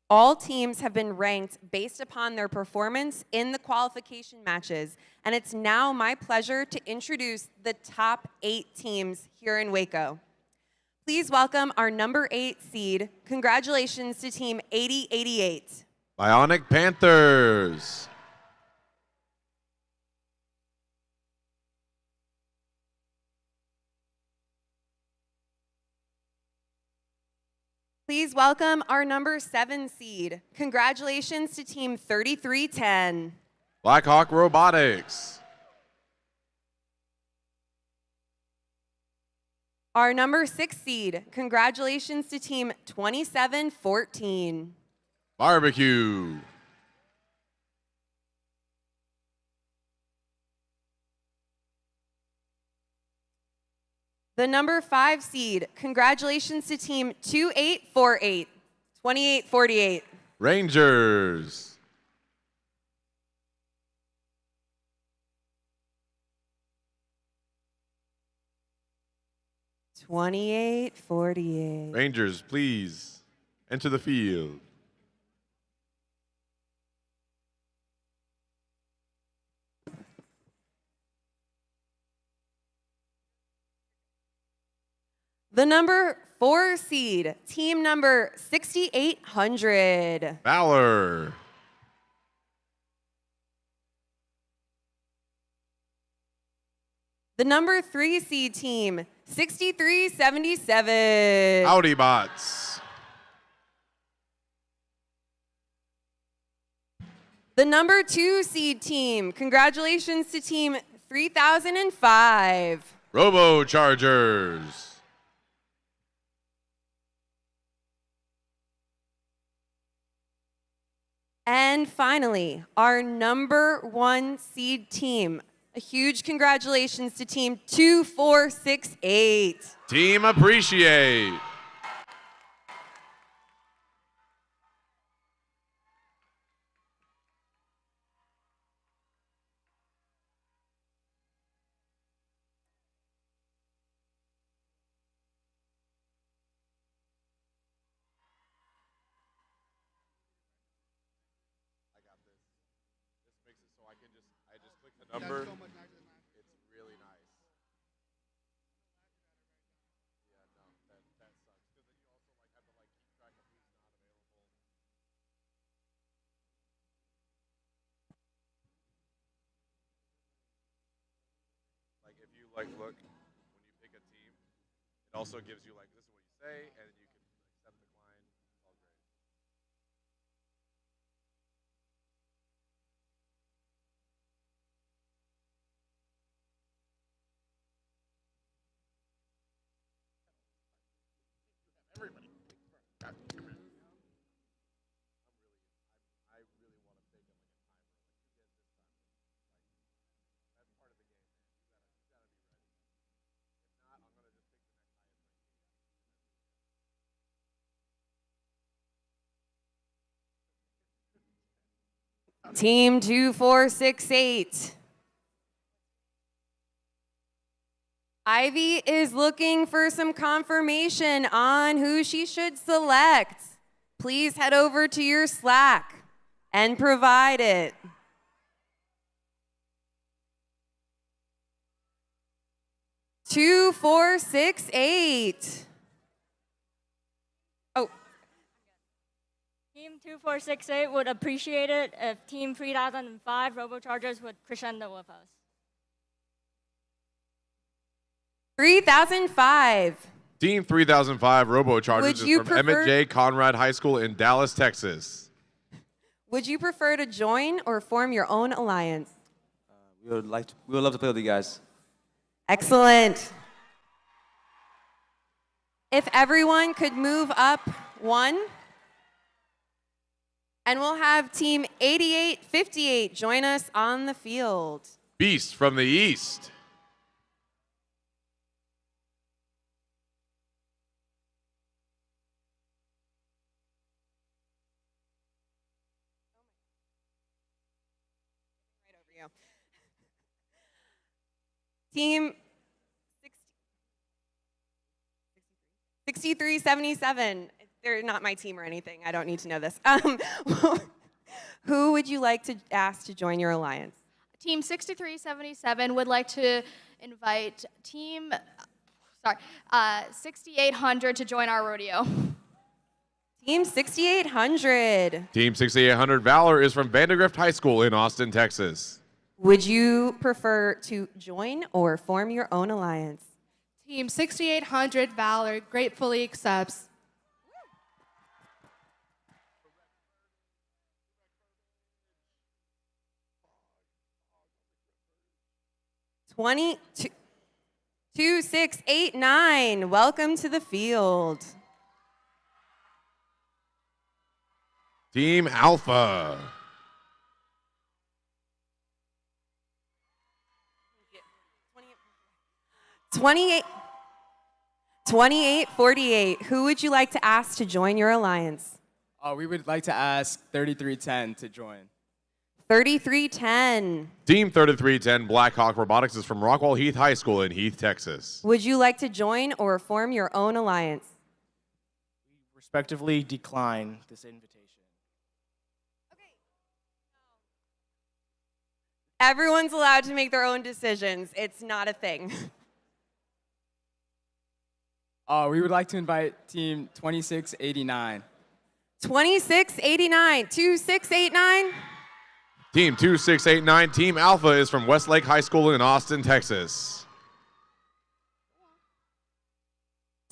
All teams have been ranked based upon their performance in the qualification matches, and it's now my pleasure to introduce the top 8 teams here in Waco. Please welcome our number 8 seed. Congratulations to Team 8088. Bionic Panthers. Please welcome our number 7 seed. Congratulations to Team 3310. Blackhawk Robotics. Our number 6 seed. Congratulations to Team 2714. Barbecue. The number 5 seed. Congratulations to Team 2848. 2848. Rangers. 28-48. Rangers, please enter the field. The number 4 seed, team number 6800. Valor. The number 3 seed team, 6377. Howdy Bots. The number 2 seed team, congratulations to team 3005. Robo Chargers. And finally, our number 1 seed team. A huge congratulations to team 2468. Team Appreciate. Number. It's really nice. Yeah, no, that sucks. Because then you also have to keep track of who's not available. If you look when you pick a team, it also gives you this is what you say, and then you can accept, decline. It's all great. Everybody. I really want to take a timer. That's part of the game, man. You gotta be ready. If not, I'm gonna just pick the next highest ranked team. Team 2468. Ivy is looking for some confirmation on who she should select. Please head over to your Slack and provide it. Two, 4, 6, 8. Oh. Team 2468 would appreciate it if Team 3005 Robochargers would crescendo with us. 3005. Team 3005 Robochargers Would you is from Emmett J. Conrad High School in Dallas, Texas. Would you prefer to join or form your own alliance? We would love to play with you guys. Excellent. If everyone could move up one, and we'll have team 8858 join us on the field. Beast from the East. Team 6377. They're not my team or anything. I don't need to know this. Who would you like to ask to join your alliance? Team 6377 would like to invite Team 6800 to join our rodeo. Team 6800. Team 6800 Valor is from Vandergrift High School in Austin, Texas. Would you prefer to join or form your own alliance? Team 6800 Valor gratefully accepts. 2689. Welcome to the field. Team Alpha. $28 2848. Who would you like to ask to join your alliance? We would like to ask 3310 to join. 3310. Team 3310 Blackhawk Robotics is from Rockwall Heath High School in Heath, Texas. Would you like to join or form your own alliance? Respectively decline this invitation. Everyone's allowed to make their own decisions. It's not a thing. We would like to invite Team 2689. 2689. 2689. Team 2689 Team Alpha is from Westlake High School in Austin, Texas.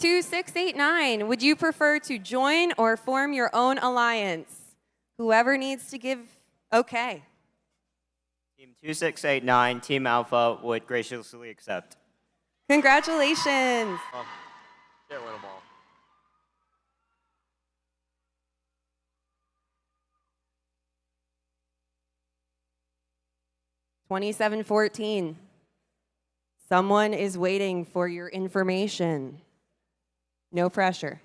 2689. Would you prefer to join or form your own alliance? Whoever needs to give okay. Team 2689, Team Alpha would graciously accept. Congratulations. Can't win them all. $27.14. Someone is waiting for your information. No pressure.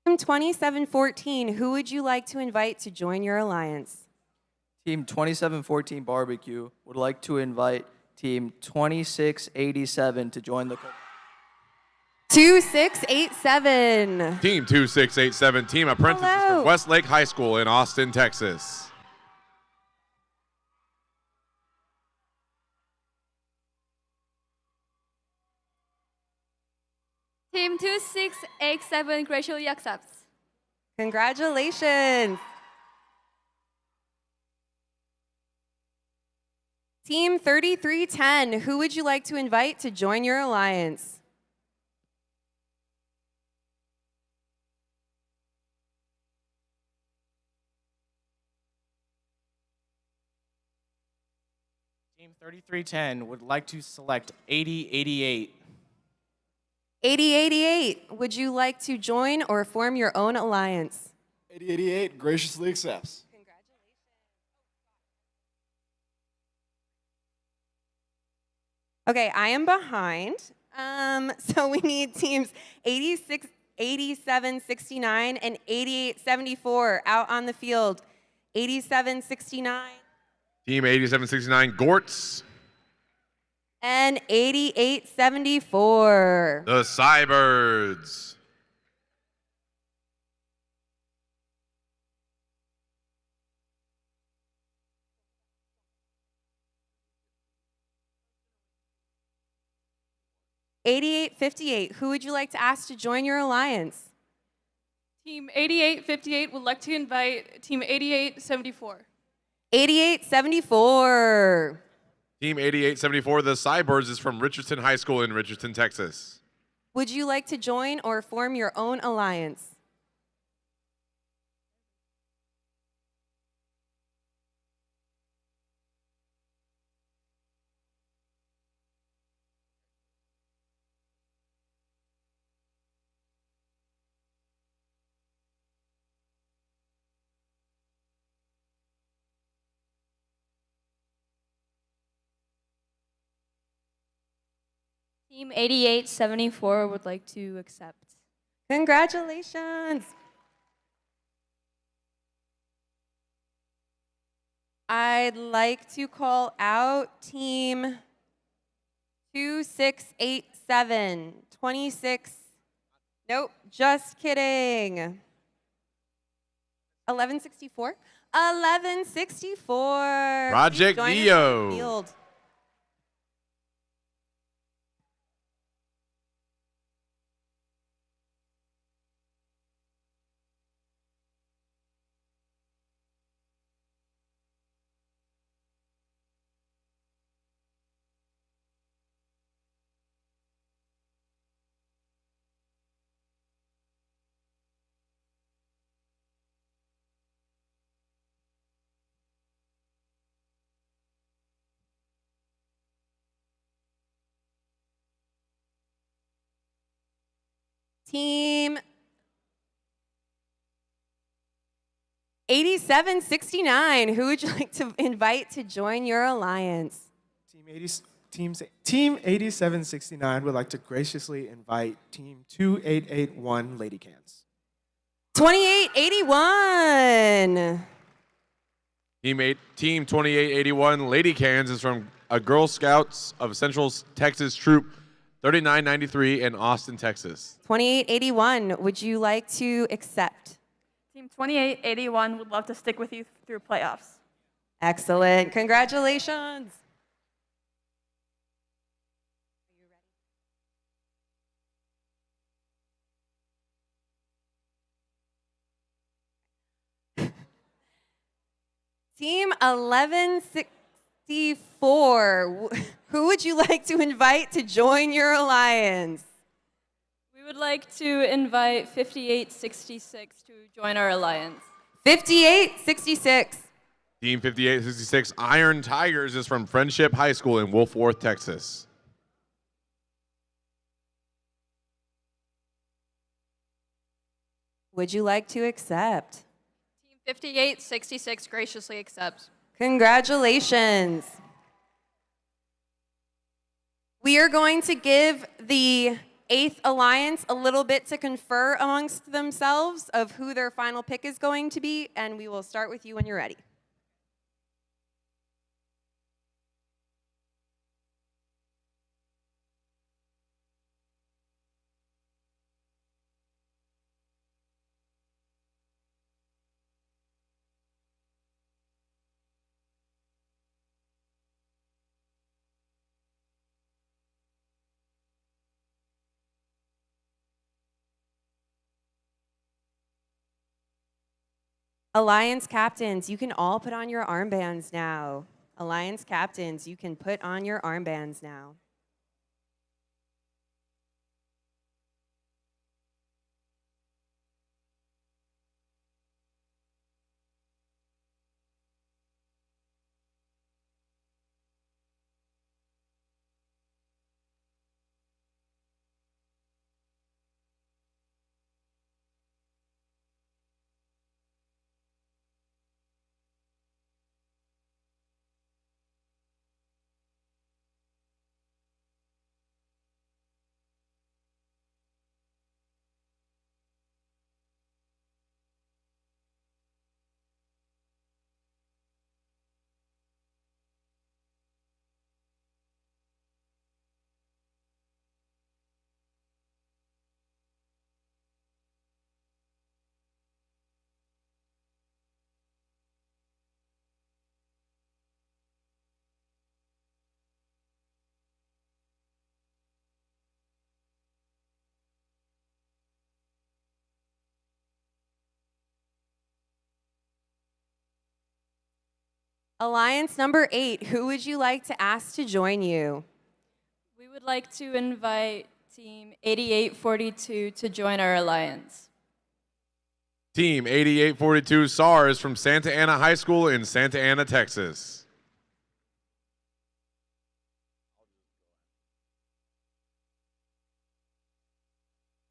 Team 2714, who would you like to invite to join your alliance? Team 2714 Barbecue would like to invite Team 2687 to join the 2687. Team 2687 Team Apprentices Hello. from Westlake High School in Austin, Texas. Team 2687 graciously accepts. Congratulations. Team 3310, who would you like to invite to join your alliance? Team 3310 would like to select 8088. 8088, would you like to join or form your own alliance? 8088 graciously accepts. Okay, I am behind. So we need teams 8769 and 8874 out on the field. 8769 Team 8769 Gortz. and 8874. The Cybirds. $88.58. Who would you like to ask to join your alliance? Team 8858 would like to invite Team 8874. 8874. Team 8874 The Cybirds is from Richardson High School in Richardson, Texas. Would you like to join or form your own alliance? Team 8874 would like to accept. Congratulations. I'd like to call out team 2687. 26. Nope, just kidding. 1164? 1164. Project Please join us on the Neo. field. Team 8769, who would you like to invite to join your alliance? Team 8769 would like to graciously invite Team 2881 Lady Cans. 2881. Team 2881 Lady Cans is from a Girl Scouts of Central Texas Troop 3993 in Austin, Texas. 2881, would you like to accept? Team 2881 would love to stick with you through playoffs. Excellent. Congratulations. Team 1164, who would you like to invite to join your alliance? We would like to invite 5866 to join our alliance. 5866. Team 5866 Iron Tigers is from Friendship High School in Wolf Worth, Texas. Would you like to accept? Team 5866 graciously accepts. Congratulations. We are going to give the 8th Alliance a little bit to confer amongst themselves of who their final pick is going to be, and we will start with you when you're ready. Alliance captains, you can all put on your armbands now. Alliance captains, you can put on your armbands now. Alliance number 8, who would you like to ask to join you? We would like to invite Team 8842 to join our alliance. Team 8842 SAR is from Santa Ana High School in Santa Ana, Texas.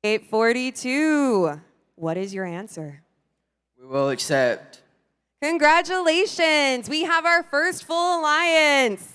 $842. What is your answer? We will accept. Congratulations. We have our first full alliance.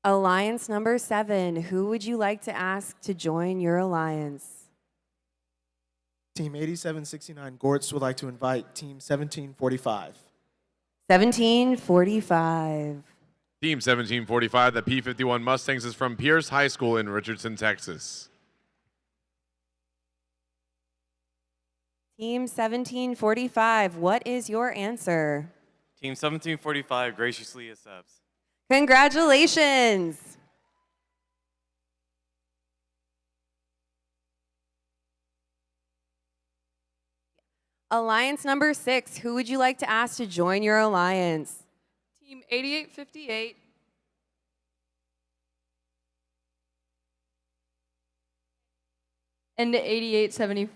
Alliance number 7, who would you like to ask to join your alliance? Team 8769 Gortz would like to invite Team 1745. 1745. Team 1745, the P-51 Mustangs, is from Pierce High School in Richardson, Texas. Team 1745, what is your answer? Team 1745 graciously accepts. Congratulations. Alliance number 6, who would you like to ask to join your alliance? Team 8858. And 8874.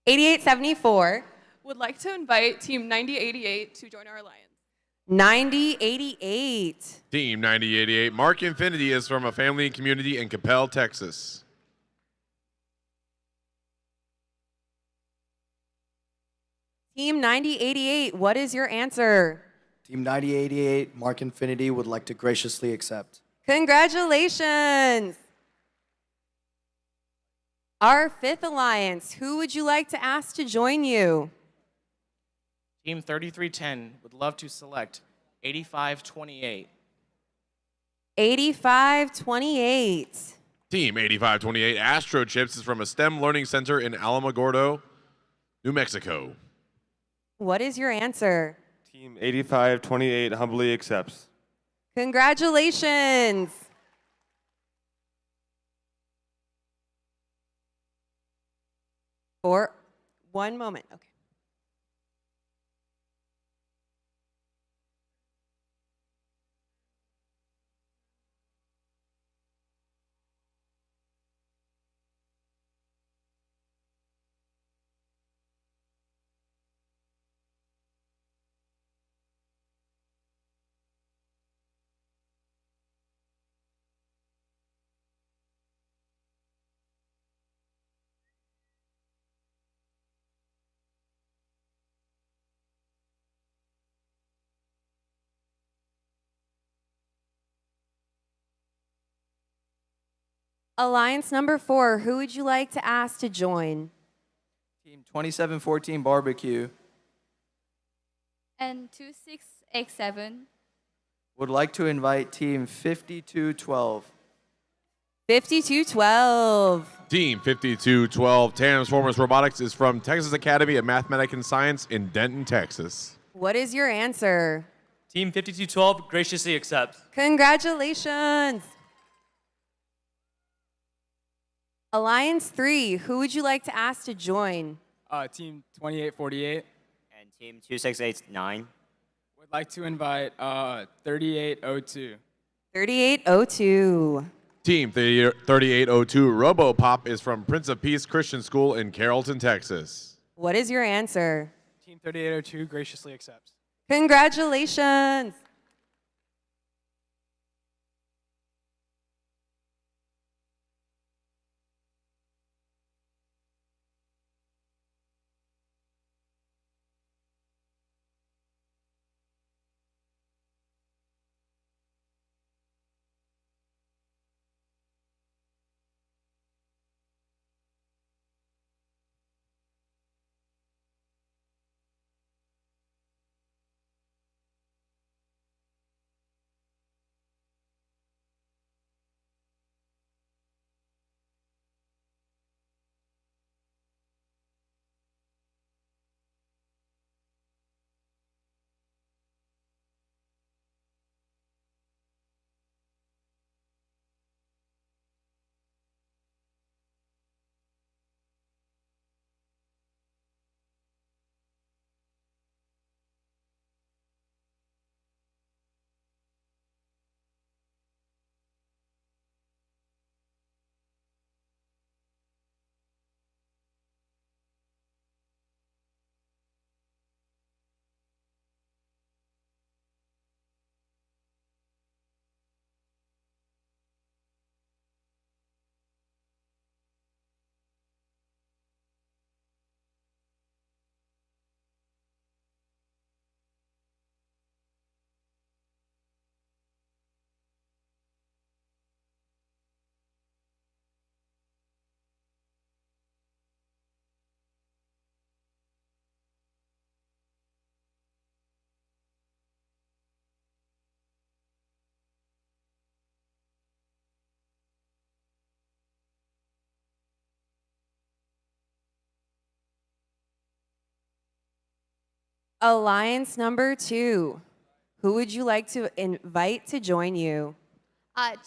8874. Would like to invite Team 9088 to join our alliance. 9088. Team 9088, Mark Infinity, is from a family and community in Capel, Texas. Team 9088, what is your answer? Team 9088, Mark Infinity, would like to graciously accept. Congratulations. Our 5th alliance, who would you like to ask to join you? Team 3310 would love to select 8528. 8528. Team 8528, Astro Chips, is from a STEM learning center in Alamogordo, New Mexico. What is your answer? Team 8528 humbly accepts. Congratulations. For 1 moment, okay. Alliance number 4, who would you like to ask to join? Team 2714 Barbecue And 2687. would like to invite Team 5212. 5212. Team 5212, Transformers Robotics, is from Texas Academy of Mathematics and Science in Denton, Texas. What is your answer? Team 5212 graciously accepts. Congratulations. Alliance 3, who would you like to ask to join? Team 2848 And Team 2689. would like to invite 3802. 3802. Team 3802, RoboPop, is from Prince of Peace Christian School in Carrollton, Texas. What is your answer? Team 3802 graciously accepts. Congratulations. Alliance number 2. Who would you like to invite to join you?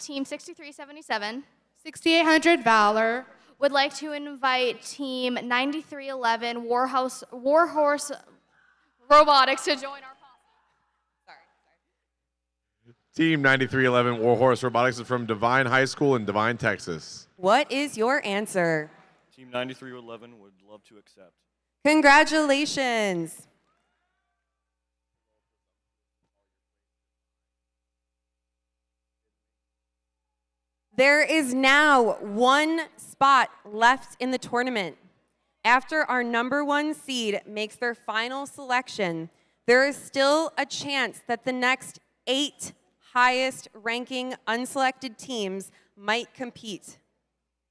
Team 6377 6800 Valor would like to invite Team 9311 Warhorse Robotics to join our Team 9311 Warhorse Robotics is from Devine High School in Devine, Texas. What is your answer? Team 9311 would love to accept. Congratulations. There is now 1 spot left in the tournament. After our number 1 seed makes their final selection, there is still a chance that the next 8 highest ranking unselected teams might compete.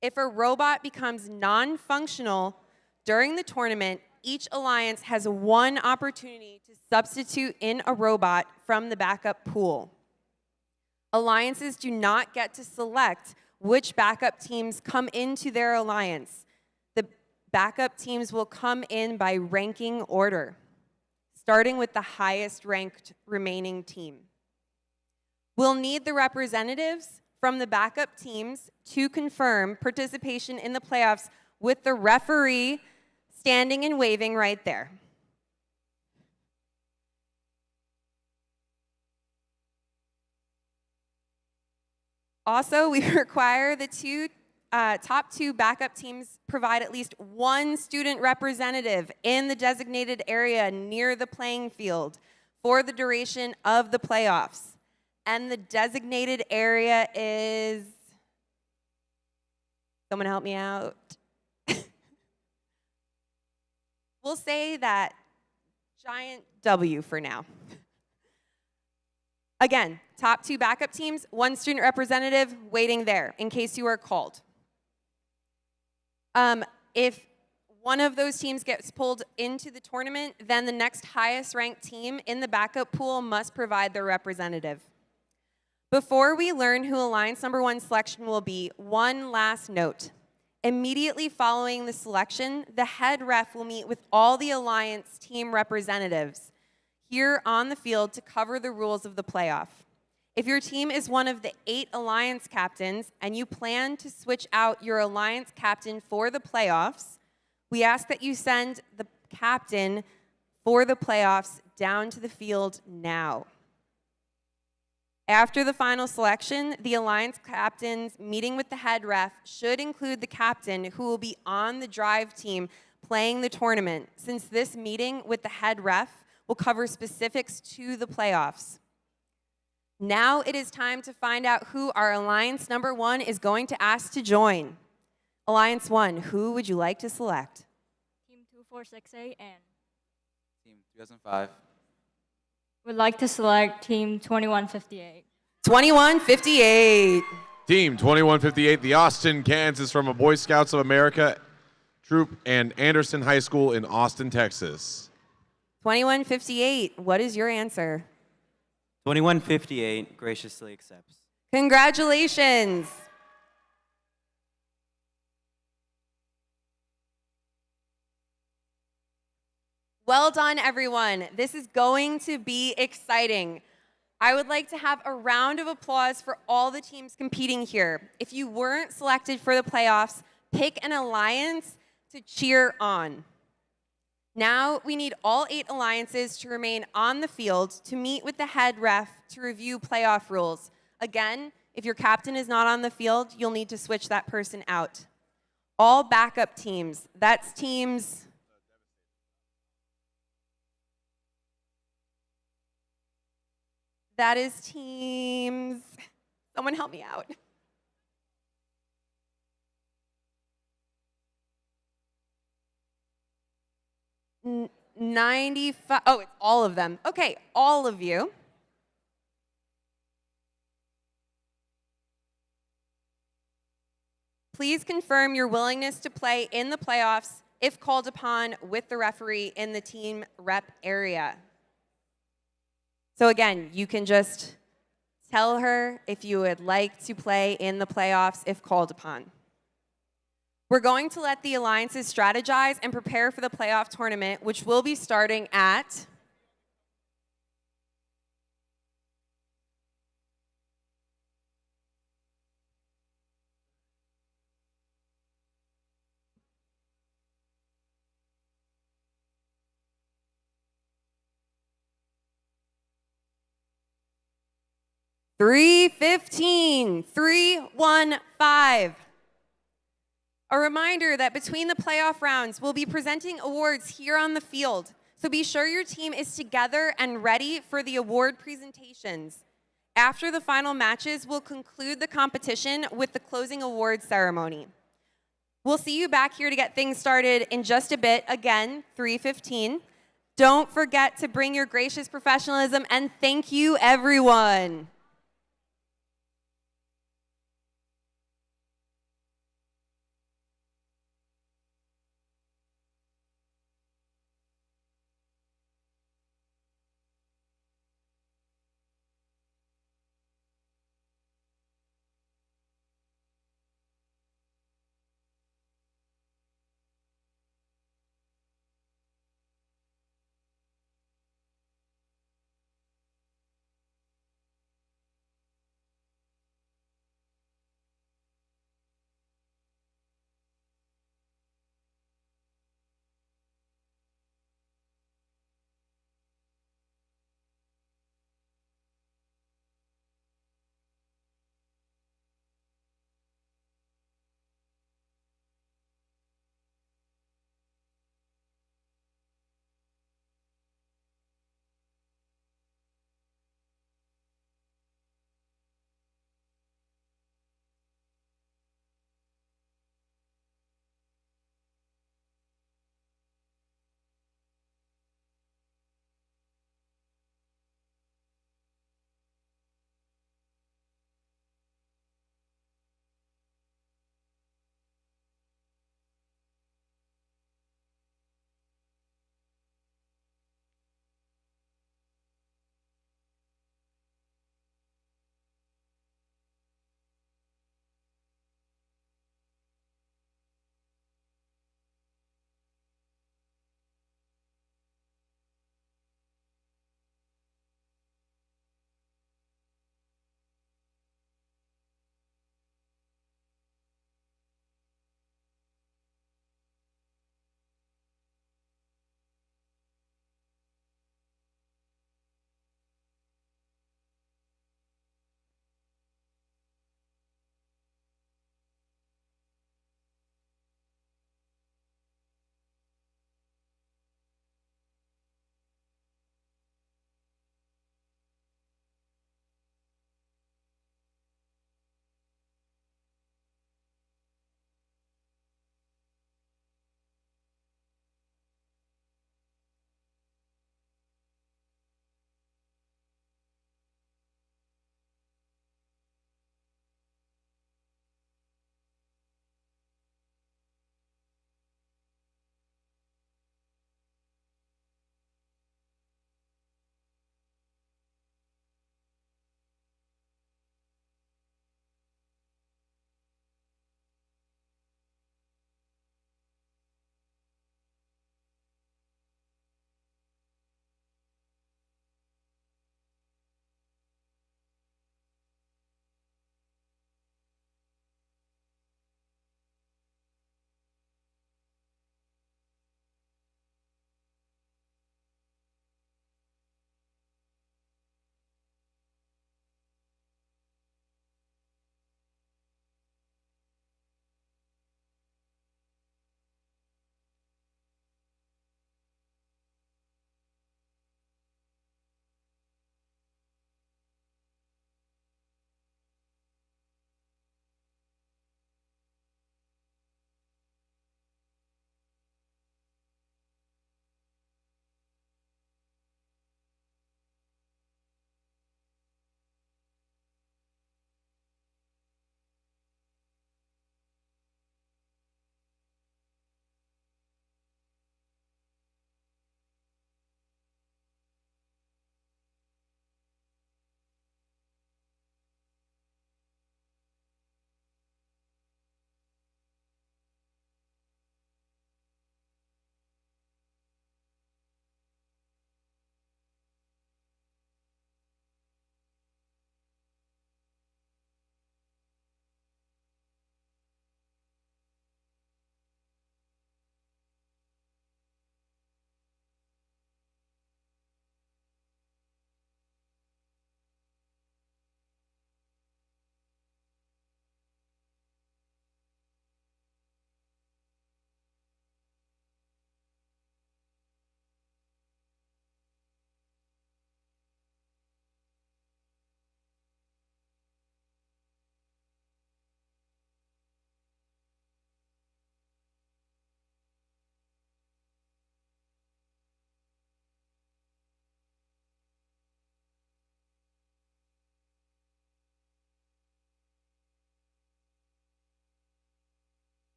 If a robot becomes non-functional during the tournament, each alliance has 1 opportunity to substitute in a robot from the backup pool. Alliances do not get to select which backup teams come into their alliance. The backup teams will come in by ranking order, starting with the highest ranked remaining team. We'll need the representatives from the backup teams to confirm participation in the playoffs with the referee standing and waving right there. Also, we require the top two backup teams provide at least 1 student representative in the designated area near the playing field for the duration of the playoffs. And the designated area is, someone help me out. We'll say that giant W for now. Again, top 2 backup teams, 1 student representative waiting there in case you are called. If one of those teams gets pulled into the tournament, then the next highest ranked team in the backup pool must provide their representative. Before we learn who Alliance number 1 selection will be, one last note. Immediately following the selection, the head ref will meet with all the Alliance team representatives here on the field to cover the rules of the playoff. If your team is one of the 8 Alliance captains and you plan to switch out your Alliance captain for the playoffs, we ask that you send the captain for the playoffs down to the field now. After the final selection, the Alliance captain's meeting with the head ref should include the captain who will be on the drive team playing the tournament, since this meeting with the head ref will cover specifics to the playoffs. Now it is time to find out who our Alliance number 1 is going to ask to join. Alliance 1, who would you like to select? Team 2468 and Team 2005 would like to select Team 2158. 2158. Team 2158, the Austin, Kansas from a Boy Scouts of America troop and Anderson High School in Austin, Texas. 2158, what is your answer? 2158 graciously accepts. Congratulations. Well done, everyone. This is going to be exciting. I would like to have a round of applause for all the teams competing here. If you weren't selected for the playoffs, pick an alliance to cheer on. Now we need all 8 alliances to remain on the field to meet with the head ref to review playoff rules. Again, if your captain is not on the field, you'll need to switch that person out. All backup teams, that's teams... That is teams, someone help me out. N 95, oh, it's all of them. Okay, all of you. Please confirm your willingness to play in the playoffs if called upon with the referee in the team rep area. So again, you can just tell her if you would like to play in the playoffs if called upon. We're going to let the alliances strategize and prepare for the playoff tournament, which will be starting at 315, 315. A reminder that between the playoff rounds, we'll be presenting awards here on the field. So be sure your team is together and ready for the award presentations. After the final matches, we'll conclude the competition with the closing awards ceremony. We'll see you back here to get things started in just a bit. Again, 3:15. Don't forget to bring your gracious professionalism, and thank you, everyone.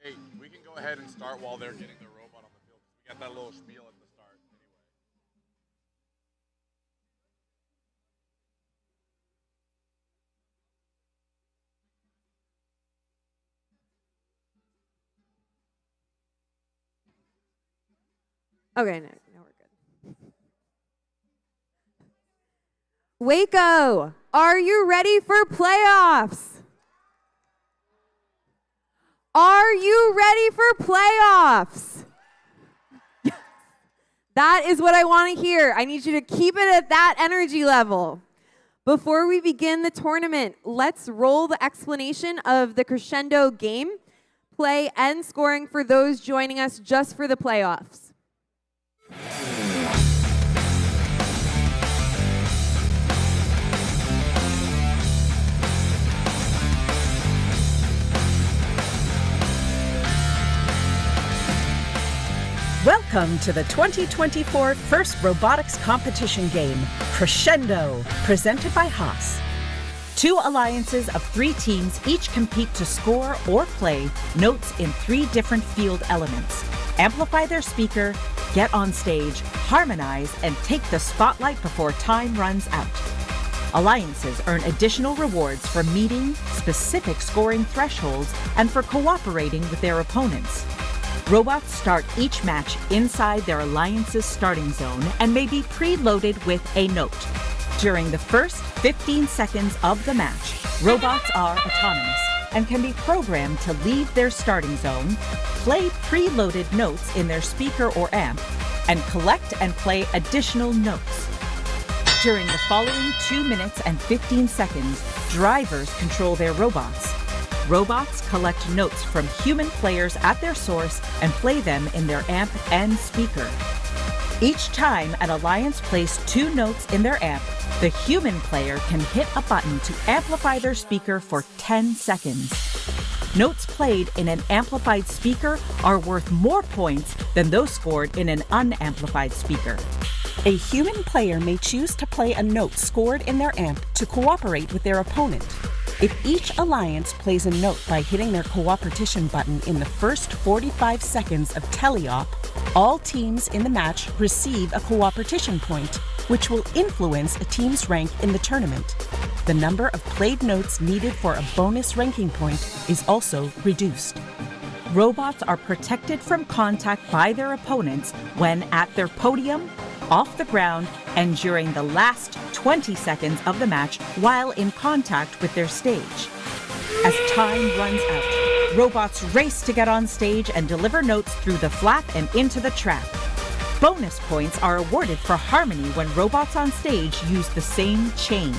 Hey, we can go ahead and start while they're getting their robot on the field. We got that little spiel at the start Okay, no, we're good. Waco, are you ready for playoffs? Are you ready for playoffs? Yes. That is what I want to hear. I need you to keep it at that energy level. Before we begin the tournament, let's roll the explanation of the crescendo game, play, and scoring for those joining us just for the playoffs. Welcome to the 2024 FIRST Robotics Competition game, Crescendo, presented by Haas. 2 alliances of 3 teams each compete to score or play notes in 3 different field elements, amplify their speaker, get on stage, harmonize, and take the spotlight before time runs out. Alliances earn additional rewards for meeting specific scoring thresholds and for cooperating with their opponents. Robots start each match inside their alliance's starting zone and may be preloaded with a note. During the first 15 seconds of the match, robots are autonomous and can be programmed to leave their starting zone, play preloaded notes in their speaker or amp, and collect and play additional notes. During the following 2 minutes and 15 seconds, drivers control their robots. Robots collect notes from human players at their source and play them in their amp and speaker. Each time an alliance plays 2 notes in their amp, the human player can hit a button to amplify their speaker for 10 seconds. Notes played in an amplified speaker are worth more points than those scored in an unamplified speaker. A human player may choose to play a note scored in their amp to cooperate with their opponent. If each alliance plays a note by hitting their cooperation button in the first 45 seconds of teleop, all teams in the match receive a cooperation point, which will influence a team's rank in the tournament. The number of played notes needed for a bonus ranking point is also reduced. Robots are protected from contact by their opponents when at their podium, off the ground, and during the last 20 seconds of the match while in contact with their stage. As time runs out, robots race to get on stage and deliver notes through the flap and into the trap. Bonus points are awarded for harmony when robots on stage use the same chain.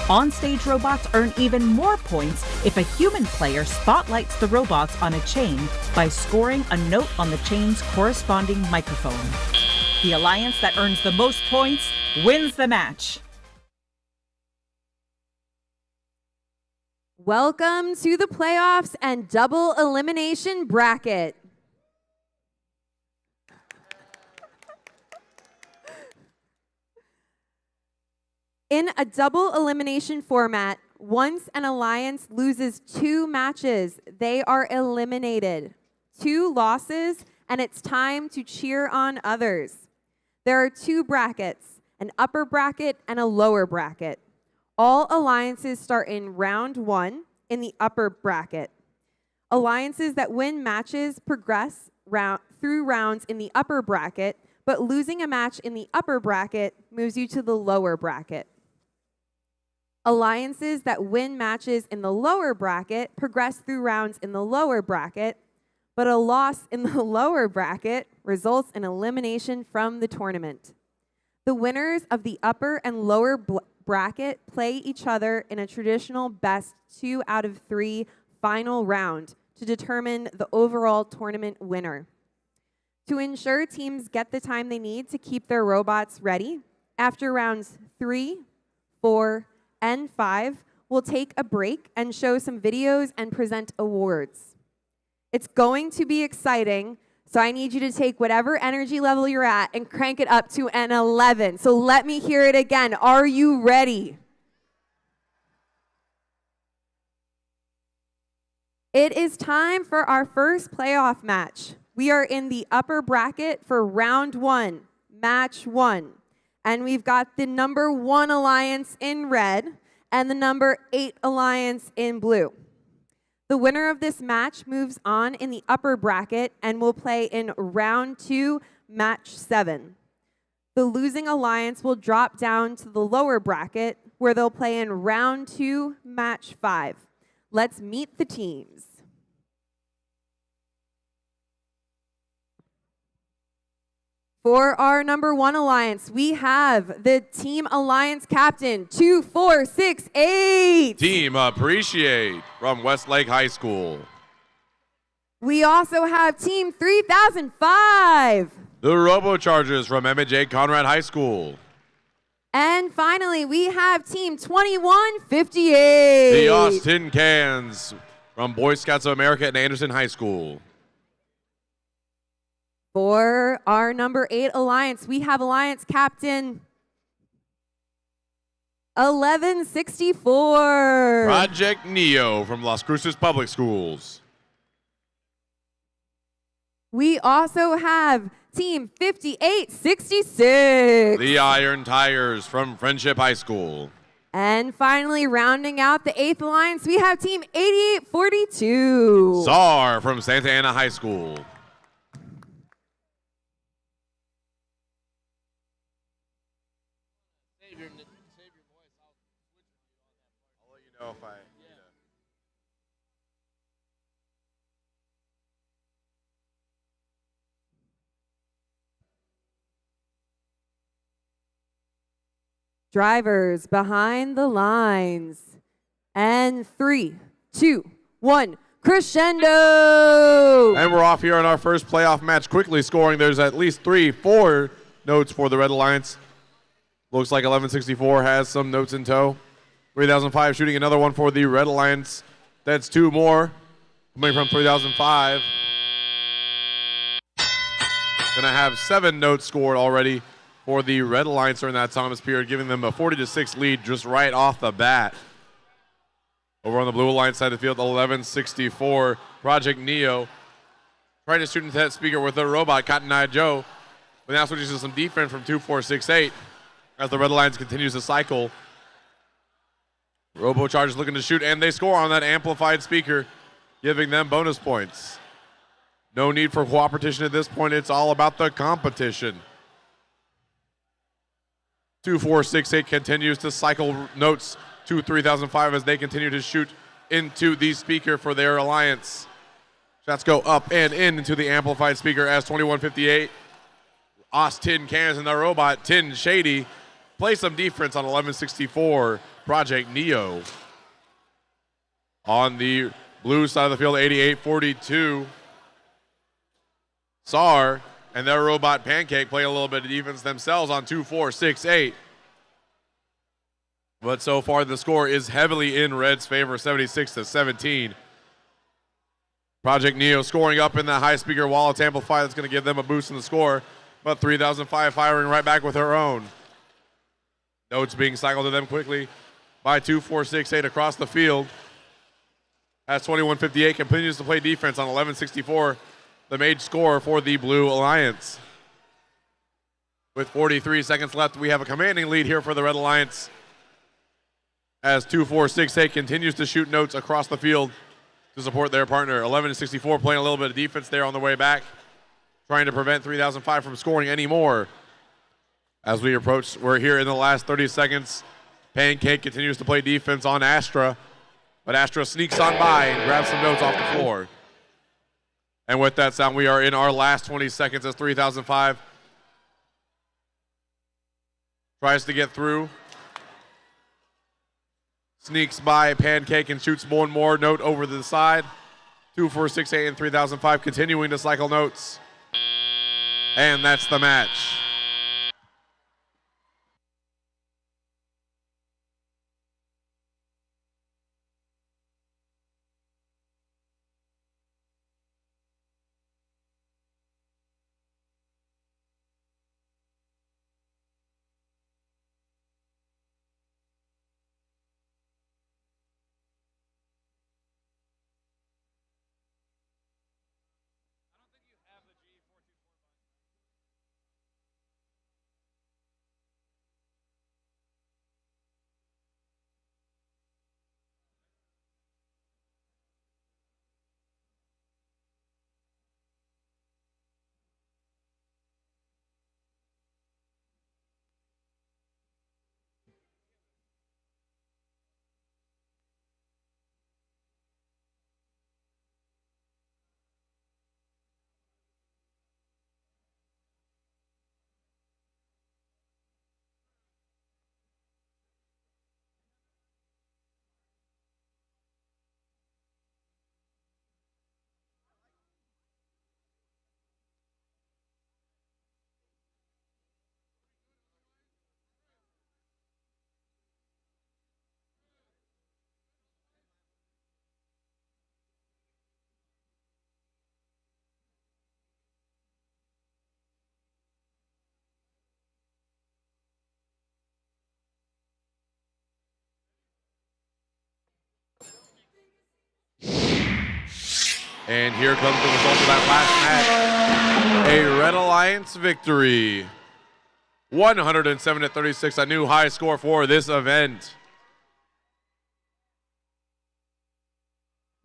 On-stage robots earn even more points if a human player spotlights the robots on a chain by scoring a note on the chain's corresponding microphone. The alliance that earns the most points wins the match. Welcome to the playoffs and double elimination bracket. In a double elimination format, once an alliance loses 2 matches, they are eliminated. 2 losses, and it's time to cheer on others. There are 2 brackets, an upper bracket and a lower bracket. All alliances start in round 1 in the upper bracket. Alliances that win matches progress through rounds in the upper bracket, but losing a match in the upper bracket moves you to the lower bracket. Alliances that win matches in the lower bracket progress through rounds in the lower bracket, but a loss in the lower bracket results in elimination from the tournament. The winners of the upper and lower bracket play each other in a traditional best 2 out of 3 final round to determine the overall tournament winner. To ensure teams get the time they need to keep their robots ready, after rounds 3, 4, and 5, we'll take a break and show some videos and present awards. It's going to be exciting, so I need you to take whatever energy level you're at and crank it up to an 11. So let me hear it again. Are you ready? It is time for our first playoff match. We are in the upper bracket for round 1, match 1. And we've got the number 1 alliance in red and the number 8 alliance in blue. The winner of this match moves on in the upper bracket and will play in round 2, match 7. The losing alliance will drop down to the lower bracket where they'll play in round 2, match 5. Let's meet the teams. For our number 1 alliance, we have the Team Alliance Captain, 2468. Team Appreciate from Westlake High School. We also have Team 3005. The Robochargers from Emmett J. Conrad High School. And finally, we have Team 2158. The Austin Cans from Boy Scouts of America and Anderson High School. For our number 8 alliance, we have Alliance Captain 1164. Project Neo from Las Cruces Public Schools. We also have Team 5866. The Iron Tigers from Friendship High School. And finally, rounding out the 8th alliance, we have Team 8842. SAR from Santa Ana High School. Drivers behind the lines. And 3, 2, 1, crescendo! And we're off here on our first playoff match. Quickly scoring, there's at least 4 notes for the Red Alliance. Looks like 1164 has some notes in tow. 3005 shooting another one for the Red Alliance. That's 2 more coming from 3005. Gonna have 7 notes scored already for the Red Alliance during that Thomas period, giving them a 40-6 lead just right off the bat. Over on the Blue Alliance side of the field, 1164, Project Neo trying to shoot into that speaker with a robot, Cotton Eye Joe. But now switches to some defense from 2468 as the Red Alliance continues to cycle. Robochargers looking to shoot, and they score on that amplified speaker, giving them bonus points. No need for cooperation at this point. It's all about the competition. 2468 continues to cycle notes to 3005 as they continue to shoot into the speaker for their alliance. Shots go up and in into the amplified speaker as 2158. Austin Cans and the robot, Tin Shady, play some defense on 1164, Project Neo. On the blue side of the field, 8842. SAR and their robot Pancake play a little bit of defense themselves on 2468. But so far the score is heavily in Red's favor, 76-17. Project Neo scoring up in the high speaker wall. It's amplified. That's going to give them a boost in the score. But 3005 firing right back with her own. Notes being cycled to them quickly by 2468 across the field. As 2158 continues to play defense on 1164. The mage score for the Blue Alliance. With 43 seconds left, we have a commanding lead here for the Red Alliance as 2468 continues to shoot notes across the field to support their partner. 1164 playing a little bit of defense there on the way back, trying to prevent 3005 from scoring any more. As we approach, we're here in the last 30 seconds. Pancake continues to play defense on Astra, but Astra sneaks on by and grabs some notes off the floor. And with that sound, we are in our last 20 seconds as 3005 tries to get through. Sneaks by Pancake and shoots one more note over to the side. 2468 and 3005 continuing to cycle notes. And that's the match. And here comes the result of that last match. A Red Alliance victory. 107-36, a new high score for this event.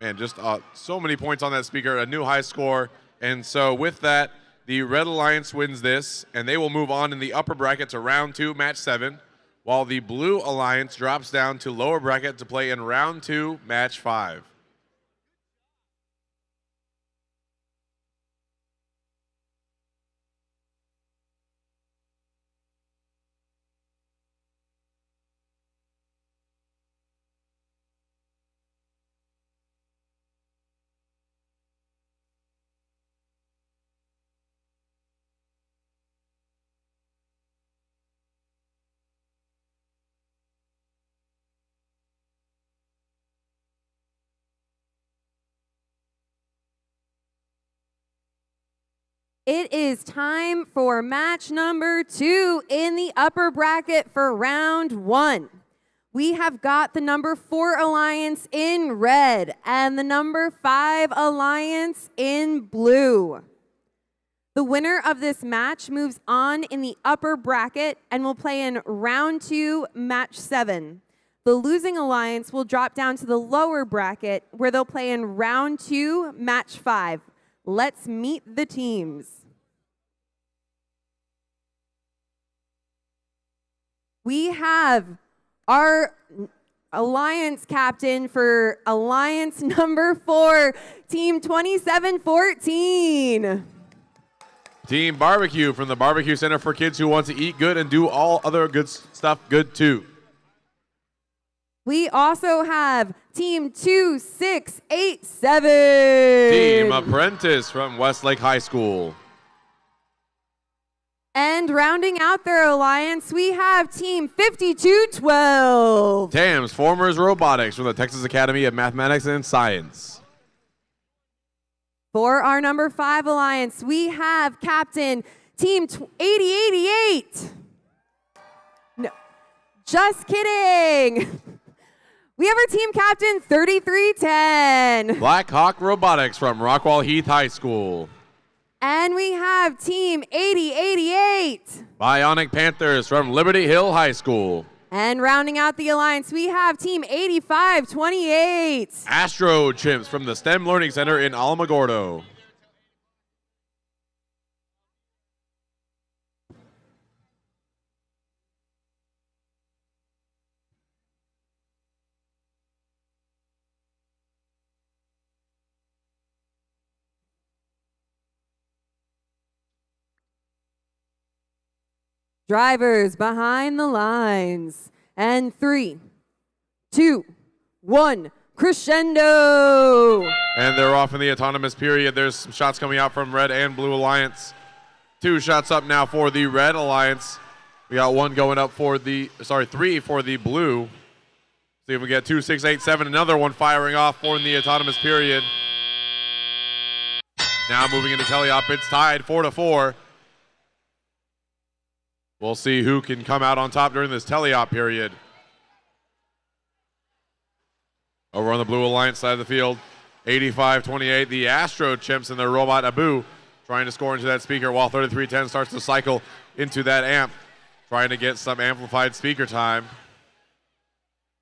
Man, just so many points on that speaker, a new high score. And so with that, the Red Alliance wins this, and they will move on in the upper bracket to round 2, match 7, while the Blue Alliance drops down to lower bracket to play in round 2, match 5. It is time for match number 2 in the upper bracket for round 1. We have got the number 4 Alliance in red and the number 5 Alliance in blue. The winner of this match moves on in the upper bracket and will play in round 2, match 7. The losing alliance will drop down to the lower bracket where they'll play in round 2, match 5. Let's meet the teams. We have our alliance captain for alliance number 4, team 2714. Team Barbecue from the Barbecue Center for kids who want to eat good and do all other good stuff good too. We also have team 2687. Team Apprentice from Westlake High School. And rounding out their alliance, we have team 5212. Transformers Robotics from the Texas Academy of Mathematics and Science. For our number 5 alliance, we have captain team 8088. No, just kidding. We have our team captain 3310. Black Hawk Robotics from Rockwall Heath High School. And we have team 8088. Bionic Panthers from Liberty Hill High School. And rounding out the alliance, we have team 8528. Astro Chimps from the STEM Learning Center in Alamogordo. Drivers behind the lines. And 3, 2, 1, crescendo. And they're off in the autonomous period. There's some shots coming out from Red and Blue Alliance. 2 shots up now for the Red Alliance. We got 1 going up for the, 3 for the Blue. See if we get 2, 6, 8, 7. Another one firing off for the autonomous period. Now moving into teleop. It's tied 4-4. We'll see who can come out on top during this teleop period. Over on the Blue Alliance side of the field, 85-28, the Astro Chimps and their robot Abu trying to score into that speaker while 3310 starts to cycle into that amp, trying to get some amplified speaker time.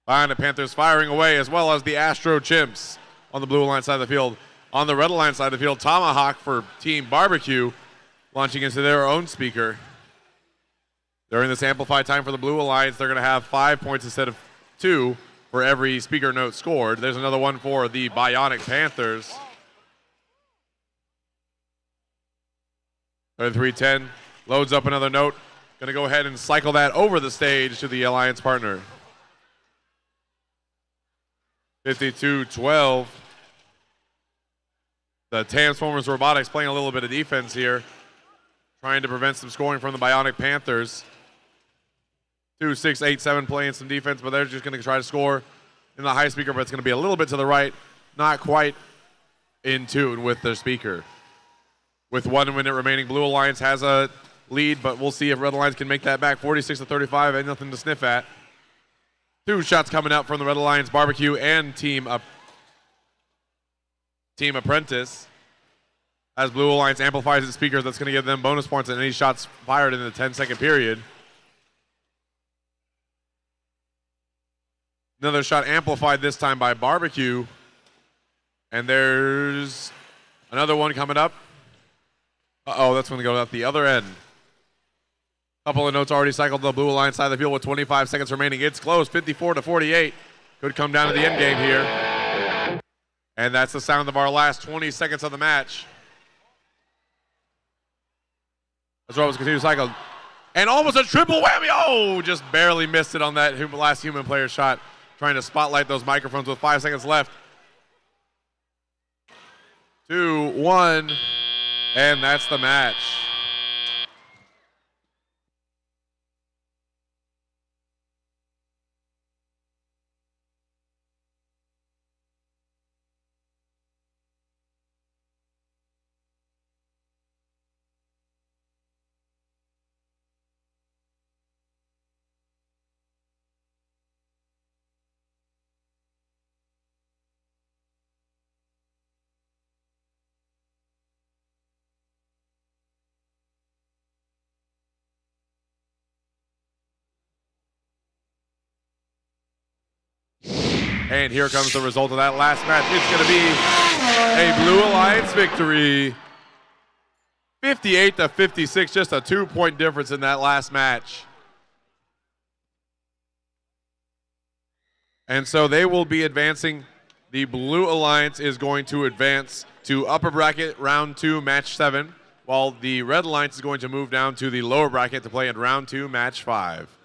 Bionic Panthers firing away, as well as the Astro Chimps on the Blue Alliance side of the field. On the Red Alliance side of the field, Tomahawk for Team Barbecue launching into their own speaker. During this amplified time for the Blue Alliance, they're going to have 5 points instead of 2 for every speaker note scored. There's another one for the Bionic Panthers. 3310 loads up another note. Going to go ahead and cycle that over the stage to the Alliance partner. 52-12. The Transformers Robotics playing a little bit of defense here, trying to prevent some scoring from the Bionic Panthers. 2, 6, 8, 7 playing some defense, but they're just going to try to score in the high speaker, but it's going to be a little bit to the right, not quite in tune with their speaker. With 1 minute remaining, Blue Alliance has a lead, but we'll see if Red Alliance can make that back. 46-35, ain't nothing to sniff at. 2 shots coming out from the Red Alliance Barbecue and Team Team Apprentice. As Blue Alliance amplifies its speakers, that's going to give them bonus points on any shots fired in the 10-second period. Another shot amplified this time by Barbecue. And there's another one coming up. Uh-oh, that's going to go out the other end. Couple of notes already cycled to the Blue Alliance side of the field with 25 seconds remaining. It's close, 54-48. Could come down to the end game here. And that's the sound of our last 20 seconds of the match. As Robots continue to cycle. And almost a triple whammy. Oh, just barely missed it on that last human player shot. Trying to spotlight those microphones with 5 seconds left. 2, 1, and that's the match. And here comes the result of that last match. It's going to be a Blue Alliance victory. 58-56, just a 2-point difference in that last match. And so they will be advancing. The Blue Alliance is going to advance to upper bracket round 2, match 7, while the Red Alliance is going to move down to the lower bracket to play in round 2, match 5.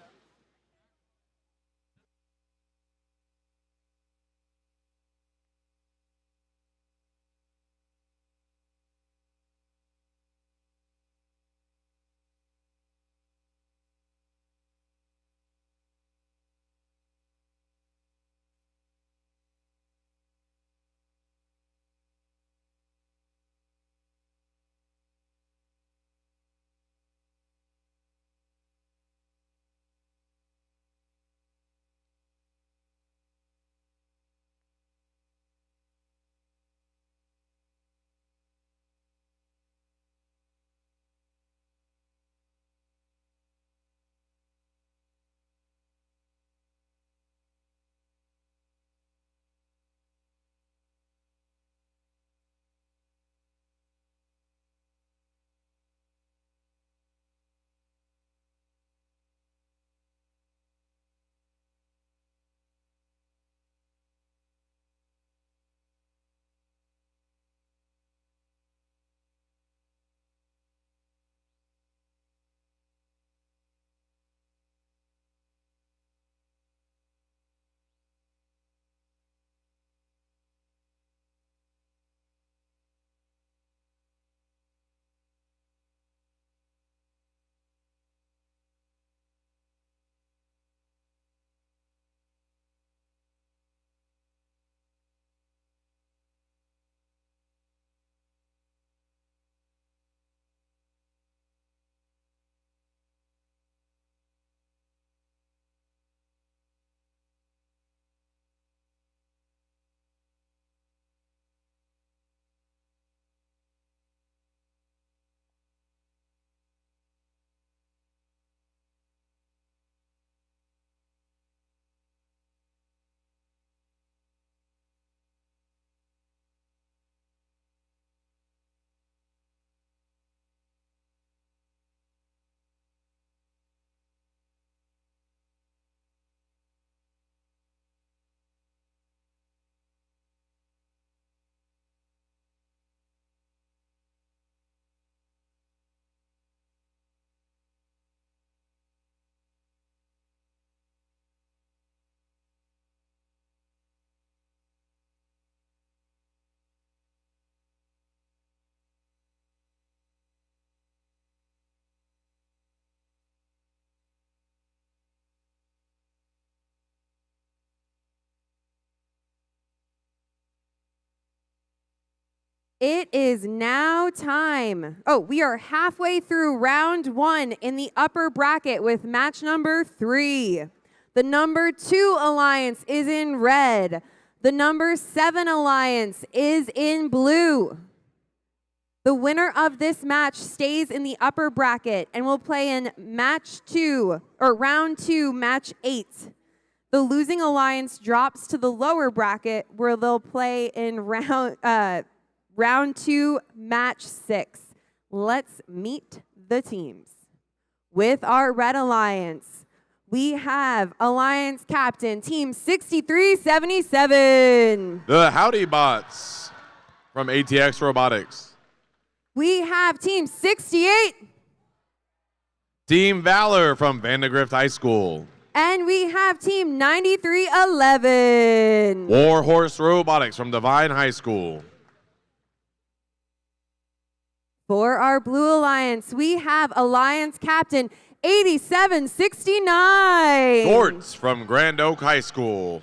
It is now time. Oh, we are halfway through round 1 in the upper bracket with match number 3. The number 2 alliance is in red. The number 7 alliance is in blue. The winner of this match stays in the upper bracket and will play in round 2, match 8. The losing alliance drops to the lower bracket where they'll play in round 2, match 6. Let's meet the teams. With our red alliance, we have alliance captain, team 6377. The Howdy Bots from ATX Robotics. We have team 68. Team Valor from Vandegrift High School. And we have team 9311. Warhorse Robotics from Divine High School. For our blue alliance, we have alliance captain 8769. Gortz from Grand Oak High School.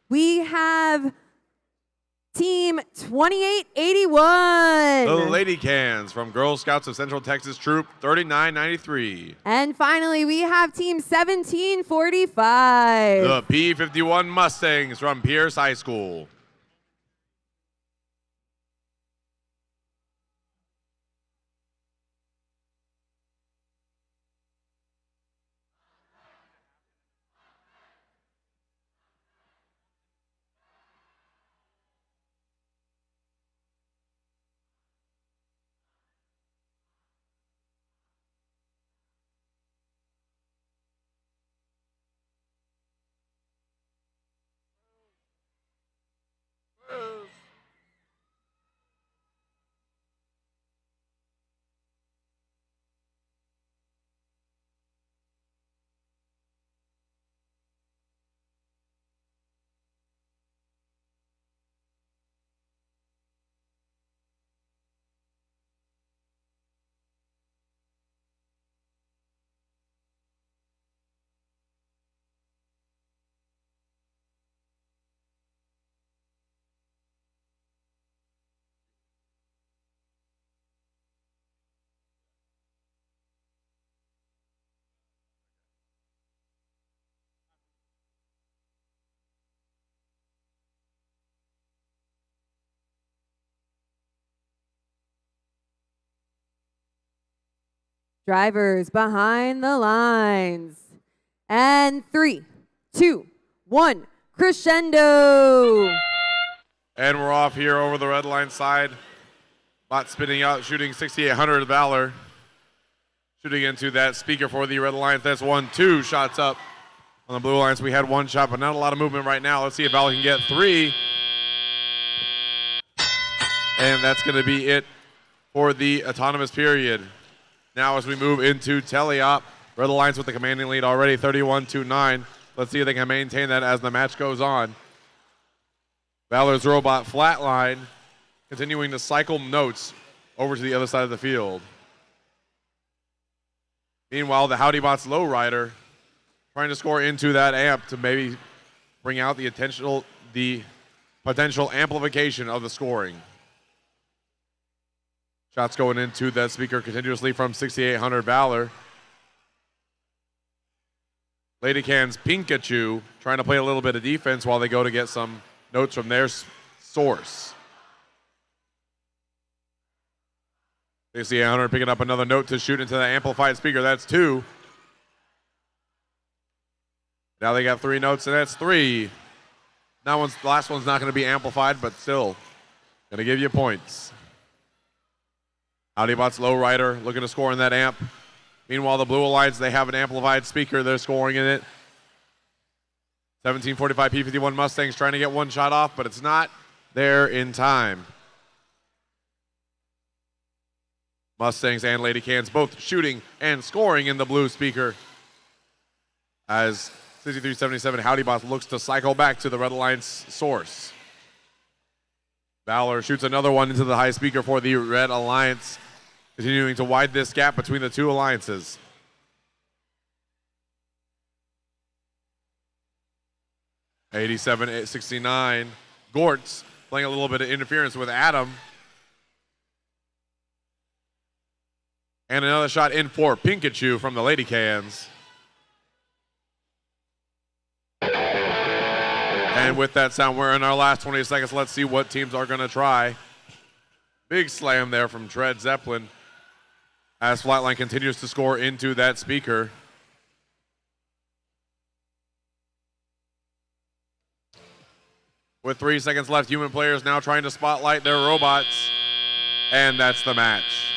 We have team 2881. The Lady Cans from Girl Scouts of Central Texas Troop 3993. And finally, we have team 1745. The P-51 Mustangs from Pierce High School. Drivers behind the lines. And 3, 2, 1, crescendo. And we're off here over the red line side. Bot spinning out, shooting 6800 Valor. Shooting into that speaker for the red alliance. That's 1-2 shots up. On the blue alliance, we had 1 shot, but not a lot of movement right now. Let's see if Valor can get 3. And that's going to be it for the autonomous period. Now as we move into teleop, red alliance with the commanding lead already, 31-9. Let's see if they can maintain that as the match goes on. Valor's robot flatline, continuing to cycle notes over to the other side of the field. Meanwhile, the Howdy Bots lowrider trying to score into that amp to maybe bring out the potential amplification of the scoring. Shots going into that speaker continuously from 6800 Valor. Lady Can's Pikachu trying to play a little bit of defense while they go to get some notes from their source. 6800 picking up another note to shoot into the amplified speaker. That's 2. Now they got 3 notes, and that's 3. The last one's not going to be amplified, but still going to give you points. Howdybots lowrider looking to score in that amp. Meanwhile, the Blue Alliance, they have an amplified speaker. They're scoring in it. 1745 P-51 Mustangs trying to get 1 shot off, but it's not there in time. Mustangs and Lady Cans both shooting and scoring in the blue speaker as 6377 Howdybots looks to cycle back to the Red Alliance source. Valor shoots another one into the high speaker for the Red Alliance, continuing to widen this gap between the two alliances. (87-69). Gortz playing a little bit of interference with Adam. And another shot in for Pikachu from the Lady Cans. And with that sound, we're in our last 20 seconds. Let's see what teams are going to try. Big slam there from Tread Zeppelin as Flatline continues to score into that speaker. With 3 seconds left, human players now trying to spotlight their robots. And that's the match.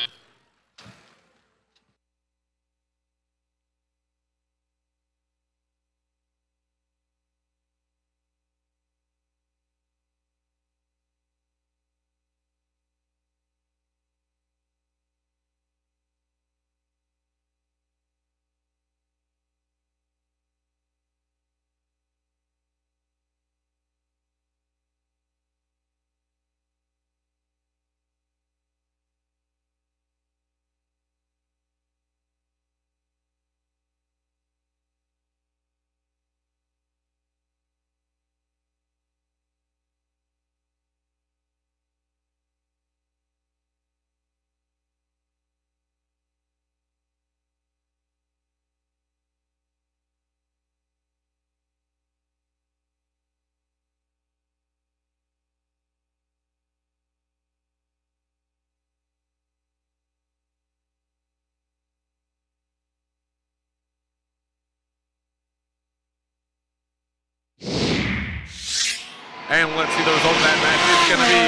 And let's see the result of that match. It's going to be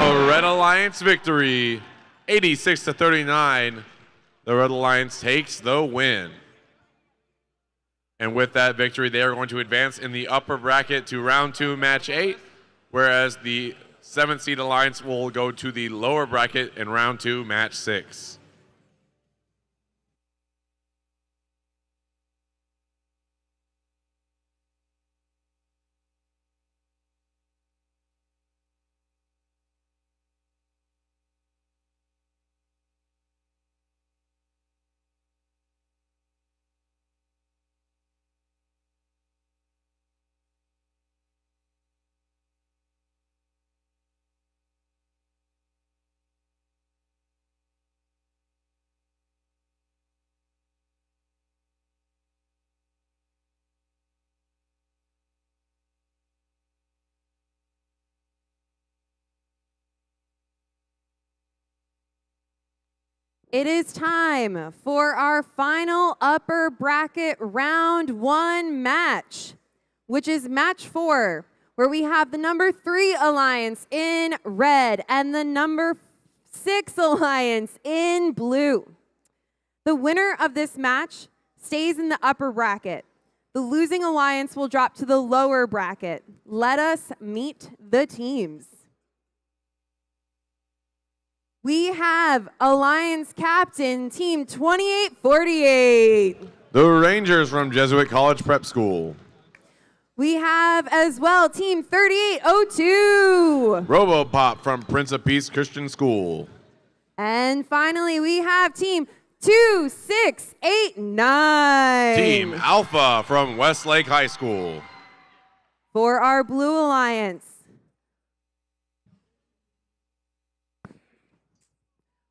a Red Alliance victory, 86-39. The Red Alliance takes the win. And with that victory, they are going to advance in the upper bracket to round 2, match 8, whereas the 7th seed Alliance will go to the lower bracket in round 2, match 6. It is time for our final upper bracket round 1 match, which is match 4, where we have the number 3 Alliance in red and the number 6 Alliance in blue. The winner of this match stays in the upper bracket. The losing Alliance will drop to the lower bracket. Let us meet the teams. We have Alliance Captain, Team 2848. The Rangers from Jesuit College Prep School. We have as well Team 3802. Robopop from Prince of Peace Christian School. And finally, we have Team 2689. Team Alpha from Westlake High School. For our Blue Alliance,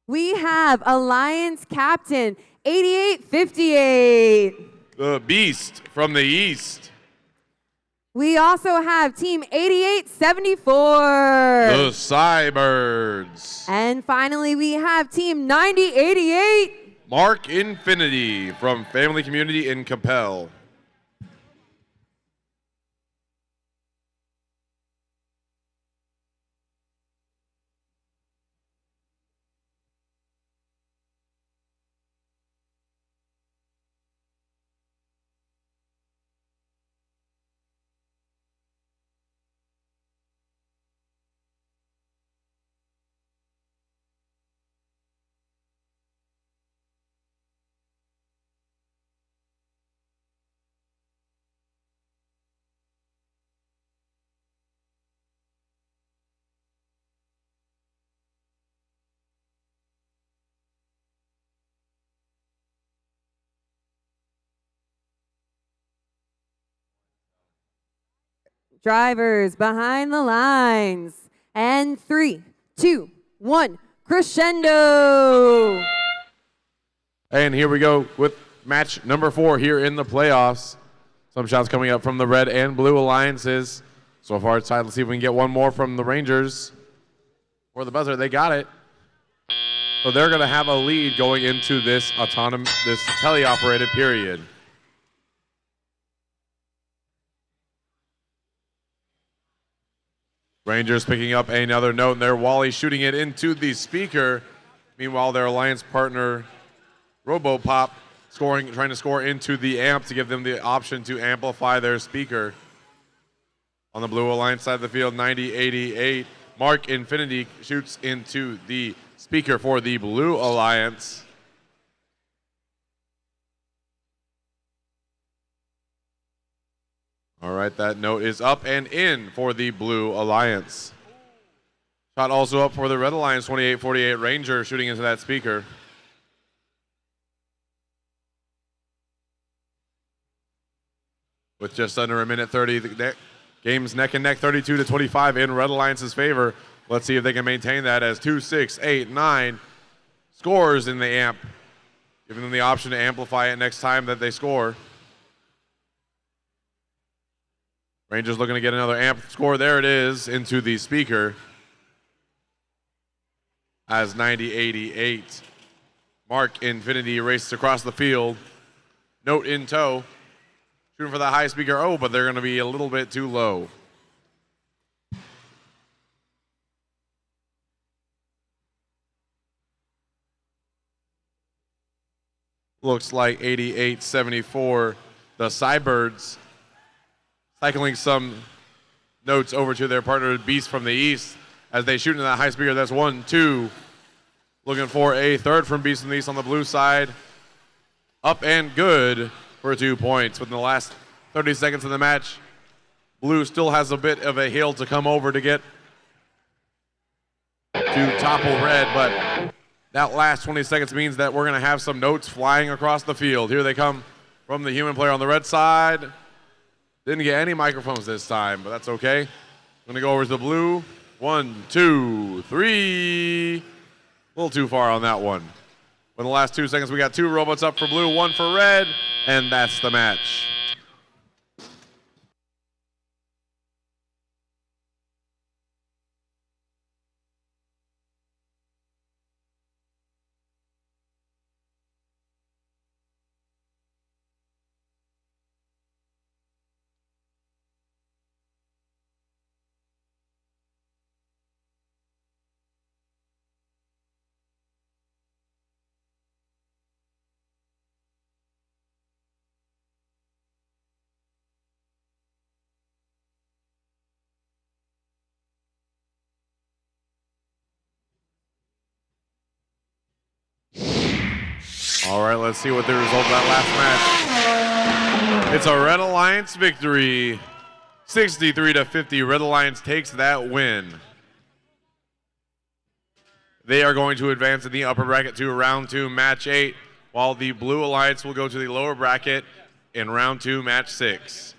we have Alliance Captain 8858. The Beast from the East. We also have Team 8874. The Cybirds. And finally, we have Team 9088. Mark Infinity from Family Community in Capel. Drivers behind the lines. And 3, 2, 1, crescendo. And here we go with match number 4 here in the playoffs. Some shots coming up from the red and blue alliances. So far it's tied. Let's see if we can get one more from the Rangers. For the buzzer, they got it. So they're going to have a lead going into this teleoperated period. Rangers picking up another note in there. Wally shooting it into the speaker. Meanwhile, their alliance partner, RoboPop, trying to score into the amp to give them the option to amplify their speaker. On the blue alliance side of the field, 90-88. Mark Infinity shoots into the speaker for the blue alliance. All right, that note is up and in for the blue alliance. Shot also up for the red alliance, 28-48. Ranger shooting into that speaker. With just under a minute 30, the game's neck and neck, 32-25 in red alliance's favor. Let's see if they can maintain that as 2, 6, 8, 9 scores in the amp, giving them the option to amplify it next time that they score. Rangers looking to get another amp score. There it is into the speaker as 90-88. Mark Infinity races across the field. Note in tow. Shooting for the high speaker. Oh, but they're going to be a little bit too low. Looks like 88-74. The Cybirds cycling some notes over to their partner Beast from the East as they shoot into that high speaker. That's 1, 2. Looking for a third from Beast from the East on the blue side. Up and good for 2 points. Within the last 30 seconds of the match, blue still has a bit of a hill to come over to get to topple red, but that last 20 seconds means that we're going to have some notes flying across the field. Here they come from the human player on the red side. Didn't get any microphones this time, but that's okay. Going to go over to the blue. 1, 2, 3. A little too far on that one. In the last 2 seconds, we got 2 robots up for blue, 1 for red, and that's the match. All right, let's see what the result of that last match. It's a Red Alliance victory. 63-50. Red Alliance takes that win. They are going to advance in the upper bracket to round 2, match 8, while the Blue Alliance will go to the lower bracket in round 2, match 6.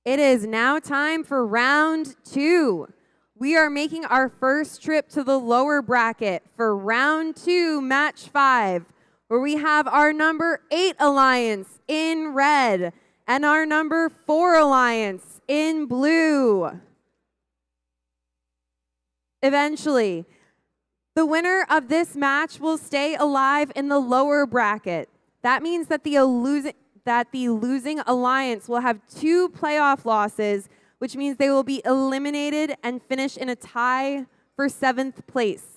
It is now time for round 2. We are making our first trip to the lower bracket for round 2, match 5. where we have our number 8 alliance in red and our number 4 alliance in blue. Eventually, the winner of this match will stay alive in the lower bracket. That means that the losing alliance will have 2 playoff losses, which means they will be eliminated and finish in a tie for 7th place.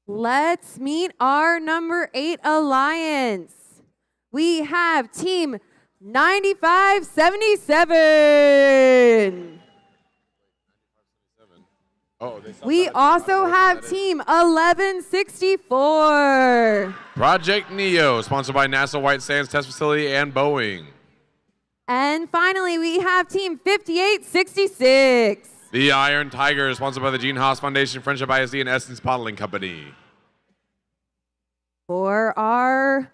Let's meet our number 8 alliance. We have team 9577. We also have team 1164. Project Neo, sponsored by NASA White Sands Test Facility and Boeing. And finally, we have team 5866. The Iron Tiger, sponsored by the Gene Haas Foundation, Friendship ISD, and Essence Bottling Company. For our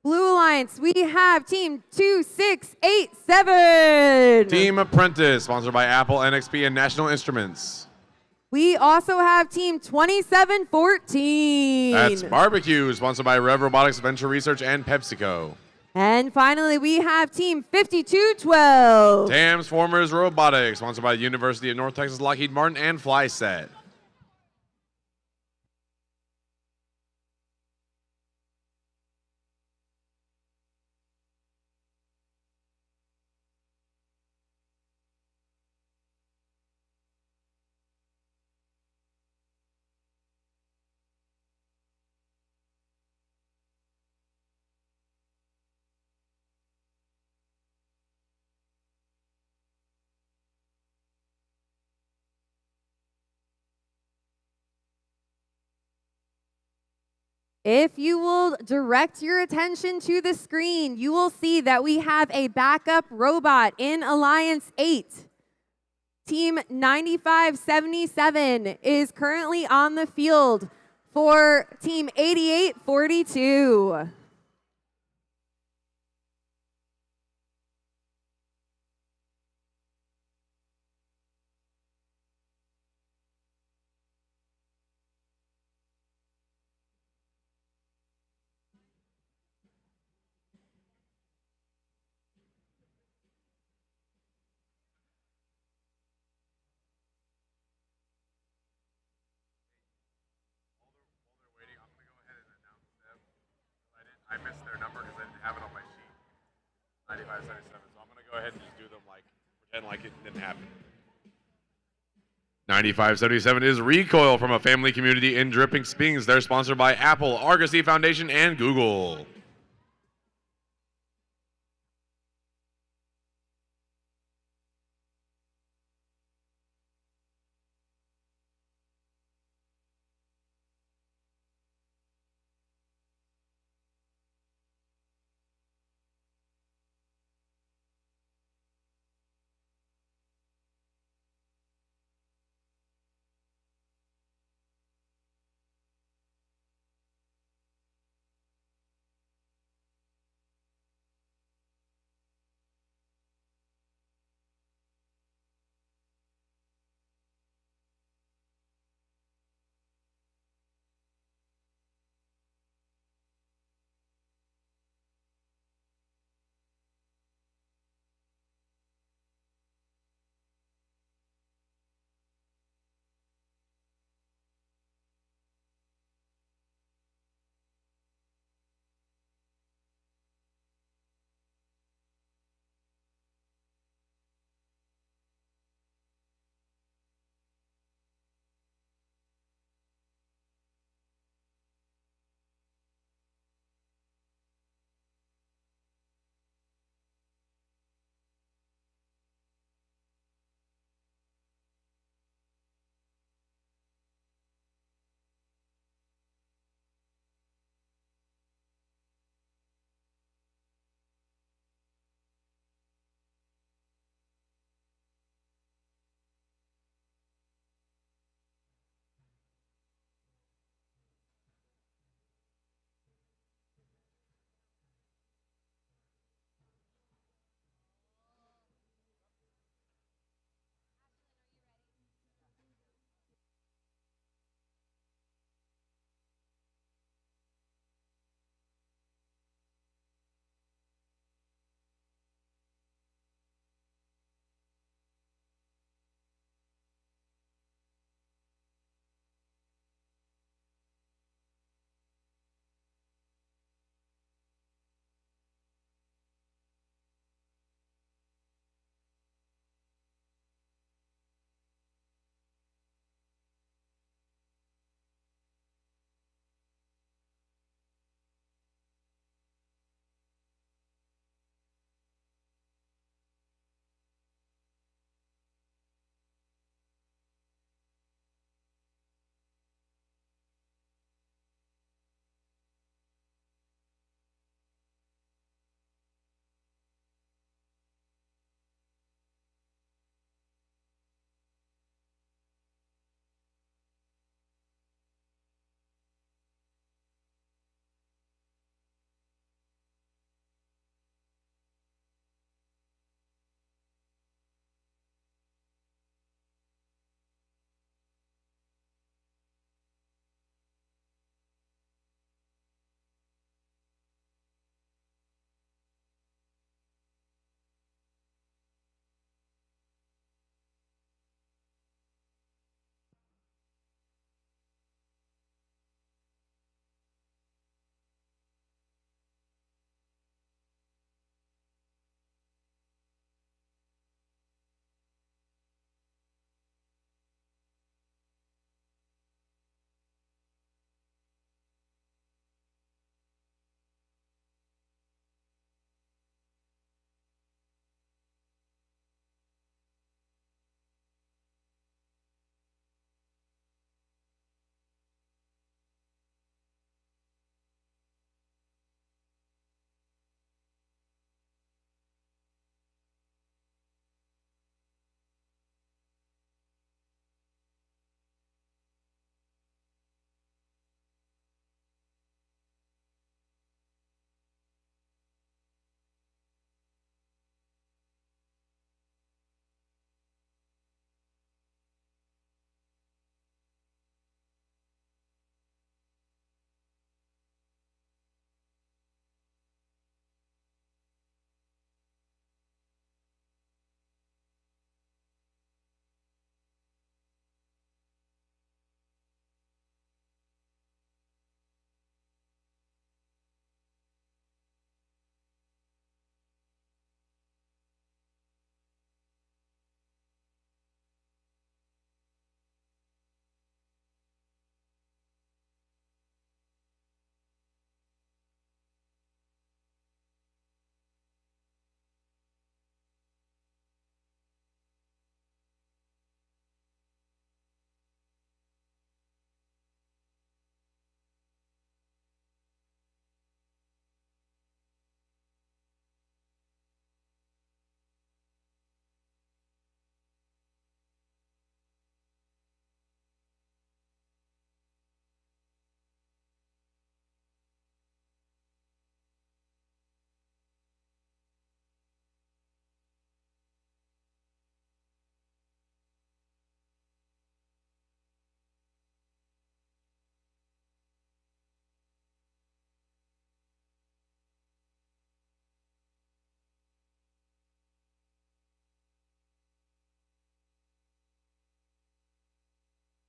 Blue Alliance, we have team 2687. Team Apprentice, sponsored by Apple, NXP, and National Instruments. We also have team 2714. That's Barbecue, sponsored by Rev Robotics, Venture Research, and PepsiCo. And finally, we have team 5212. Transformers Robotics, sponsored by the University of North Texas, Lockheed Martin, and FlySet. If you will direct your attention to the screen, you will see that we have a backup robot in Alliance 8. Team 9577 is currently on the field for Team 8842. I missed their number because I didn't have it on my sheet. 9577. So I'm going to go ahead and just do them like, pretend like it didn't happen. 9577 is Recoil from a family community in Dripping Springs. They're sponsored by Apple, Argosy Foundation, and Google.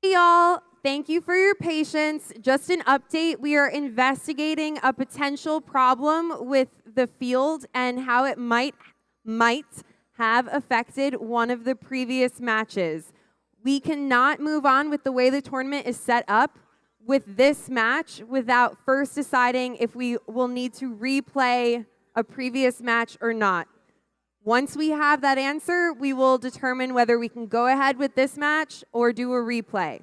Hey, y'all. Thank you for your patience. Just an update. We are investigating a potential problem with the field and how it might have affected one of the previous matches. We cannot move on with the way the tournament is set up with this match without first deciding if we will need to replay a previous match or not. Once we have that answer, we will determine whether we can go ahead with this match or do a replay.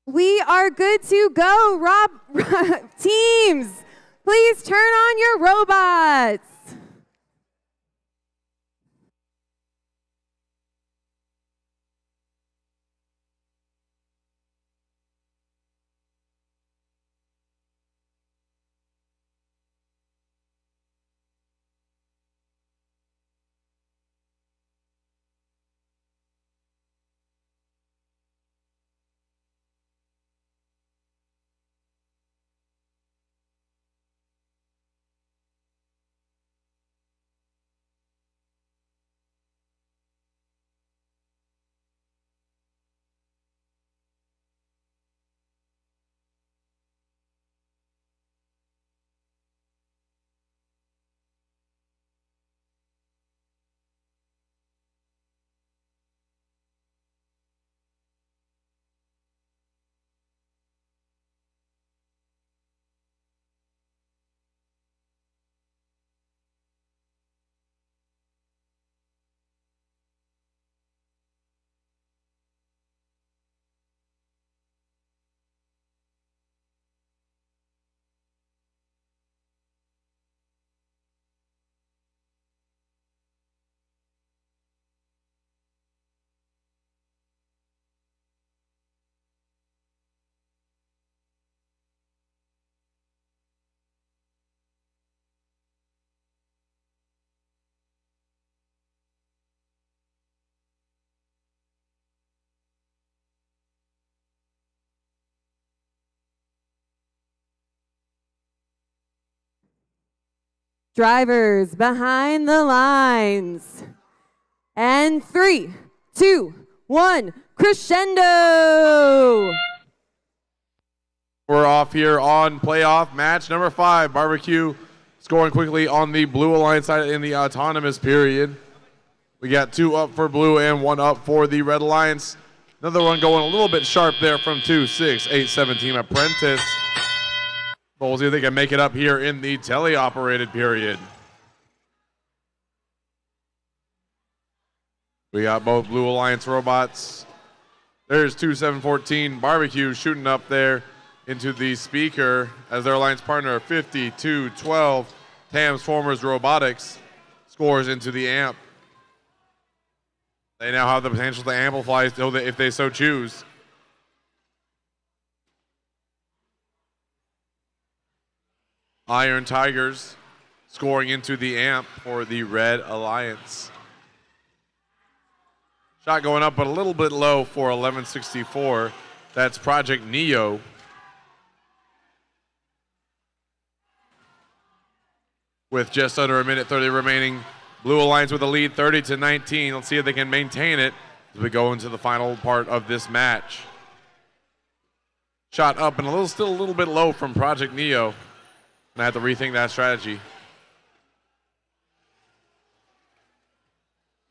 We are good to go. Rob, teams, please turn on your robots. Drivers behind the lines. And 3, 2, 1, crescendo! We're off here on playoff match number 5. Barbecue scoring quickly on the Blue Alliance side in the autonomous period. We got 2 up for Blue and 1 up for the Red Alliance. Another one going a little bit sharp there from 2, 6, 8, 7 Team Apprentice. But we'll see if they can make it up here in the teleoperated period. We got both Blue Alliance robots. There's 2714 Barbecue shooting up there into the speaker as their alliance partner 5212 Transformers Robotics scores into the amp. They now have the potential to amplify if they so choose. Iron Tigers scoring into the amp for the Red Alliance. Shot going up, but a little bit low for 1164. That's Project Neo. With just under a minute 30 remaining, Blue Alliance with a lead 30-19. Let's see if they can maintain it as we go into the final part of this match. Shot up and still a little bit low from Project Neo. And I have to rethink that strategy.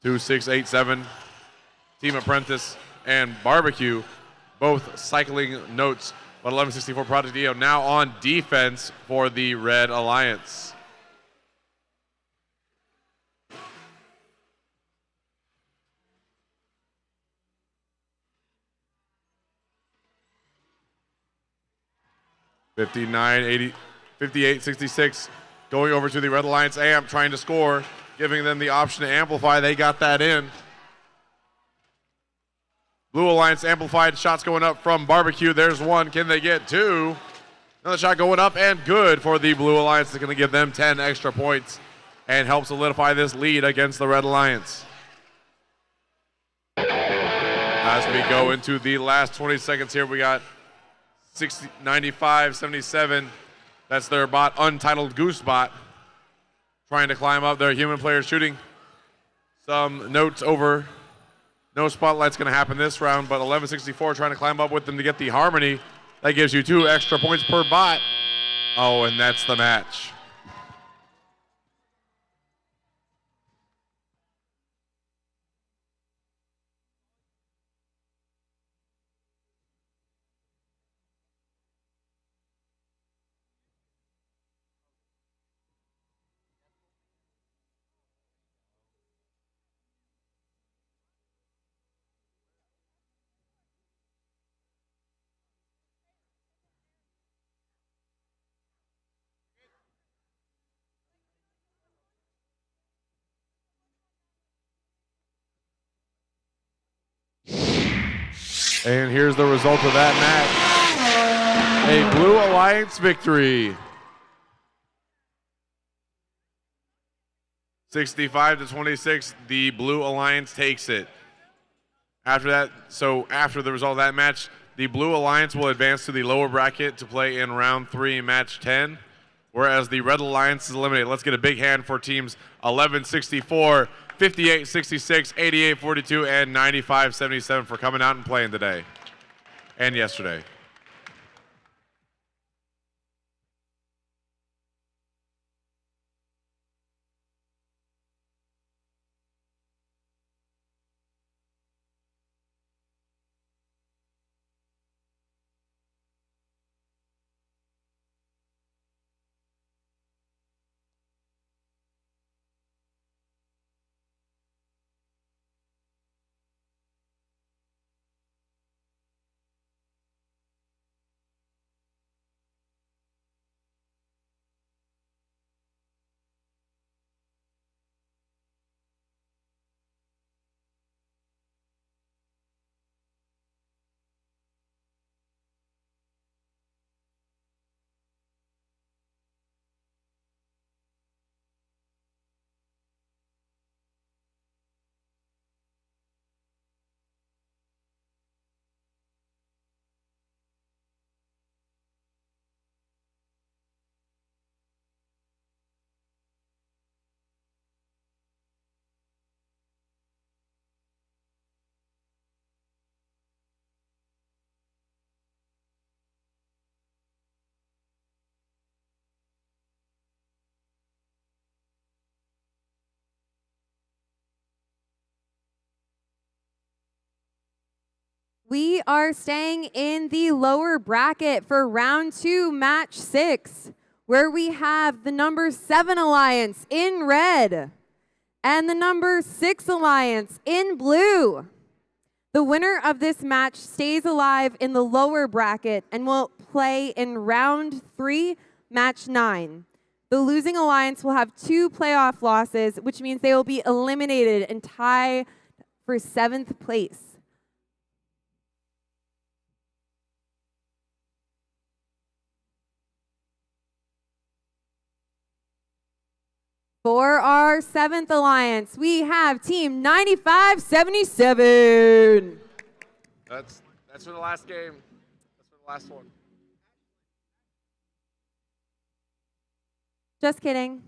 2, 6, 8, 7. Team Apprentice and Barbecue both cycling notes. But 1164 Project Neo now on defense for the Red Alliance. $59.80. 58-66, going over to the Red Alliance amp, trying to score, giving them the option to amplify. They got that in. Blue Alliance amplified, shots going up from Barbecue. There's 1. Can they get 2? Another shot going up and good for the Blue Alliance. It's going to give them 10 extra points and help solidify this lead against the Red Alliance. As we go into the last 20 seconds here, we got 95, 77. That's their bot, Untitled Goose Bot, trying to climb up. Their human players shooting some notes over. No spotlight's going to happen this round, but 1164 trying to climb up with them to get the harmony. That gives you 2 extra points per bot. Oh, and that's the match. And here's the result of that match. A Blue Alliance victory. 65-26, the Blue Alliance takes it. After the result of that match, the Blue Alliance will advance to the lower bracket to play in round 3, match 10, whereas the Red Alliance is eliminated. Let's get a big hand for teams 11-64, 58-66, 88-42, and 95-77 for coming out and playing today and yesterday. We are staying in the lower bracket for round 2, match 6, where we have the number 7 Alliance in red and the number 6 Alliance in blue. The winner of this match stays alive in the lower bracket and will play in round 3, match 9. The losing Alliance will have 2 playoff losses, which means they will be eliminated and tie for 7th place. For our 7th Alliance, we have team 95-77. That's for the last game. That's for the last one. Just kidding.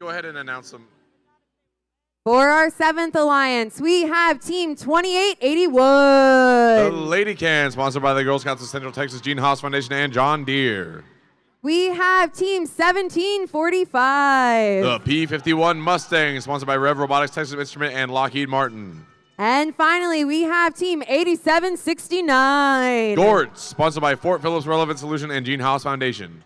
Go ahead and announce them. For our 7th alliance, we have Team 2881. The Lady Can, sponsored by the Girl Scouts of Central Texas, Gene Haas Foundation, and John Deere. We have Team 1745. The P-51 Mustang, sponsored by Rev Robotics, Texas Instrument, and Lockheed Martin. And finally, we have Team 8769. Gords, sponsored by Fort Phillips Relevant Solution and Gene Haas Foundation.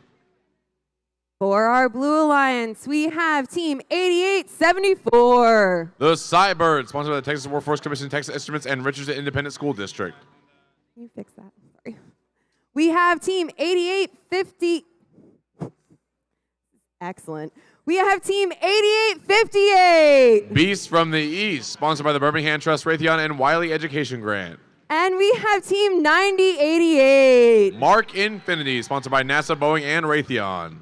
For our Blue Alliance, we have Team 8874. The Cybird, sponsored by the Texas Workforce Commission, Texas Instruments, and Richardson Independent School District. Can you fix that? Sorry. We have Team 8850. Excellent. We have Team 8858. Beast from the East, sponsored by the Birmingham Trust, Raytheon, and Wiley Education Grant. And we have Team 9088. Mark Infinity, sponsored by NASA, Boeing, and Raytheon.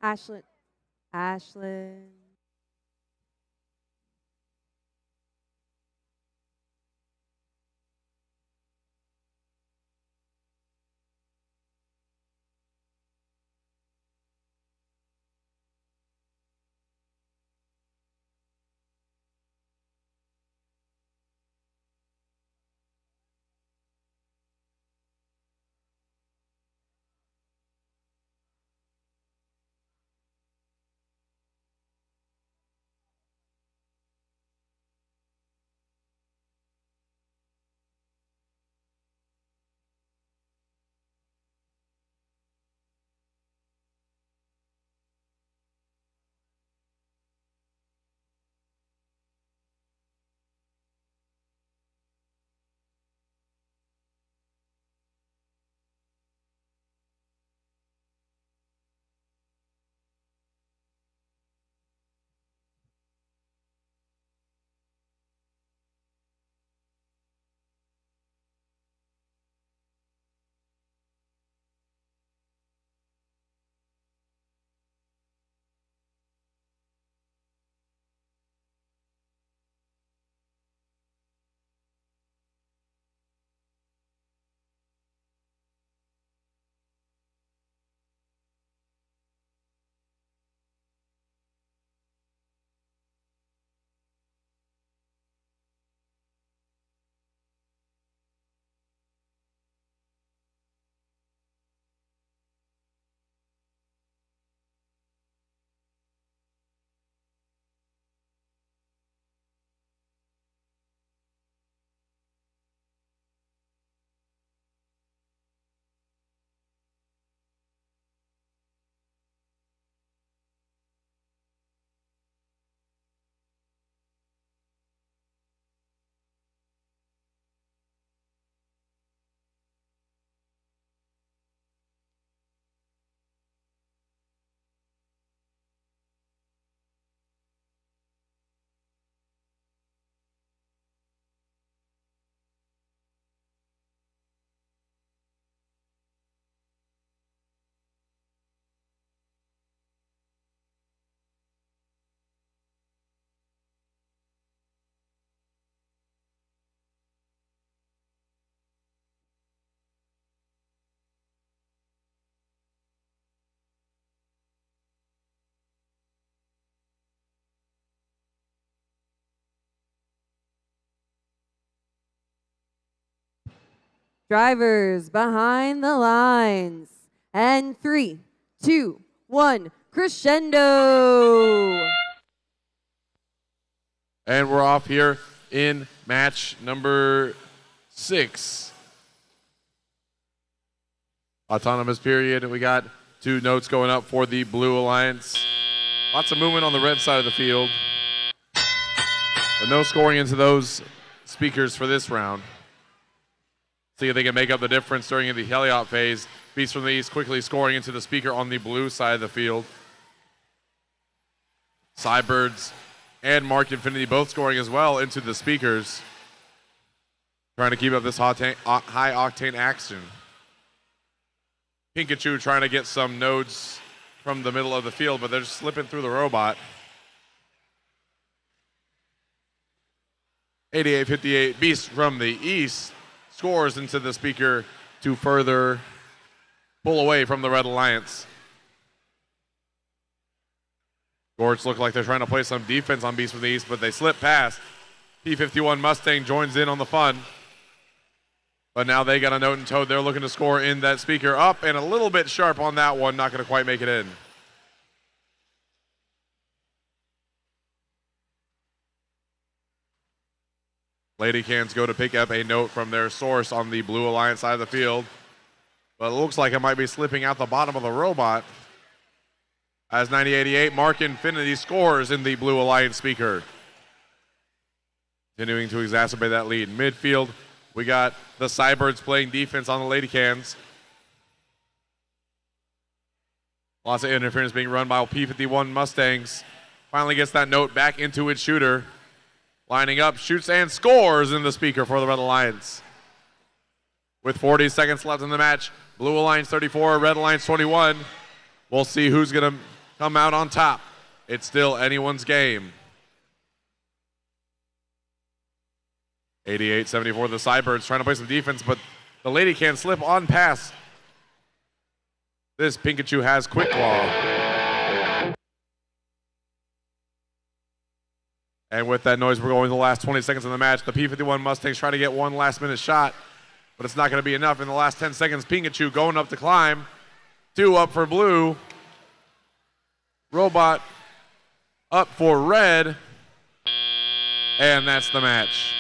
Ashlyn. Drivers behind the lines. And 3, 2, 1, crescendo. And we're off here in match number 6. Autonomous period, and we got 2 notes going up for the Blue Alliance. Lots of movement on the red side of the field, but no scoring into those speakers for this round. See if they can make up the difference during the heliop phase. Beast from the East quickly scoring into the speaker on the blue side of the field. Cybirds and Mark Infinity both scoring as well into the speakers. Trying to keep up this high octane action. Pikachu trying to get some nodes from the middle of the field, but they're just slipping through the robot. 88-58, Beast from the East scores into the speaker to further pull away from the Red Alliance. Gorge look like they're trying to play some defense on Beast from the East, but they slip past. P51 Mustang joins in on the fun. But now they got a note in tow. They're looking to score in that speaker. Up and a little bit sharp on that one. Not going to quite make it in. Lady Cans go to pick up a note from their source on the Blue Alliance side of the field. But it looks like it might be slipping out the bottom of the robot. As 9088, Mark Infinity scores in the Blue Alliance speaker. Continuing to exacerbate that lead. Midfield, we got the Cybirds playing defense on the Lady Cans. Lots of interference being run by P51 Mustangs. Finally gets that note back into its shooter. Lining up, shoots and scores in the speaker for the Red Alliance. With 40 seconds left in the match, Blue Alliance 34, Red Alliance 21. We'll see who's going to come out on top. It's still anyone's game. 88-74, the Cybirds trying to play some defense, but the Lady can slip on past. This Pikachu has Quick Claw. And with that noise, we're going to the last 20 seconds of the match. The P51 Mustangs try to get one last-minute shot, but it's not going to be enough. In the last 10 seconds, Pikachu going up to climb. 2 up for Blue. Robot up for Red. And that's the match.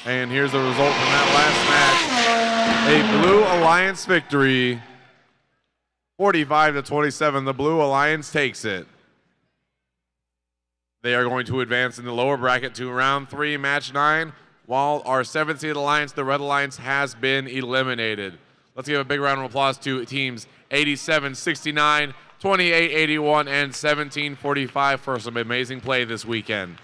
And here's the result from that last match. A Blue Alliance victory. 45-27, the Blue Alliance takes it. They are going to advance in the lower bracket to round 3, match 9, while our 7th seed alliance, the Red Alliance, has been eliminated. Let's give a big round of applause to teams 87-69, 28-81, and 17-45 for some amazing play this weekend.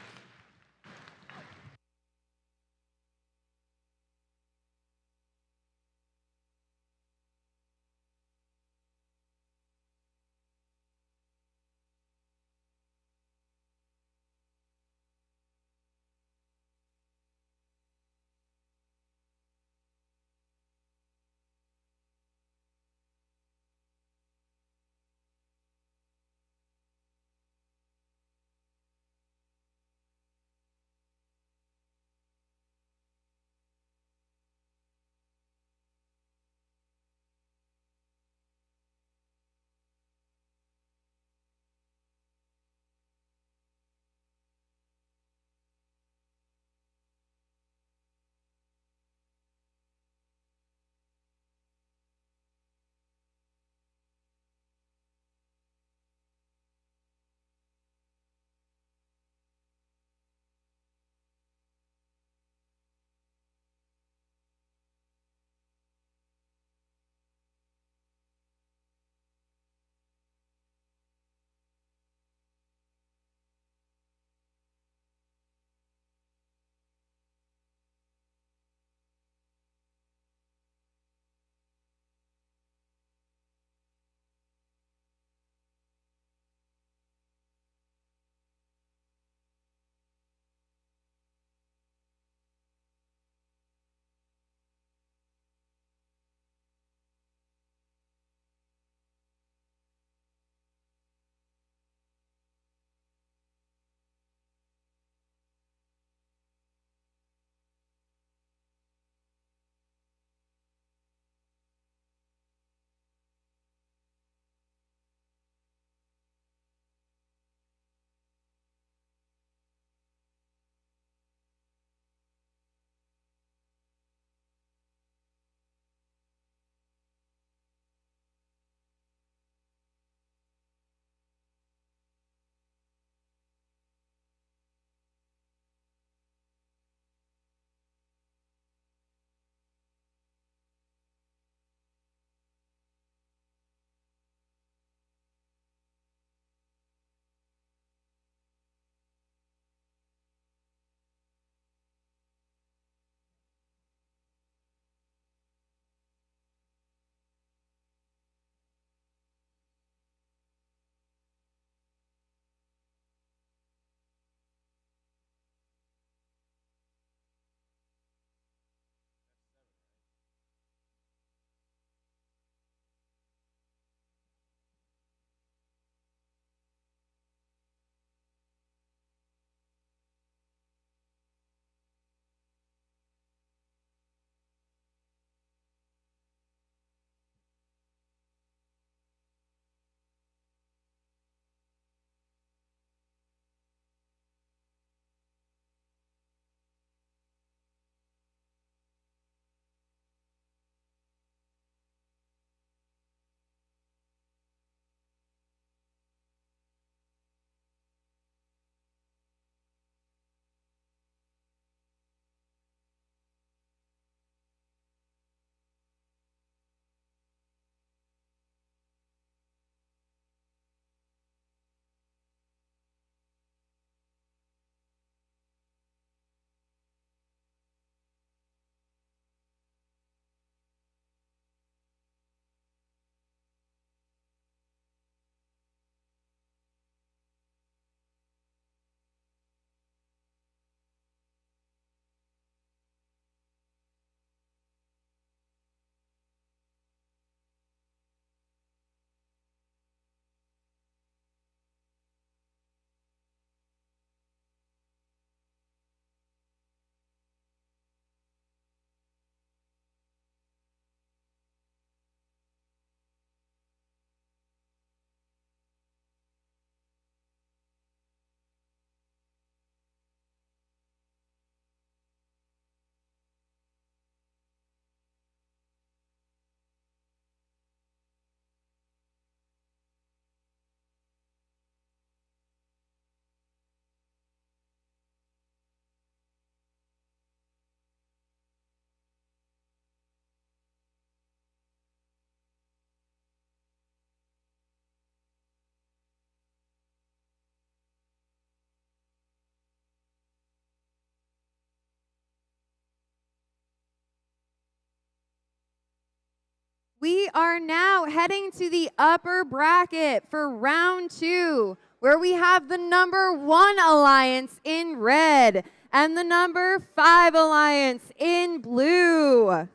We are now heading to the upper bracket for round 2, where we have the number 1 alliance in red and the number 5 alliance in blue.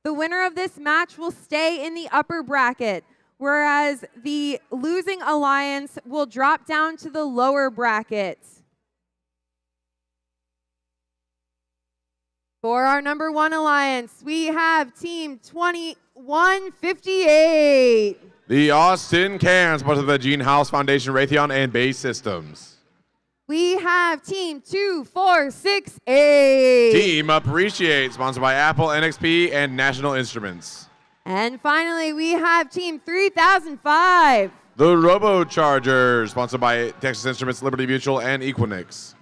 The winner of this match will stay in the upper bracket, whereas the losing alliance will drop down to the lower bracket. For our number 1 alliance, we have Team 2158. The Austin Cans, part of the Gene House Foundation, Raytheon, and Base Systems. We have Team 2468. Team Appreciate, sponsored by Apple, NXP, and National Instruments. And finally, we have Team 3005. The Robochargers, sponsored by Texas Instruments, Liberty Mutual, and Equinix.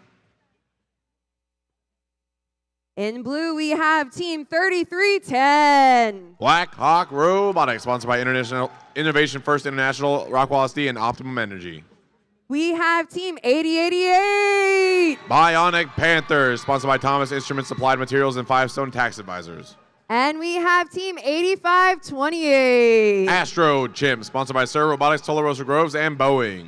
In blue, we have Team 3310. Black Hawk Robotics, sponsored by International Innovation First International, Rockwell SD, and Optimum Energy. We have Team 8088. Bionic Panthers, sponsored by Thomas Instruments, Applied Materials, and Five Stone Tax Advisors. And we have Team 8528. Astro Chimp, sponsored by Sir Robotics, Tularosa Groves, and Boeing.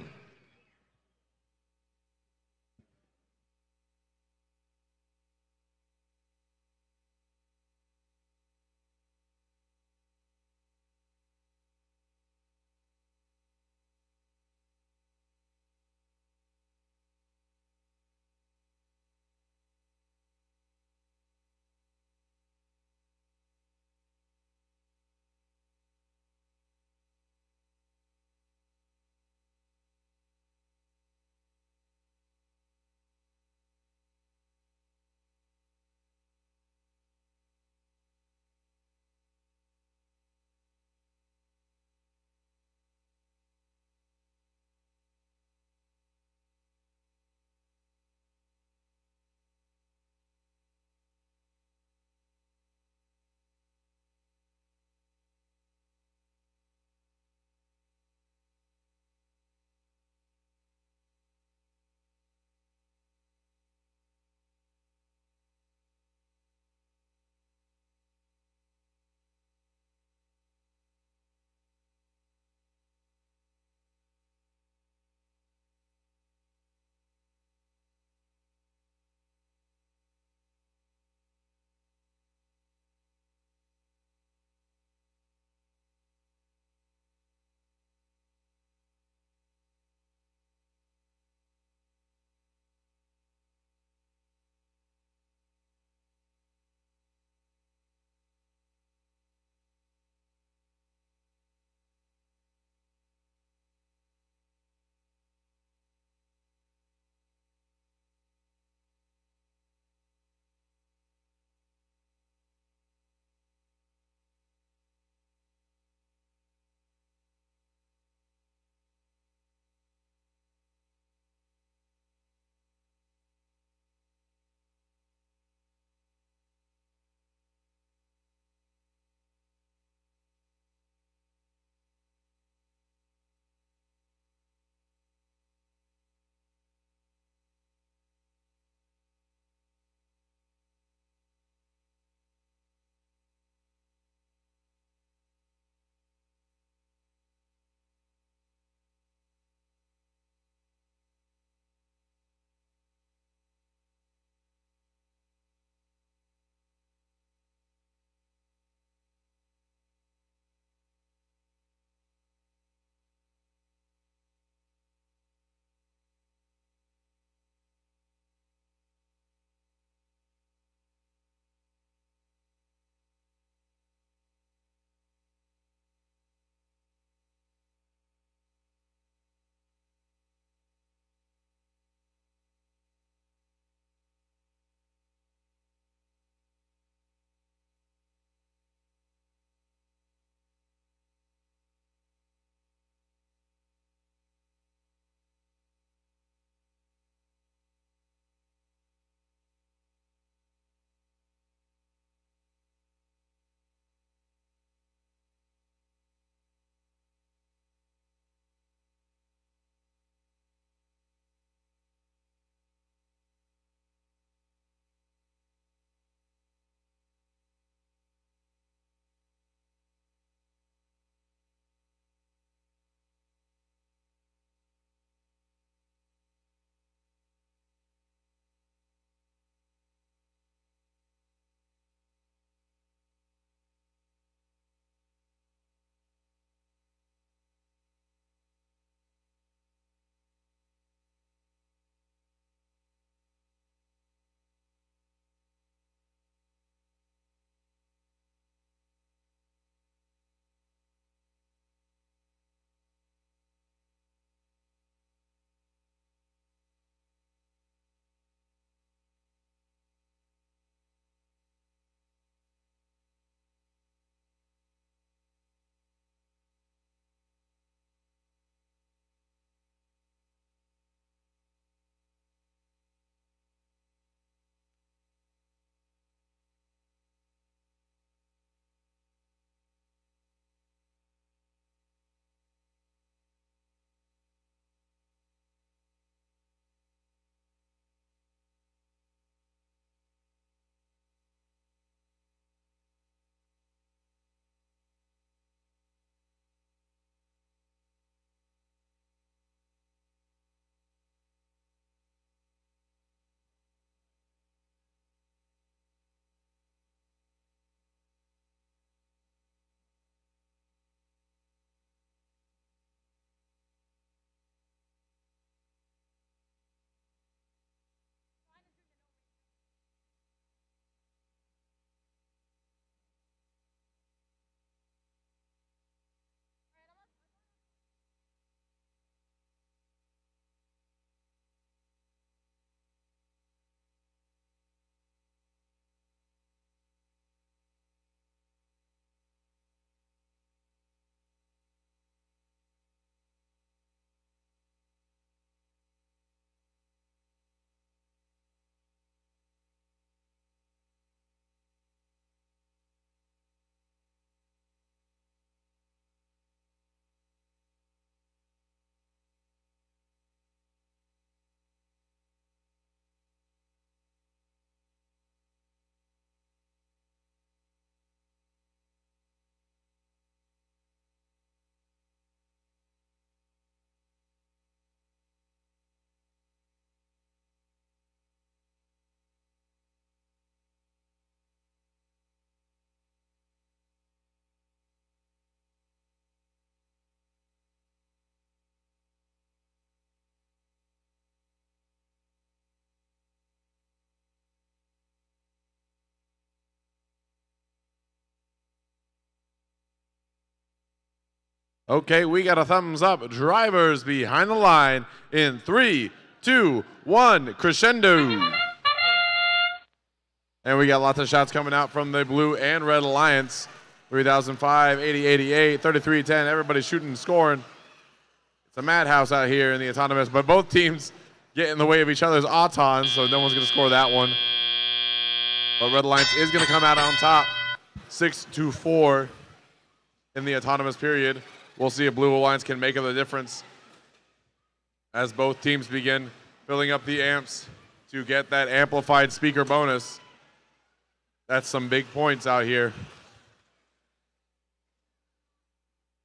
Okay, we got a thumbs up. Drivers behind the line in 3, 2, 1, crescendo. And we got lots of shots coming out from the blue and red alliance. 3005, 8088, 3310, everybody's shooting and scoring. It's a madhouse out here in the autonomous, but both teams get in the way of each other's autons, so no one's going to score that one. But red alliance is going to come out on top, 6-4 in the autonomous period. We'll see if blue alliance can make up the difference as both teams begin filling up the amps to get that amplified speaker bonus. That's some big points out here.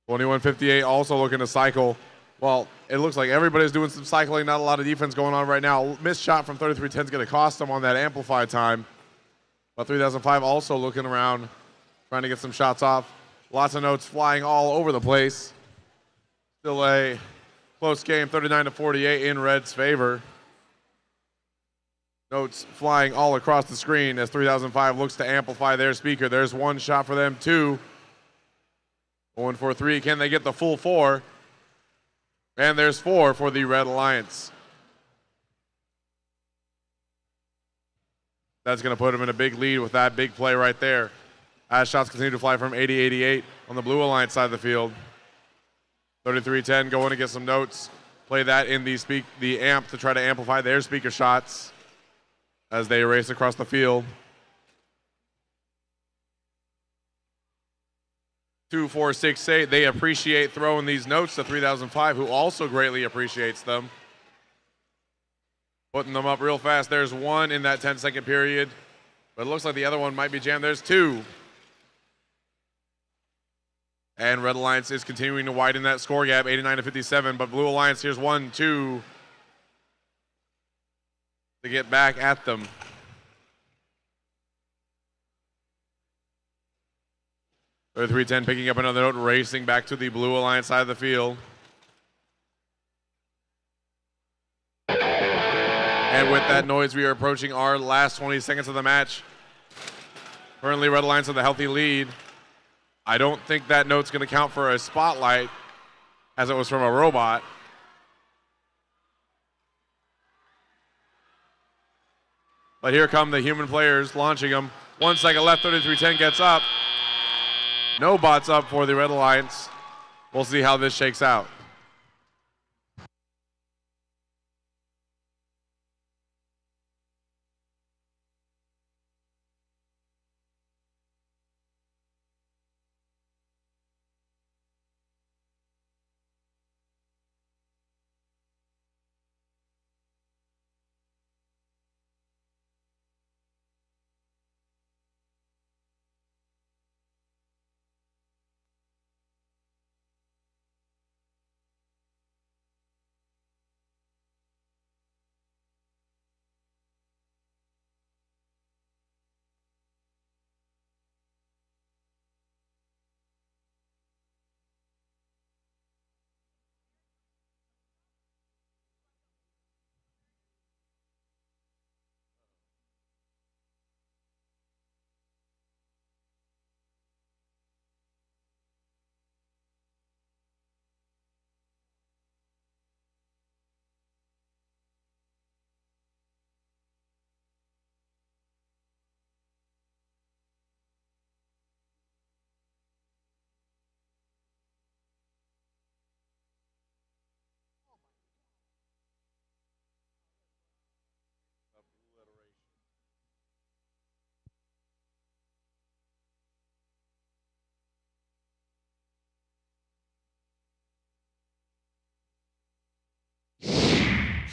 2158 also looking to cycle. Well, it looks like everybody's doing some cycling, not a lot of defense going on right now. Missed shot from 3310 is going to cost them on that amplified time. But 3005 also looking around, trying to get some shots off. Lots of notes flying all over the place. Still a close game, 39-48 in red's favor. Notes flying all across the screen as 3005 looks to amplify their speaker. There's one shot for them, 2. Going for 3. Can they get the full 4? And there's 4 for the Red Alliance. That's going to put them in a big lead with that big play right there. As shots continue to fly from 80-88 on the Blue Alliance side of the field. 3310 going to get some notes. Play that in the amp to try to amplify their speaker shots as they race across the field. 2468, they appreciate throwing these notes to 3005, who also greatly appreciates them. Putting them up real fast. There's 1 in that 10-second period, but it looks like the other one might be jammed. There's 2. And Red Alliance is continuing to widen that score gap, 89-57, but Blue Alliance, here's 1, 2 to get back at them. Or 310 picking up another note, racing back to the Blue Alliance side of the field. And with that noise, we are approaching our last 20 seconds of the match. Currently, Red Alliance with a healthy lead. I don't think that note's going to count for a spotlight, as it was from a robot. But here come the human players launching them. 1 second left, 3310 gets up. No bots up for the Red Alliance. We'll see how this shakes out.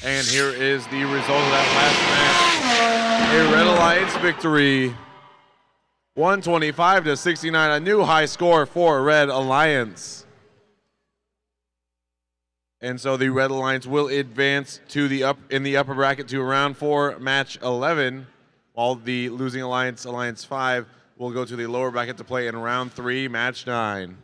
And here is the result of that last match. A Red Alliance victory, 125-69, a new high score for Red Alliance. And so the Red Alliance will advance to the upper bracket to round 4, match 11, while the losing alliance, Alliance 5, will go to the lower bracket to play in round 3, match 9.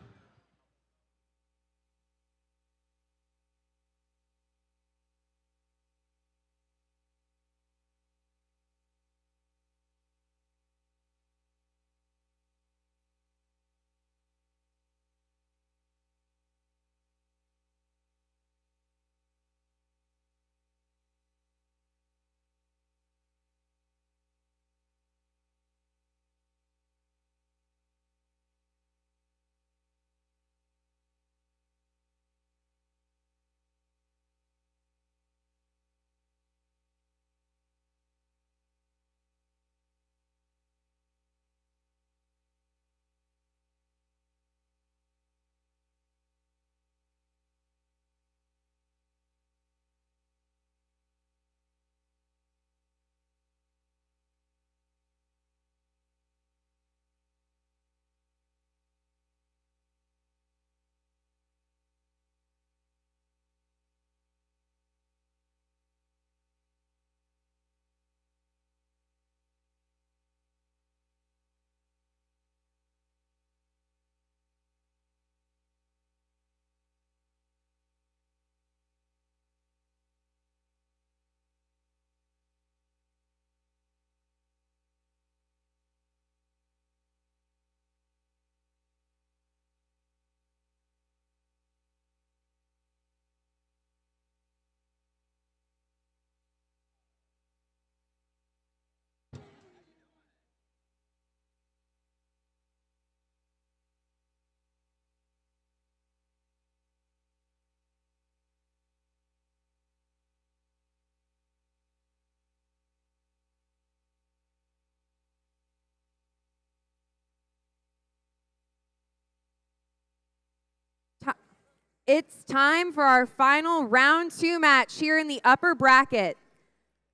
It's time for our final round 2 match here in the upper bracket.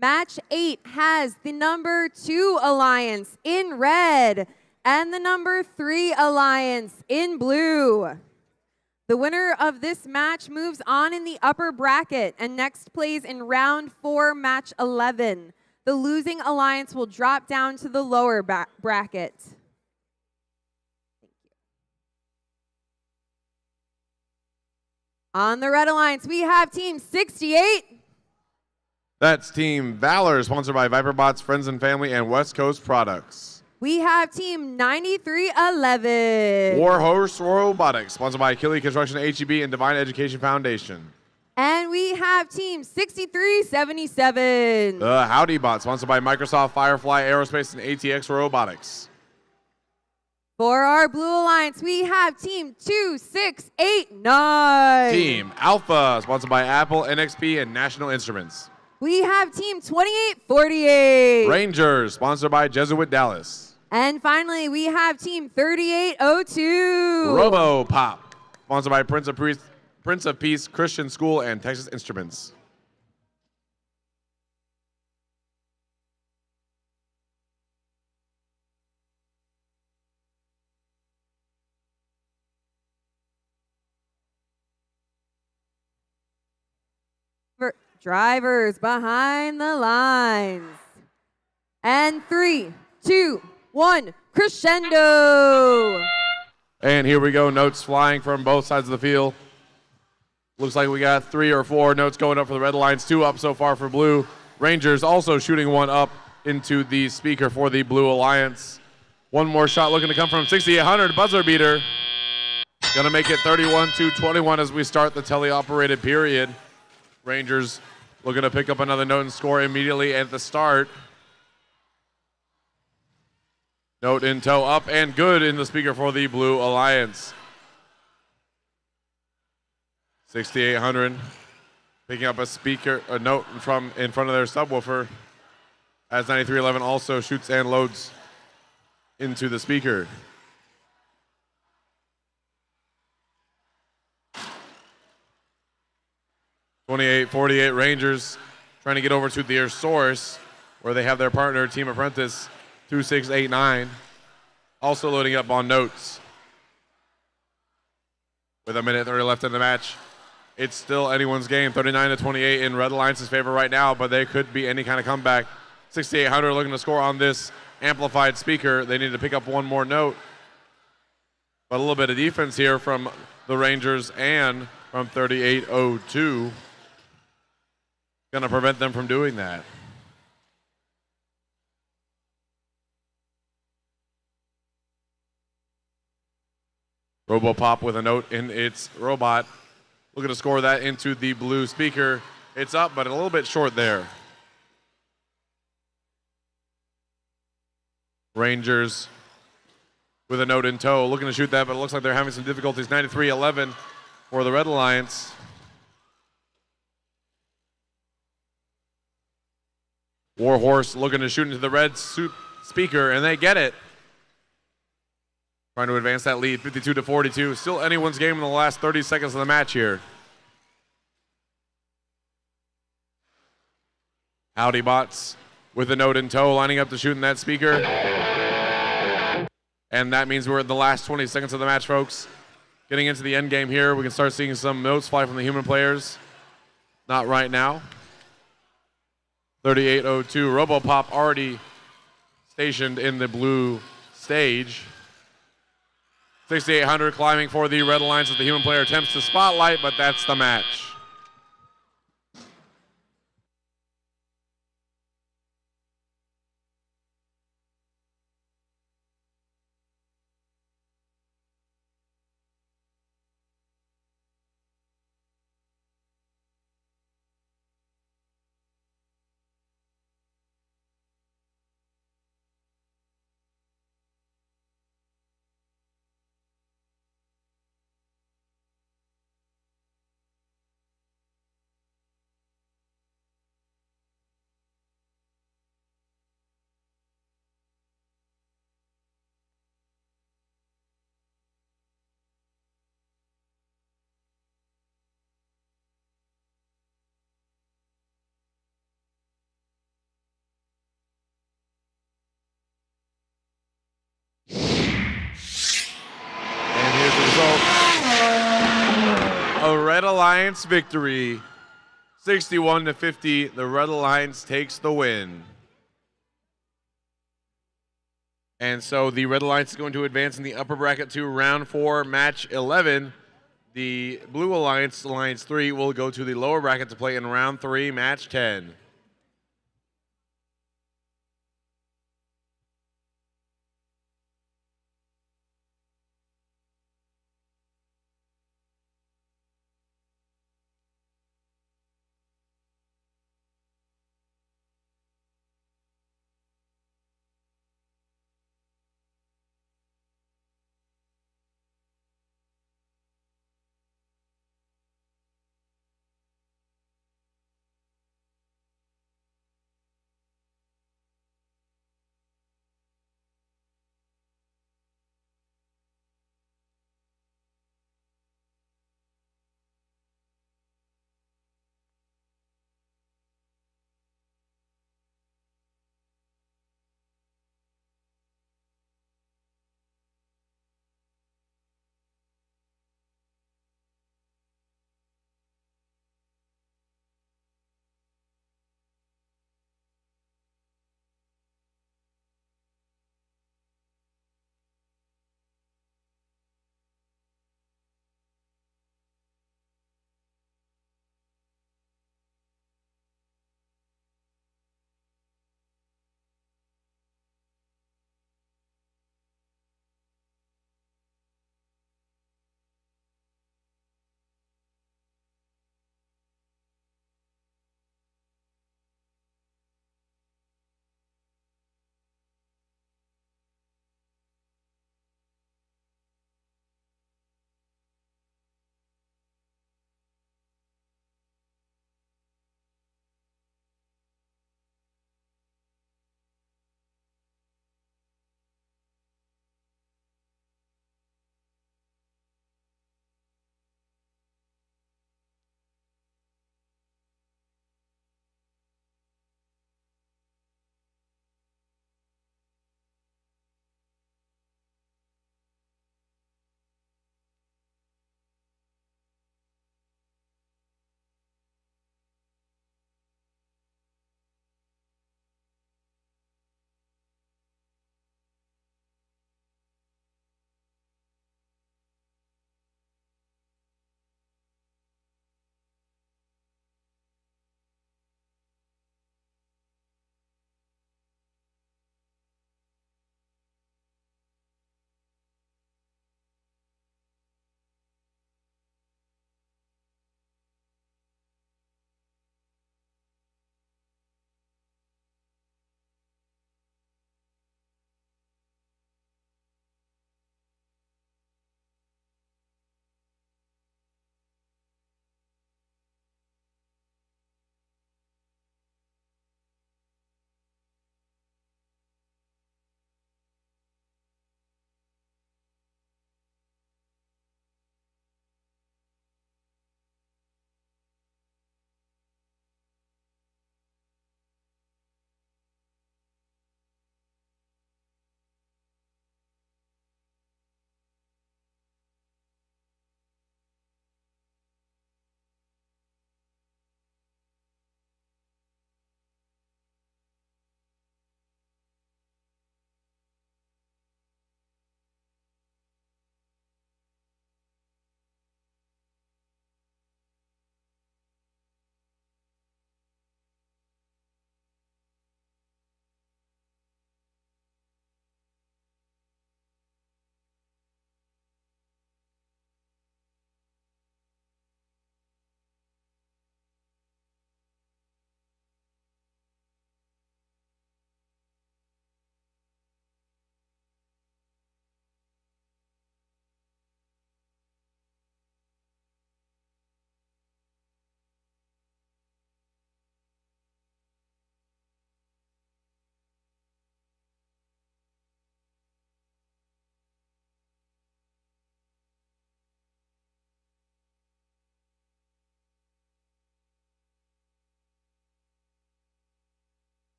Match 8 has the number 2 alliance in red and the number 3 alliance in blue. The winner of this match moves on in the upper bracket and next plays in round 4, match 11. The losing alliance will drop down to the lower bracket. On the red alliance, we have Team 68. That's Team Valor, sponsored by Viperbots, Friends and Family, and West Coast Products. We have Team 9311. Warhorse Robotics, sponsored by Achille Construction, HEB, and Divine Education Foundation. And we have Team 6377. The Howdy Bot, sponsored by Microsoft, Firefly Aerospace, and ATX Robotics. For our blue alliance, we have Team 2689. Team Alpha, sponsored by Apple, NXP, and National Instruments. We have Team 2848. Rangers, sponsored by Jesuit Dallas. And finally, we have Team 3802. Robo Pop, sponsored by Prince of Peace Christian School and Texas Instruments. Drivers behind the lines. And 3, 2, 1, crescendo. And here we go, notes flying from both sides of the field. Looks like we got 3 or 4 notes going up for the red lines, 2 up so far for blue. Rangers also shooting 1 up into the speaker for the blue alliance. 1 more shot looking to come from 6800, buzzer beater. Gonna make it 31-21 as we start the teleoperated period. Rangers looking to pick up another note and score immediately at the start. Note in tow, up and good in the speaker for the blue alliance. 6800 picking up a note from in front of their subwoofer as 9311 also shoots and loads into the speaker. .28-48 Rangers trying to get over to their source where they have their partner, Team Apprentice, 2689, also loading up on notes. With 1:30 left in the match, it's still anyone's game, 39-28 in Red Alliance's favor right now, but they could be any kind of comeback. 6800 looking to score on this amplified speaker. They need to pick up 1 more note. But a little bit of defense here from the Rangers and from 3802. Going to prevent them from doing that. RoboPop with a note in its robot. Looking to score that into the blue speaker. It's up, but a little bit short there. Rangers with a note in tow. Looking to shoot that, but it looks like they're having some difficulties. 9311 for the Red Alliance. Warhorse looking to shoot into the red speaker, and they get it. Trying to advance that lead, 52-42. Still anyone's game in the last 30 seconds of the match here. Howdy Bots with a note in tow, lining up to shoot in that speaker. And that means we're in the last 20 seconds of the match, folks. Getting into the end game here, we can start seeing some notes fly from the human players. Not right now. 3802, RoboPop already stationed in the blue stage. 6800 climbing for the Red Alliance as the human player attempts to spotlight, but that's the match. a Red Alliance victory. 61-50, the Red Alliance takes the win. And so the Red Alliance is going to advance in the upper bracket to round 4, match 11. The Blue Alliance, Alliance 3, will go to the lower bracket to play in round 3, match 10.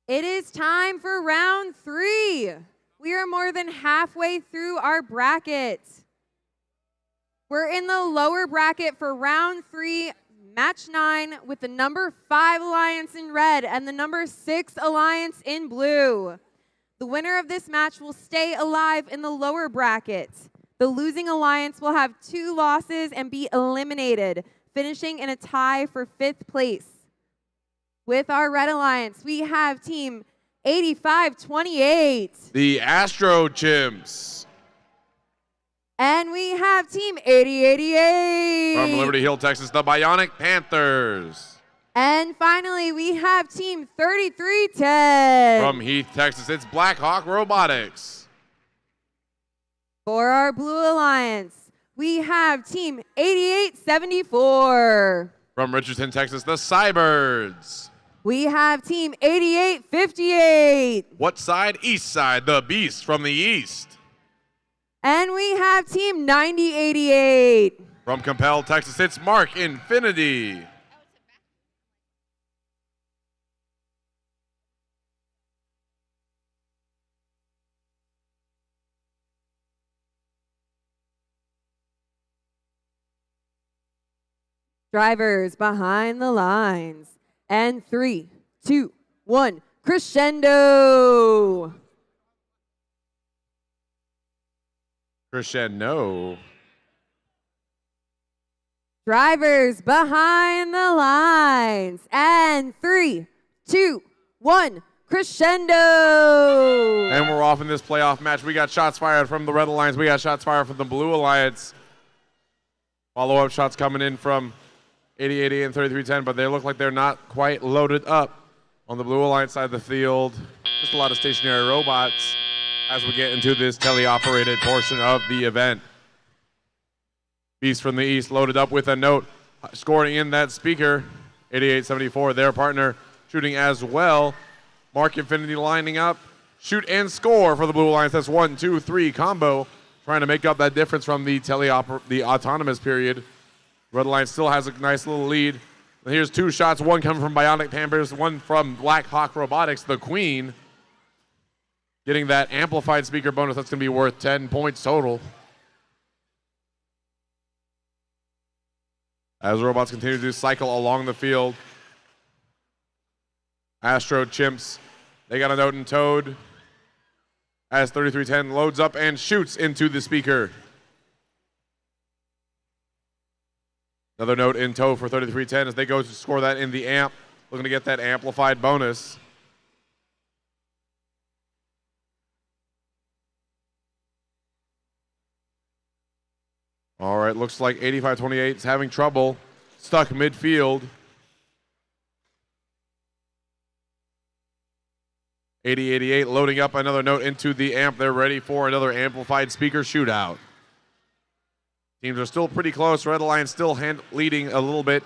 It is time for round 3. We are more than halfway through our bracket. We're in the lower bracket for round 3, match 9, with the number 5 alliance in red and the number 6 alliance in blue. The winner of this match will stay alive in the lower bracket. The losing alliance will have 2 losses and be eliminated, finishing in a tie for 5th place. With our red alliance, we have team 8528. The Astro Chimps. And we have team 8088. From Liberty Hill, Texas, the Bionic Panthers. And finally, we have team 3310. From Heath, Texas, it's Black Hawk Robotics. For our blue alliance, we have team 8874. From Richardson, Texas, the Cybirds. We have team 8858. What side? East side, the Beast from the East. And we have team 9088. From Compel, Texas, it's Mark Infinity. Drivers behind the lines. And 3, 2, 1, crescendo. Crescendo. Drivers behind the lines. And 3, 2, 1, crescendo. And we're off in this playoff match. We got shots fired from the Red Alliance. We got shots fired from the Blue Alliance. Follow-up shots coming in from 8080 and 3310, but they look like they're not quite loaded up on the Blue Alliance side of the field. Just a lot of stationary robots as we get into this teleoperated portion of the event. Beast from the East loaded up with a note, scoring in that speaker. 8874, their partner, shooting as well. Mark Infinity lining up. Shoot and score for the Blue Alliance. That's 1, 2, 3 combo, trying to make up that difference from the autonomous period. Red Alliance still has a nice little lead. And here's 2 shots, one coming from Bionic Panthers, one from Black Hawk Robotics, the Queen. Getting that amplified speaker bonus, that's going to be worth 10 points total. As robots continue to cycle along the field. Astro Chimps, they got a note in Toad. As 3310 loads up and shoots into the speaker. Another note in tow for 3310 as they go to score that in the amp. Looking to get that amplified bonus. All right, looks like 8528 is having trouble. Stuck midfield. 8088 loading up another note into the amp. They're ready for another amplified speaker shootout. Teams are still pretty close. Red Alliance still leading a little bit,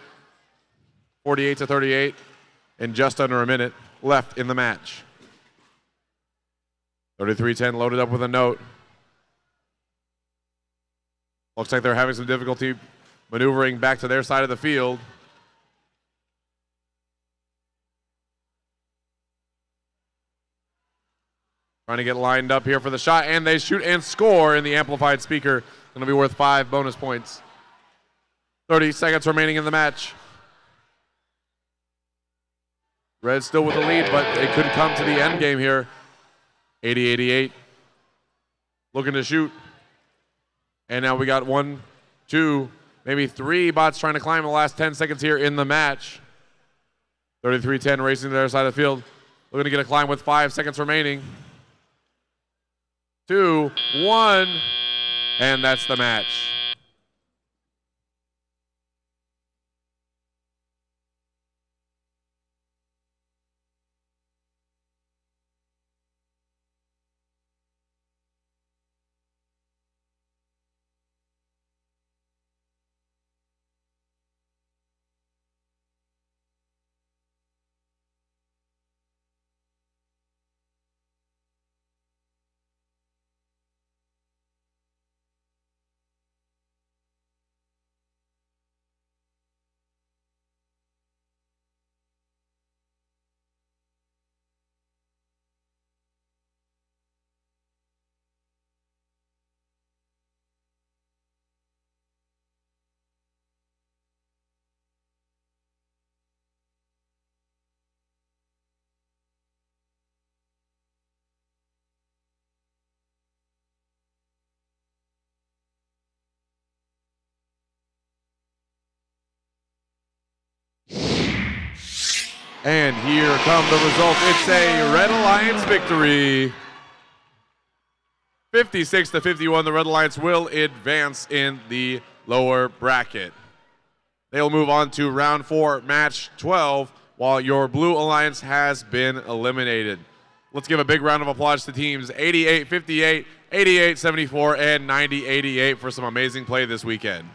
48-38, and just under a minute left in the match. 3310 loaded up with a note. Looks like they're having some difficulty maneuvering back to their side of the field. Trying to get lined up here for the shot, and they shoot and score in the amplified speaker. Going to be worth 5 bonus points. 30 seconds remaining in the match. Red still with the lead, but it could come to the end game here. 80-88 looking to shoot. And now we got 1, 2, maybe 3 bots trying to climb in the last 10 seconds here in the match. 33-10 racing to their side of the field. Looking to get a climb with 5 seconds remaining. 2, 1, and that's the match. And here come the results. It's a Red Alliance victory. 56-51, the Red Alliance will advance in the lower bracket. They'll move on to round 4, match 12, while your Blue Alliance has been eliminated. Let's give a big round of applause to teams 88-58, 88-74, and 90-88 for some amazing play this weekend.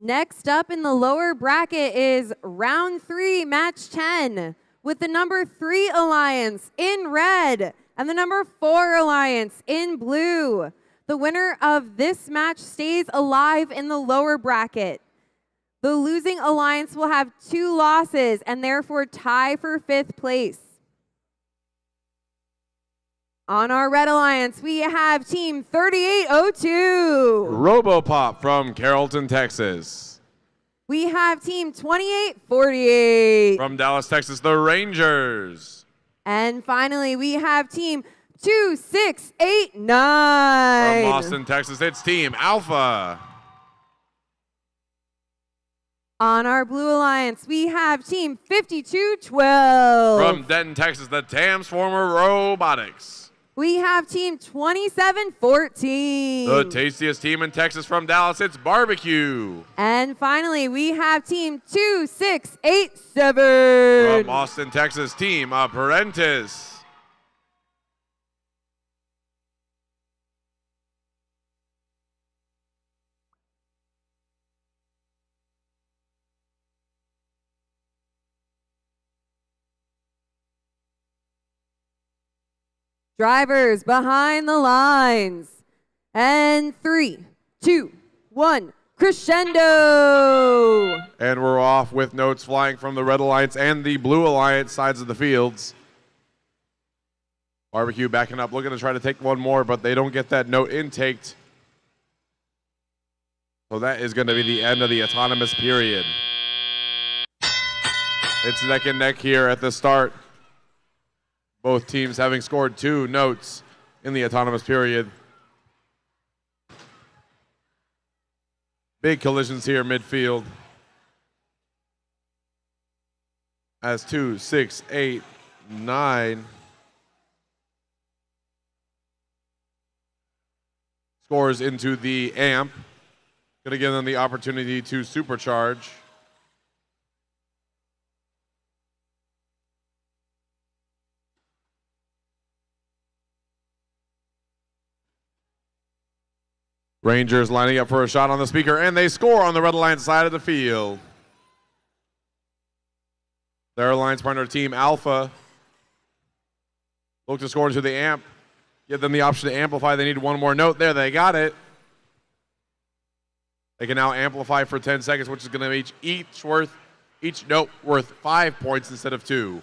Next up in the lower bracket is round 3, match 10, with the number 3 Alliance in red and the number 4 Alliance in blue. The winner of this match stays alive in the lower bracket. The losing Alliance will have 2 losses and therefore tie for 5th place. On our Red Alliance, we have Team 3802. Robopop from Carrollton, Texas. We have Team 2848. From Dallas, Texas, the Rangers. And finally, we have Team 2689. From Austin, Texas, it's Team Alpha. On our Blue Alliance, we have Team 5212. From Denton, Texas, the Transformer Robotics. We have Team 2714. The tastiest team in Texas from Dallas, it's Barbecue. And finally, we have Team 2687. From Austin, Texas, Team Apprentice. Drivers behind the lines. And 3, 2, 1, crescendo. And we're off with notes flying from the Red Alliance and the Blue Alliance sides of the fields. Barbecue backing up, looking to try to take one more, but they don't get that note intaked. So that is going to be the end of the autonomous period. It's neck and neck here at the start. Both teams having scored 2 notes in the autonomous period. Big collisions here midfield. As 2, 6, 8, 9 scores into the amp. Going to give them the opportunity to supercharge. Rangers lining up for a shot on the speaker, and they score on the Red Alliance side of the field. Their alliance partner team Alpha look to score into the amp. Give them the option to amplify. They need one more note. There, they got it. They can now amplify for 10 seconds, which is going to be each note worth 5 points instead of 2.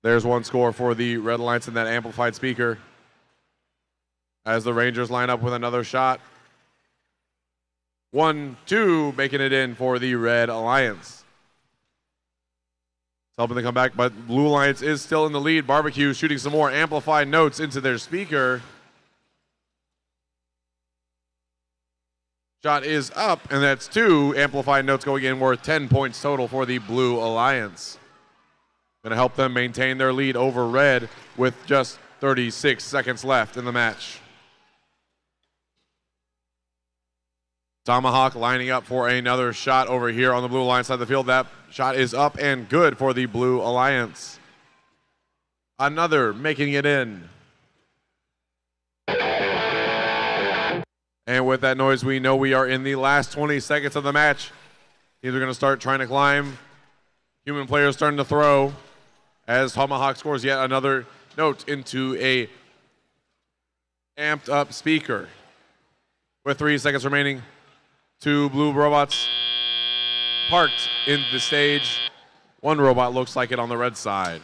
There's one score for the Red Alliance in that amplified speaker. As the Rangers line up with another shot. 1-2, making it in for the Red Alliance. It's helping them come back, but Blue Alliance is still in the lead. Barbecue shooting some more amplified notes into their speaker. Shot is up, and that's 2 amplified notes going in, worth 10 points total for the Blue Alliance. Going to help them maintain their lead over Red with just 36 seconds left in the match. Tomahawk lining up for another shot over here on the Blue Alliance side of the field. That shot is up and good for the Blue Alliance. Another making it in. And with that noise, we know we are in the last 20 seconds of the match. Teams are going to start trying to climb. Human players starting to throw as Tomahawk scores yet another note into a amped up speaker. With 3 seconds remaining, 2 blue robots parked in the stage. 1 robot looks like it on the red side.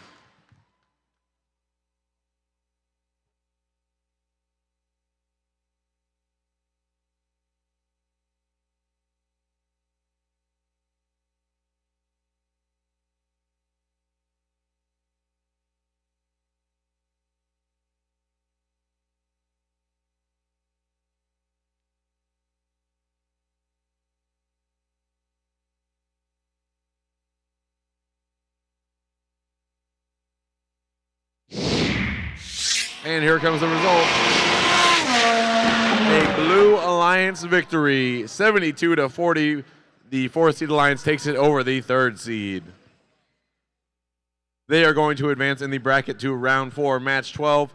And here comes the result. A Blue Alliance victory, 72-40. The 4th seed Alliance takes it over the 3rd seed. They are going to advance in the bracket to round 4, match 12,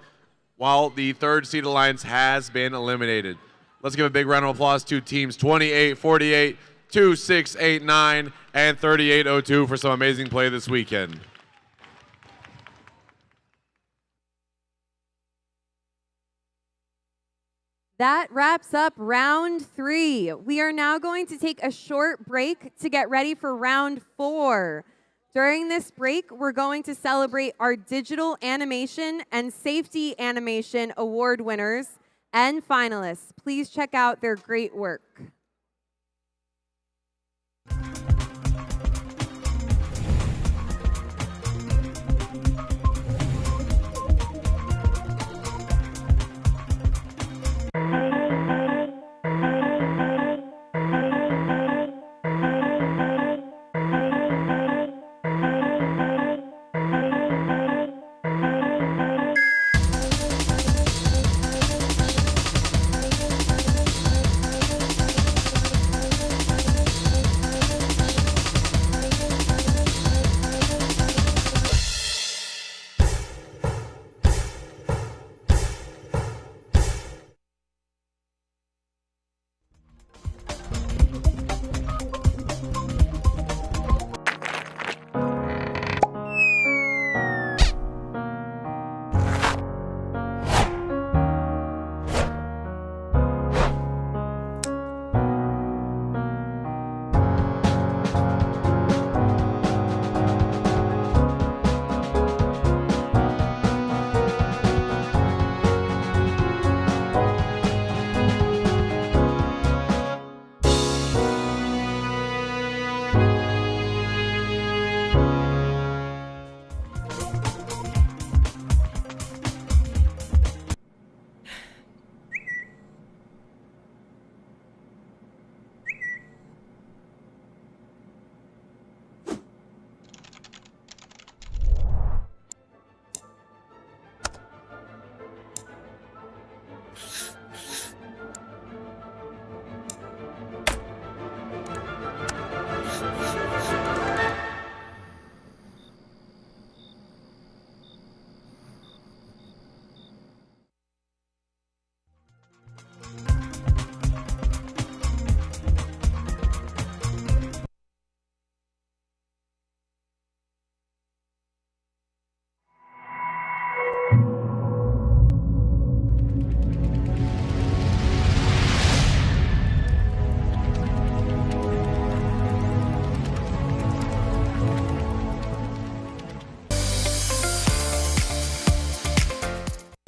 while the 3rd seed Alliance has been eliminated. Let's give a big round of applause to teams 28-48, 26-89, and 38-02 for some amazing play this weekend. That wraps up round 3. We are now going to take a short break to get ready for round 4. During this break, we're going to celebrate our digital animation and safety animation award winners and finalists. Please check out their great work.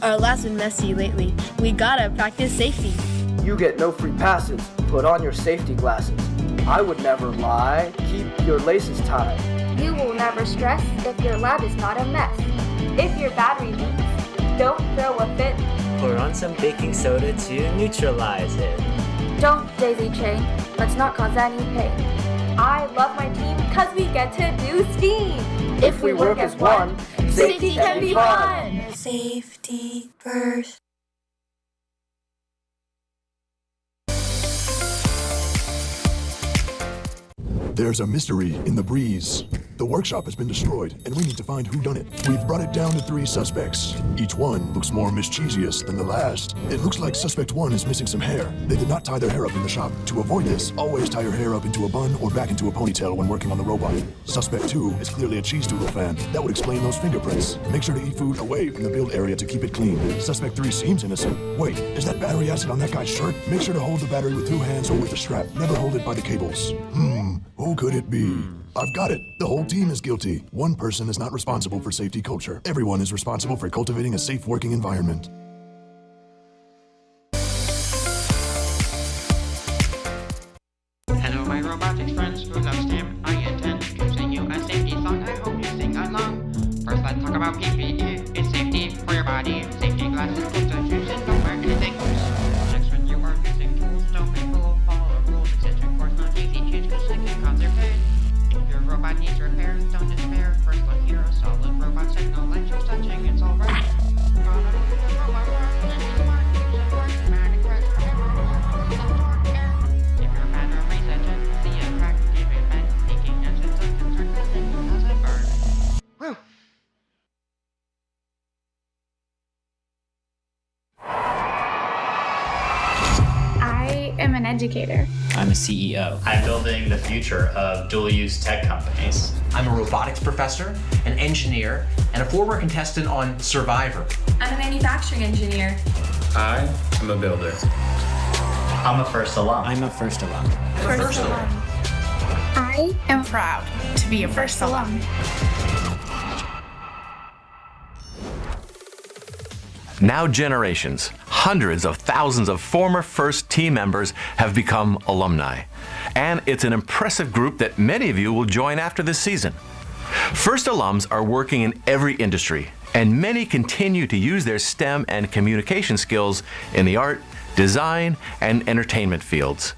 Our lab's been messy lately. We gotta practice safety. You get no free passes. Put on your safety glasses. I would never lie. Keep your laces tied. You will never stress if your lab is not a mess. If your battery leaks, don't throw a fit. Pour on some baking soda to neutralize it. Don't daisy chain. Let's not cause any pain. I love my team because we get to do STEAM. If we work as one, safety can be fun. Safety first. There's a mystery in the breeze. The workshop has been destroyed, and we need to find who done it. We've brought it down to 3 suspects. Each one looks more mischievous than the last. It looks like suspect 1 is missing some hair. They did not tie their hair up in the shop. To avoid this, always tie your hair up into a bun or back into a ponytail when working on the robot. Suspect 2 is clearly a cheese doodle fan. That would explain those fingerprints. Make sure to eat food away from the build area to keep it clean. Suspect 3 seems innocent. Wait, is that battery acid on that guy's shirt? Make sure to hold the battery with 2 hands or with a strap. Never hold it by the cables. Who could it be? I've got it. The whole team is guilty. One person is not responsible for safety culture. Everyone is responsible for cultivating a safe working environment. Hello, my robotics friends who love STEM. I intend to sing you a safety song. I hope you sing along. First, let's talk about PPE. It's safety for your body. Safety glasses, gloves, and shoes, and don't wear anything loose. Next, when you are using tools, don't make fools, follow rules, etc. Of course, not easy change, because it can cause your pain. If your robot needs repairs, don't despair. First, look here, a solid robot signal, like just touching, it's all right. I am an educator. I'm a CEO. I'm building the future of dual-use tech companies. I'm a robotics professor, an engineer, and a former contestant on Survivor. I'm a manufacturing engineer. I am a builder. I'm a FIRST alum. I'm a FIRST alum. First alum. I am proud to be a FIRST alum. Now generations, hundreds of thousands of former FIRST team members have become alumni. And it's an impressive group that many of you will join after this season. FIRST alums are working in every industry, and many continue to use their STEM and communication skills in the art, design, and entertainment fields.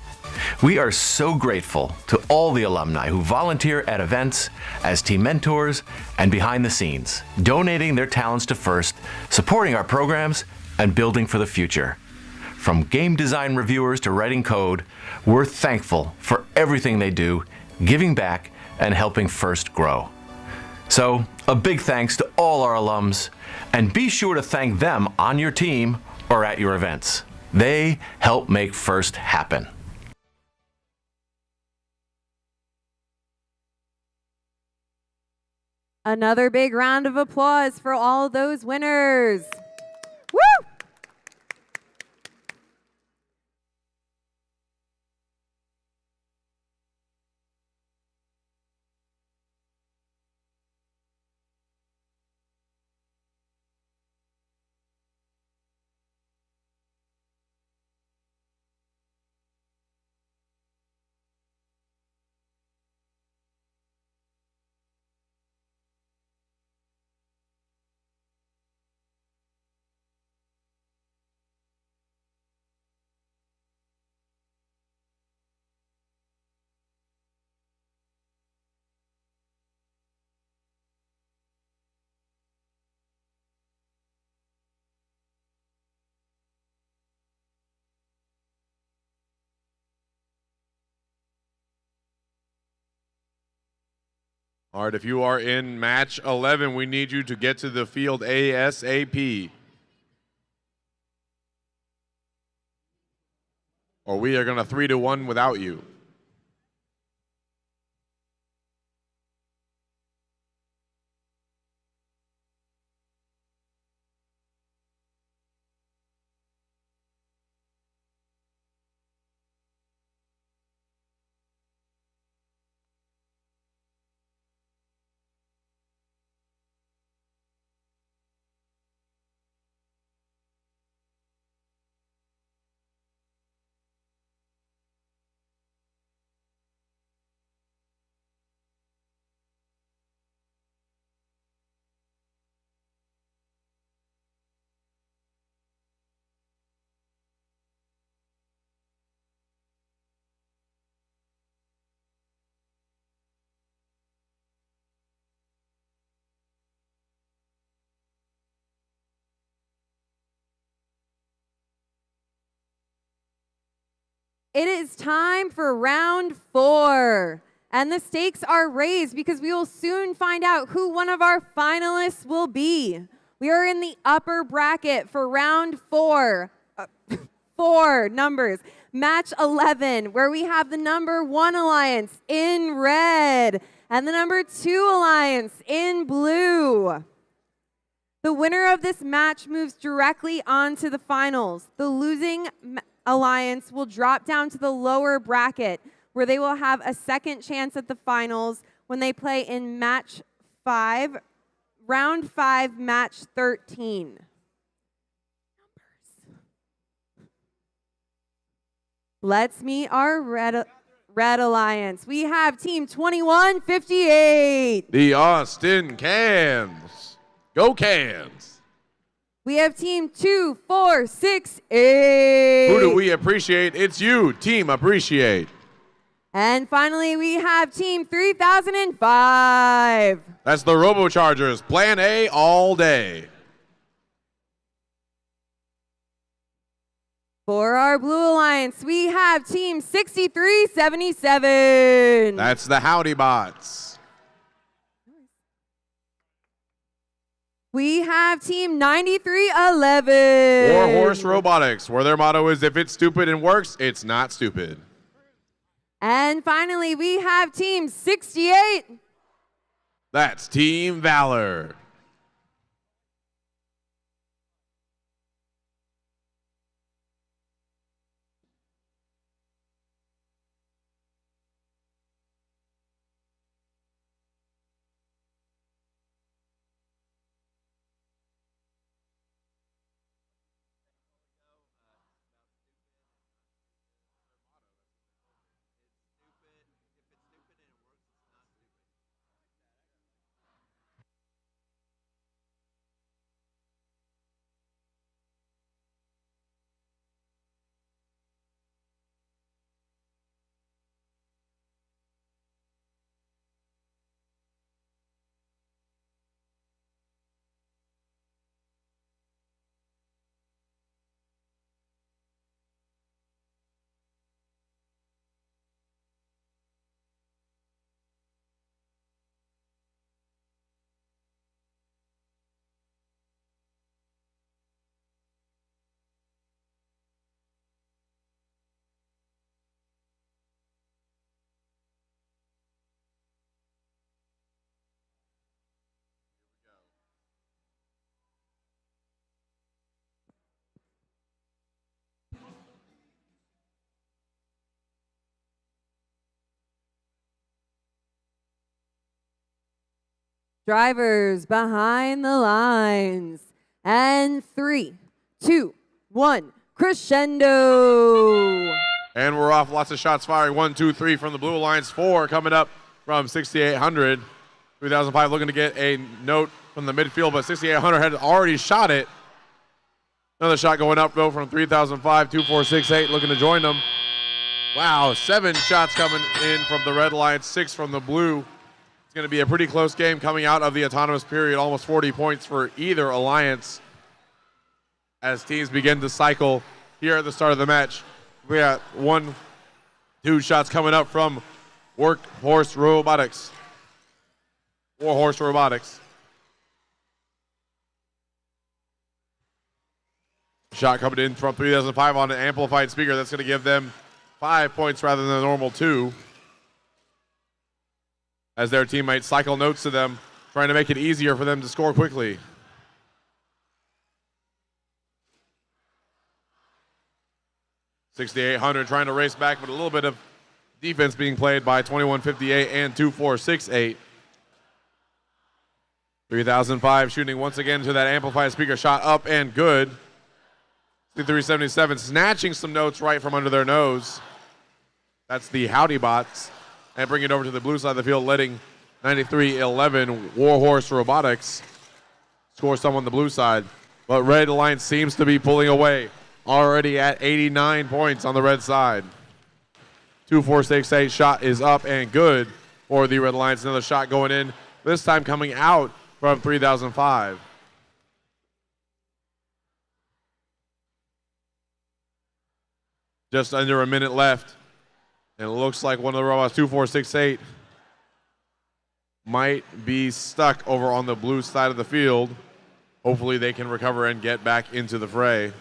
We are so grateful to all the alumni who volunteer at events, as team mentors, and behind the scenes, donating their talents to FIRST, supporting our programs, and building for the future. From game design reviewers to writing code, we're thankful for everything they do, giving back, and helping FIRST grow. So, a big thanks to all our alums, and be sure to thank them on your team or at your events. They help make FIRST happen. Another big round of applause for all those winners. Woo! All right, if you are in match 11, we need you to get to the field ASAP. Or we are going to 3-1 without you. It is time for round 4. And the stakes are raised because we will soon find out who one of our finalists will be. We are in the upper bracket for round 4. 4 numbers. Match 11, where we have the number 1 alliance in red and the number 2 alliance in blue. The winner of this match moves directly on to the finals. The losing alliance will drop down to the lower bracket, where they will have a second chance at the finals when they play in round 5, match 13. Let's meet our red alliance. We have team 2158. The Austin Cans. Go Cans. We have team 2468. Who do we appreciate? It's you, team appreciate. And finally, we have team 3005. That's the RoboChargers. Plan A all day. For our Blue Alliance, we have team 6377. That's the Howdy Bots. We have team 9311. Warhorse Robotics, where their motto is, if it's stupid and works, it's not stupid. And finally, we have team 68. That's Team Valor. Drivers behind the lines. And 3, 2, 1, crescendo. And we're off. Lots of shots firing. 1, 2, 3 from the Blue Alliance. 4 coming up from 6800. 3005 looking to get a note from the midfield, but 6800 had already shot it. Another shot going up, though, from 3005. 2468 looking to join them. Wow, 7 shots coming in from the Red Alliance, 6 from the Blue. It's going to be a pretty close game coming out of the autonomous period. Almost 40 points for either alliance as teams begin to cycle here at the start of the match. We got 1, 2 shots coming up from Warhorse Robotics. Shot coming in from 3005 on an amplified speaker. That's going to give them 5 points rather than the normal 2. As their teammates cycle notes to them, trying to make it easier for them to score quickly. .6800 trying to race back, but a little bit of defense being played by 2158 and 2468. 3005 shooting once again to that amplified speaker. Shot up and good. 6377 snatching some notes right from under their nose. That's the Howdy Bots. And bring it over to the blue side of the field, letting 9311 Warhorse Robotics score some on the blue side. But Red Alliance seems to be pulling away, already at 89 points on the red side. 2468 shot is up and good for the Red Alliance. Another shot going in, this time coming out from 3005. Just under a minute left. And it looks like one of the robots, 2468, might be stuck over on the blue side of the field. Hopefully they can recover and get back into the fray.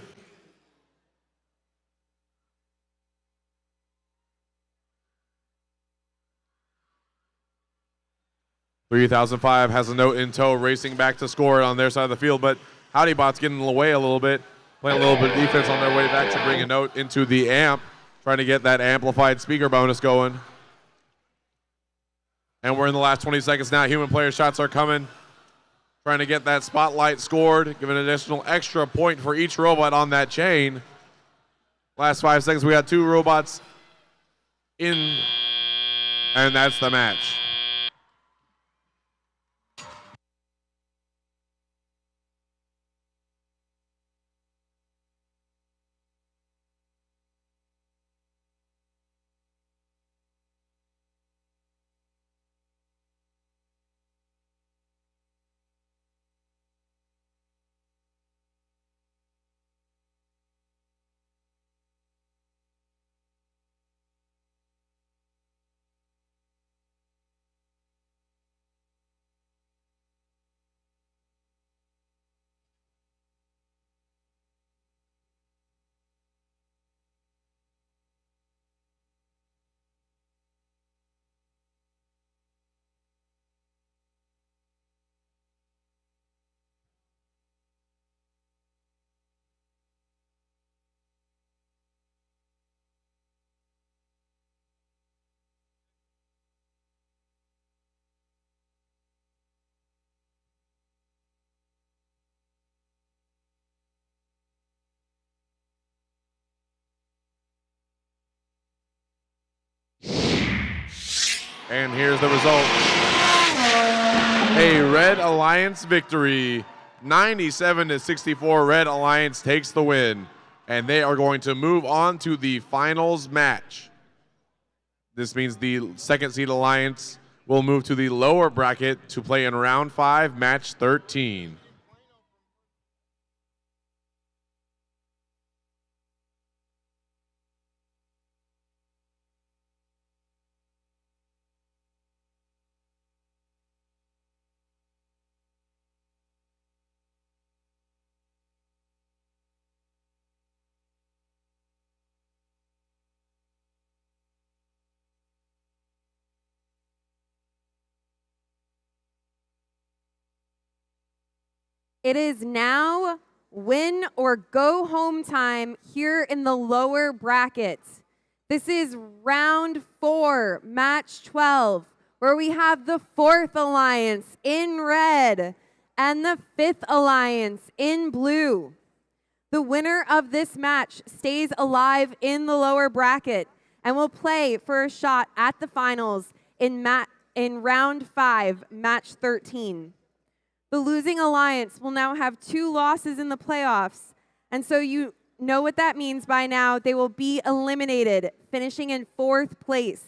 .3005 has a note in tow, racing back to score it on their side of the field, but HowdyBot's getting in the way a little bit, playing a little bit of defense on their way back to bring a note into the amp, trying to get that amplified speaker bonus going. And we're in the last 20 seconds now. Human player shots are coming, trying to get that spotlight scored, give an additional extra point for each robot on that chain. Last 5 seconds, we got 2 robots in, and that's the match. And here's the result. A Red Alliance victory. 97-64, Red Alliance takes the win. And they are going to move on to the finals match. This means the second seed Alliance will move to the lower bracket to play in round 5, match 13. It is now win or go home time here in the lower brackets. This is round 4, match 12, where we have the 4th Alliance in red and the 5th Alliance in blue. The winner of this match stays alive in the lower bracket and will play for a shot at the finals in round 5, match 13. The losing Alliance will now have 2 losses in the playoffs, and so you know what that means by now. They will be eliminated, finishing in 4th place.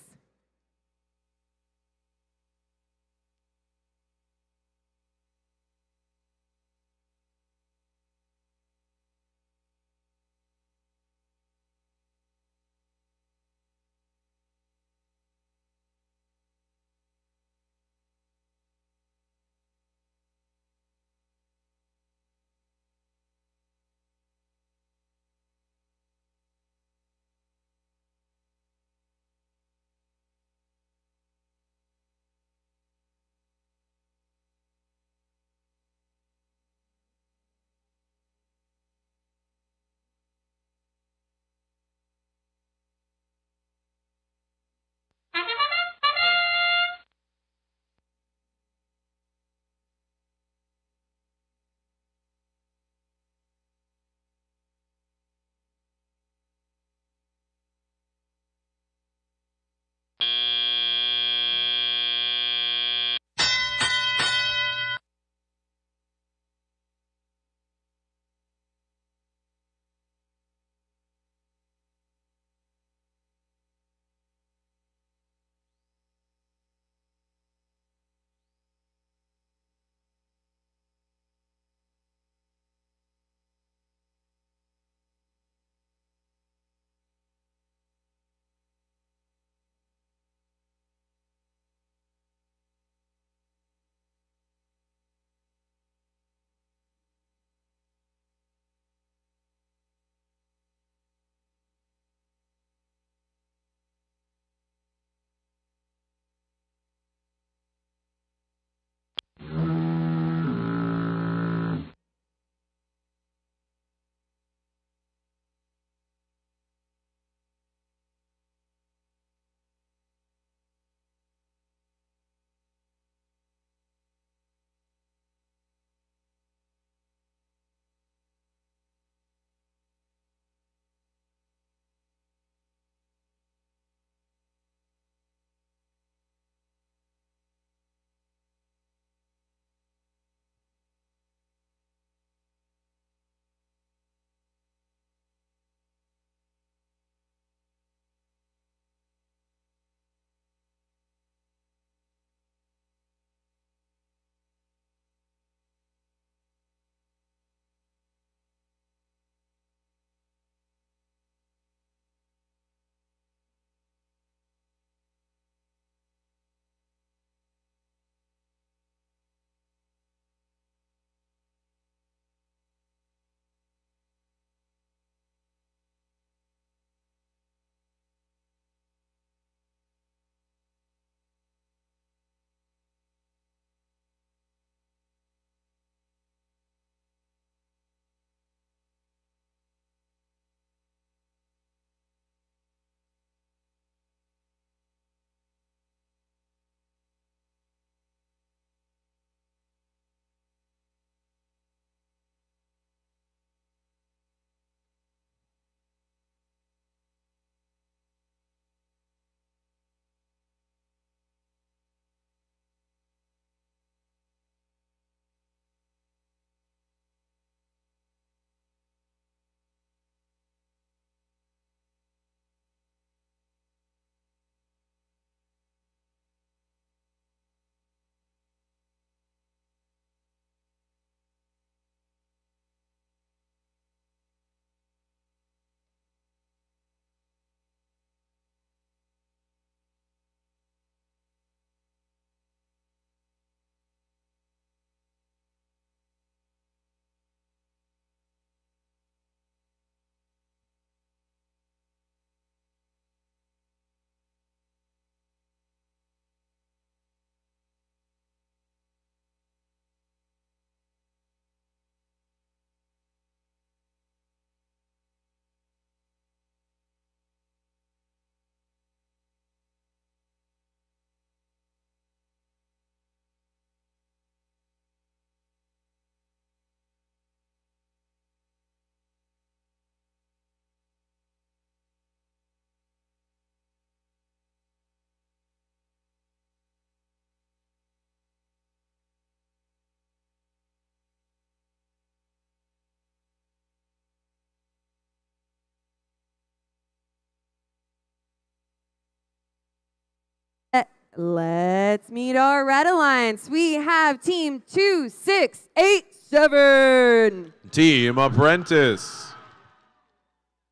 Let's meet our Red Alliance. We have team 2687. Team Apprentice.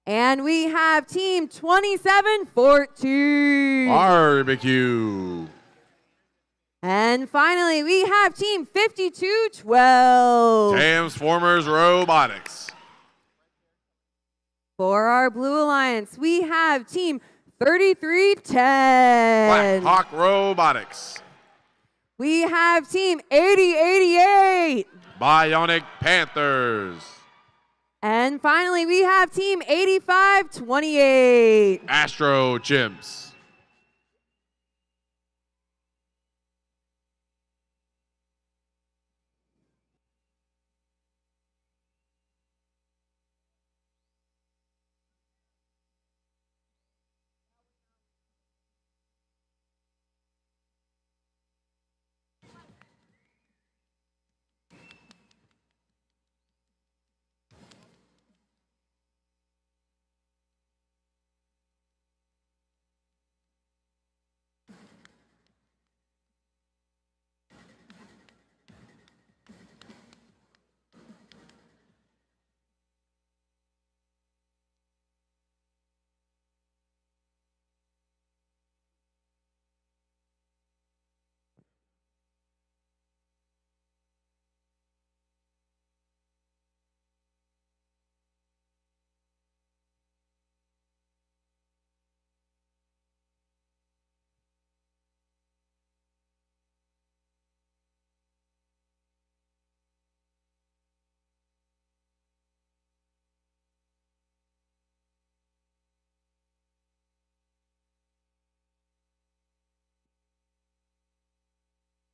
And we have team 2714. Barbecue. And finally, we have team 5212. Transformers Robotics. For our Blue Alliance, we have team 3310. Black Hawk Robotics. We have team 8088. Bionic Panthers. And finally, we have team 8528. Astro Chimps.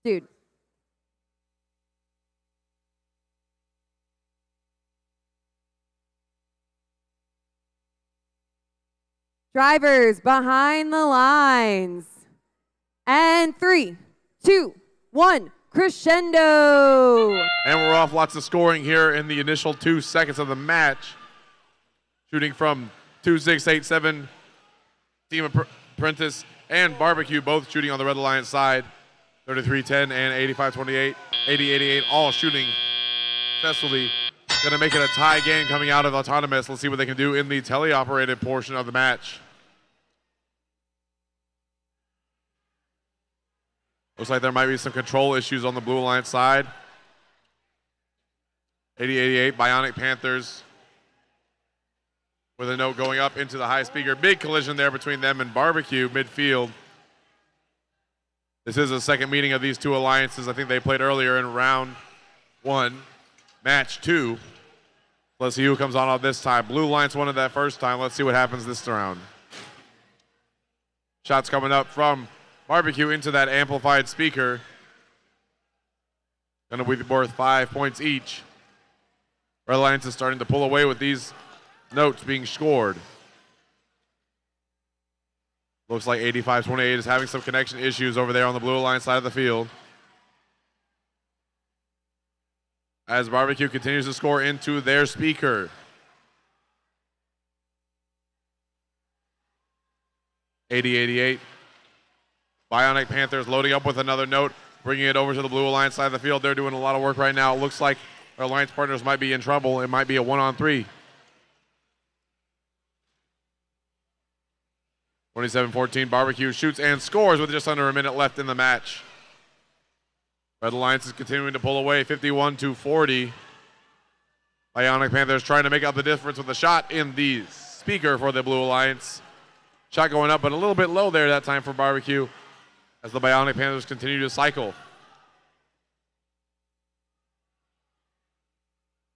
Dude. Drivers behind the lines. And 3, 2, 1, crescendo. And we're off. Lots of scoring here in the initial 2 seconds of the match. Shooting from 2687, Team Apprentice and Barbecue both shooting on the Red Alliance side. 3310 and 8528, 8088 all shooting successfully. Going to make it a tie game coming out of Autonomous. Let's see what they can do in the teleoperated portion of the match. Looks like there might be some control issues on the Blue Alliance side. 8088, Bionic Panthers with a note going up into the high speaker. Big collision there between them and Barbecue midfield. This is the second meeting of these two alliances. I think they played earlier in round 1, match 2. Let's see who comes on this time. Blue Alliance won it that first time. Let's see what happens this round. Shots coming up from Barbecue into that amplified speaker. Going to be worth 5 points each. Red Alliance is starting to pull away with these notes being scored. Looks like 8528 is having some connection issues over there on the Blue Alliance side of the field. As Barbecue continues to score into their speaker. 8088. Bionic Panthers loading up with another note, bringing it over to the Blue Alliance side of the field. They're doing a lot of work right now. It looks like our alliance partners might be in trouble. It might be a 1-on-3. 27-14, Barbecue shoots and scores with just under a minute left in the match. Red Alliance is continuing to pull away, 51-40. Bionic Panthers trying to make up the difference with a shot in the speaker for the Blue Alliance. Shot going up, but a little bit low there that time for Barbecue as the Bionic Panthers continue to cycle.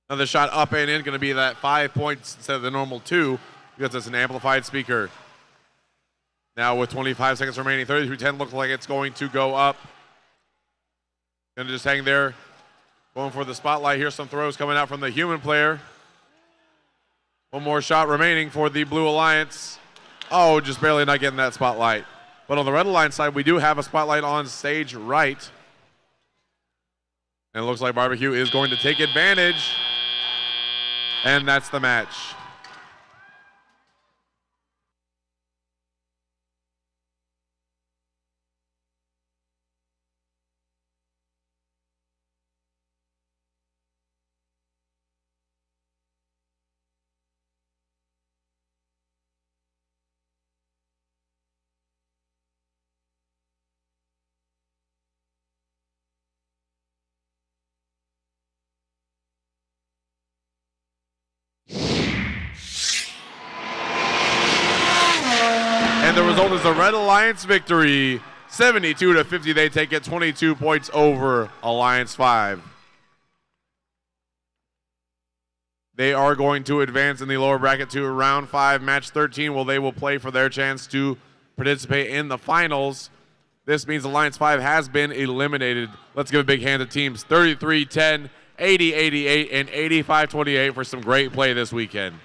Another shot up and in, going to be that 5 points instead of the normal 2 because it's an amplified speaker. Now with 25 seconds remaining, 33-10 looks like it's going to go up. Going to just hang there, going for the spotlight. Here's some throws coming out from the human player. One more shot remaining for the Blue Alliance. Oh, just barely not getting that spotlight. But on the Red Alliance side, we do have a spotlight on stage right. And it looks like Barbecue is going to take advantage. And that's the match. And the result is a Red Alliance victory, 72-50. They take it 22 points over Alliance 5. They are going to advance in the lower bracket to round 5, match 13, where they will play for their chance to participate in the finals. This means Alliance 5 has been eliminated. Let's give a big hand to teams 33-10, 80-88, and 85-28 for some great play this weekend.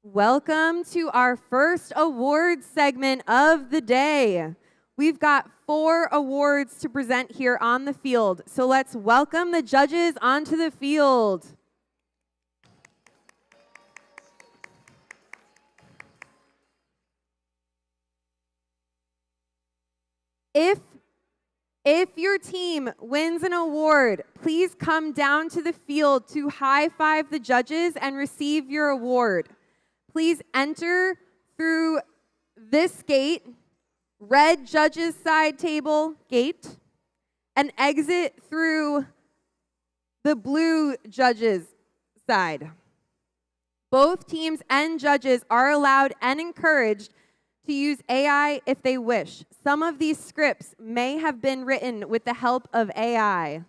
Welcome to our first awards segment of the day. We've got 4 awards to present here on the field, so let's welcome the judges onto the field. If your team wins an award, please come down to the field to high-five the judges and receive your award. Please enter through this gate, red judges side table gate, and exit through the blue judges side. Both teams and judges are allowed and encouraged to use AI if they wish. Some of these scripts may have been written with the help of AI.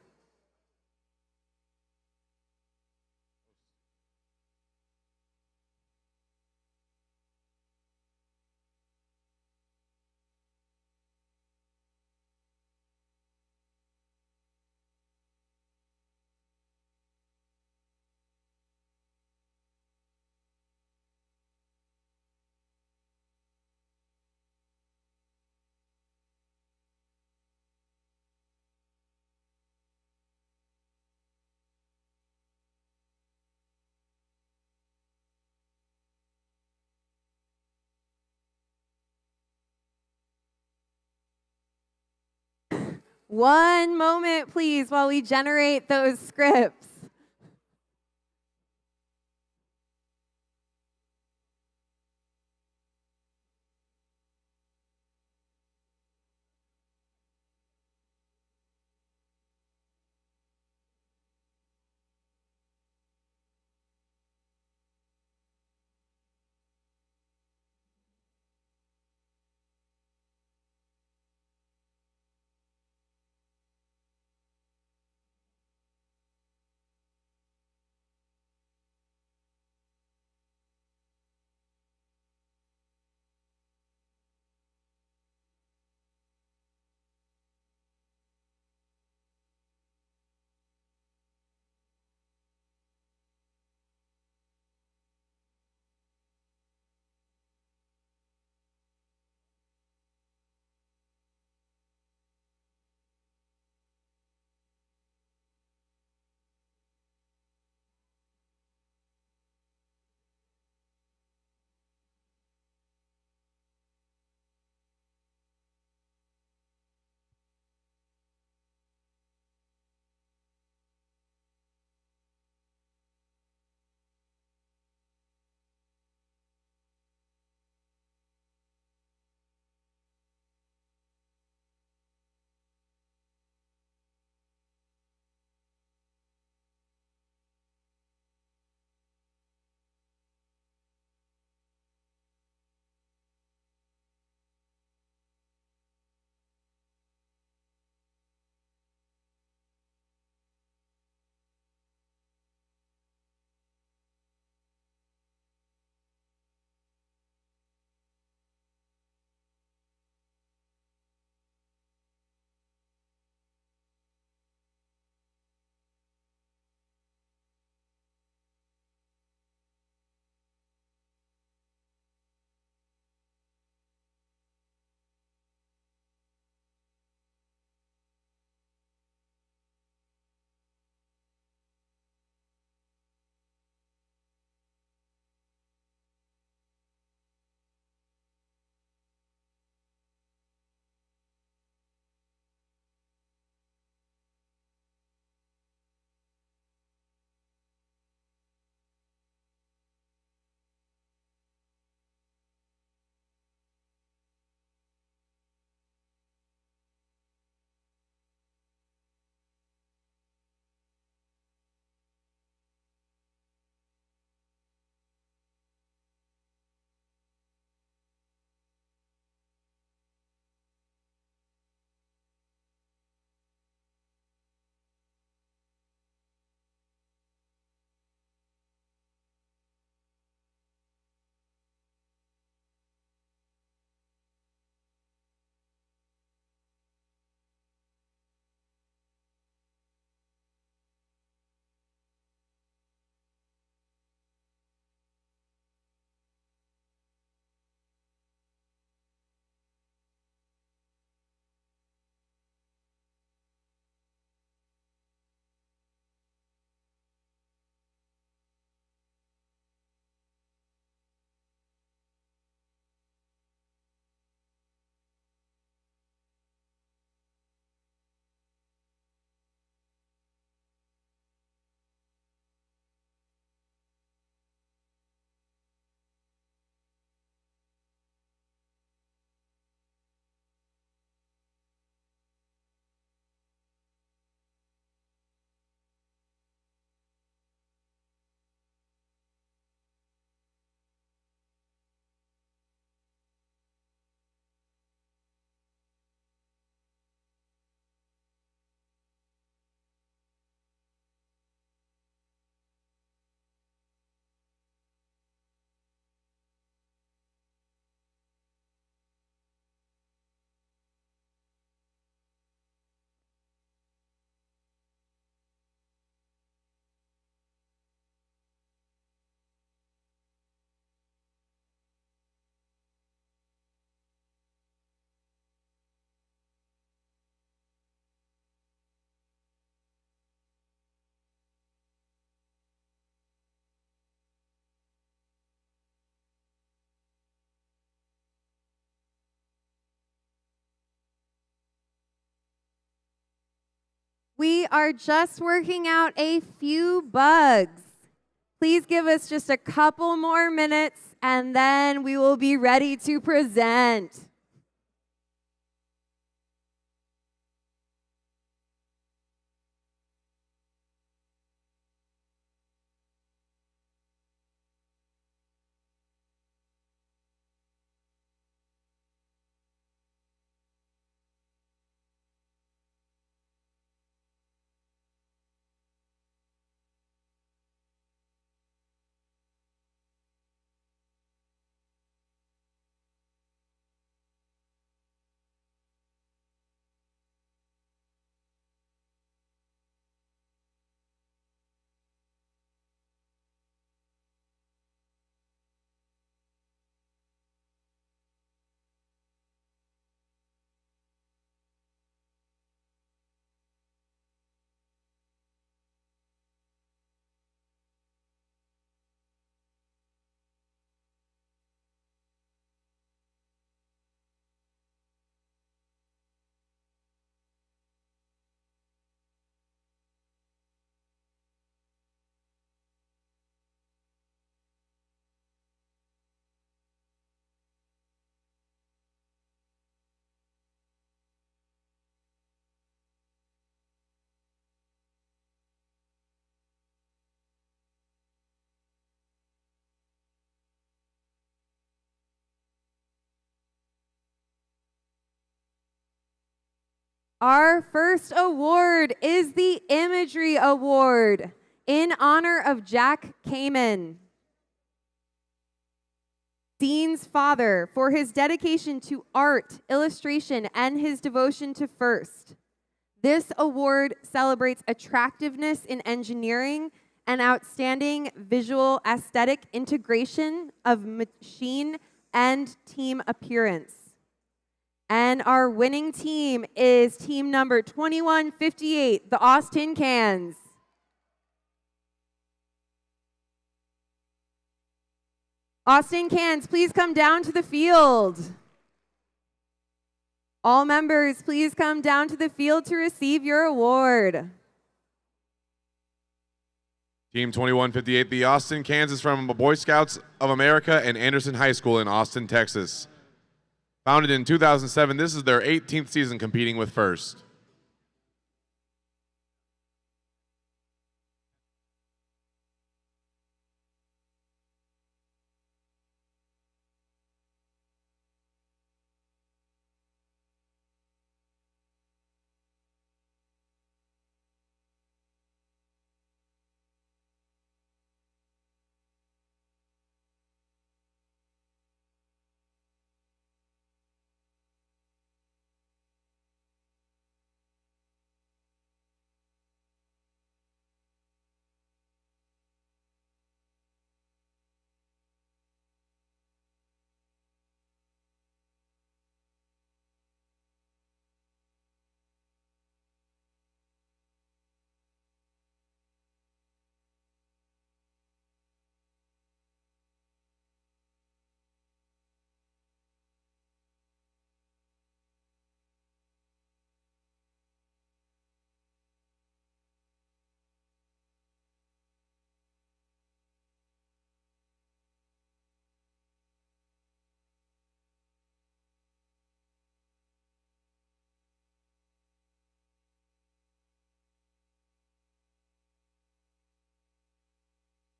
One moment, please, while we generate those scripts. We are just working out a few bugs. Please give us just a couple more minutes, and then we will be ready to present. Our first award is the Imagery Award in honor of Jack Kamen, Dean's father, for his dedication to art, illustration, and his devotion to FIRST. This award celebrates attractiveness in engineering and outstanding visual aesthetic integration of machine and team appearance. And our winning team is team number 2158, the Austin Cans. Austin Cans, please come down to the field. All members, please come down to the field to receive your award. Team 2158, the Austin Cans, is from Boy Scouts of America and Anderson High School in Austin, Texas. Founded in 2007, this is their 18th season competing with FIRST.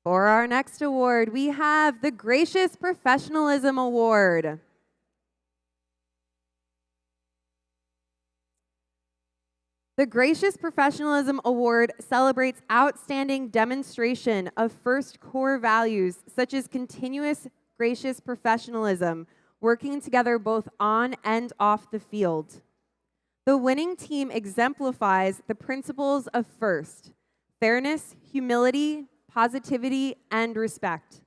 For our next award, we have the Gracious Professionalism Award. The Gracious Professionalism Award celebrates outstanding demonstration of FIRST core values, such as continuous gracious professionalism, working together both on and off the field. The winning team exemplifies the principles of FIRST: fairness, humility, positivity, and respect.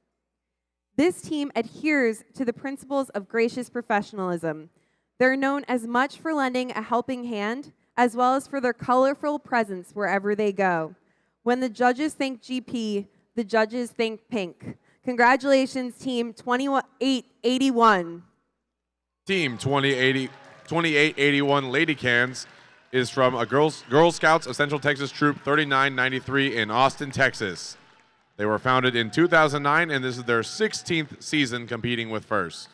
This team adheres to the principles of gracious professionalism. They're known as much for lending a helping hand, as well as for their colorful presence wherever they go. When the judges think GP, the judges think pink. Congratulations, Team 2881. Team 2881 Lady Cans is from a Girl Scouts of Central Texas Troop 3993 in Austin, Texas. They were founded in 2009, and this is their 16th season competing with FIRST.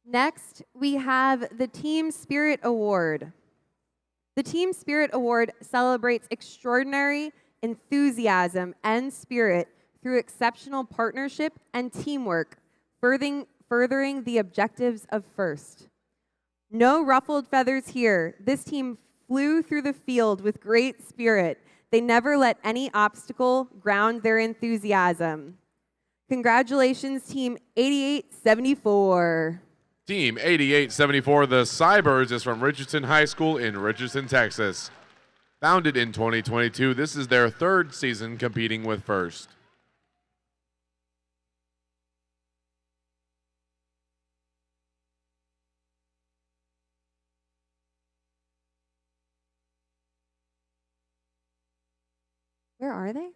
Next, we have the Team Spirit Award. The Team Spirit Award celebrates extraordinary enthusiasm and spirit through exceptional partnership and teamwork, furthering the objectives of FIRST. No ruffled feathers here. This team flew through the field with great spirit. They never let any obstacle ground their enthusiasm. Congratulations, Team 8874. Team 8874, the Cybers, is from Richardson High School in Richardson, Texas. Founded in 2022, this is their 3rd season competing with FIRST. Where are they?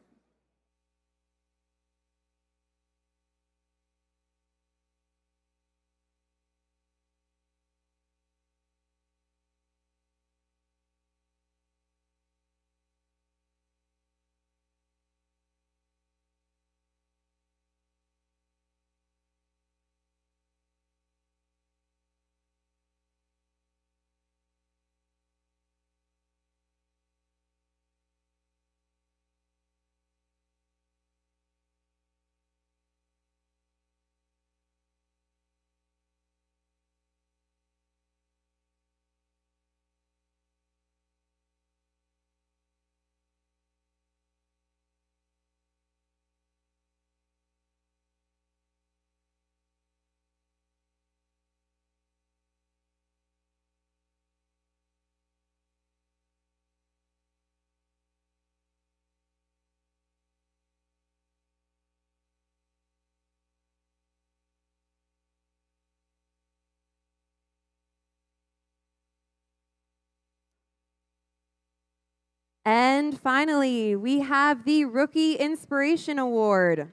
And finally, we have the Rookie Inspiration Award.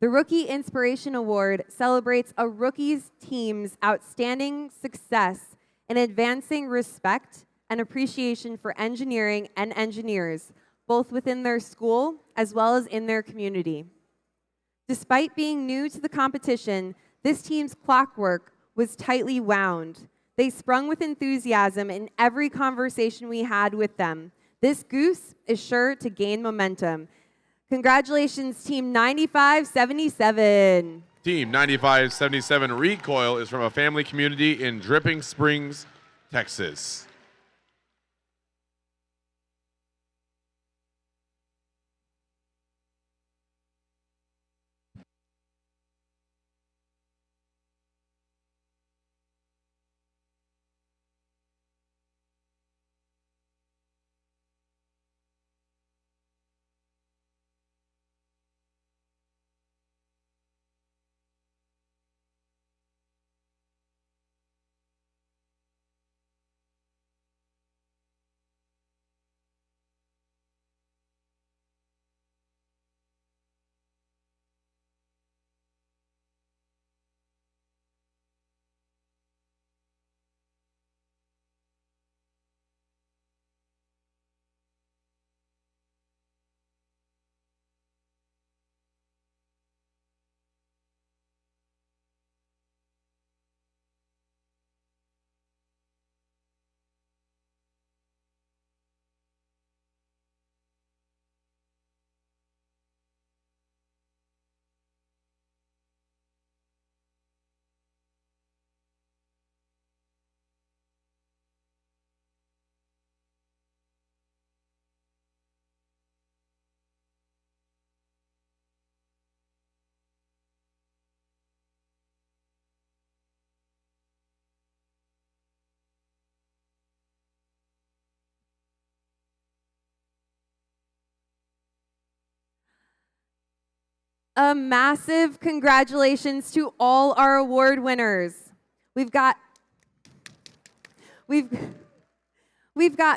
The Rookie Inspiration Award celebrates a rookie's team's outstanding success in advancing respect and appreciation for engineering and engineers, both within their school as well as in their community. Despite being new to the competition, this team's clockwork was tightly wound. They sprung with enthusiasm in every conversation we had with them. This goose is sure to gain momentum. Congratulations, Team 9577. Team 9577 Recoil is from a family community in Dripping Springs, Texas. A massive congratulations to all our award winners. We've got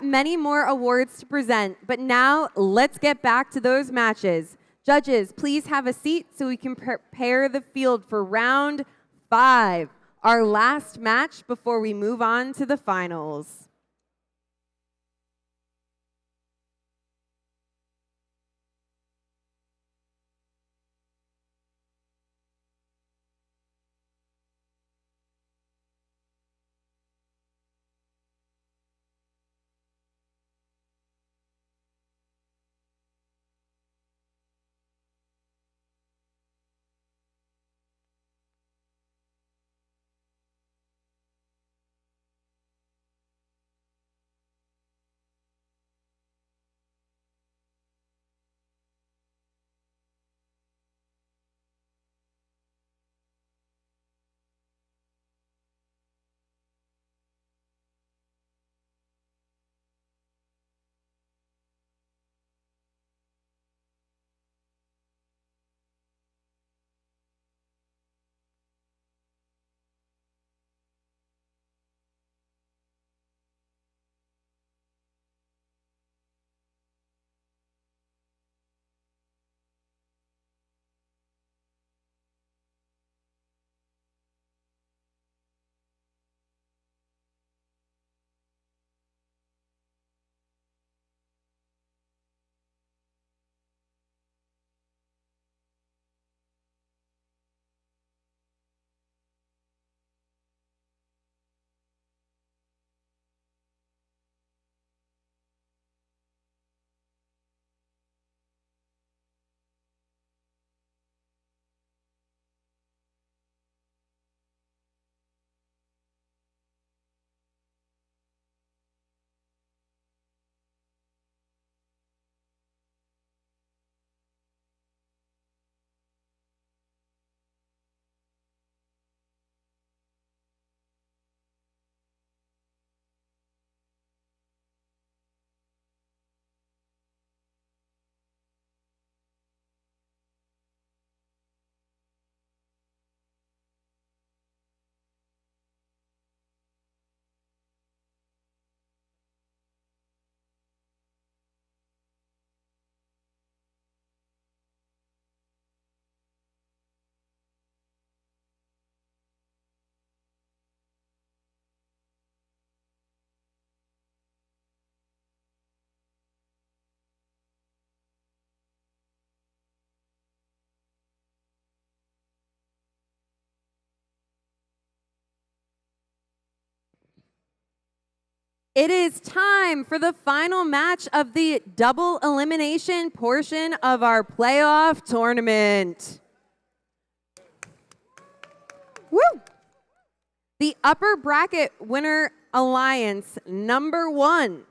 many more awards to present, but now let's get back to those matches. Judges, please have a seat so we can prepare the field for round 5, our last match before we move on to the finals. It is time for the final match of the double elimination portion of our playoff tournament. Woo! The upper bracket winner alliance, number 1,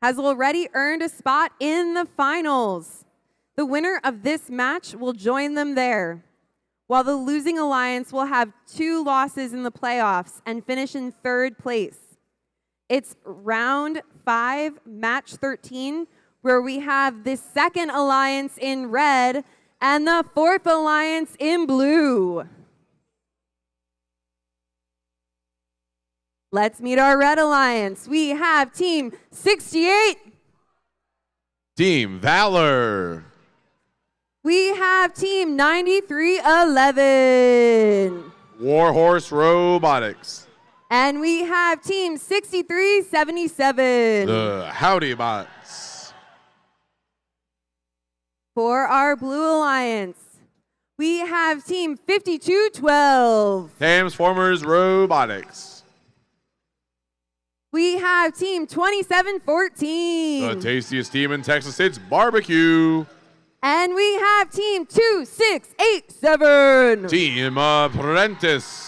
has already earned a spot in the finals. The winner of this match will join them there, while the losing alliance will have 2 losses in the playoffs and finish in 3rd place. It's round 5, match 13, where we have the 2nd alliance in red and the 4th alliance in blue. Let's meet our red alliance. We have Team 68. Team Valor. We have Team 9311. Warhorse Robotics. And we have Team 6377. The Howdy Bots. For our blue alliance, we have Team 5212. Transformers Robotics. We have Team 2714. The tastiest team in Texas, it's Barbecue. And we have Team 2687. Team Apprentice.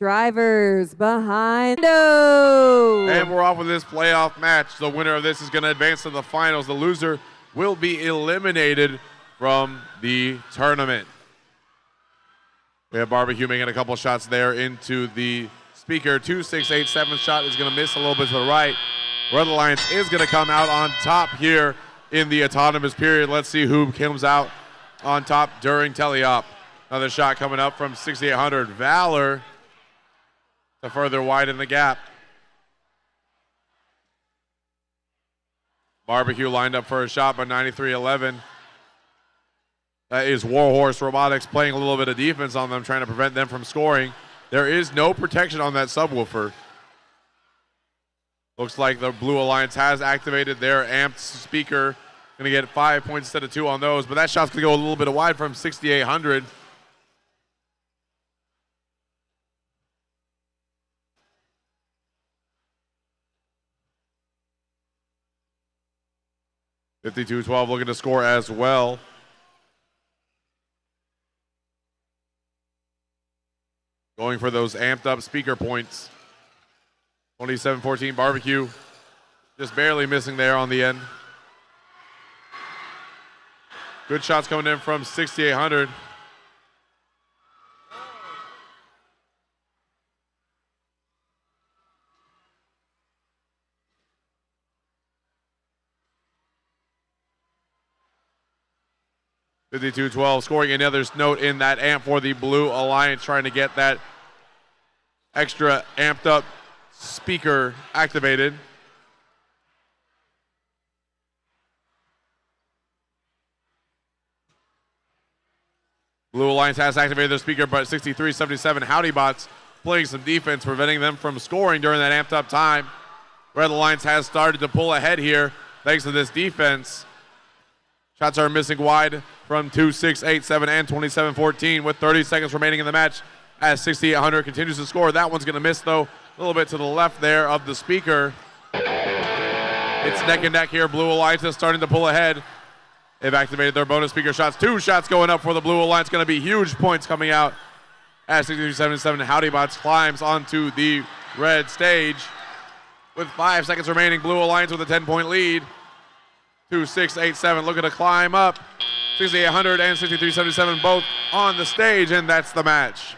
Drivers behind. No. And we're off with this playoff match. The winner of this is going to advance to the finals. The loser will be eliminated from the tournament. We have Barbecue making a couple shots there into the speaker. 2, 6, 8, 7 shot is going to miss a little bit to the right. Red Alliance is going to come out on top here in the autonomous period. Let's see who comes out on top during teleop. Another shot coming up from 6800 Valor to further widen the gap. Barbecue lined up for a shot by 9311. That is Warhorse Robotics playing a little bit of defense on them, trying to prevent them from scoring. There is no protection on that subwoofer. Looks like the Blue Alliance has activated their amped speaker. Going to get 5 points instead of 2 on those, but that shot's going to go a little bit wide from 6800. .52-12 looking to score as well. Going for those amped up speaker points. 27-14 Barbecue. Just barely missing there on the end. Good shots coming in from 6800. .52-12 scoring another note in that amp for the Blue Alliance, trying to get that extra amped up speaker activated. Blue Alliance has activated their speaker, but 63-77 Howdy Bots playing some defense, preventing them from scoring during that amped up time. Red Alliance has started to pull ahead here thanks to this defense. Shots are missing wide from 2, 6, 8, 7, and 27-14 with 30 seconds remaining in the match as 6800 continues to score. That one's going to miss, though, a little bit to the left there of the speaker. It's neck and neck here. Blue Alliance is starting to pull ahead. They've activated their bonus speaker shots. 2 shots going up for the Blue Alliance. Going to be huge points coming out as 63-77 Howdy Bots climbs onto the red stage. With 5 seconds remaining, Blue Alliance with a 10-point lead. 2, 6, 8, 7 looking to climb up. 6800 and 63-77 both on the stage, and that's the match.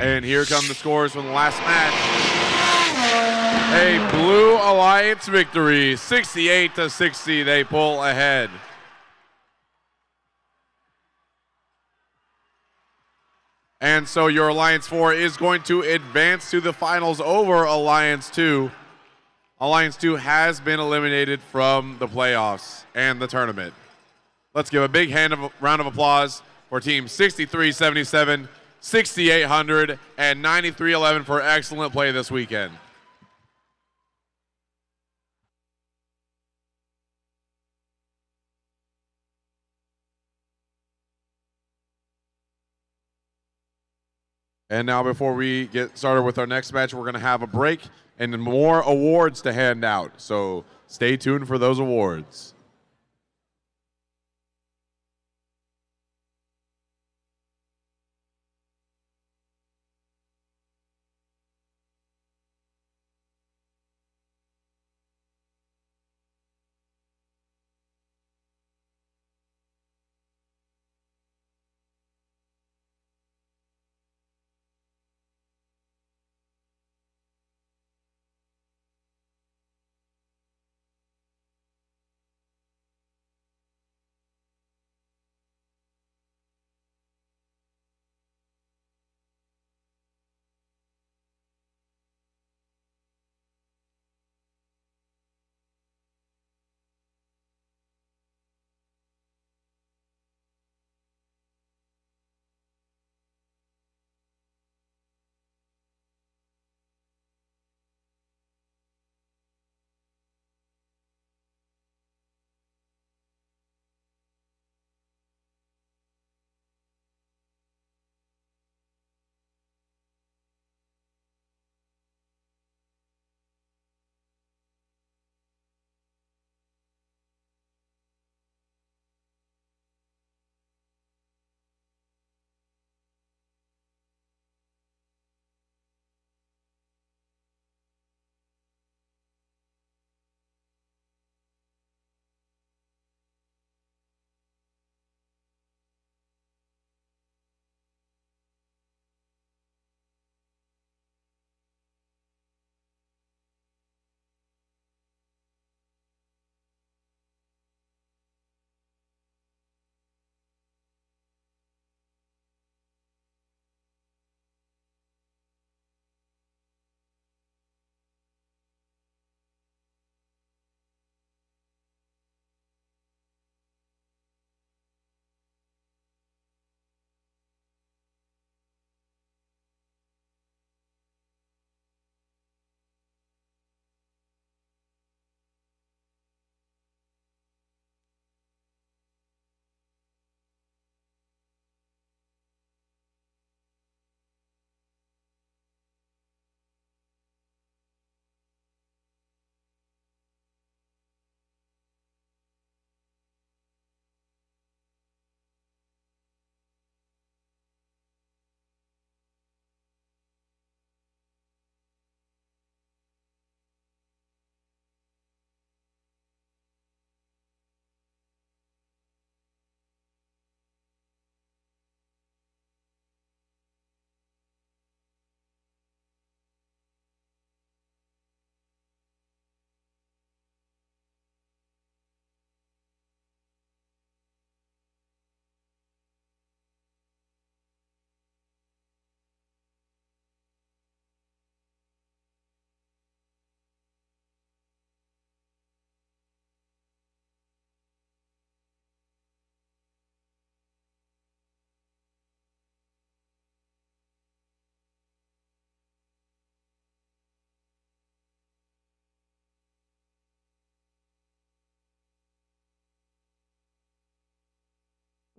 And here come the scores from the last match. A Blue Alliance victory, 68-60. They pull ahead. And so your Alliance 4 is going to advance to the finals over Alliance 2. Alliance 2 has been eliminated from the playoffs and the tournament. Let's give a big round of applause for Team 6377, 6800, and 9311 for excellent play this weekend. And now before we get started with our next match, we're going to have a break and more awards to hand out. So stay tuned for those awards.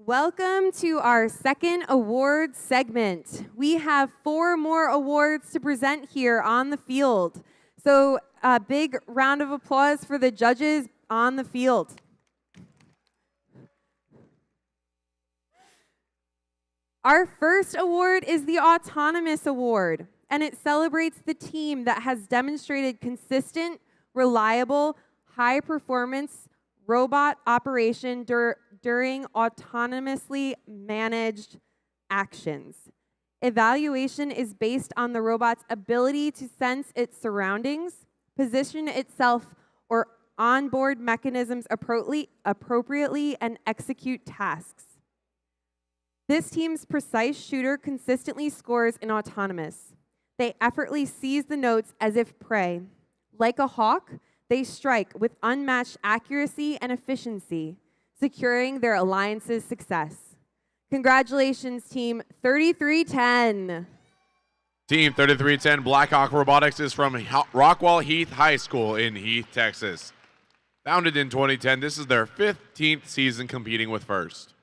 Welcome to our second award segment. We have 4 more awards to present here on the field. So a big round of applause for the judges on the field. Our first award is the Autonomous Award, and it celebrates the team that has demonstrated consistent, reliable, high-performance robot operation during autonomously managed actions. Evaluation is based on the robot's ability to sense its surroundings, position itself or onboard mechanisms appropriately, and execute tasks. This team's precise shooter consistently scores in autonomous. They effortlessly seize the notes as if prey. Like a hawk, they strike with unmatched accuracy and efficiency, securing their alliance's success. Congratulations, Team 3310. Team 3310 Blackhawk Robotics is from Rockwall Heath High School in Heath, Texas. Founded in 2010, this is their 15th season competing with FIRST.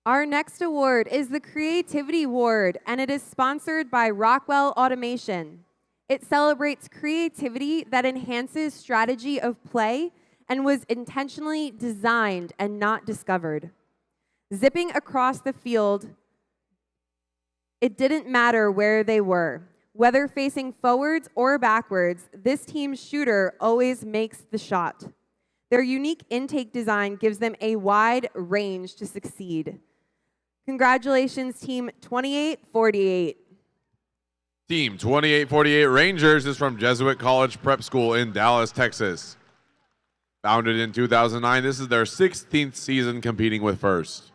Our next award is the Creativity Award, and it is sponsored by Rockwell Automation. It celebrates creativity that enhances strategy of play and was intentionally designed and not discovered. Zipping across the field, it didn't matter where they were. Whether facing forwards or backwards, this team's shooter always makes the shot. Their unique intake design gives them a wide range to succeed. Congratulations, Team 2848. Team 2848 Rangers is from Jesuit College Prep School in Dallas, Texas. Founded in 2009, this is their 16th season competing with FIRST.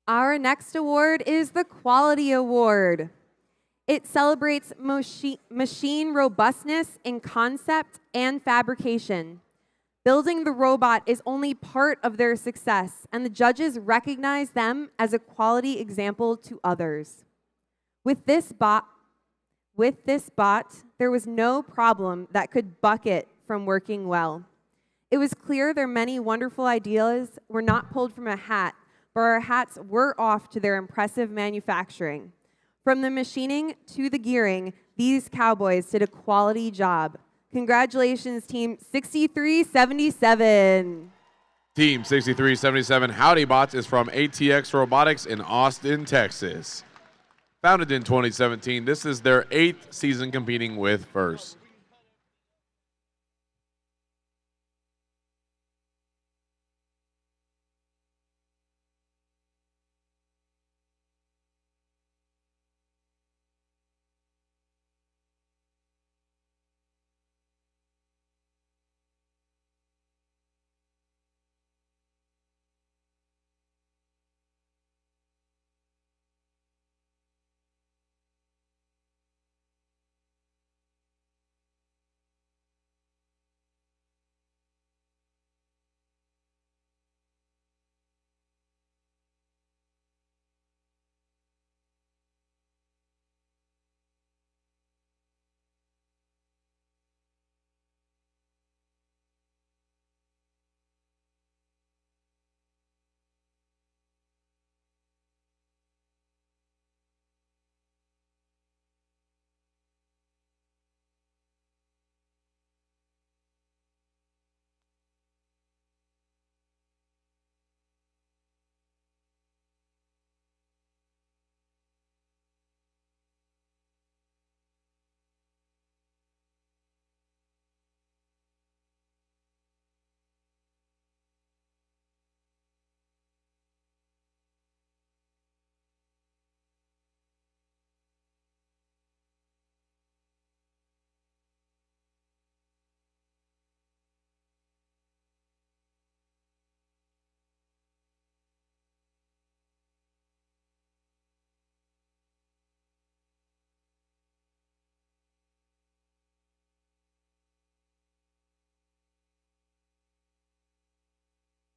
Our next award is the Quality Award. It celebrates machine robustness in concept and fabrication. Building the robot is only part of their success, and the judges recognize them as a quality example to others. With this bot, there was no problem that could buck it from working well. It was clear their many wonderful ideas were not pulled from a hat, but our hats were off to their impressive manufacturing. From the machining to the gearing, These Cowboys did a quality job. Congratulations, Team 6377. Team 6377 Howdy Bots is from ATX Robotics in Austin, Texas. Founded in 2017, this is their 8th season competing with FIRST.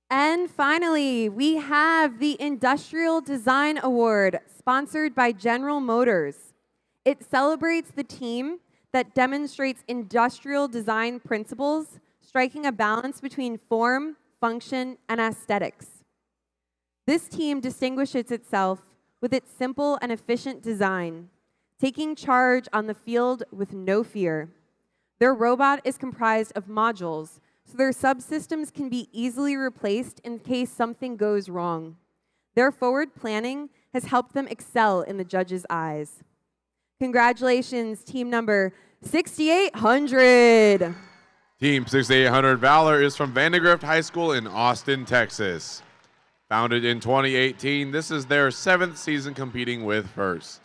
And finally, we have the Industrial Design Award, sponsored by General Motors. It celebrates the team that demonstrates industrial design principles, striking a balance between form, function, and aesthetics. This team distinguishes itself with its simple and efficient design, taking charge on the field with no fear. Their robot is comprised of modules, so their subsystems can be easily replaced in case something goes wrong. Their forward planning has helped them excel in the judges' eyes. Congratulations, team number 6800. Team 6800 Valor is from Vandegrift High School in Austin, Texas. Founded in 2018, this is their 7th season competing with FIRST.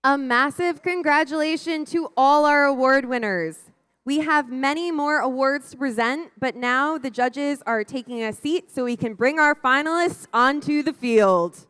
A massive congratulations to all our award winners. We have many more awards to present, but now the judges are taking a seat so we can bring our finalists onto the field.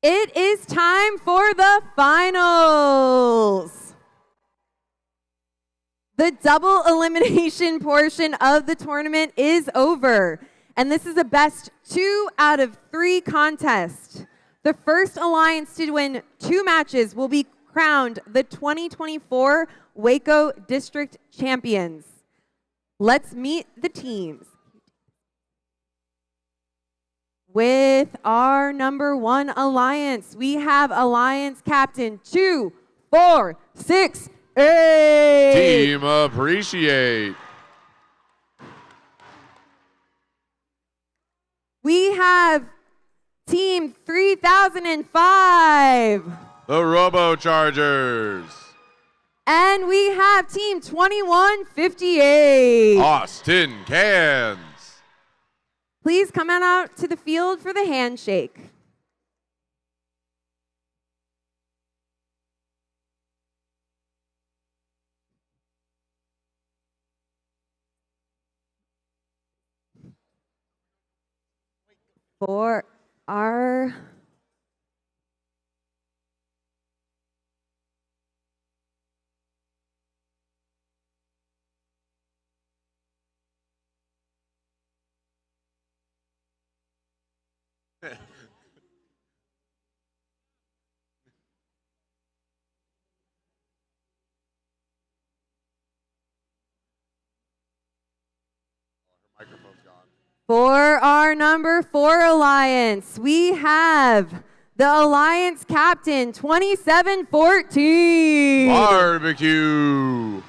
It is time for the finals. The double elimination portion of the tournament is over, and this is a best 2 out of 3 contest. The first alliance to win 2 matches will be crowned the 2024 Waco District Champions. Let's meet the teams. With our number 1 alliance, we have Alliance Captain 2468. Team Appreciate. We have Team 3005. The Robochargers. And we have Team 2158. Austin Cans. Please come on out to the field for the handshake. For our For our number 4 alliance, we have the Alliance Captain 2714. Barbecue.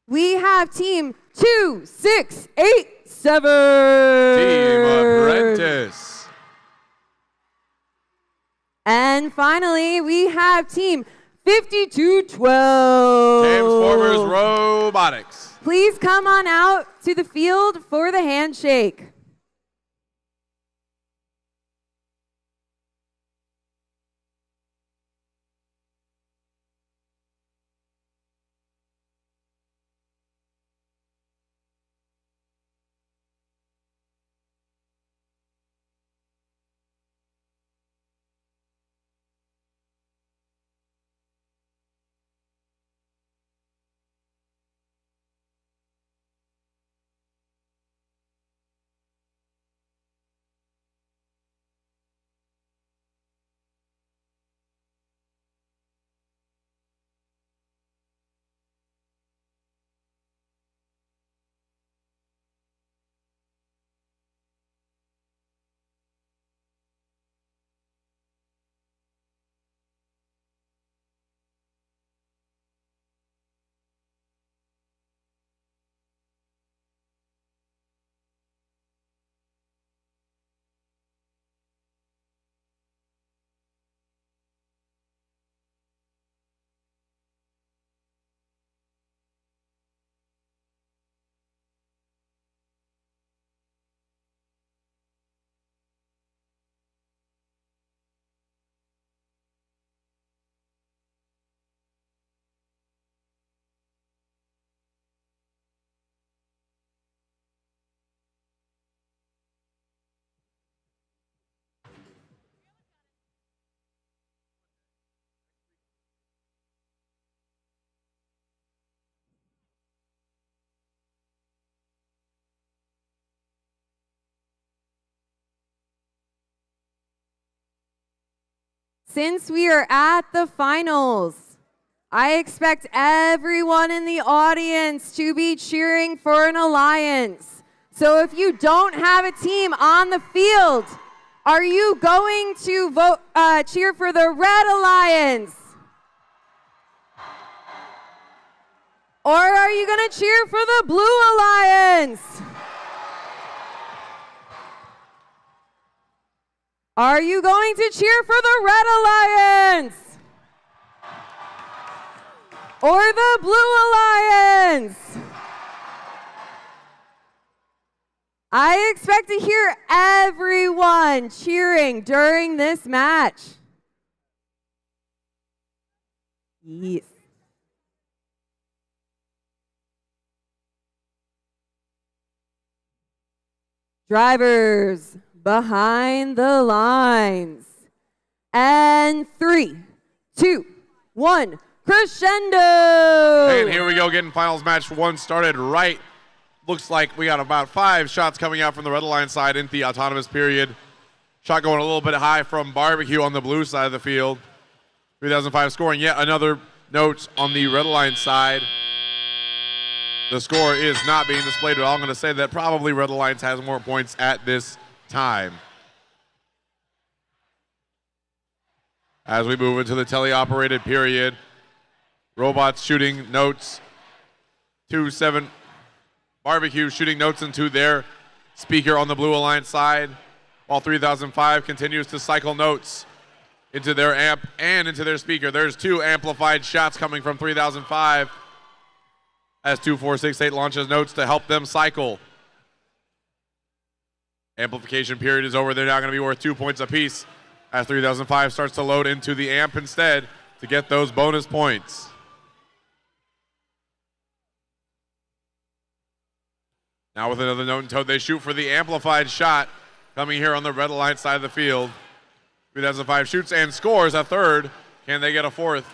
We have Team 2687. Team Apprentice. And finally, we have Team 5212. Transformers Robotics. Please come on out to the field for the handshake. Since we are at the finals, I expect everyone in the audience to be cheering for an alliance. So if you don't have a team on the field, are you going to cheer for the Red Alliance? Or are you going to cheer for the Blue Alliance? Are you going to cheer for the Red Alliance? Or the Blue Alliance? I expect to hear everyone cheering during this match. Yes. Drivers, behind the lines. And 3, 2, 1, crescendo! And here we go, getting finals match 1 started right. Looks like we got about 5 shots coming out from the red line side into the autonomous period. Shot going a little bit high from Barbecue on the blue side of the field. 3005 scoring yet another note on the red line side. The score is not being displayed at all. I'm going to say that probably Red Alliance has more points at this time. As we move into the teleoperated period, robots shooting notes. 2-7 Barbecue shooting notes into their speaker on the Blue Alliance side, while 3005 continues to cycle notes into their amp and into their speaker. There's 2 amplified shots coming from 3005 as 2468 launches notes to help them cycle. Amplification period is over. They're now going to be worth 2 points apiece as 3005 starts to load into the amp instead to get those bonus points. Now with another note and toad, they shoot for the amplified shot coming here on the Red Alliance side of the field. 3005 shoots and scores a 3rd. Can they get a 4th?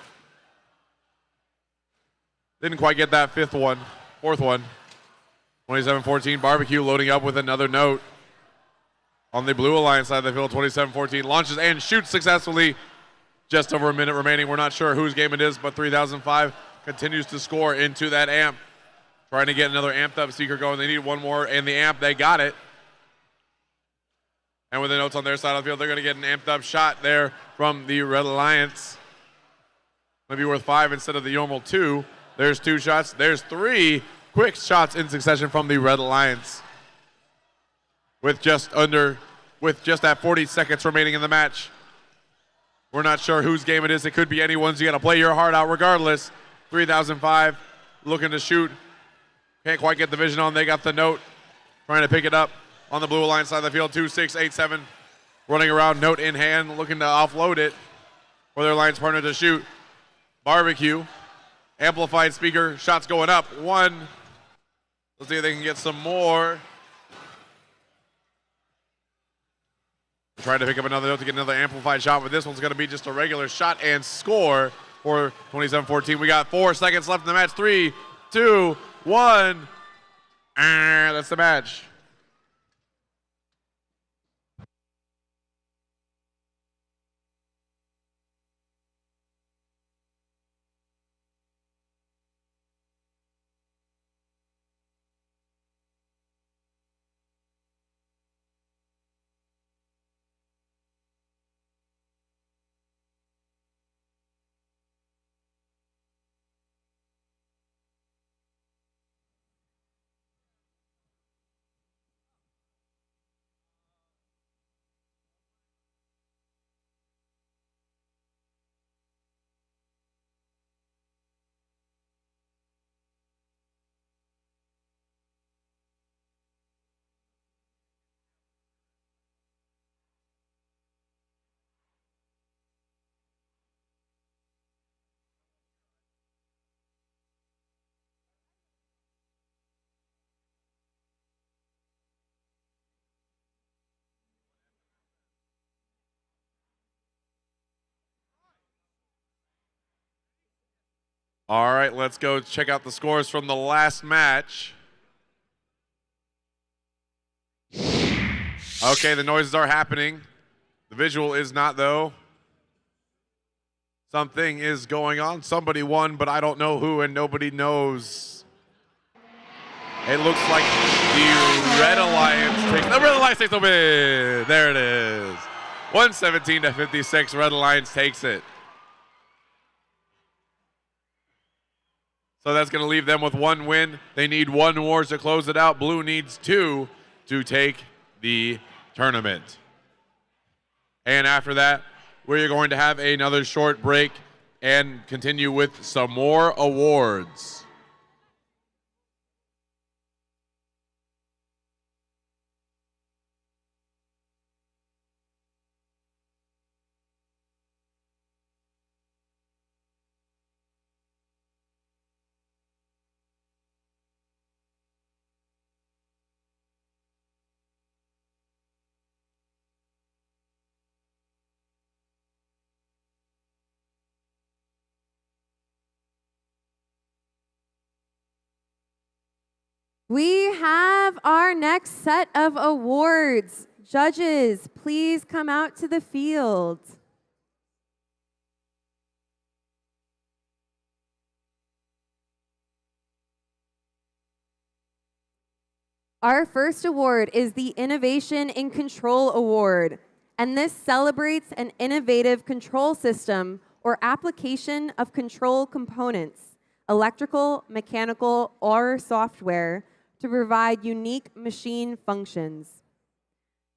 Didn't quite get that 4th one. 2714 Barbecue loading up with another note on the Blue Alliance side of the field. 2714 launches and shoots successfully. Just over a minute remaining. We're not sure whose game it is, but 3005 continues to score into that amp. Trying to get another amped up speaker going. They need one more in the amp. They got it. And with the notes on their side of the field, they're going to get an amped up shot there from the Red Alliance. Maybe worth 5 instead of the normal 2. There's 2 shots. There's 3 quick shots in succession from the Red Alliance. With just that 40 seconds remaining in the match. We're not sure whose game it is. It could be anyone's. You got to play your heart out regardless. 3005 looking to shoot. Can't quite get the vision on. They got the note. Trying to pick it up on the Blue Alliance side of the field. 2687 running around, note in hand, looking to offload it for their alliance partner to shoot. Barbecue. Amplified speaker, shots going up. 1. Let's see if they can get some more. Trying to pick up another note to get another amplified shot, but this one's going to be just a regular shot and score for 2714. We got 4 seconds left in the match. 3, 2, 1. That's the match. All right, let's go check out the scores from the last match. Okay, the noises are happening. The visual is not, though. Something is going on. Somebody won, but I don't know who, and nobody knows. It looks like the Red Alliance takes the win. There it is. 117-56. Red Alliance takes it. So that's going to leave them with 1 win. They need 1 more to close it out. Blue needs 2 to take the tournament. And after that, we're going to have another short break and continue with some more awards. We have our next set of awards. Judges, please come out to the field. Our first award is the Innovation in Control Award, and this celebrates an innovative control system or application of control components, electrical, mechanical, or software, to provide unique machine functions.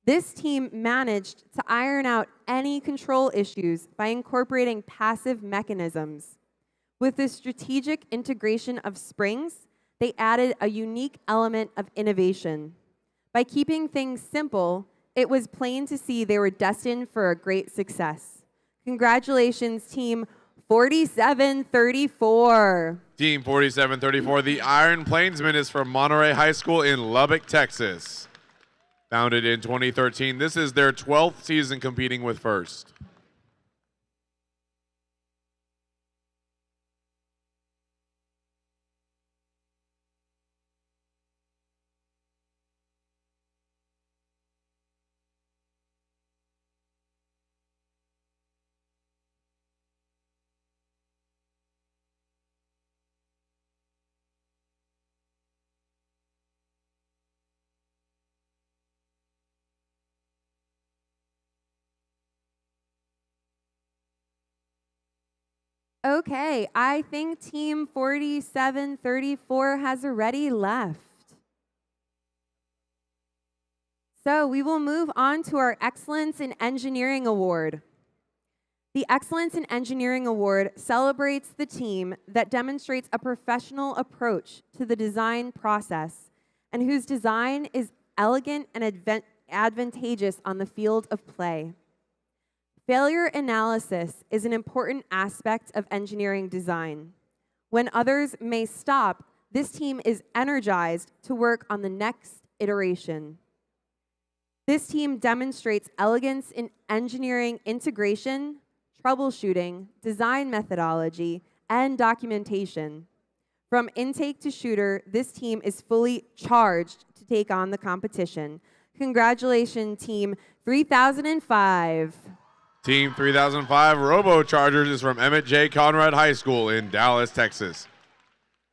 This team managed to iron out any control issues by incorporating passive mechanisms. With the strategic integration of springs, they added a unique element of innovation. By keeping things simple, it was plain to see they were destined for a great success. Congratulations, Team 4734. Team 4734, the Iron Plainsman, is from Monterey High School in Lubbock, Texas. Founded in 2013, this is their 12th season competing with FIRST. Okay, I think Team 4734 has already left. So we will move on to our Excellence in Engineering Award. The Excellence in Engineering Award celebrates the team that demonstrates a professional approach to the design process and whose design is elegant and advantageous on the field of play. Failure analysis is an important aspect of engineering design. When others may stop, this team is energized to work on the next iteration. This team demonstrates elegance in engineering integration, troubleshooting, design methodology, and documentation. From intake to shooter, this team is fully charged to take on the competition. Congratulations, Team 3005. Team 3005 Robochargers is from Emmett J. Conrad High School in Dallas, Texas.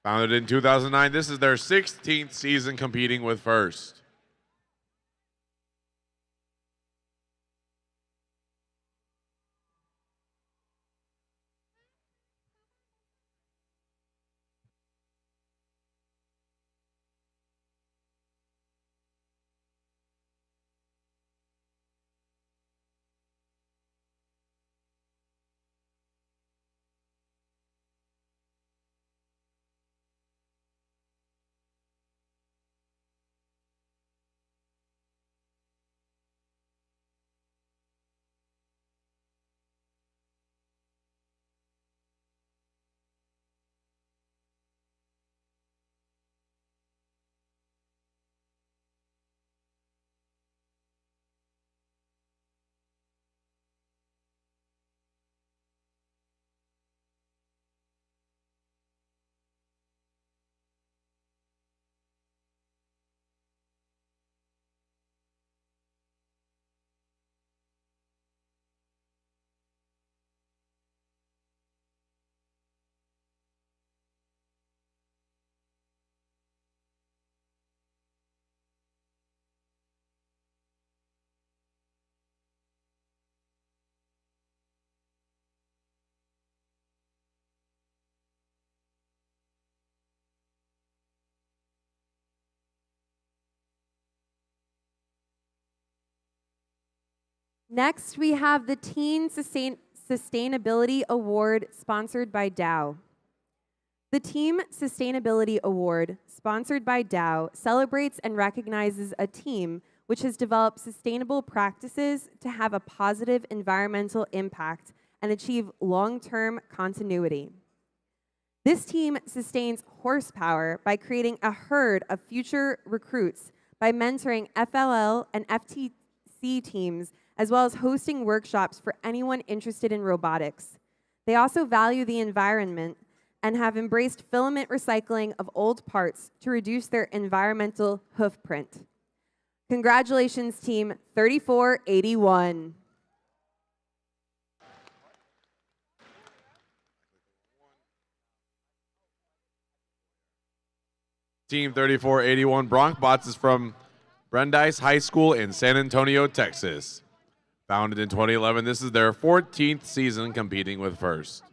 Founded in 2009, this is their 16th season competing with FIRST. Next, we have the Teen Sustainability Award sponsored by Dow. The Team Sustainability Award, sponsored by Dow, celebrates and recognizes a team which has developed sustainable practices to have a positive environmental impact and achieve long-term continuity. This team sustains horsepower by creating a herd of future recruits by mentoring FLL and FTC teams, as well as hosting workshops for anyone interested in robotics. They also value the environment and have embraced filament recycling of old parts to reduce their environmental footprint. Congratulations, Team 3481. Team 3481 Broncbots is from Brandeis High School in San Antonio, Texas. Founded in 2011, this is their 14th season competing with FIRST.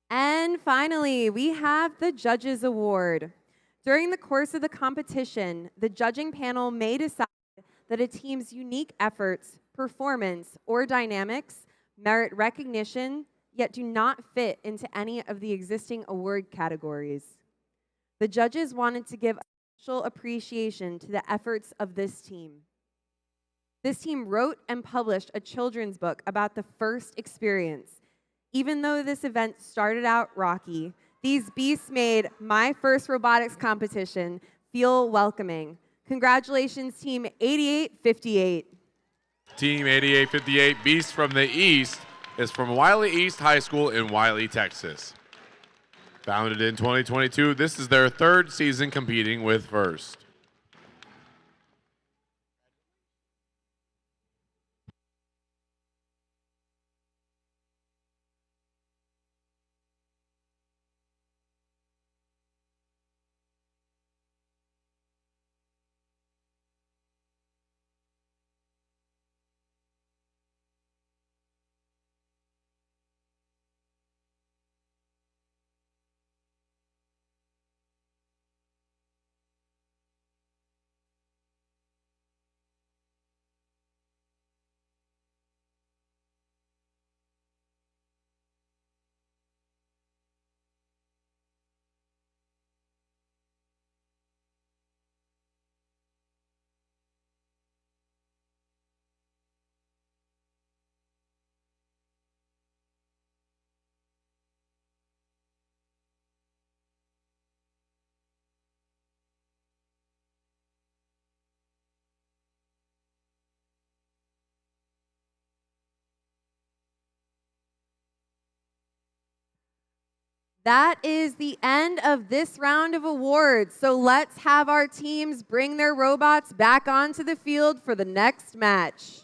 And finally, we have the Judges Award. During the course of the competition, the judging panel may decide that a team's unique efforts, performance, or dynamics merit recognition, yet do not fit into any of the existing award categories. The judges wanted to give special appreciation to the efforts of this team. This team wrote and published a children's book about the FIRST experience. Even though this event started out rocky, these beasts made my FIRST Robotics Competition feel welcoming. Congratulations, Team 8858. Team 8858 Beast from the East is from Wiley East High School in Wiley, Texas. Founded in 2022, this is their third season competing with FIRST. That is the end of this round of awards. So let's have our teams bring their robots back onto the field for the next match.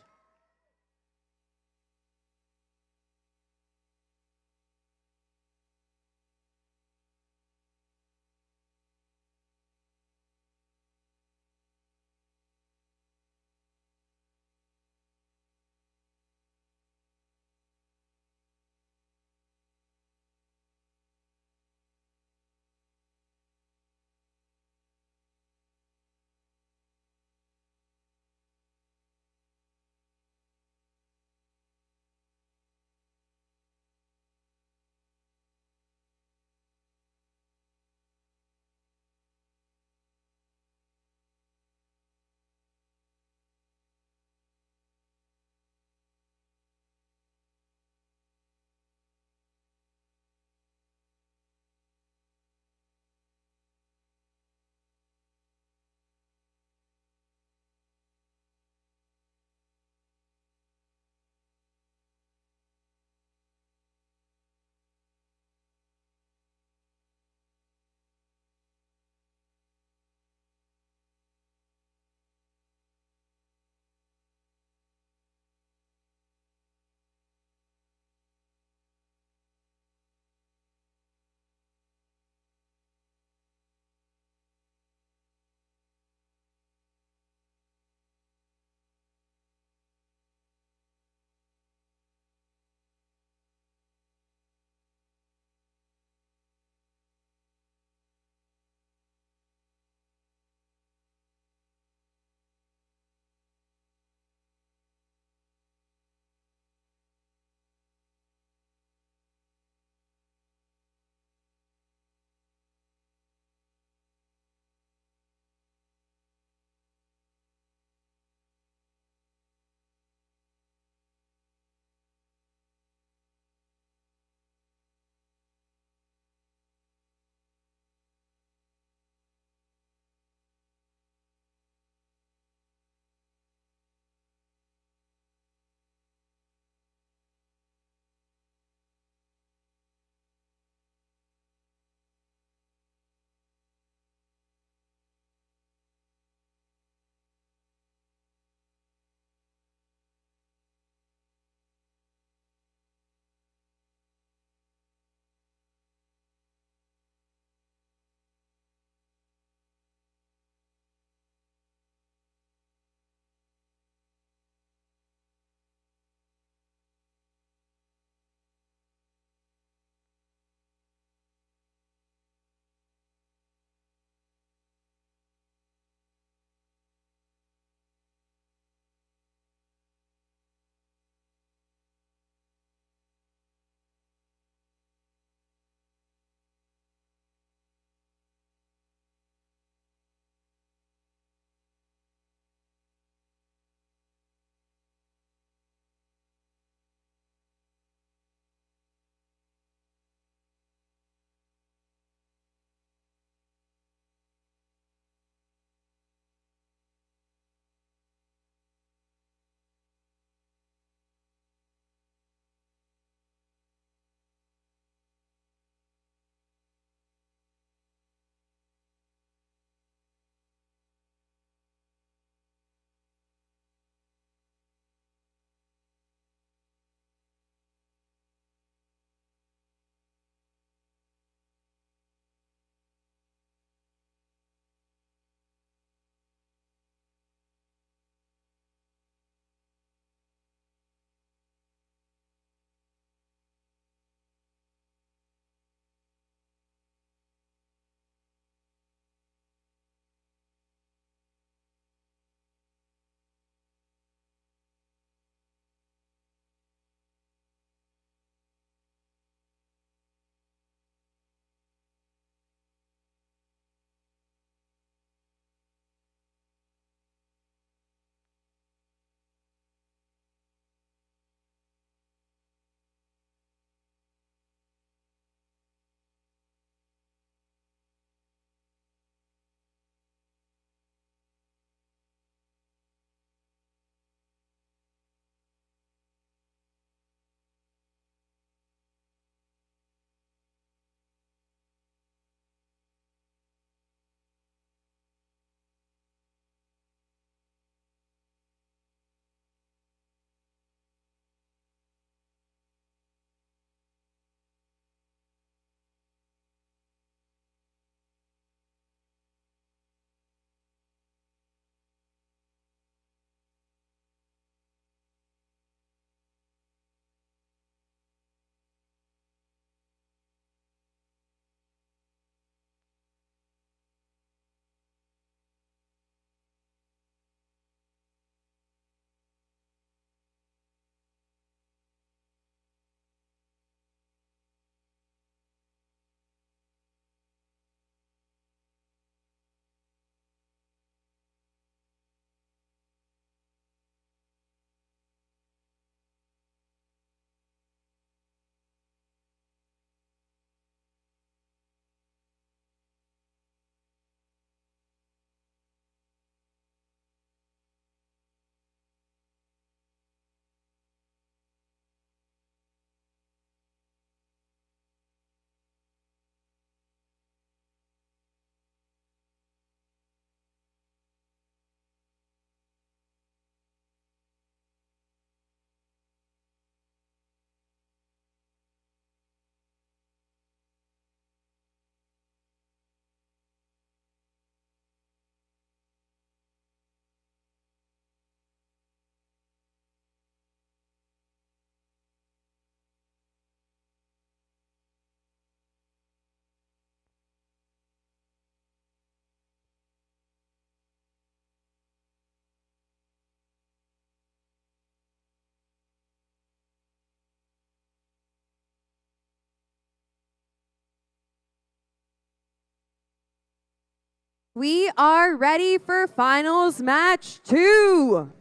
We are ready for finals match 2.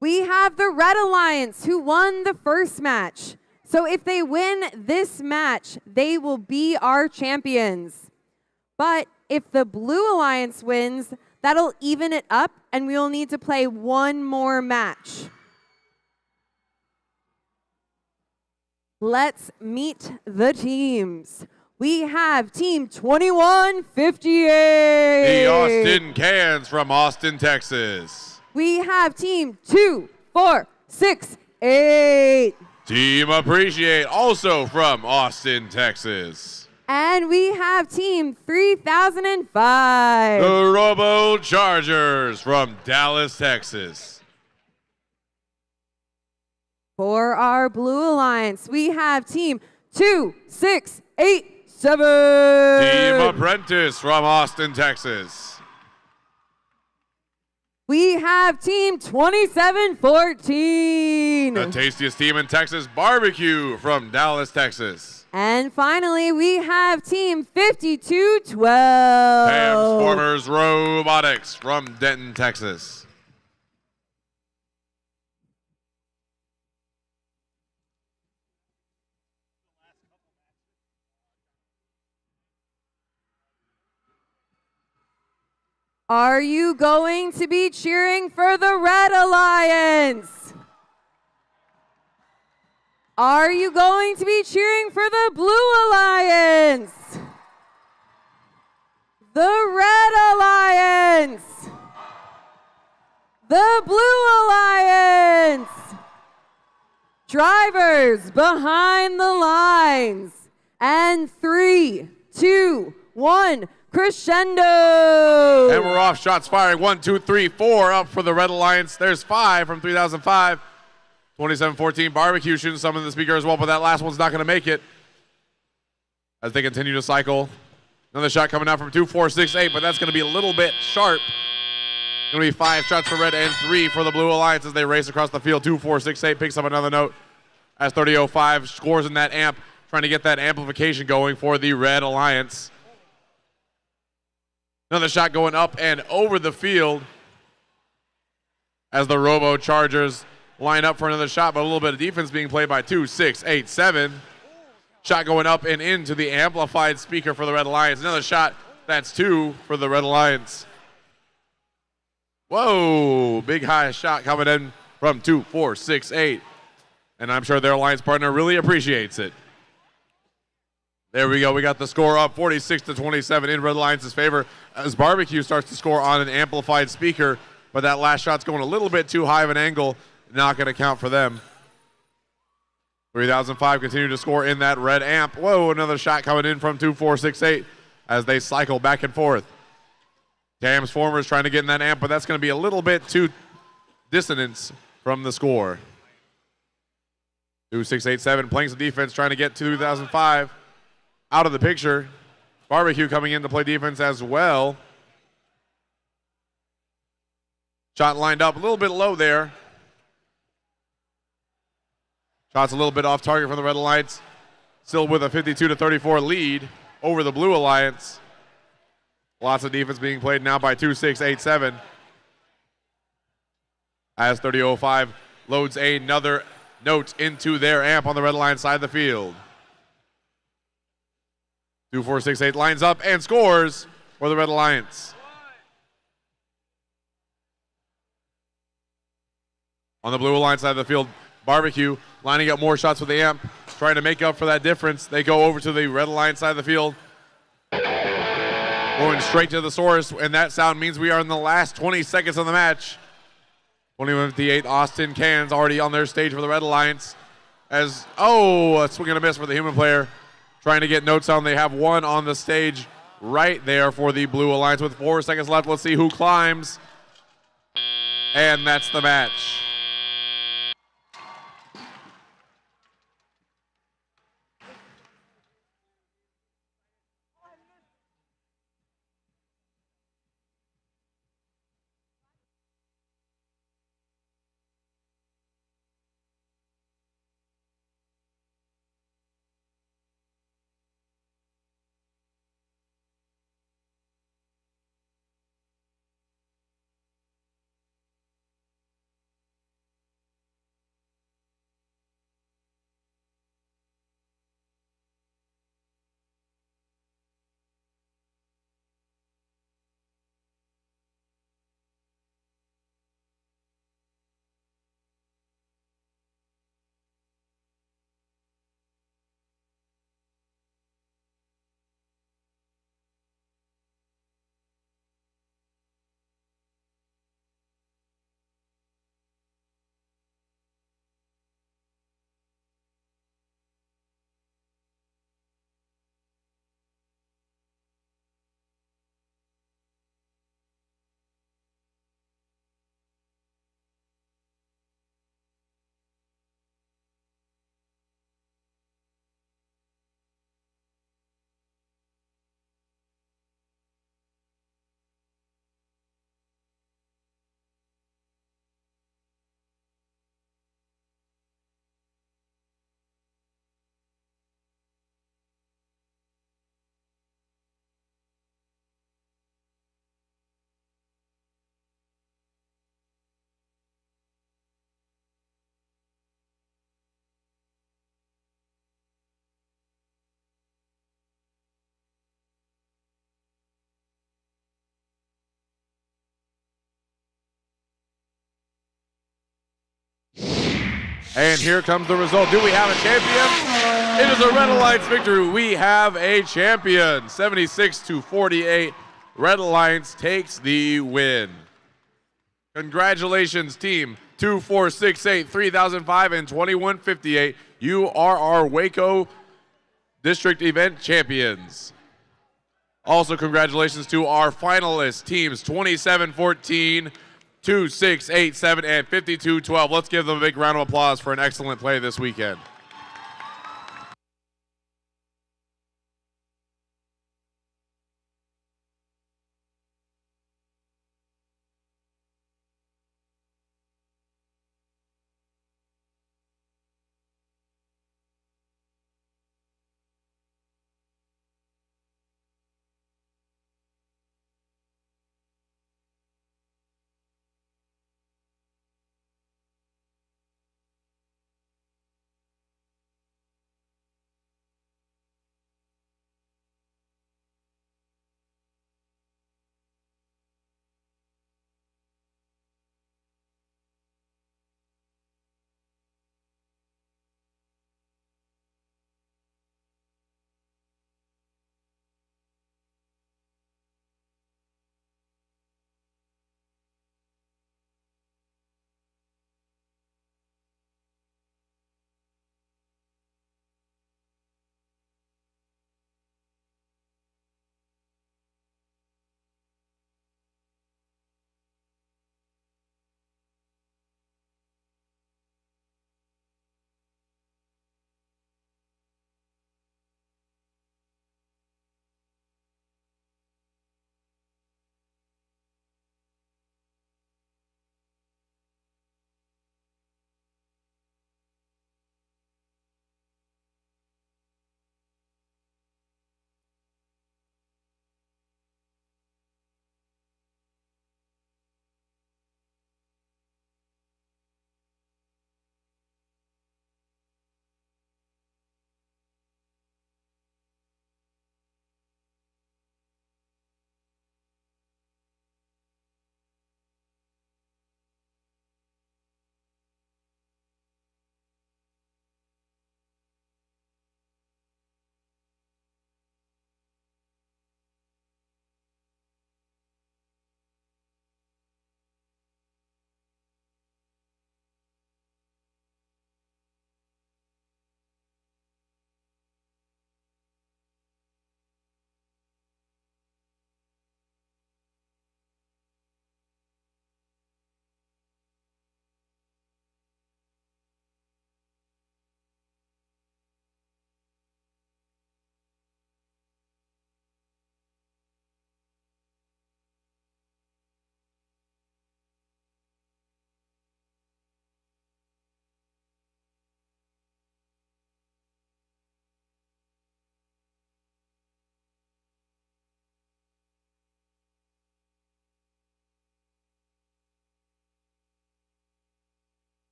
We have the Red Alliance who won the first match. So if they win this match, they will be our champions. But if the Blue Alliance wins, that'll even it up and we will need to play one more match. Let's meet the teams. We have Team 2158. The Austin Cans from Austin, Texas. We have Team 2468. Team Appreciate, also from Austin, Texas. And we have Team 3005. The Robo Chargers from Dallas, Texas. For our Blue Alliance, we have Team 2687. Team Apprentice from Austin, Texas. We have Team 2714. The tastiest team in Texas, Barbecue from Dallas, Texas. And finally, we have Team 5212. Transformers Robotics from Denton, Texas. Are you going to be cheering for the Red Alliance? Are you going to be cheering for the Blue Alliance? The Red Alliance. The Blue Alliance. Drivers behind the lines. And 3, 2, 1. Crescendo! And we're off. Shots firing. 1, 2, 3, 4 up for the Red Alliance. There's 5 from 3005. 2714 Barbecue shooting some in the speaker as well, but that last one's not going to make it as they continue to cycle. Another shot coming out from 2468, but that's going to be a little bit sharp. Going to be 5 shots for Red and 3 for the Blue Alliance as they race across the field. 2468 picks up another note as 3005 scores in that amp, trying to get that amplification going for the Red Alliance. Another shot going up and over the field as the Robo Chargers line up for another shot, but a little bit of defense being played by 2687. Shot going up and into the amplified speaker for the Red Alliance. Another shot, that's 2 for the Red Alliance. Whoa, big high shot coming in from 2468. And I'm sure their alliance partner really appreciates it. There we go. We got the score up 46-27 in Red Alliance's favor as Barbecue starts to score on an amplified speaker, but that last shot's going a little bit too high of an angle. Not going to count for them. 3005 continue to score in that red amp. Whoa, another shot coming in from 2468 as they cycle back and forth. Transformers trying to get in that amp, but that's going to be a little bit too dissonance from the score. 2687 playing some defense, trying to get 2005 out of the picture. Barbecue coming in to play defense as well. Shot lined up a little bit low there. Shot's a little bit off target from the Red Alliance. Still with a 52-34 lead over the Blue Alliance. Lots of defense being played now by 2687. As 3005 loads another note into their amp on the Red Alliance side of the field. 2468 lines up and scores for the Red Alliance. On the Blue Alliance side of the field, Barbecue lining up more shots with the amp, trying to make up for that difference. They go over to the Red Alliance side of the field. Going straight to the source, and that sound means we are in the last 20 seconds of the match. 2158 Austin Cans already on their stage for the Red Alliance. As, a swing and a miss for the human player. Trying to get notes on. They have one on the stage right there for the Blue Alliance with 4 seconds left. Let's see who climbs. And that's the match. And here comes the result. Do we have a champion? It is a Red Alliance victory. We have a champion. 76-48. Red Alliance takes the win. Congratulations, team 2468, 3005, and 2158. You are our Waco District Event champions. Also, congratulations to our finalists, teams 2714, 2687, and 5212. Let's give them a big round of applause for an excellent play this weekend.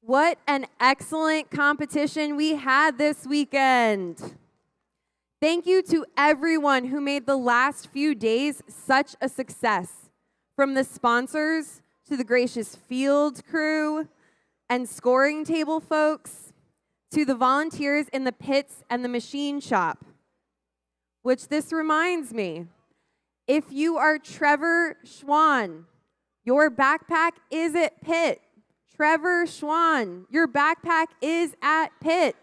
What an excellent competition we had this weekend. Thank you to everyone who made the last few days such a success, from the sponsors to the gracious field crew and scoring table folks, to the volunteers in the pits and the machine shop. Which this reminds me, if you are Trevor Schwann, your backpack is at pit. Trevor Schwann, your backpack is at pit.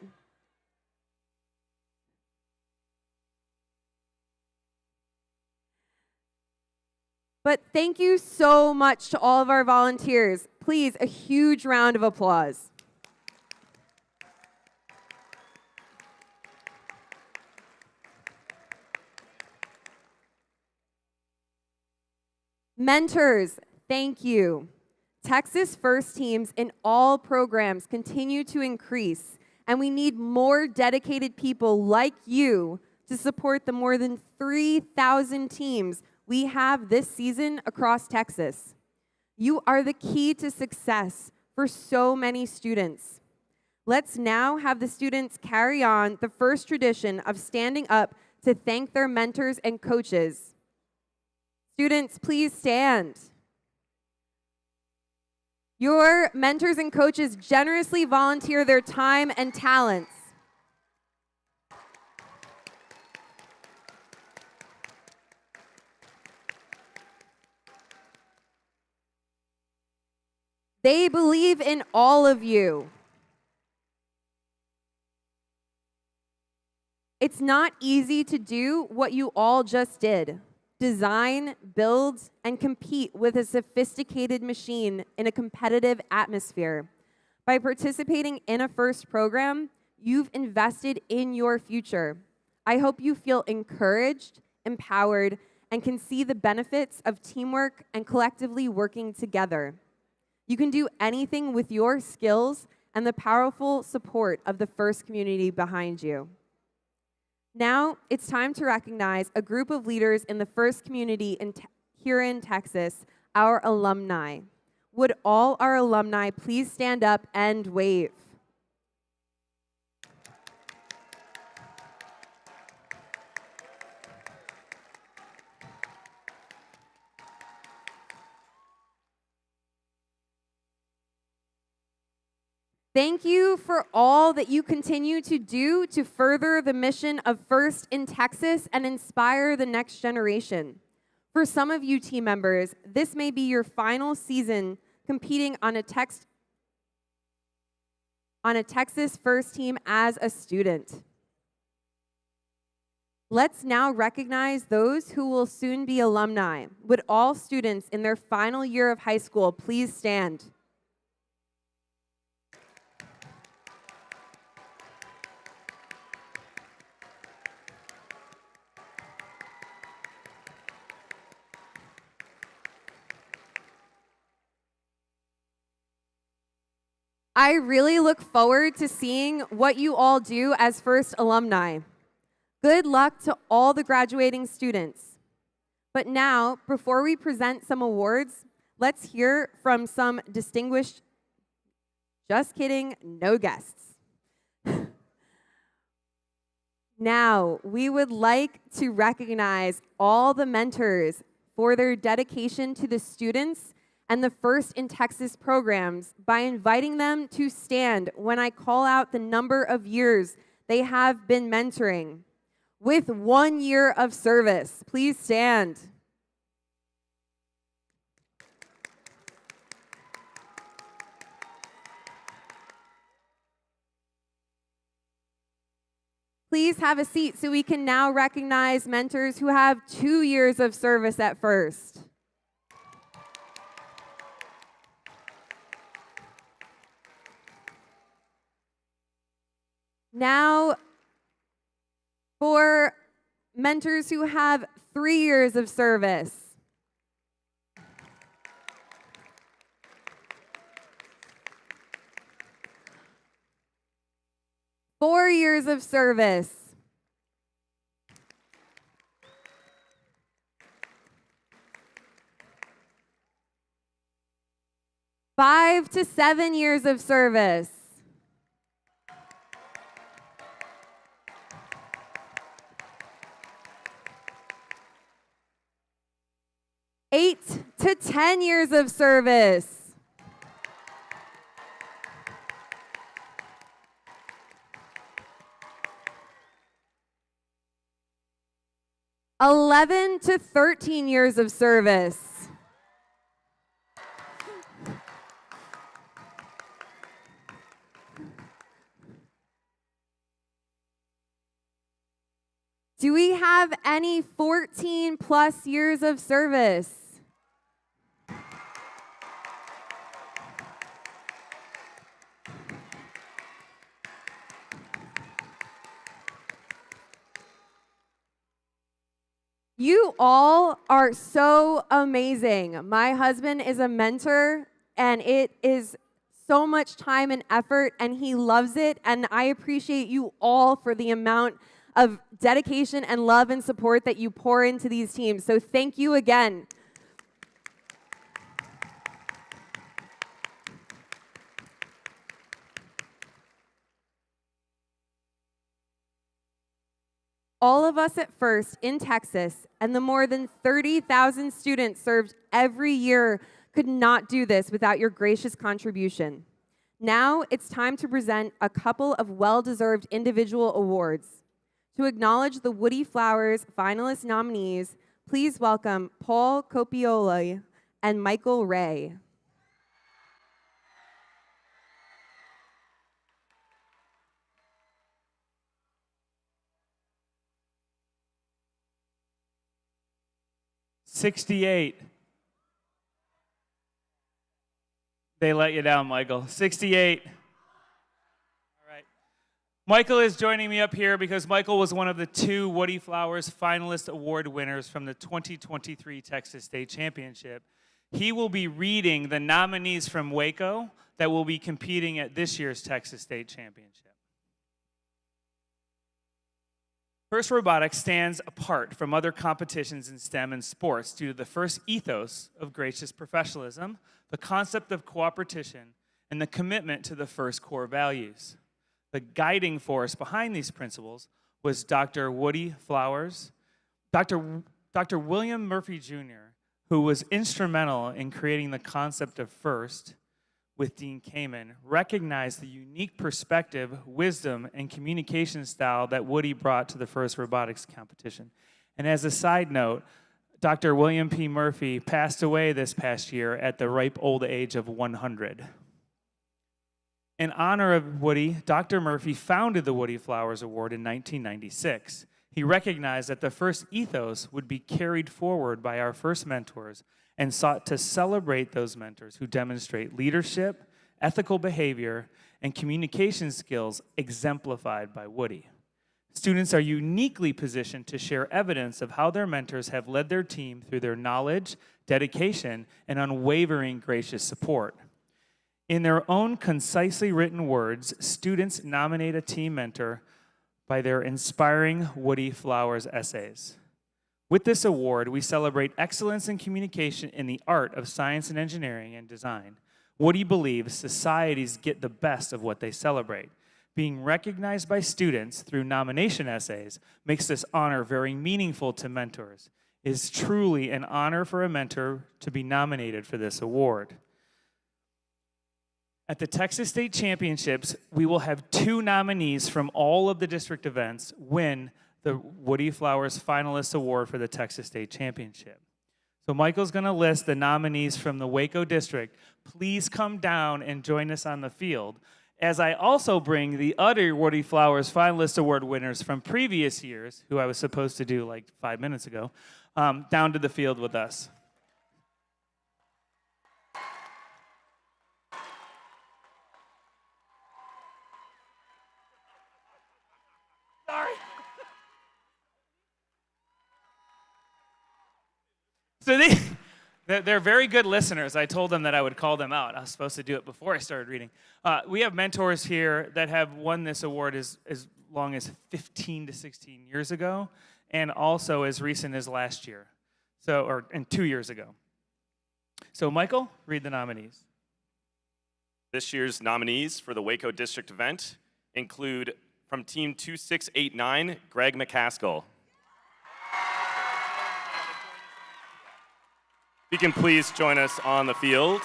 But thank you so much to all of our volunteers. Please, a huge round of applause. Mentors, thank you. Texas FIRST teams in all programs continue to increase, and we need more dedicated people like you to support the more than 3,000 teams we have this season across Texas. You are the key to success for so many students. Let's now have the students carry on the FIRST tradition of standing up to thank their mentors and coaches. Students, please stand. Your mentors and coaches generously volunteer their time and talents. They believe in all of you. It's not easy to do what you all just did. Design, build, and compete with a sophisticated machine in a competitive atmosphere. By participating in a FIRST program, you've invested in your future. I hope you feel encouraged, empowered, and can see the benefits of teamwork and collectively working together. You can do anything with your skills and the powerful support of the FIRST community behind you. Now, it's time to recognize a group of leaders in the FIRST community here in Texas, our alumni. Would all our alumni please stand up and wave? Thank you for all that you continue to do to further the mission of FIRST in Texas and inspire the next generation. For some of you team members, this may be your final season competing on a Texas FIRST team as a student. Let's now recognize those who will soon be alumni. Would all students in their final year of high school please stand? I really look forward to seeing what you all do as FIRST alumni. Good luck to all the graduating students. But now, before we present some awards, let's hear from some distinguished, just kidding, no guests. Now, we would like to recognize all the mentors for their dedication to the students and the FIRST in Texas programs by inviting them to stand when I call out the number of years they have been mentoring. With 1 year of service, please stand. Please have a seat so we can now recognize mentors who have 2 years of service at FIRST. Now, for mentors who have 3 years of service. Four years of service. Five to 7 years of service. Eight to 10 years of service. $11 to 13 years of service. Do we have any 14 plus years of service? You all are so amazing. My husband is a mentor, and it is so much time and effort, and he loves it, and I appreciate you all for the amount of dedication and love and support that you pour into these teams. So thank you again. All of us at FIRST in Texas and the more than 30,000 students served every year could not do this without your gracious contribution. Now it's time to present a couple of well-deserved individual awards. To acknowledge the Woody Flowers finalist nominees, please welcome Paul Copiola and Michael Ray. $68. They let you down, Michael. $68. All right. Michael is joining me up here because Michael was one of the 2 Woody Flowers Finalist Award winners from the 2023 Texas State Championship. He will be reading the nominees from Waco that will be competing at this year's Texas State Championship. FIRST Robotics stands apart from other competitions in STEM and sports due to the FIRST ethos of gracious professionalism, the concept of cooperation, and the commitment to the FIRST core values. The guiding force behind these principles was Dr. Woody Flowers, Dr. William Murphy Jr., who was instrumental in creating the concept of FIRST with Dean Kamen, recognized the unique perspective, wisdom, and communication style that Woody brought to the FIRST Robotics Competition. And as a side note, Dr. William P. Murphy passed away this past year at the ripe old age of 100. In honor of Woody, Dr. Murphy founded the Woody Flowers Award in 1996. He recognized that the FIRST ethos would be carried forward by our FIRST mentors and sought to celebrate those mentors who demonstrate leadership, ethical behavior, and communication skills exemplified by Woody. Students are uniquely positioned to share evidence of how their mentors have led their team through their knowledge, dedication, and unwavering gracious support. In their own concisely written words, students nominate a team mentor by their inspiring Woody Flowers essays. With this award, we celebrate excellence in communication in the art of science and engineering and design. Woody believes societies get the best of what they celebrate. Being recognized by students through nomination essays makes this honor very meaningful to mentors. It is truly an honor for a mentor to be nominated for this award. At the Texas State Championships, we will have 2 nominees from all of the district events win the Woody Flowers Finalist Award for the Texas State Championship. So Michael's going to list the nominees from the Waco district. Please come down and join us on the field, as I also bring the other Woody Flowers Finalist Award winners from previous years, who I was supposed to do like 5 minutes ago, down to the field with us. Sorry. So they're very good listeners. I told them that I would call them out. I was supposed to do it before I started reading. We have mentors here that have won this award as long as 15 to 16 years ago, and also as recent as last year, and 2 years ago. So Michael, read the nominees. This year's nominees for the Waco District event include from Team 2689, Greg McCaskill. You can please join us on the field.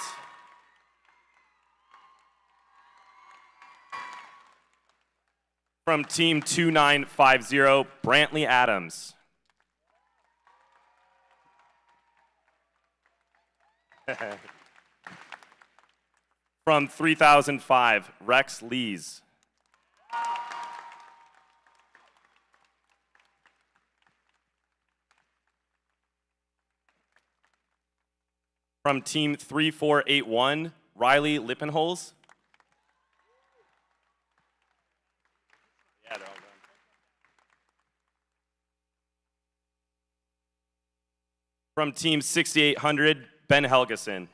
From Team 2950, Brantley Adams. From 3005, Rex Lees. From Team 3481, Riley Lippenholz. Yeah, they're all done. From Team 6800, Ben Helgeson.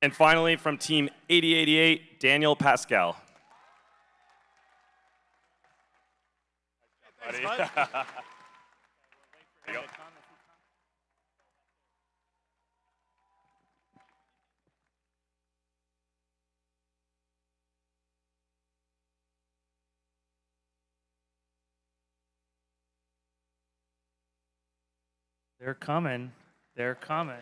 And finally, from Team 8088, Daniel Pascal. Thanks, bud. There you go. They're coming. They're coming.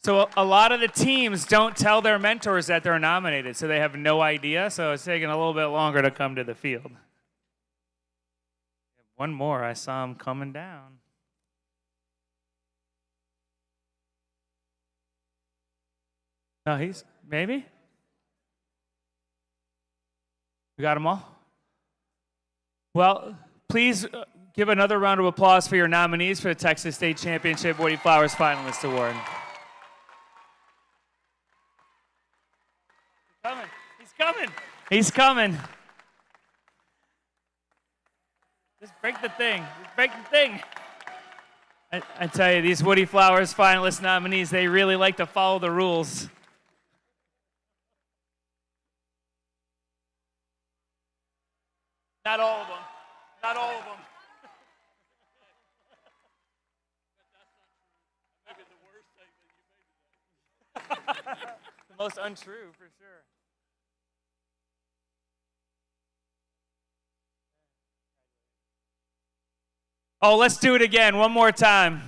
So a lot of the teams don't tell their mentors that they're nominated, so they have no idea. So it's taking a little bit longer to come to the field. One more. I saw him coming down. No, he's maybe. We got them all? Well, please give another round of applause for your nominees for the Texas State Championship Woody Flowers Finalist Award. He's coming. He's coming. He's coming. Just break the thing. Just break the thing. I tell you, these Woody Flowers Finalist nominees, they really like to follow the rules. Not all of them. Not all of them. The most untrue, for sure. Oh, let's do it again, one more time.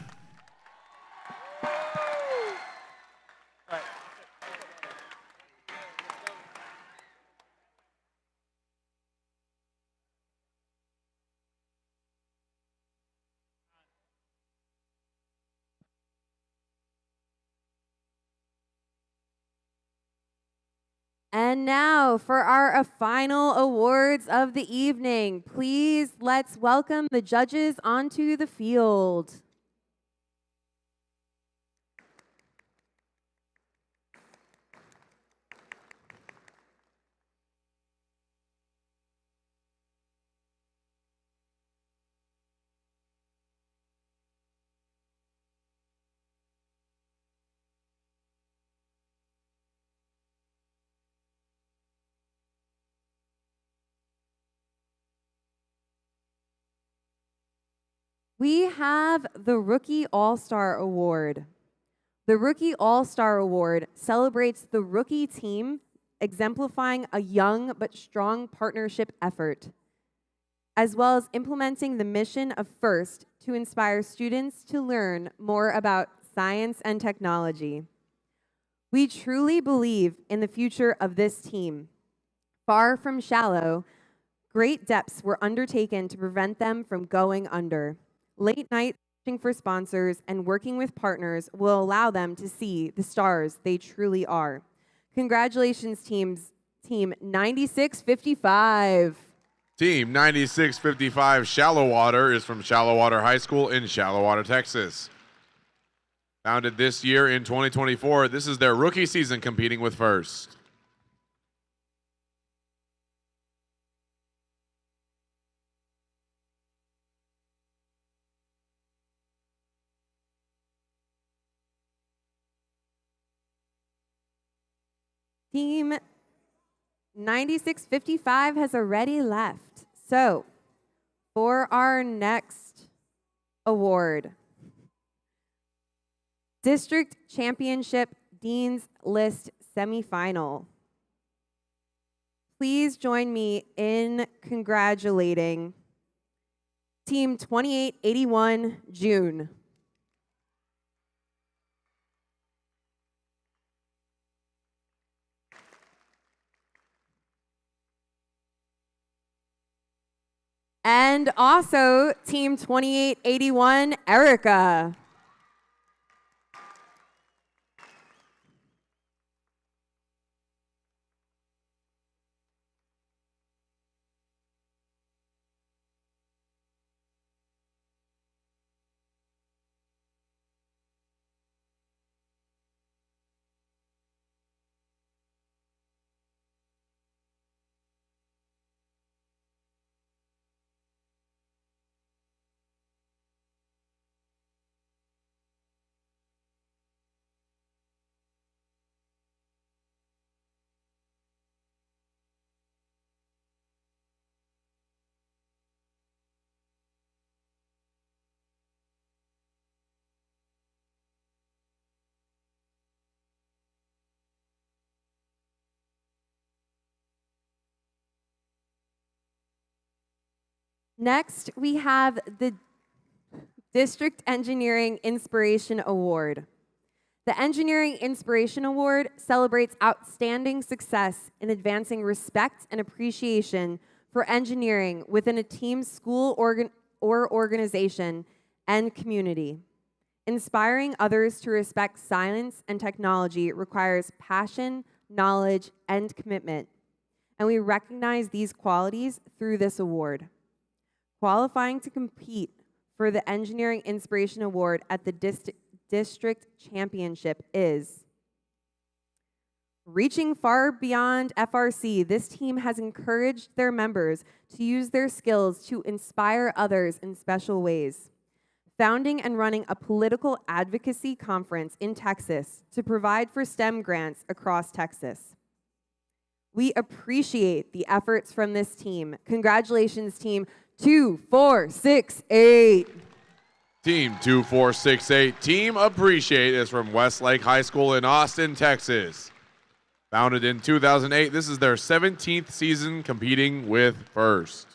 And now for our final awards of the evening. Please let's welcome the judges onto the field. We have the Rookie All-Star Award. The Rookie All-Star Award celebrates the rookie team, exemplifying a young but strong partnership effort, as well as implementing the mission of FIRST to inspire students to learn more about science and technology. We truly believe in the future of this team. Far from shallow, great depths were undertaken to prevent them from going under. Late night searching for sponsors and working with partners will allow them to see the stars they truly are. Congratulations, Team 9655. Team 9655 Shallow Water is from Shallow Water High School in Shallow Water, Texas. Founded this year in 2024, this is their rookie season competing with FIRST. Team 9655 has already left. So, for our next award, District Championship Dean's List Semifinal. Please join me in congratulating Team 2881 June. And also Team 2881, Erica. Next, we have the District Engineering Inspiration Award. The Engineering Inspiration Award celebrates outstanding success in advancing respect and appreciation for engineering within a team's school or organization and community. Inspiring others to respect science and technology requires passion, knowledge, and commitment, and we recognize these qualities through this award. Qualifying to compete for the Engineering Inspiration Award at the District Championship is reaching far beyond FRC. This team has encouraged their members to use their skills to inspire others in special ways. Founding and running a political advocacy conference in Texas to provide for STEM grants across Texas. We appreciate the efforts from this team. Congratulations, Team 2468. Team 2468, Team Appreciate is from Westlake High School in Austin, Texas. Founded in 2008, this is their 17th season competing with FIRST.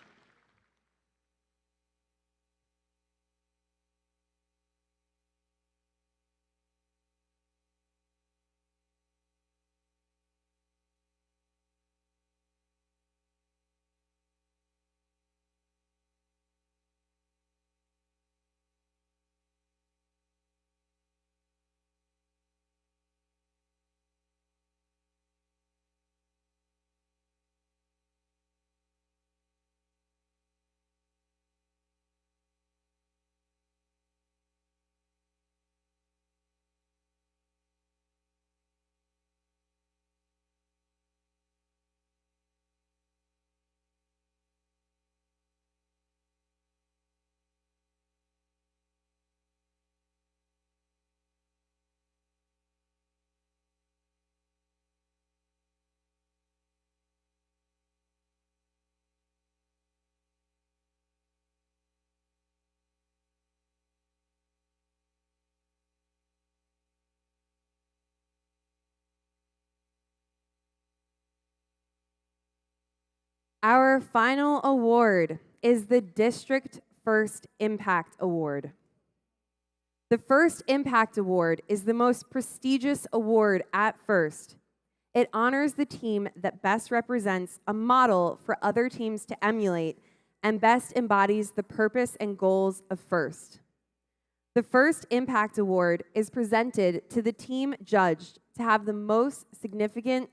Our final award is the District FIRST Impact Award. The FIRST Impact Award is the most prestigious award at FIRST. It honors the team that best represents a model for other teams to emulate and best embodies the purpose and goals of FIRST. The FIRST Impact Award is presented to the team judged to have the most significant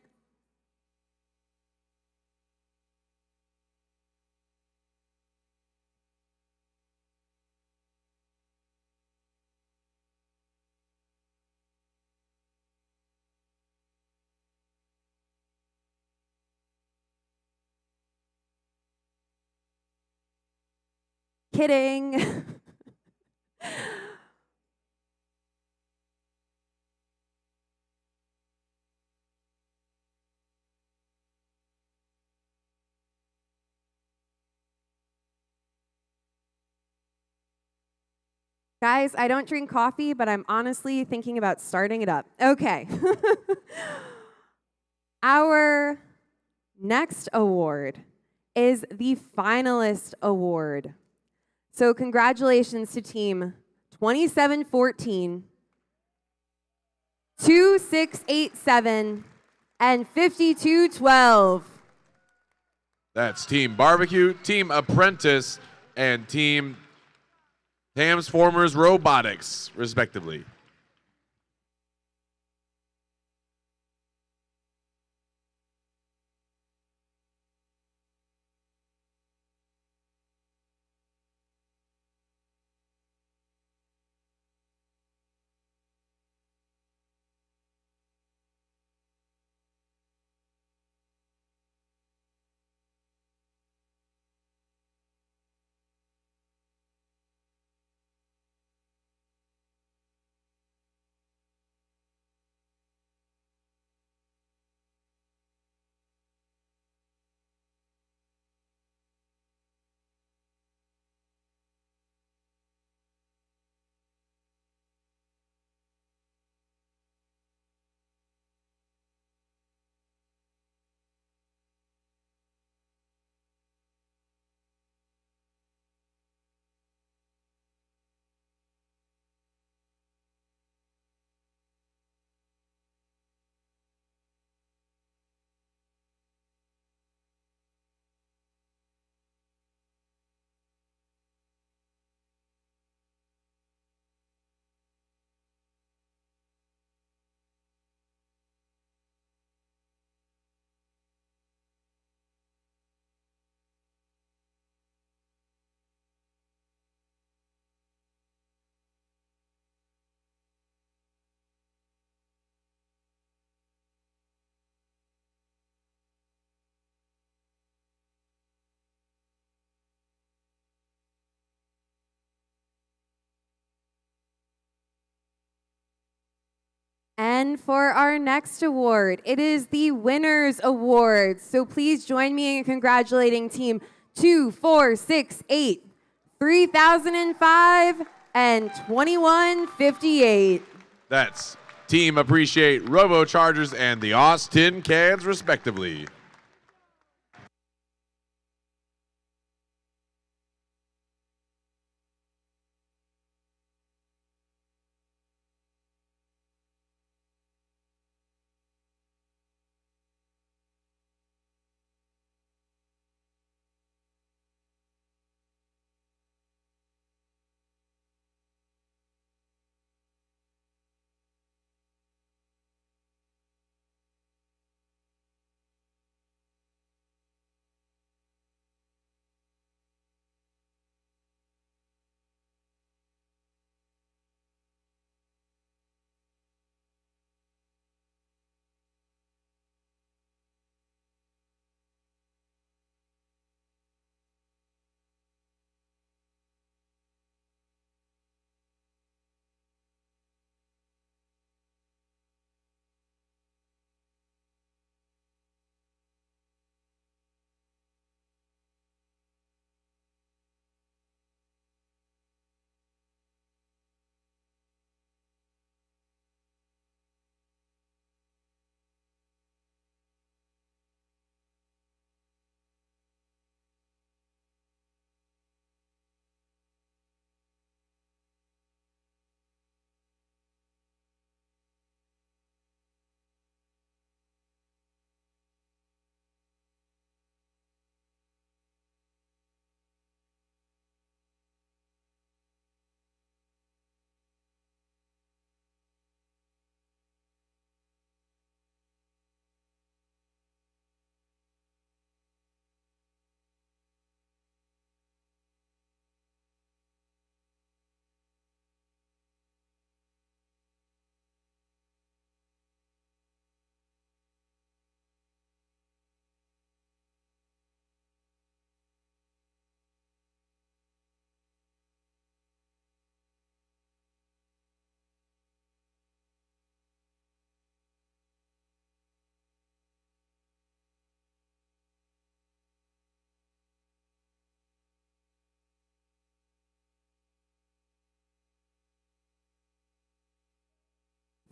Kidding. Guys, I don't drink coffee, but I'm honestly thinking about starting it up. Okay. Our next award is the Finalist Award. So congratulations to Team 2714, 2687, and 5212. That's Team Barbecue, Team Apprentice, and Team Transformers Robotics, respectively. And for our next award, it is the Winners Award. So please join me in congratulating Team 2468, 3005, and 2158. That's Team Appreciate RoboChargers and the Austin Cans, respectively.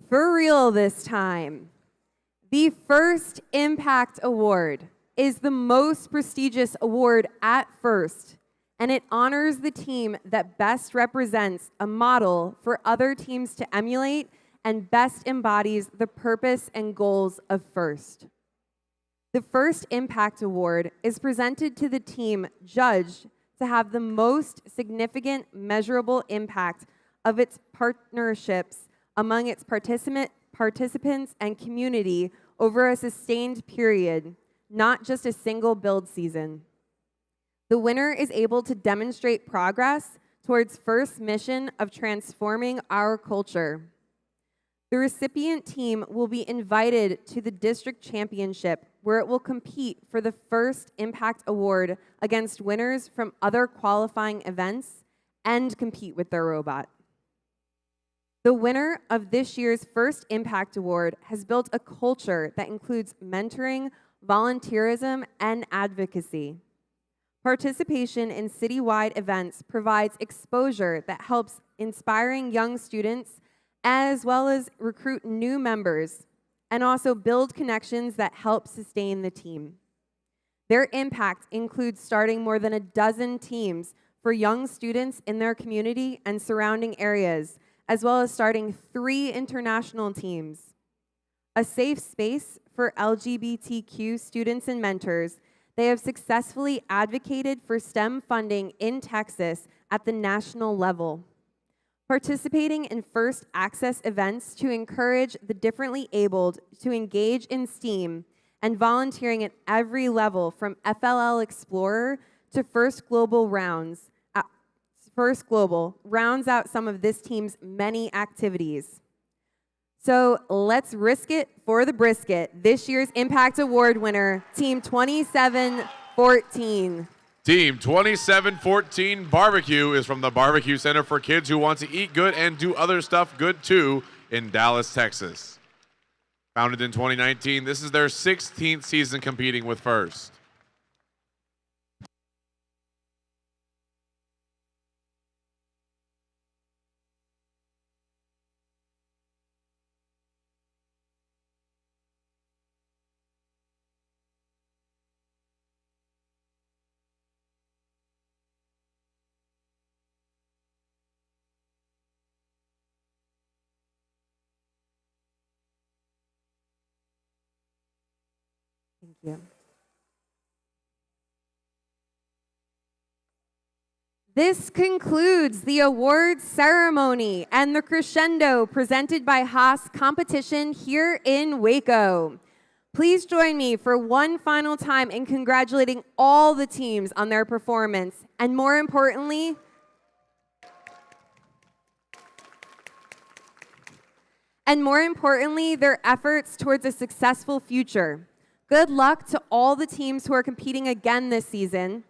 For real this time. The FIRST Impact Award is the most prestigious award at FIRST, and it honors the team that best represents a model for other teams to emulate and best embodies the purpose and goals of FIRST. The FIRST Impact Award is presented to the team judged to have the most significant measurable impact of its partnerships among its participants and community over a sustained period, not just a single build season. The winner is able to demonstrate progress towards FIRST's mission of transforming our culture. The recipient team will be invited to the district championship, where it will compete for the FIRST Impact Award against winners from other qualifying events and compete with their robot. The winner of this year's FIRST Impact Award has built a culture that includes mentoring, volunteerism, and advocacy. Participation in citywide events provides exposure that helps inspiring young students as well as recruit new members and also build connections that help sustain the team. Their impact includes starting more than a dozen teams for young students in their community and surrounding areas, as well as starting 3 international teams. A safe space for LGBTQ students and mentors, they have successfully advocated for STEM funding in Texas at the national level. Participating in FIRST Access events to encourage the differently abled to engage in STEAM, and volunteering at every level from FLL Explorer to FIRST Global rounds out some of this team's many activities. So let's risk it for the brisket. This year's Impact Award winner, Team 2714. Team 2714 Barbecue is from the Barbecue Center for kids who want to eat good and do other stuff good too in Dallas, Texas. Founded in 2019, this is their 16th season competing with FIRST. Thank you. This concludes the awards ceremony and the crescendo presented by Haas competition here in Waco. Please join me for one final time in congratulating all the teams on their performance, and more importantly, their efforts towards a successful future. Good luck to all the teams who are competing again this season.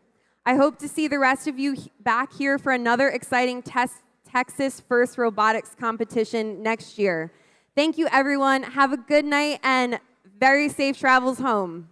I hope to see the rest of you back here for another exciting Texas FIRST Robotics Competition next year. Thank you, everyone. Have a good night and very safe travels home.